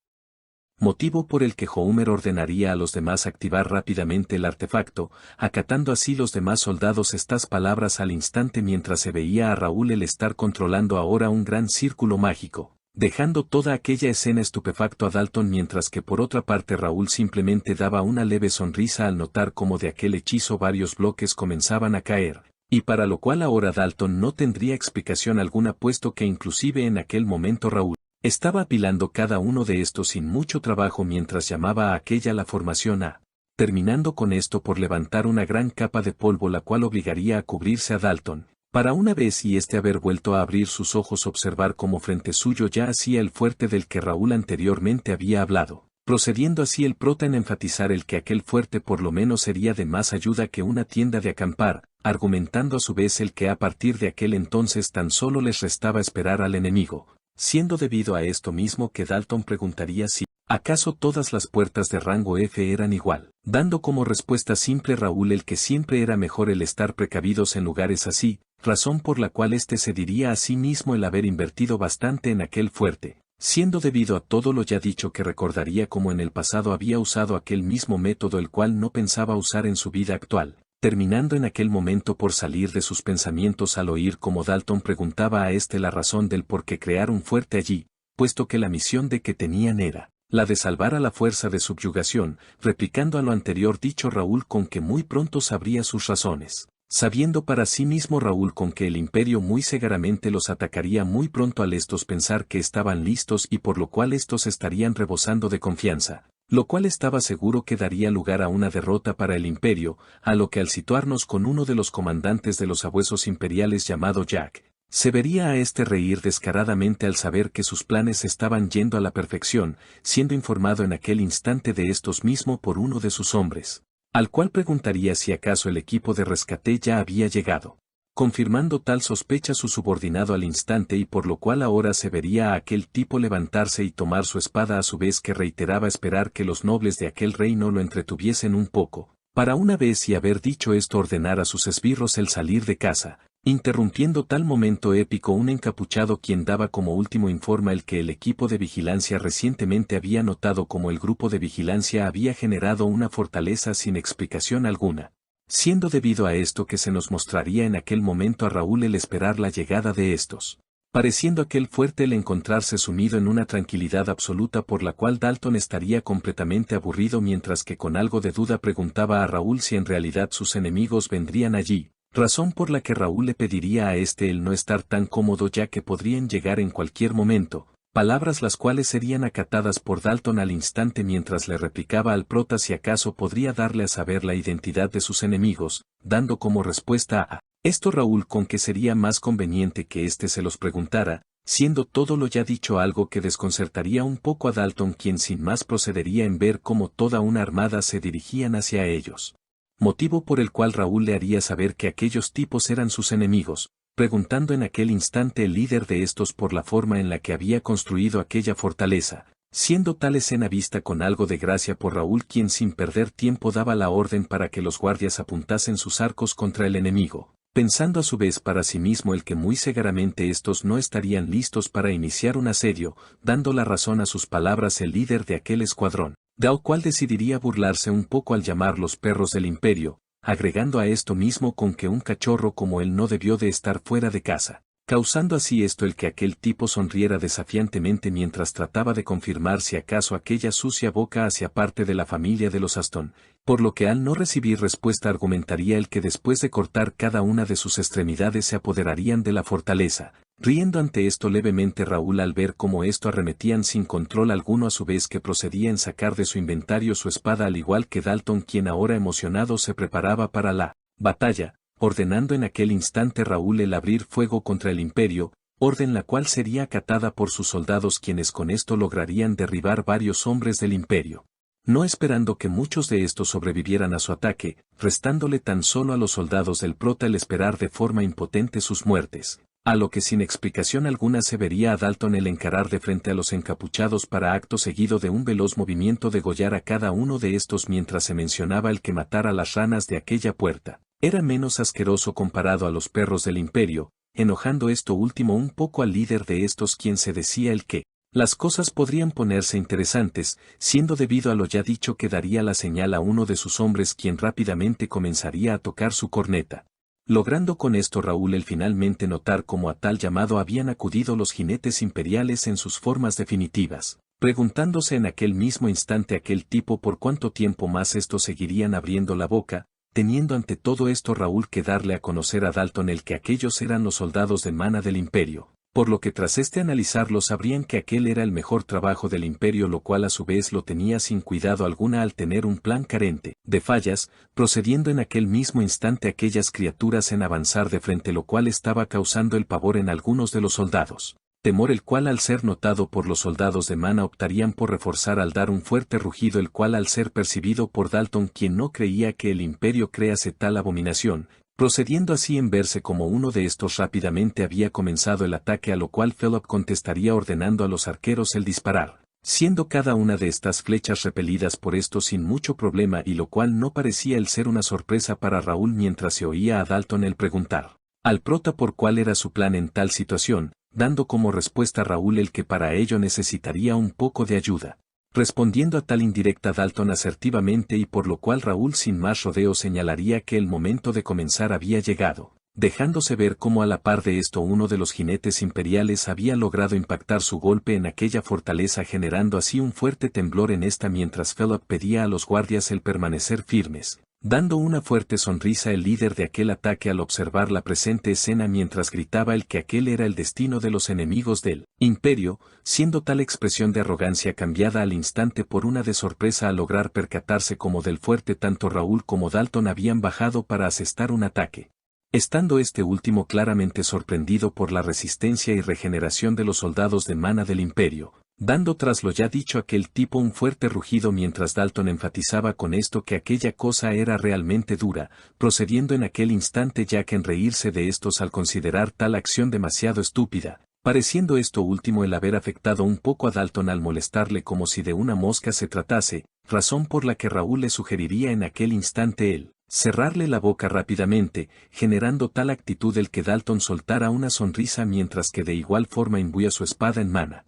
Motivo por el que Homer ordenaría a los demás activar rápidamente el artefacto, acatando así los demás soldados estas palabras al instante mientras se veía a Raúl el estar controlando ahora un gran círculo mágico, dejando toda aquella escena estupefacto a Dalton mientras que por otra parte Raúl simplemente daba una leve sonrisa al notar cómo de aquel hechizo varios bloques comenzaban a caer, y para lo cual ahora Dalton no tendría explicación alguna puesto que inclusive en aquel momento Raúl estaba apilando cada uno de estos sin mucho trabajo mientras llamaba a aquella la formación A, terminando con esto por levantar una gran capa de polvo la cual obligaría a cubrirse a Dalton, para una vez y este haber vuelto a abrir sus ojos observar cómo frente suyo ya hacía el fuerte del que Raúl anteriormente había hablado, procediendo así el prota en enfatizar el que aquel fuerte por lo menos sería de más ayuda que una tienda de acampar, argumentando a su vez el que a partir de aquel entonces tan solo les restaba esperar al enemigo. Siendo debido a esto mismo que Dalton preguntaría si, ¿acaso todas las puertas de rango F eran igual? Dando como respuesta simple Raúl el que siempre era mejor el estar precavidos en lugares así, razón por la cual este se diría a sí mismo el haber invertido bastante en aquel fuerte, siendo debido a todo lo ya dicho que recordaría como en el pasado había usado aquel mismo método el cual no pensaba usar en su vida actual. Terminando en aquel momento por salir de sus pensamientos al oír como Dalton preguntaba a este la razón del por qué crear un fuerte allí, puesto que la misión de que tenían era la de salvar a la fuerza de subyugación, replicando a lo anterior dicho Raúl con que muy pronto sabría sus razones, sabiendo para sí mismo Raúl con que el imperio muy segaramente los atacaría muy pronto al estos pensar que estaban listos y por lo cual estos estarían rebosando de confianza. Lo cual estaba seguro que daría lugar a una derrota para el imperio, a lo que al situarnos con uno de los comandantes de los sabuesos imperiales llamado Jack, se vería a este reír descaradamente al saber que sus planes estaban yendo a la perfección, siendo informado en aquel instante de estos mismo por uno de sus hombres, al cual preguntaría si acaso el equipo de rescate ya había llegado. Confirmando tal sospecha su subordinado al instante y por lo cual ahora se vería a aquel tipo levantarse y tomar su espada a su vez que reiteraba esperar que los nobles de aquel reino lo entretuviesen un poco, para una vez y haber dicho esto ordenar a sus esbirros el salir de casa, interrumpiendo tal momento épico un encapuchado quien daba como último informe el que el equipo de vigilancia recientemente había notado como el grupo de vigilancia había generado una fortaleza sin explicación alguna. Siendo debido a esto que se nos mostraría en aquel momento a Raúl el esperar la llegada de estos, pareciendo aquel fuerte el encontrarse sumido en una tranquilidad absoluta por la cual Dalton estaría completamente aburrido mientras que con algo de duda preguntaba a Raúl si en realidad sus enemigos vendrían allí, razón por la que Raúl le pediría a este el no estar tan cómodo ya que podrían llegar en cualquier momento, palabras las cuales serían acatadas por Dalton al instante mientras le replicaba al prota si acaso podría darle a saber la identidad de sus enemigos, dando como respuesta a esto Raúl con que sería más conveniente que éste se los preguntara, siendo todo lo ya dicho algo que desconcertaría un poco a Dalton quien sin más procedería en ver cómo toda una armada se dirigían hacia ellos. Motivo por el cual Raúl le haría saber que aquellos tipos eran sus enemigos, preguntando en aquel instante el líder de estos por la forma en la que había construido aquella fortaleza, siendo tal escena vista con algo de gracia por Raúl quien sin perder tiempo daba la orden para que los guardias apuntasen sus arcos contra el enemigo, pensando a su vez para sí mismo el que muy seguramente estos no estarían listos para iniciar un asedio, dando la razón a sus palabras el líder de aquel escuadrón, del cual decidiría burlarse un poco al llamar los perros del imperio, agregando a esto mismo con que un cachorro como él no debió de estar fuera de casa, causando así esto el que aquel tipo sonriera desafiantemente mientras trataba de confirmar si acaso aquella sucia boca hacia parte de la familia de los Aston, por lo que al no recibir respuesta argumentaría el que después de cortar cada una de sus extremidades se apoderarían de la fortaleza, riendo ante esto levemente Raúl al ver cómo esto arremetían sin control alguno a su vez que procedía en sacar de su inventario su espada al igual que Dalton quien ahora emocionado se preparaba para la batalla, ordenando en aquel instante Raúl el abrir fuego contra el imperio, orden la cual sería acatada por sus soldados quienes con esto lograrían derribar varios hombres del imperio. No esperando que muchos de estos sobrevivieran a su ataque, restándole tan solo a los soldados del prota el esperar de forma impotente sus muertes, a lo que sin explicación alguna se vería a Dalton el encarar de frente a los encapuchados para acto seguido de un veloz movimiento degollar a cada uno de estos mientras se mencionaba el que matara las ranas de aquella puerta. Era menos asqueroso comparado a los perros del imperio, enojando esto último un poco al líder de estos quien se decía el que las cosas podrían ponerse interesantes, siendo debido a lo ya dicho que daría la señal a uno de sus hombres quien rápidamente comenzaría a tocar su corneta. Logrando con esto Raúl el finalmente notar cómo a tal llamado habían acudido los jinetes imperiales en sus formas definitivas, preguntándose en aquel mismo instante aquel tipo por cuánto tiempo más estos seguirían abriendo la boca, teniendo ante todo esto Raúl que darle a conocer a Dalton el que aquellos eran los soldados de Mana del Imperio, por lo que tras analizarlo sabrían que aquel era el mejor trabajo del Imperio lo cual a su vez lo tenía sin cuidado alguna al tener un plan carente de fallas, procediendo en aquel mismo instante aquellas criaturas en avanzar de frente lo cual estaba causando el pavor en algunos de los soldados. Temor el cual al ser notado por los soldados de Mana optarían por reforzar al dar un fuerte rugido el cual al ser percibido por Dalton quien no creía que el imperio crease tal abominación, procediendo así en verse como uno de estos rápidamente había comenzado el ataque a lo cual Philip contestaría ordenando a los arqueros el disparar, siendo cada una de estas flechas repelidas por estos sin mucho problema y lo cual no parecía el ser una sorpresa para Raúl mientras se oía a Dalton el preguntar al prota por cuál era su plan en tal situación, dando como respuesta Raúl el que para ello necesitaría un poco de ayuda. Respondiendo a tal indirecta Dalton asertivamente y por lo cual Raúl sin más rodeo señalaría que el momento de comenzar había llegado, dejándose ver cómo a la par de esto uno de los jinetes imperiales había logrado impactar su golpe en aquella fortaleza generando así un fuerte temblor en esta mientras Philip pedía a los guardias el permanecer firmes. Dando una fuerte sonrisa el líder de aquel ataque al observar la presente escena mientras gritaba el que aquel era el destino de los enemigos del imperio, siendo tal expresión de arrogancia cambiada al instante por una de sorpresa al lograr percatarse como del fuerte tanto Raúl como Dalton habían bajado para asestar un ataque. Estando este último claramente sorprendido por la resistencia y regeneración de los soldados de Mana del imperio, dando tras lo ya dicho aquel tipo un fuerte rugido mientras Dalton enfatizaba con esto que aquella cosa era realmente dura, procediendo en aquel instante Jack en reírse de estos al considerar tal acción demasiado estúpida, pareciendo esto último el haber afectado un poco a Dalton al molestarle como si de una mosca se tratase, razón por la que Raúl le sugeriría en aquel instante él cerrarle la boca rápidamente, generando tal actitud el que Dalton soltara una sonrisa mientras que de igual forma imbuía su espada en Mana.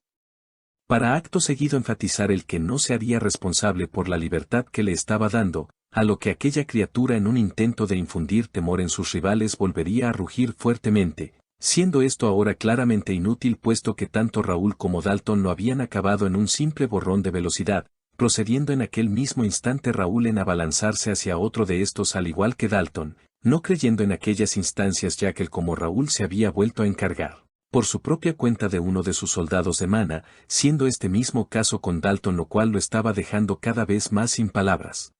Para acto seguido enfatizar el que no se haría responsable por la libertad que le estaba dando, a lo que aquella criatura en un intento de infundir temor en sus rivales volvería a rugir fuertemente, siendo esto ahora claramente inútil puesto que tanto Raúl como Dalton lo habían acabado en un simple borrón de velocidad, procediendo en aquel mismo instante Raúl en abalanzarse hacia otro de estos al igual que Dalton, no creyendo en aquellas instancias ya que como Raúl se había vuelto a encargar por su propia cuenta de uno de sus soldados de Mana, siendo este mismo caso con Dalton, lo cual lo estaba dejando cada vez más sin palabras.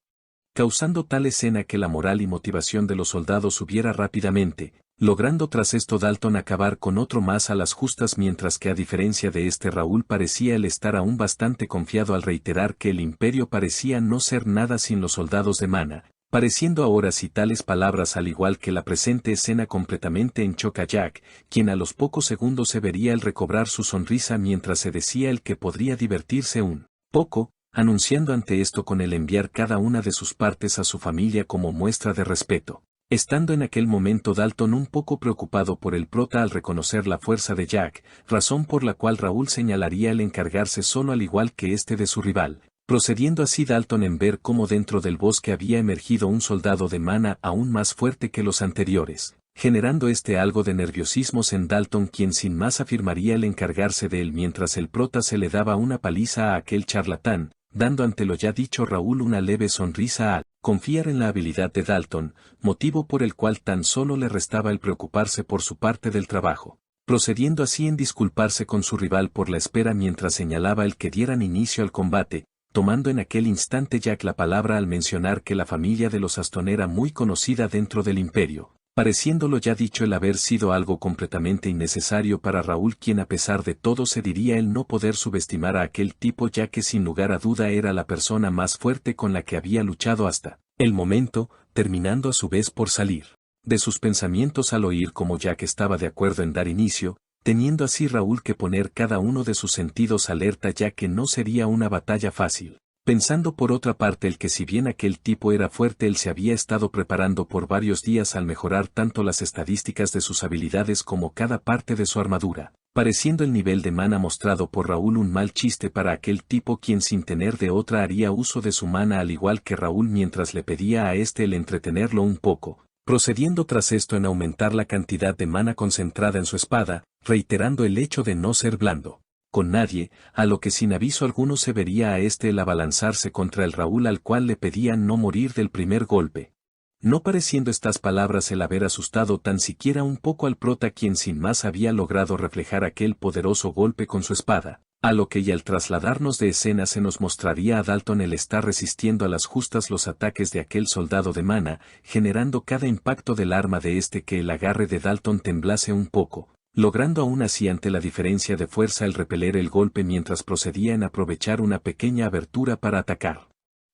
Causando tal escena que la moral y motivación de los soldados subiera rápidamente, logrando tras esto Dalton acabar con otro más a las justas, mientras que a diferencia de este Raúl parecía el estar aún bastante confiado al reiterar que el imperio parecía no ser nada sin los soldados de Mana, pareciendo ahora si tales palabras al igual que la presente escena completamente en shock a Jack, quien a los pocos segundos se vería el recobrar su sonrisa mientras se decía el que podría divertirse un poco, anunciando ante esto con el enviar cada una de sus partes a su familia como muestra de respeto. Estando en aquel momento Dalton un poco preocupado por el prota al reconocer la fuerza de Jack, razón por la cual Raúl señalaría el encargarse solo al igual que este de su rival. Procediendo así Dalton en ver cómo dentro del bosque había emergido un soldado de Mana aún más fuerte que los anteriores, generando algo de nerviosismos en Dalton, quien sin más afirmaría el encargarse de él mientras el prota se le daba una paliza a aquel charlatán, dando ante lo ya dicho Raúl una leve sonrisa al confiar en la habilidad de Dalton, motivo por el cual tan solo le restaba el preocuparse por su parte del trabajo. Procediendo así en disculparse con su rival por la espera mientras señalaba el que dieran inicio al combate, tomando en aquel instante Jack la palabra al mencionar que la familia de los Aston era muy conocida dentro del imperio, pareciéndolo ya dicho el haber sido algo completamente innecesario para Raúl, quien a pesar de todo se diría el no poder subestimar a aquel tipo, ya que sin lugar a duda era la persona más fuerte con la que había luchado hasta el momento, terminando a su vez por salir de sus pensamientos al oír como Jack estaba de acuerdo en dar inicio, teniendo así Raúl que poner cada uno de sus sentidos alerta ya que no sería una batalla fácil. Pensando por otra parte el que si bien aquel tipo era fuerte, él se había estado preparando por varios días al mejorar tanto las estadísticas de sus habilidades como cada parte de su armadura, pareciendo el nivel de mana mostrado por Raúl un mal chiste para aquel tipo, quien sin tener de otra haría uso de su mana al igual que Raúl mientras le pedía a este el entretenerlo un poco, procediendo tras esto en aumentar la cantidad de mana concentrada en su espada, reiterando el hecho de no ser blando con nadie, a lo que sin aviso alguno se vería a el abalanzarse contra el Raúl al cual le pedían no morir del primer golpe. No pareciendo estas palabras el haber asustado tan siquiera un poco al prota, quien sin más había logrado reflejar aquel poderoso golpe con su espada, a lo que y al trasladarnos de escena se nos mostraría a Dalton el estar resistiendo a las justas los ataques de aquel soldado de Mana, generando cada impacto del arma de que el agarre de Dalton temblase un poco, logrando aún así ante la diferencia de fuerza el repeler el golpe mientras procedía en aprovechar una pequeña abertura para atacar,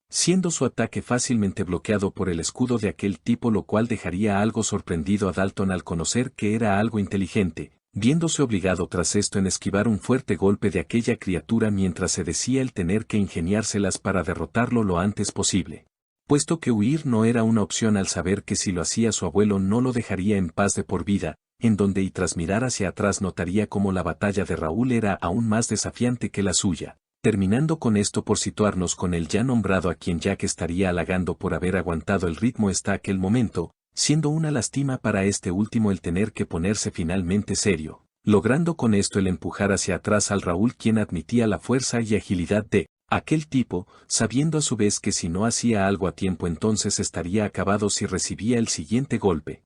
siendo su ataque fácilmente bloqueado por el escudo de aquel tipo, lo cual dejaría algo sorprendido a Dalton al conocer que era algo inteligente, viéndose obligado tras esto en esquivar un fuerte golpe de aquella criatura mientras se decía el tener que ingeniárselas para derrotarlo lo antes posible, puesto que huir no era una opción al saber que si lo hacía su abuelo no lo dejaría en paz de por vida, en donde y tras mirar hacia atrás notaría cómo la batalla de Raúl era aún más desafiante que la suya, terminando con esto por situarnos con el ya nombrado a quien Jack estaría halagando por haber aguantado el ritmo hasta aquel momento, siendo una lástima para este último el tener que ponerse finalmente serio, logrando con esto el empujar hacia atrás al Raúl, quien admitía la fuerza y agilidad de aquel tipo, sabiendo a su vez que si no hacía algo a tiempo entonces estaría acabado si recibía el siguiente golpe.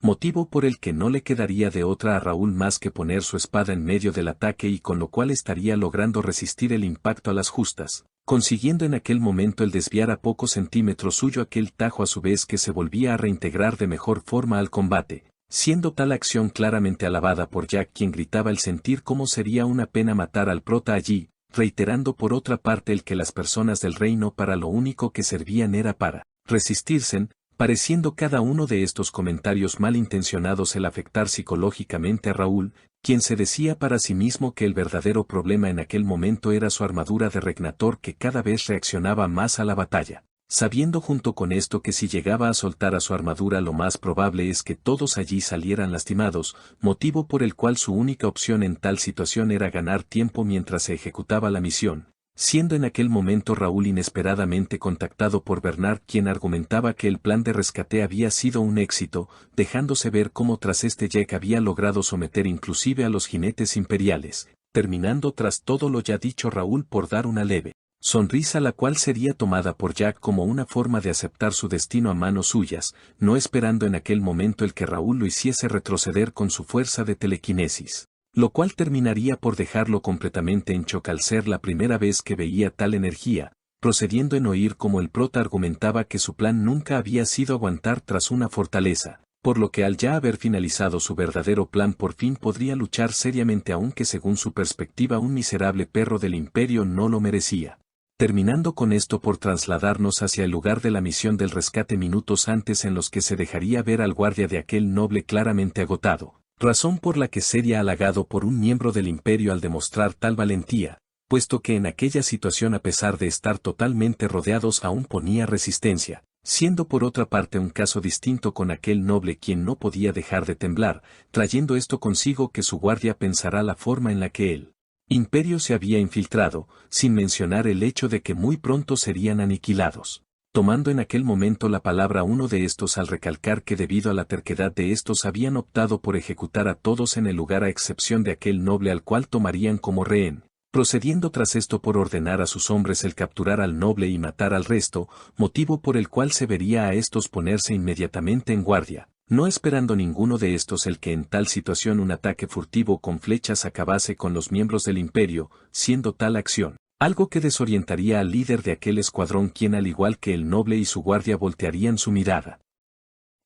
Motivo por el que no le quedaría de otra a Raúl más que poner su espada en medio del ataque, y con lo cual estaría logrando resistir el impacto a las justas, consiguiendo en aquel momento el desviar a pocos centímetros suyo aquel tajo, a su vez que se volvía a reintegrar de mejor forma al combate, siendo tal acción claramente alabada por Jack, quien gritaba el sentir cómo sería una pena matar al prota allí, reiterando por otra parte el que las personas del reino para lo único que servían era para resistirse, pareciendo cada uno de estos comentarios malintencionados el afectar psicológicamente a Raúl, quien se decía para sí mismo que el verdadero problema en aquel momento era su armadura de Regnator, que cada vez reaccionaba más a la batalla, sabiendo junto con esto que si llegaba a soltar a su armadura lo más probable es que todos allí salieran lastimados, motivo por el cual su única opción en tal situación era ganar tiempo mientras se ejecutaba la misión. Siendo en aquel momento Raúl inesperadamente contactado por Bernard, quien argumentaba que el plan de rescate había sido un éxito, dejándose ver cómo tras Jack había logrado someter inclusive a los jinetes imperiales, terminando tras todo lo ya dicho Raúl por dar una leve Sonrisa la cual sería tomada por Jack como una forma de aceptar su destino a manos suyas, no esperando en aquel momento el que Raúl lo hiciese retroceder con su fuerza de telequinesis. Lo cual terminaría por dejarlo completamente en shock al ser la primera vez que veía tal energía, procediendo en oír como el prota argumentaba que su plan nunca había sido aguantar tras una fortaleza, por lo que al ya haber finalizado su verdadero plan por fin podría luchar seriamente aunque según su perspectiva un miserable perro del imperio no lo merecía. Terminando con esto por trasladarnos hacia el lugar de la misión del rescate minutos antes en los que se dejaría ver al guardia de aquel noble claramente agotado, razón por la que sería halagado por un miembro del imperio al demostrar tal valentía, puesto que en aquella situación a pesar de estar totalmente rodeados aún ponía resistencia, siendo por otra parte un caso distinto con aquel noble quien no podía dejar de temblar, trayendo esto consigo que su guardia pensará la forma en la que él imperio se había infiltrado, sin mencionar el hecho de que muy pronto serían aniquilados. Tomando en aquel momento la palabra uno de estos al recalcar que debido a la terquedad de estos habían optado por ejecutar a todos en el lugar a excepción de aquel noble al cual tomarían como rehén, procediendo tras esto por ordenar a sus hombres el capturar al noble y matar al resto, motivo por el cual se vería a estos ponerse inmediatamente en guardia. No esperando ninguno de estos el que en tal situación un ataque furtivo con flechas acabase con los miembros del imperio, siendo tal acción algo que desorientaría al líder de aquel escuadrón quien al igual que el noble y su guardia voltearían su mirada.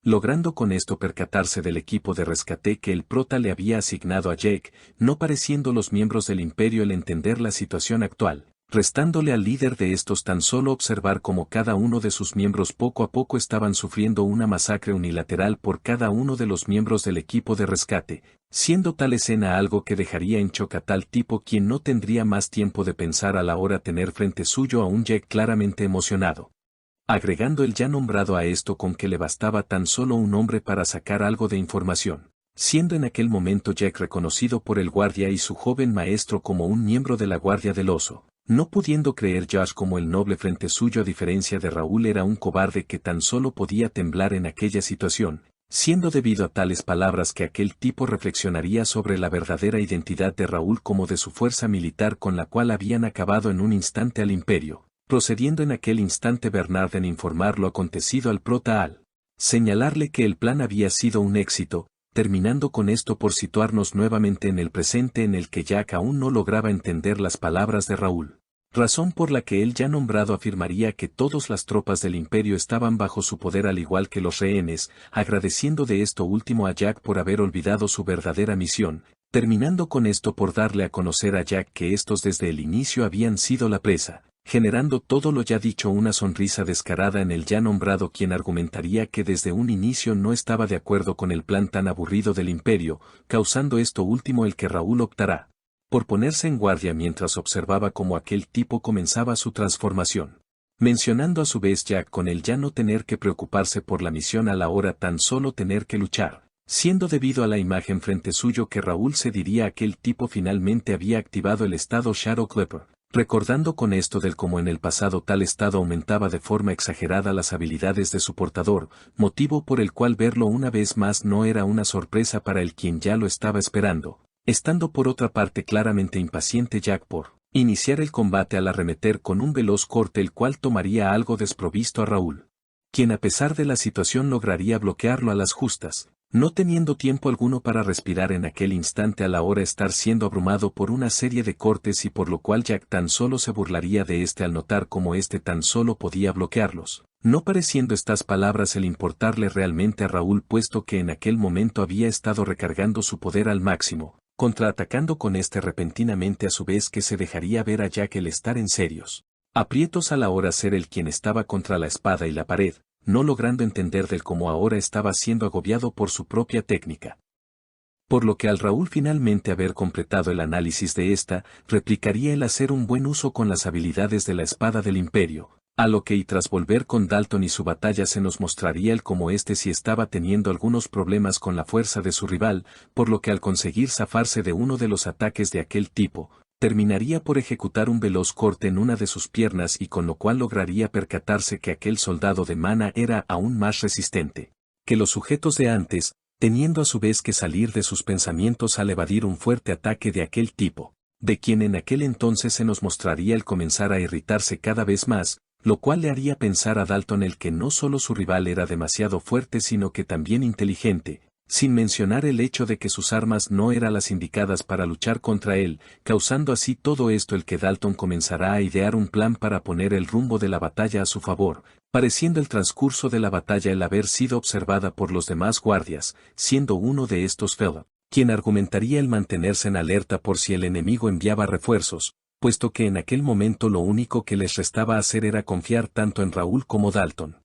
Logrando con esto percatarse del equipo de rescate que el prota le había asignado a Jake, no pareciendo los miembros del imperio el entender la situación actual, restándole al líder de estos tan solo observar cómo cada uno de sus miembros poco a poco estaban sufriendo una masacre unilateral por cada uno de los miembros del equipo de rescate, siendo tal escena algo que dejaría en shock a tal tipo quien no tendría más tiempo de pensar a la hora tener frente suyo a un Jack claramente emocionado. Agregando el ya nombrado a esto con que le bastaba tan solo un hombre para sacar algo de información, siendo en aquel momento Jack reconocido por el guardia y su joven maestro como un miembro de la Guardia del Oso. No pudiendo creer Josh como el noble frente suyo a diferencia de Raúl era un cobarde que tan solo podía temblar en aquella situación, siendo debido a tales palabras que aquel tipo reflexionaría sobre la verdadera identidad de Raúl como de su fuerza militar con la cual habían acabado en un instante al imperio, procediendo en aquel instante Bernard en informar lo acontecido al prota al señalarle que el plan había sido un éxito, terminando con esto por situarnos nuevamente en el presente en el que Jack aún no lograba entender las palabras de Raúl. Razón por la que él ya nombrado afirmaría que todas las tropas del imperio estaban bajo su poder al igual que los rehenes, agradeciendo de esto último a Jack por haber olvidado su verdadera misión, terminando con esto por darle a conocer a Jack que estos desde el inicio habían sido la presa, generando todo lo ya dicho una sonrisa descarada en el ya nombrado quien argumentaría que desde un inicio no estaba de acuerdo con el plan tan aburrido del imperio, causando esto último el que Raúl optará por ponerse en guardia mientras observaba cómo aquel tipo comenzaba su transformación. Mencionando a su vez Jack con el ya no tener que preocuparse por la misión a la hora tan solo tener que luchar, siendo debido a la imagen frente suyo que Raúl se diría aquel tipo finalmente había activado el estado Shadow Clipper. Recordando con esto del cómo en el pasado tal estado aumentaba de forma exagerada las habilidades de su portador, motivo por el cual verlo una vez más no era una sorpresa para el quien ya lo estaba esperando, estando por otra parte claramente impaciente Jack por iniciar el combate al arremeter con un veloz corte el cual tomaría algo desprovisto a Raúl, quien a pesar de la situación lograría bloquearlo a las justas, no teniendo tiempo alguno para respirar en aquel instante a la hora estar siendo abrumado por una serie de cortes y por lo cual Jack tan solo se burlaría de este al notar cómo este tan solo podía bloquearlos, no pareciendo estas palabras el importarle realmente a Raúl puesto que en aquel momento había estado recargando su poder al máximo, contraatacando con este repentinamente a su vez que se dejaría ver a Jack el estar en serios aprietos a la hora ser el quien estaba contra la espada y la pared, no logrando entender del cómo ahora estaba siendo agobiado por su propia técnica. Por lo que al Raúl finalmente haber completado el análisis de esta, replicaría el hacer un buen uso con las habilidades de la espada del imperio, a lo que y tras volver con Dalton y su batalla se nos mostraría el cómo este sí estaba teniendo algunos problemas con la fuerza de su rival, por lo que al conseguir zafarse de uno de los ataques de aquel tipo, terminaría por ejecutar un veloz corte en una de sus piernas y con lo cual lograría percatarse que aquel soldado de Mana era aún más resistente que los sujetos de antes, teniendo a su vez que salir de sus pensamientos al evadir un fuerte ataque de aquel tipo, de quien en aquel entonces se nos mostraría el comenzar a irritarse cada vez más, lo cual le haría pensar a Dalton el que no solo su rival era demasiado fuerte sino que también inteligente, sin mencionar el hecho de que sus armas no eran las indicadas para luchar contra él, causando así todo esto el que Dalton comenzará a idear un plan para poner el rumbo de la batalla a su favor, pareciendo el transcurso de la batalla el haber sido observada por los demás guardias, siendo uno de estos Philip, quien argumentaría el mantenerse en alerta por si el enemigo enviaba refuerzos, puesto que en aquel momento lo único que les restaba hacer era confiar tanto en Raúl como Dalton.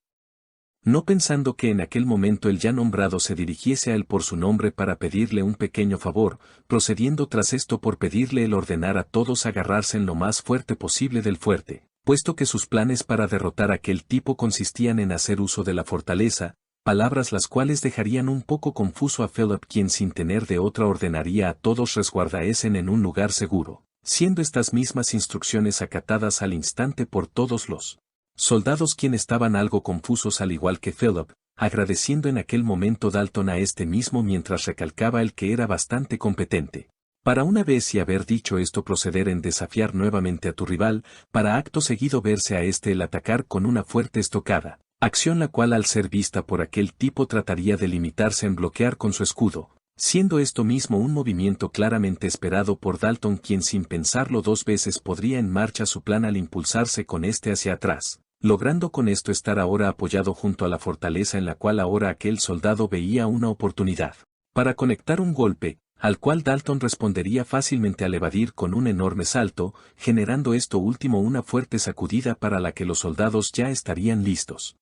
No pensando que en aquel momento el ya nombrado se dirigiese a él por su nombre para pedirle un pequeño favor, procediendo tras esto por pedirle el ordenar a todos agarrarse en lo más fuerte posible del fuerte, puesto que sus planes para derrotar a aquel tipo consistían en hacer uso de la fortaleza, palabras las cuales dejarían un poco confuso a Philip, quien sin tener de otra ordenaría a todos resguardaesen en un lugar seguro, siendo estas mismas instrucciones acatadas al instante por todos los soldados, quienes estaban algo confusos al igual que Philip, agradeciendo en aquel momento Dalton a este mismo mientras recalcaba el que era bastante competente. Para una vez y haber dicho esto proceder en desafiar nuevamente a tu rival, para acto seguido verse a este el atacar con una fuerte estocada, acción la cual al ser vista por aquel tipo trataría de limitarse en bloquear con su escudo, siendo esto mismo un movimiento claramente esperado por Dalton, quien sin pensarlo dos veces podría en marcha su plan al impulsarse con este hacia atrás, logrando con esto estar ahora apoyado junto a la fortaleza en la cual ahora aquel soldado veía una oportunidad para conectar un golpe, al cual Dalton respondería fácilmente al evadir con un enorme salto, generando esto último una fuerte sacudida para la que los soldados ya estarían listos.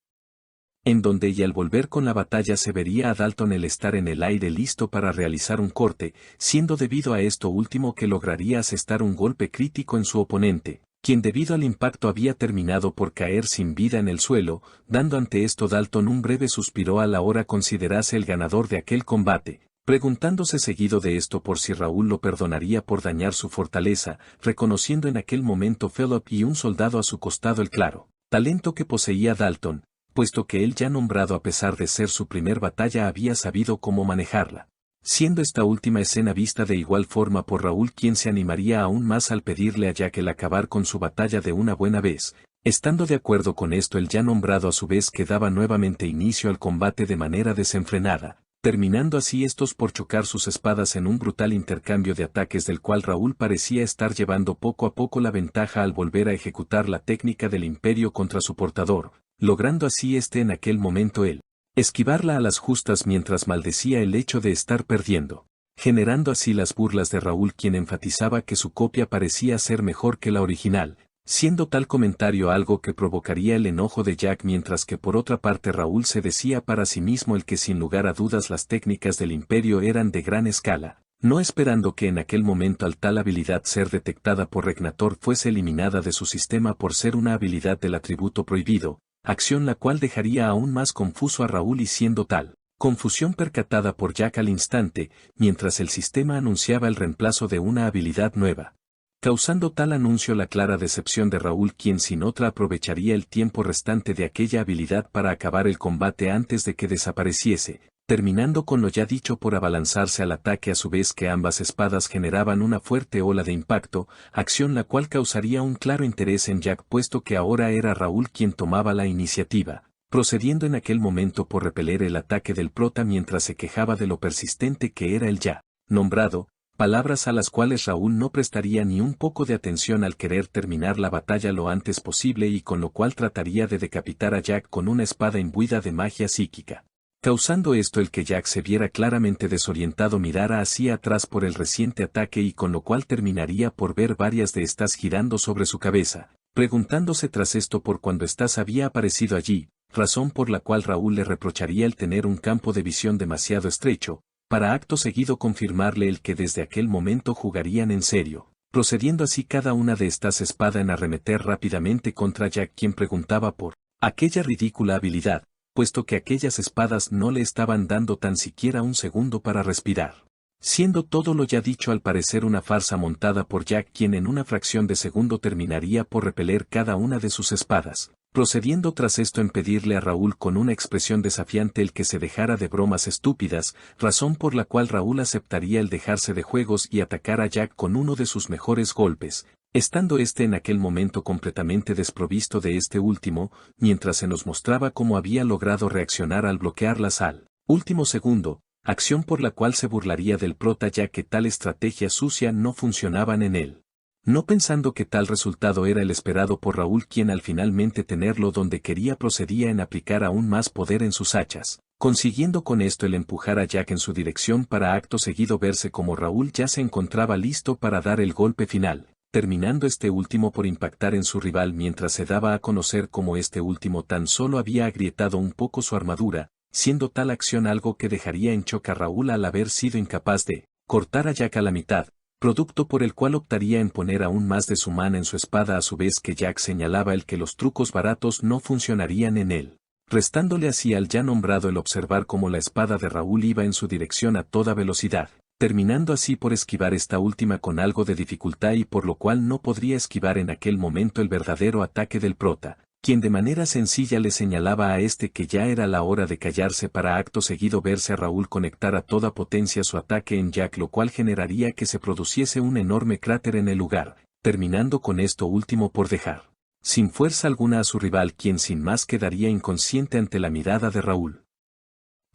En donde y al volver con la batalla se vería a Dalton el estar en el aire listo para realizar un corte, siendo debido a esto último que lograría asestar un golpe crítico en su oponente, quien debido al impacto había terminado por caer sin vida en el suelo, dando ante esto Dalton un breve suspiro a la hora considerase el ganador de aquel combate, preguntándose seguido de esto por si Raúl lo perdonaría por dañar su fortaleza, reconociendo en aquel momento Philip y un soldado a su costado el claro talento que poseía Dalton, puesto que él ya nombrado a pesar de ser su primer batalla había sabido cómo manejarla. Siendo esta última escena vista de igual forma por Raúl, quien se animaría aún más al pedirle a Jack el acabar con su batalla de una buena vez, estando de acuerdo con esto el ya nombrado a su vez que daba nuevamente inicio al combate de manera desenfrenada, terminando así estos por chocar sus espadas en un brutal intercambio de ataques del cual Raúl parecía estar llevando poco a poco la ventaja al volver a ejecutar la técnica del imperio contra su portador, logrando así en aquel momento él esquivarla a las justas mientras maldecía el hecho de estar perdiendo, generando así las burlas de Raúl, quien enfatizaba que su copia parecía ser mejor que la original, siendo tal comentario algo que provocaría el enojo de Jack, mientras que por otra parte Raúl se decía para sí mismo el que sin lugar a dudas las técnicas del imperio eran de gran escala, no esperando que en aquel momento al tal habilidad ser detectada por Regnator fuese eliminada de su sistema por ser una habilidad del atributo prohibido, acción la cual dejaría aún más confuso a Raúl, y siendo tal confusión percatada por Jack al instante, mientras el sistema anunciaba el reemplazo de una habilidad nueva, causando tal anuncio la clara decepción de Raúl, quien sin otra aprovecharía el tiempo restante de aquella habilidad para acabar el combate antes de que desapareciese, terminando con lo ya dicho por abalanzarse al ataque a su vez que ambas espadas generaban una fuerte ola de impacto, acción la cual causaría un claro interés en Jack, puesto que ahora era Raúl quien tomaba la iniciativa, procediendo en aquel momento por repeler el ataque del prota mientras se quejaba de lo persistente que era el ya nombrado, palabras a las cuales Raúl no prestaría ni un poco de atención al querer terminar la batalla lo antes posible, y con lo cual trataría de decapitar a Jack con una espada imbuida de magia psíquica, causando esto el que Jack se viera claramente desorientado, mirara hacia atrás por el reciente ataque, y con lo cual terminaría por ver varias de estas girando sobre su cabeza, preguntándose tras esto por cuándo estas había aparecido allí, razón por la cual Raúl le reprocharía el tener un campo de visión demasiado estrecho, para acto seguido confirmarle el que desde aquel momento jugarían en serio, procediendo así cada una de estas espadas en arremeter rápidamente contra Jack, quien preguntaba por aquella ridícula habilidad, puesto que aquellas espadas no le estaban dando tan siquiera un segundo para respirar. Siendo todo lo ya dicho al parecer una farsa montada por Jack, quien en una fracción de segundo terminaría por repeler cada una de sus espadas, procediendo tras esto en pedirle a Raúl con una expresión desafiante el que se dejara de bromas estúpidas, razón por la cual Raúl aceptaría el dejarse de juegos y atacar a Jack con uno de sus mejores golpes, estando este en aquel momento completamente desprovisto de este último, mientras se nos mostraba cómo había logrado reaccionar al bloquearlas al último segundo, acción por la cual se burlaría del prota ya que tal estrategia sucia no funcionaban en él. No pensando que tal resultado era el esperado por Raúl, quien al finalmente tenerlo donde quería procedía en aplicar aún más poder en sus hachas, consiguiendo con esto el empujar a Jack en su dirección para acto seguido verse como Raúl ya se encontraba listo para dar el golpe final, terminando este último por impactar en su rival mientras se daba a conocer como este último tan solo había agrietado un poco su armadura, siendo tal acción algo que dejaría en shock a Raúl al haber sido incapaz de cortar a Jack a la mitad, producto por el cual optaría en poner aún más de su mano en su espada a su vez que Jack señalaba el que los trucos baratos no funcionarían en él, restándole así al ya nombrado el observar cómo la espada de Raúl iba en su dirección a toda velocidad, terminando así por esquivar esta última con algo de dificultad y por lo cual no podría esquivar en aquel momento el verdadero ataque del prota, quien de manera sencilla le señalaba a este que ya era la hora de callarse para acto seguido verse a Raúl conectar a toda potencia su ataque en Jack, lo cual generaría que se produciese un enorme cráter en el lugar, terminando con esto último por dejar sin fuerza alguna a su rival, quien sin más quedaría inconsciente ante la mirada de Raúl.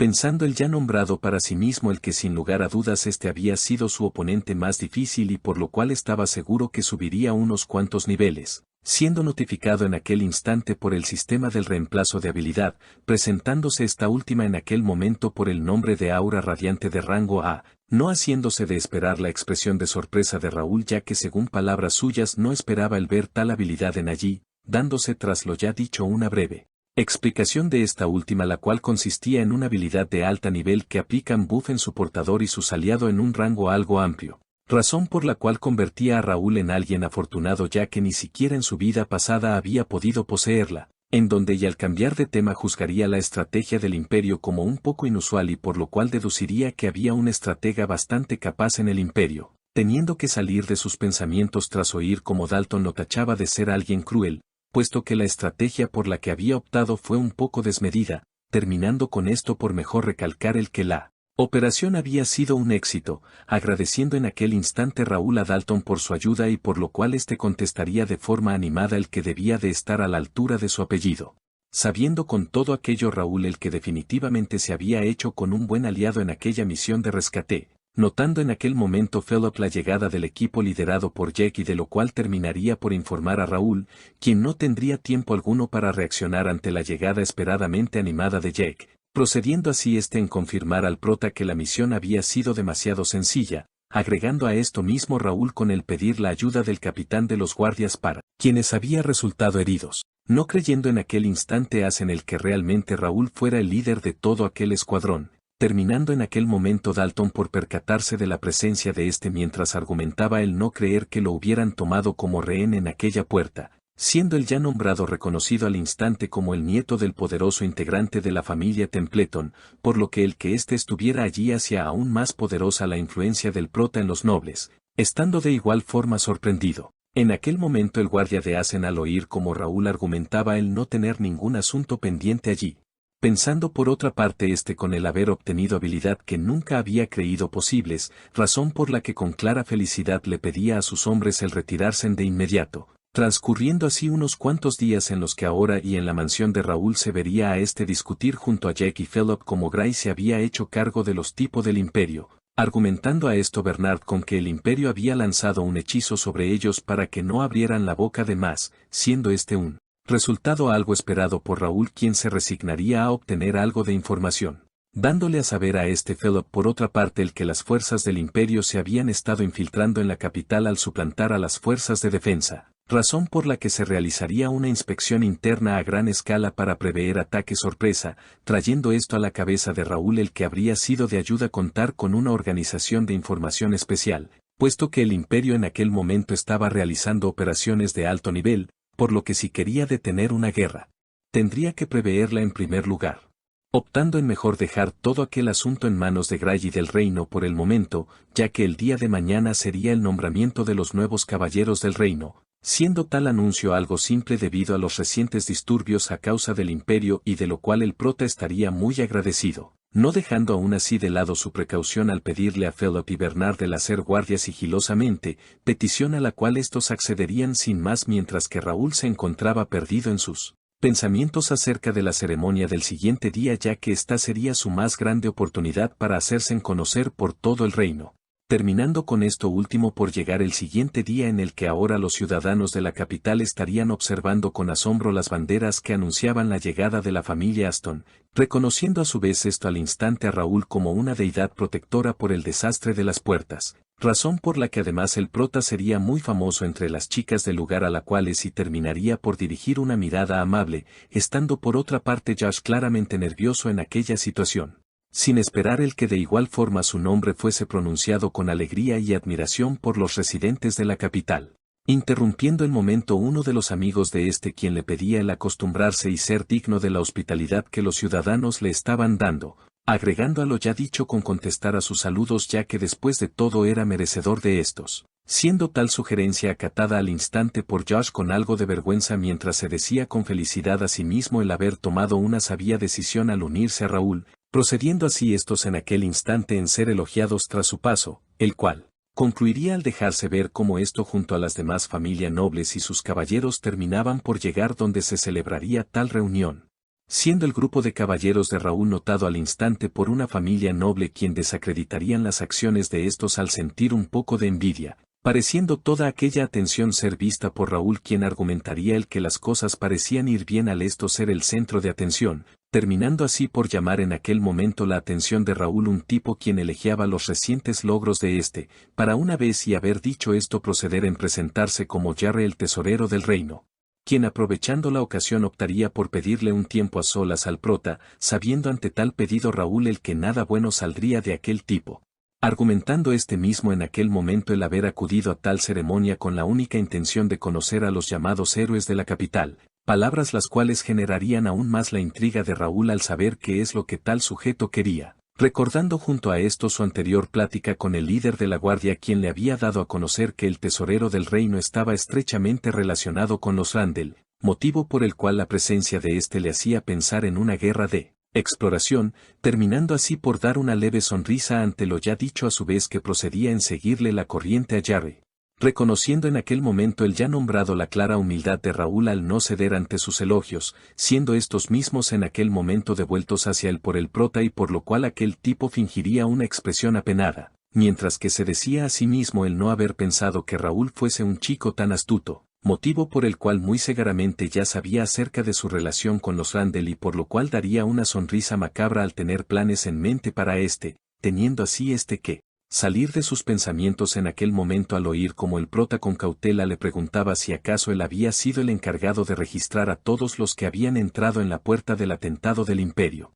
Pensando el ya nombrado para sí mismo el que sin lugar a dudas este había sido su oponente más difícil y por lo cual estaba seguro que subiría unos cuantos niveles, siendo notificado en aquel instante por el sistema del reemplazo de habilidad, presentándose esta última en aquel momento por el nombre de aura radiante de rango A, no haciéndose de esperar la expresión de sorpresa de Raúl ya que según palabras suyas no esperaba el ver tal habilidad en allí, dándose tras lo ya dicho una breve explicación de esta última, la cual consistía en una habilidad de alta nivel que aplican buff en su portador y su aliado en un rango algo amplio, razón por la cual convertía a Raúl en alguien afortunado ya que ni siquiera en su vida pasada había podido poseerla, en donde y al cambiar de tema juzgaría la estrategia del imperio como un poco inusual y por lo cual deduciría que había un estratega bastante capaz en el imperio, teniendo que salir de sus pensamientos tras oír cómo Dalton lo tachaba de ser alguien cruel, puesto que la estrategia por la que había optado fue un poco desmedida, terminando con esto por mejor recalcar el que la operación había sido un éxito, agradeciendo en aquel instante Raúl a Dalton por su ayuda y por lo cual éste contestaría de forma animada el que debía de estar a la altura de su apellido. Sabiendo con todo aquello Raúl el que definitivamente se había hecho con un buen aliado en aquella misión de rescate, notando en aquel momento Philip la llegada del equipo liderado por Jack y de lo cual terminaría por informar a Raúl, quien no tendría tiempo alguno para reaccionar ante la llegada esperadamente animada de Jack, procediendo así en confirmar al prota que la misión había sido demasiado sencilla, agregando a esto mismo Raúl con el pedir la ayuda del capitán de los guardias para quienes había resultado heridos, no creyendo en aquel instante en el que realmente Raúl fuera el líder de todo aquel escuadrón, terminando en aquel momento Dalton por percatarse de la presencia de mientras argumentaba el no creer que lo hubieran tomado como rehén en aquella puerta, siendo el ya nombrado reconocido al instante como el nieto del poderoso integrante de la familia Templeton, por lo que el que estuviera allí hacía aún más poderosa la influencia del prota en los nobles, estando de igual forma sorprendido. En aquel momento el guardia de Asen al oír como Raúl argumentaba el no tener ningún asunto pendiente allí, pensando por otra parte con el haber obtenido habilidad que nunca había creído posibles, razón por la que con clara felicidad le pedía a sus hombres el retirarse de inmediato, transcurriendo así unos cuantos días en los que ahora y en la mansión de Raúl se vería a discutir junto a Jack y Philip como Gray se había hecho cargo de los tipos del imperio, argumentando a Bernard con que el imperio había lanzado un hechizo sobre ellos para que no abrieran la boca de más, siendo un resultado algo esperado por Raúl, quien se resignaría a obtener algo de información, dándole a saber a Philip por otra parte el que las fuerzas del imperio se habían estado infiltrando en la capital al suplantar a las fuerzas de defensa, razón por la que se realizaría una inspección interna a gran escala para prever ataque sorpresa, trayendo esto a la cabeza de Raúl el que habría sido de ayuda contar con una organización de información especial, puesto que el imperio en aquel momento estaba realizando operaciones de alto nivel, por lo que si quería detener una guerra, tendría que preverla en primer lugar, optando en mejor dejar todo aquel asunto en manos de Gray y del reino por el momento, ya que el día de mañana sería el nombramiento de los nuevos caballeros del reino, Siendo tal anuncio algo simple debido a los recientes disturbios a causa del imperio y de lo cual el prota estaría muy agradecido, no dejando aún así de lado su precaución al pedirle a Philip y Bernard el hacer guardia sigilosamente, petición a la cual estos accederían sin más mientras que Raúl se encontraba perdido en sus pensamientos acerca de la ceremonia del siguiente día, ya que esta sería su más grande oportunidad para hacerse conocer por todo el reino. Terminando con esto último por llegar el siguiente día en el que ahora los ciudadanos de la capital estarían observando con asombro las banderas que anunciaban la llegada de la familia Aston, reconociendo a su vez esto al instante a Raúl como una deidad protectora por el desastre de las puertas, razón por la que además el prota sería muy famoso entre las chicas del lugar a la cual sí terminaría por dirigir una mirada amable, estando por otra parte Josh claramente nervioso en aquella situación, sin esperar el que de igual forma su nombre fuese pronunciado con alegría y admiración por los residentes de la capital. Interrumpiendo el momento uno de los amigos de este quien le pedía el acostumbrarse y ser digno de la hospitalidad que los ciudadanos le estaban dando, agregando a lo ya dicho con contestar a sus saludos ya que después de todo era merecedor de estos. Siendo tal sugerencia acatada al instante por Josh con algo de vergüenza mientras se decía con felicidad a sí mismo el haber tomado una sabia decisión al unirse a Raúl, procediendo así estos en aquel instante en ser elogiados tras su paso, el cual concluiría al dejarse ver cómo esto junto a las demás familias nobles y sus caballeros terminaban por llegar donde se celebraría tal reunión. Siendo el grupo de caballeros de Raúl notado al instante por una familia noble quien desacreditarían las acciones de estos al sentir un poco de envidia, pareciendo toda aquella atención ser vista por Raúl quien argumentaría el que las cosas parecían ir bien al esto ser el centro de atención, terminando así por llamar en aquel momento la atención de Raúl un tipo quien elogiaba los recientes logros de este, para una vez y haber dicho esto proceder en presentarse como Jarre el tesorero del reino, quien aprovechando la ocasión optaría por pedirle un tiempo a solas al prota, sabiendo ante tal pedido Raúl el que nada bueno saldría de aquel tipo, argumentando este mismo en aquel momento el haber acudido a tal ceremonia con la única intención de conocer a los llamados héroes de la capital, palabras las cuales generarían aún más la intriga de Raúl al saber qué es lo que tal sujeto quería, recordando junto a esto su anterior plática con el líder de la guardia quien le había dado a conocer que el tesorero del reino estaba estrechamente relacionado con los Randall, motivo por el cual la presencia de éste le hacía pensar en una guerra de exploración, terminando así por dar una leve sonrisa ante lo ya dicho a su vez que procedía en seguirle la corriente a Jarre, reconociendo en aquel momento el ya nombrado la clara humildad de Raúl al no ceder ante sus elogios, siendo estos mismos en aquel momento devueltos hacia él por el prota y por lo cual aquel tipo fingiría una expresión apenada, mientras que se decía a sí mismo el no haber pensado que Raúl fuese un chico tan astuto, motivo por el cual muy seguramente ya sabía acerca de su relación con los Randall y por lo cual daría una sonrisa macabra al tener planes en mente para teniendo así que salir de sus pensamientos en aquel momento al oír como el prota con cautela le preguntaba si acaso él había sido el encargado de registrar a todos los que habían entrado en la puerta del atentado del imperio.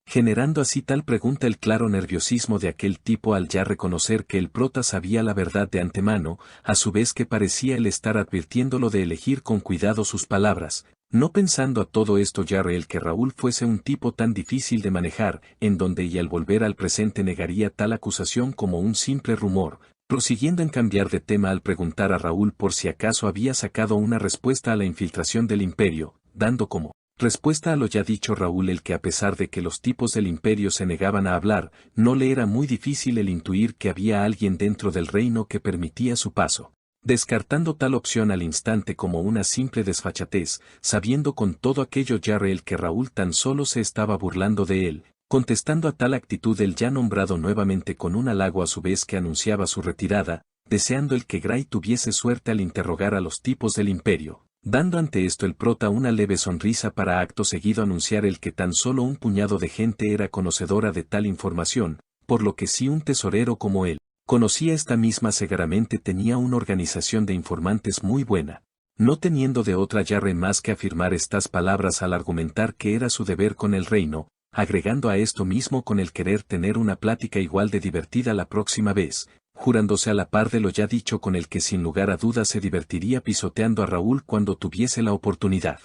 Generando así tal pregunta el claro nerviosismo de aquel tipo al ya reconocer que el prota sabía la verdad de antemano, a su vez que parecía él estar advirtiéndolo de elegir con cuidado sus palabras, no pensando a todo esto Jarre el que Raúl fuese un tipo tan difícil de manejar, en donde y al volver al presente negaría tal acusación como un simple rumor, prosiguiendo en cambiar de tema al preguntar a Raúl por si acaso había sacado una respuesta a la infiltración del imperio, dando como respuesta a lo ya dicho Raúl el que a pesar de que los tipos del imperio se negaban a hablar, no le era muy difícil el intuir que había alguien dentro del reino que permitía su paso, descartando tal opción al instante como una simple desfachatez, sabiendo con todo aquello Jarre el que Raúl tan solo se estaba burlando de él, contestando a tal actitud el ya nombrado nuevamente con un halago a su vez que anunciaba su retirada, deseando el que Gray tuviese suerte al interrogar a los tipos del imperio. Dando ante esto el prota una leve sonrisa para acto seguido anunciar el que tan solo un puñado de gente era conocedora de tal información, por lo que si un tesorero como él conocía esta misma seguramente tenía una organización de informantes muy buena, no teniendo de otra Jarre más que afirmar estas palabras al argumentar que era su deber con el reino, agregando a esto mismo con el querer tener una plática igual de divertida la próxima vez, jurándose a la par de lo ya dicho con el que sin lugar a dudas se divertiría pisoteando a Raúl cuando tuviese la oportunidad.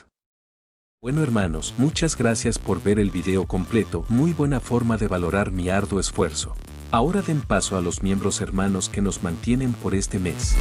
Bueno hermanos, muchas gracias por ver el video completo, muy buena forma de valorar mi arduo esfuerzo. Ahora den paso a los miembros hermanos que nos mantienen por este mes.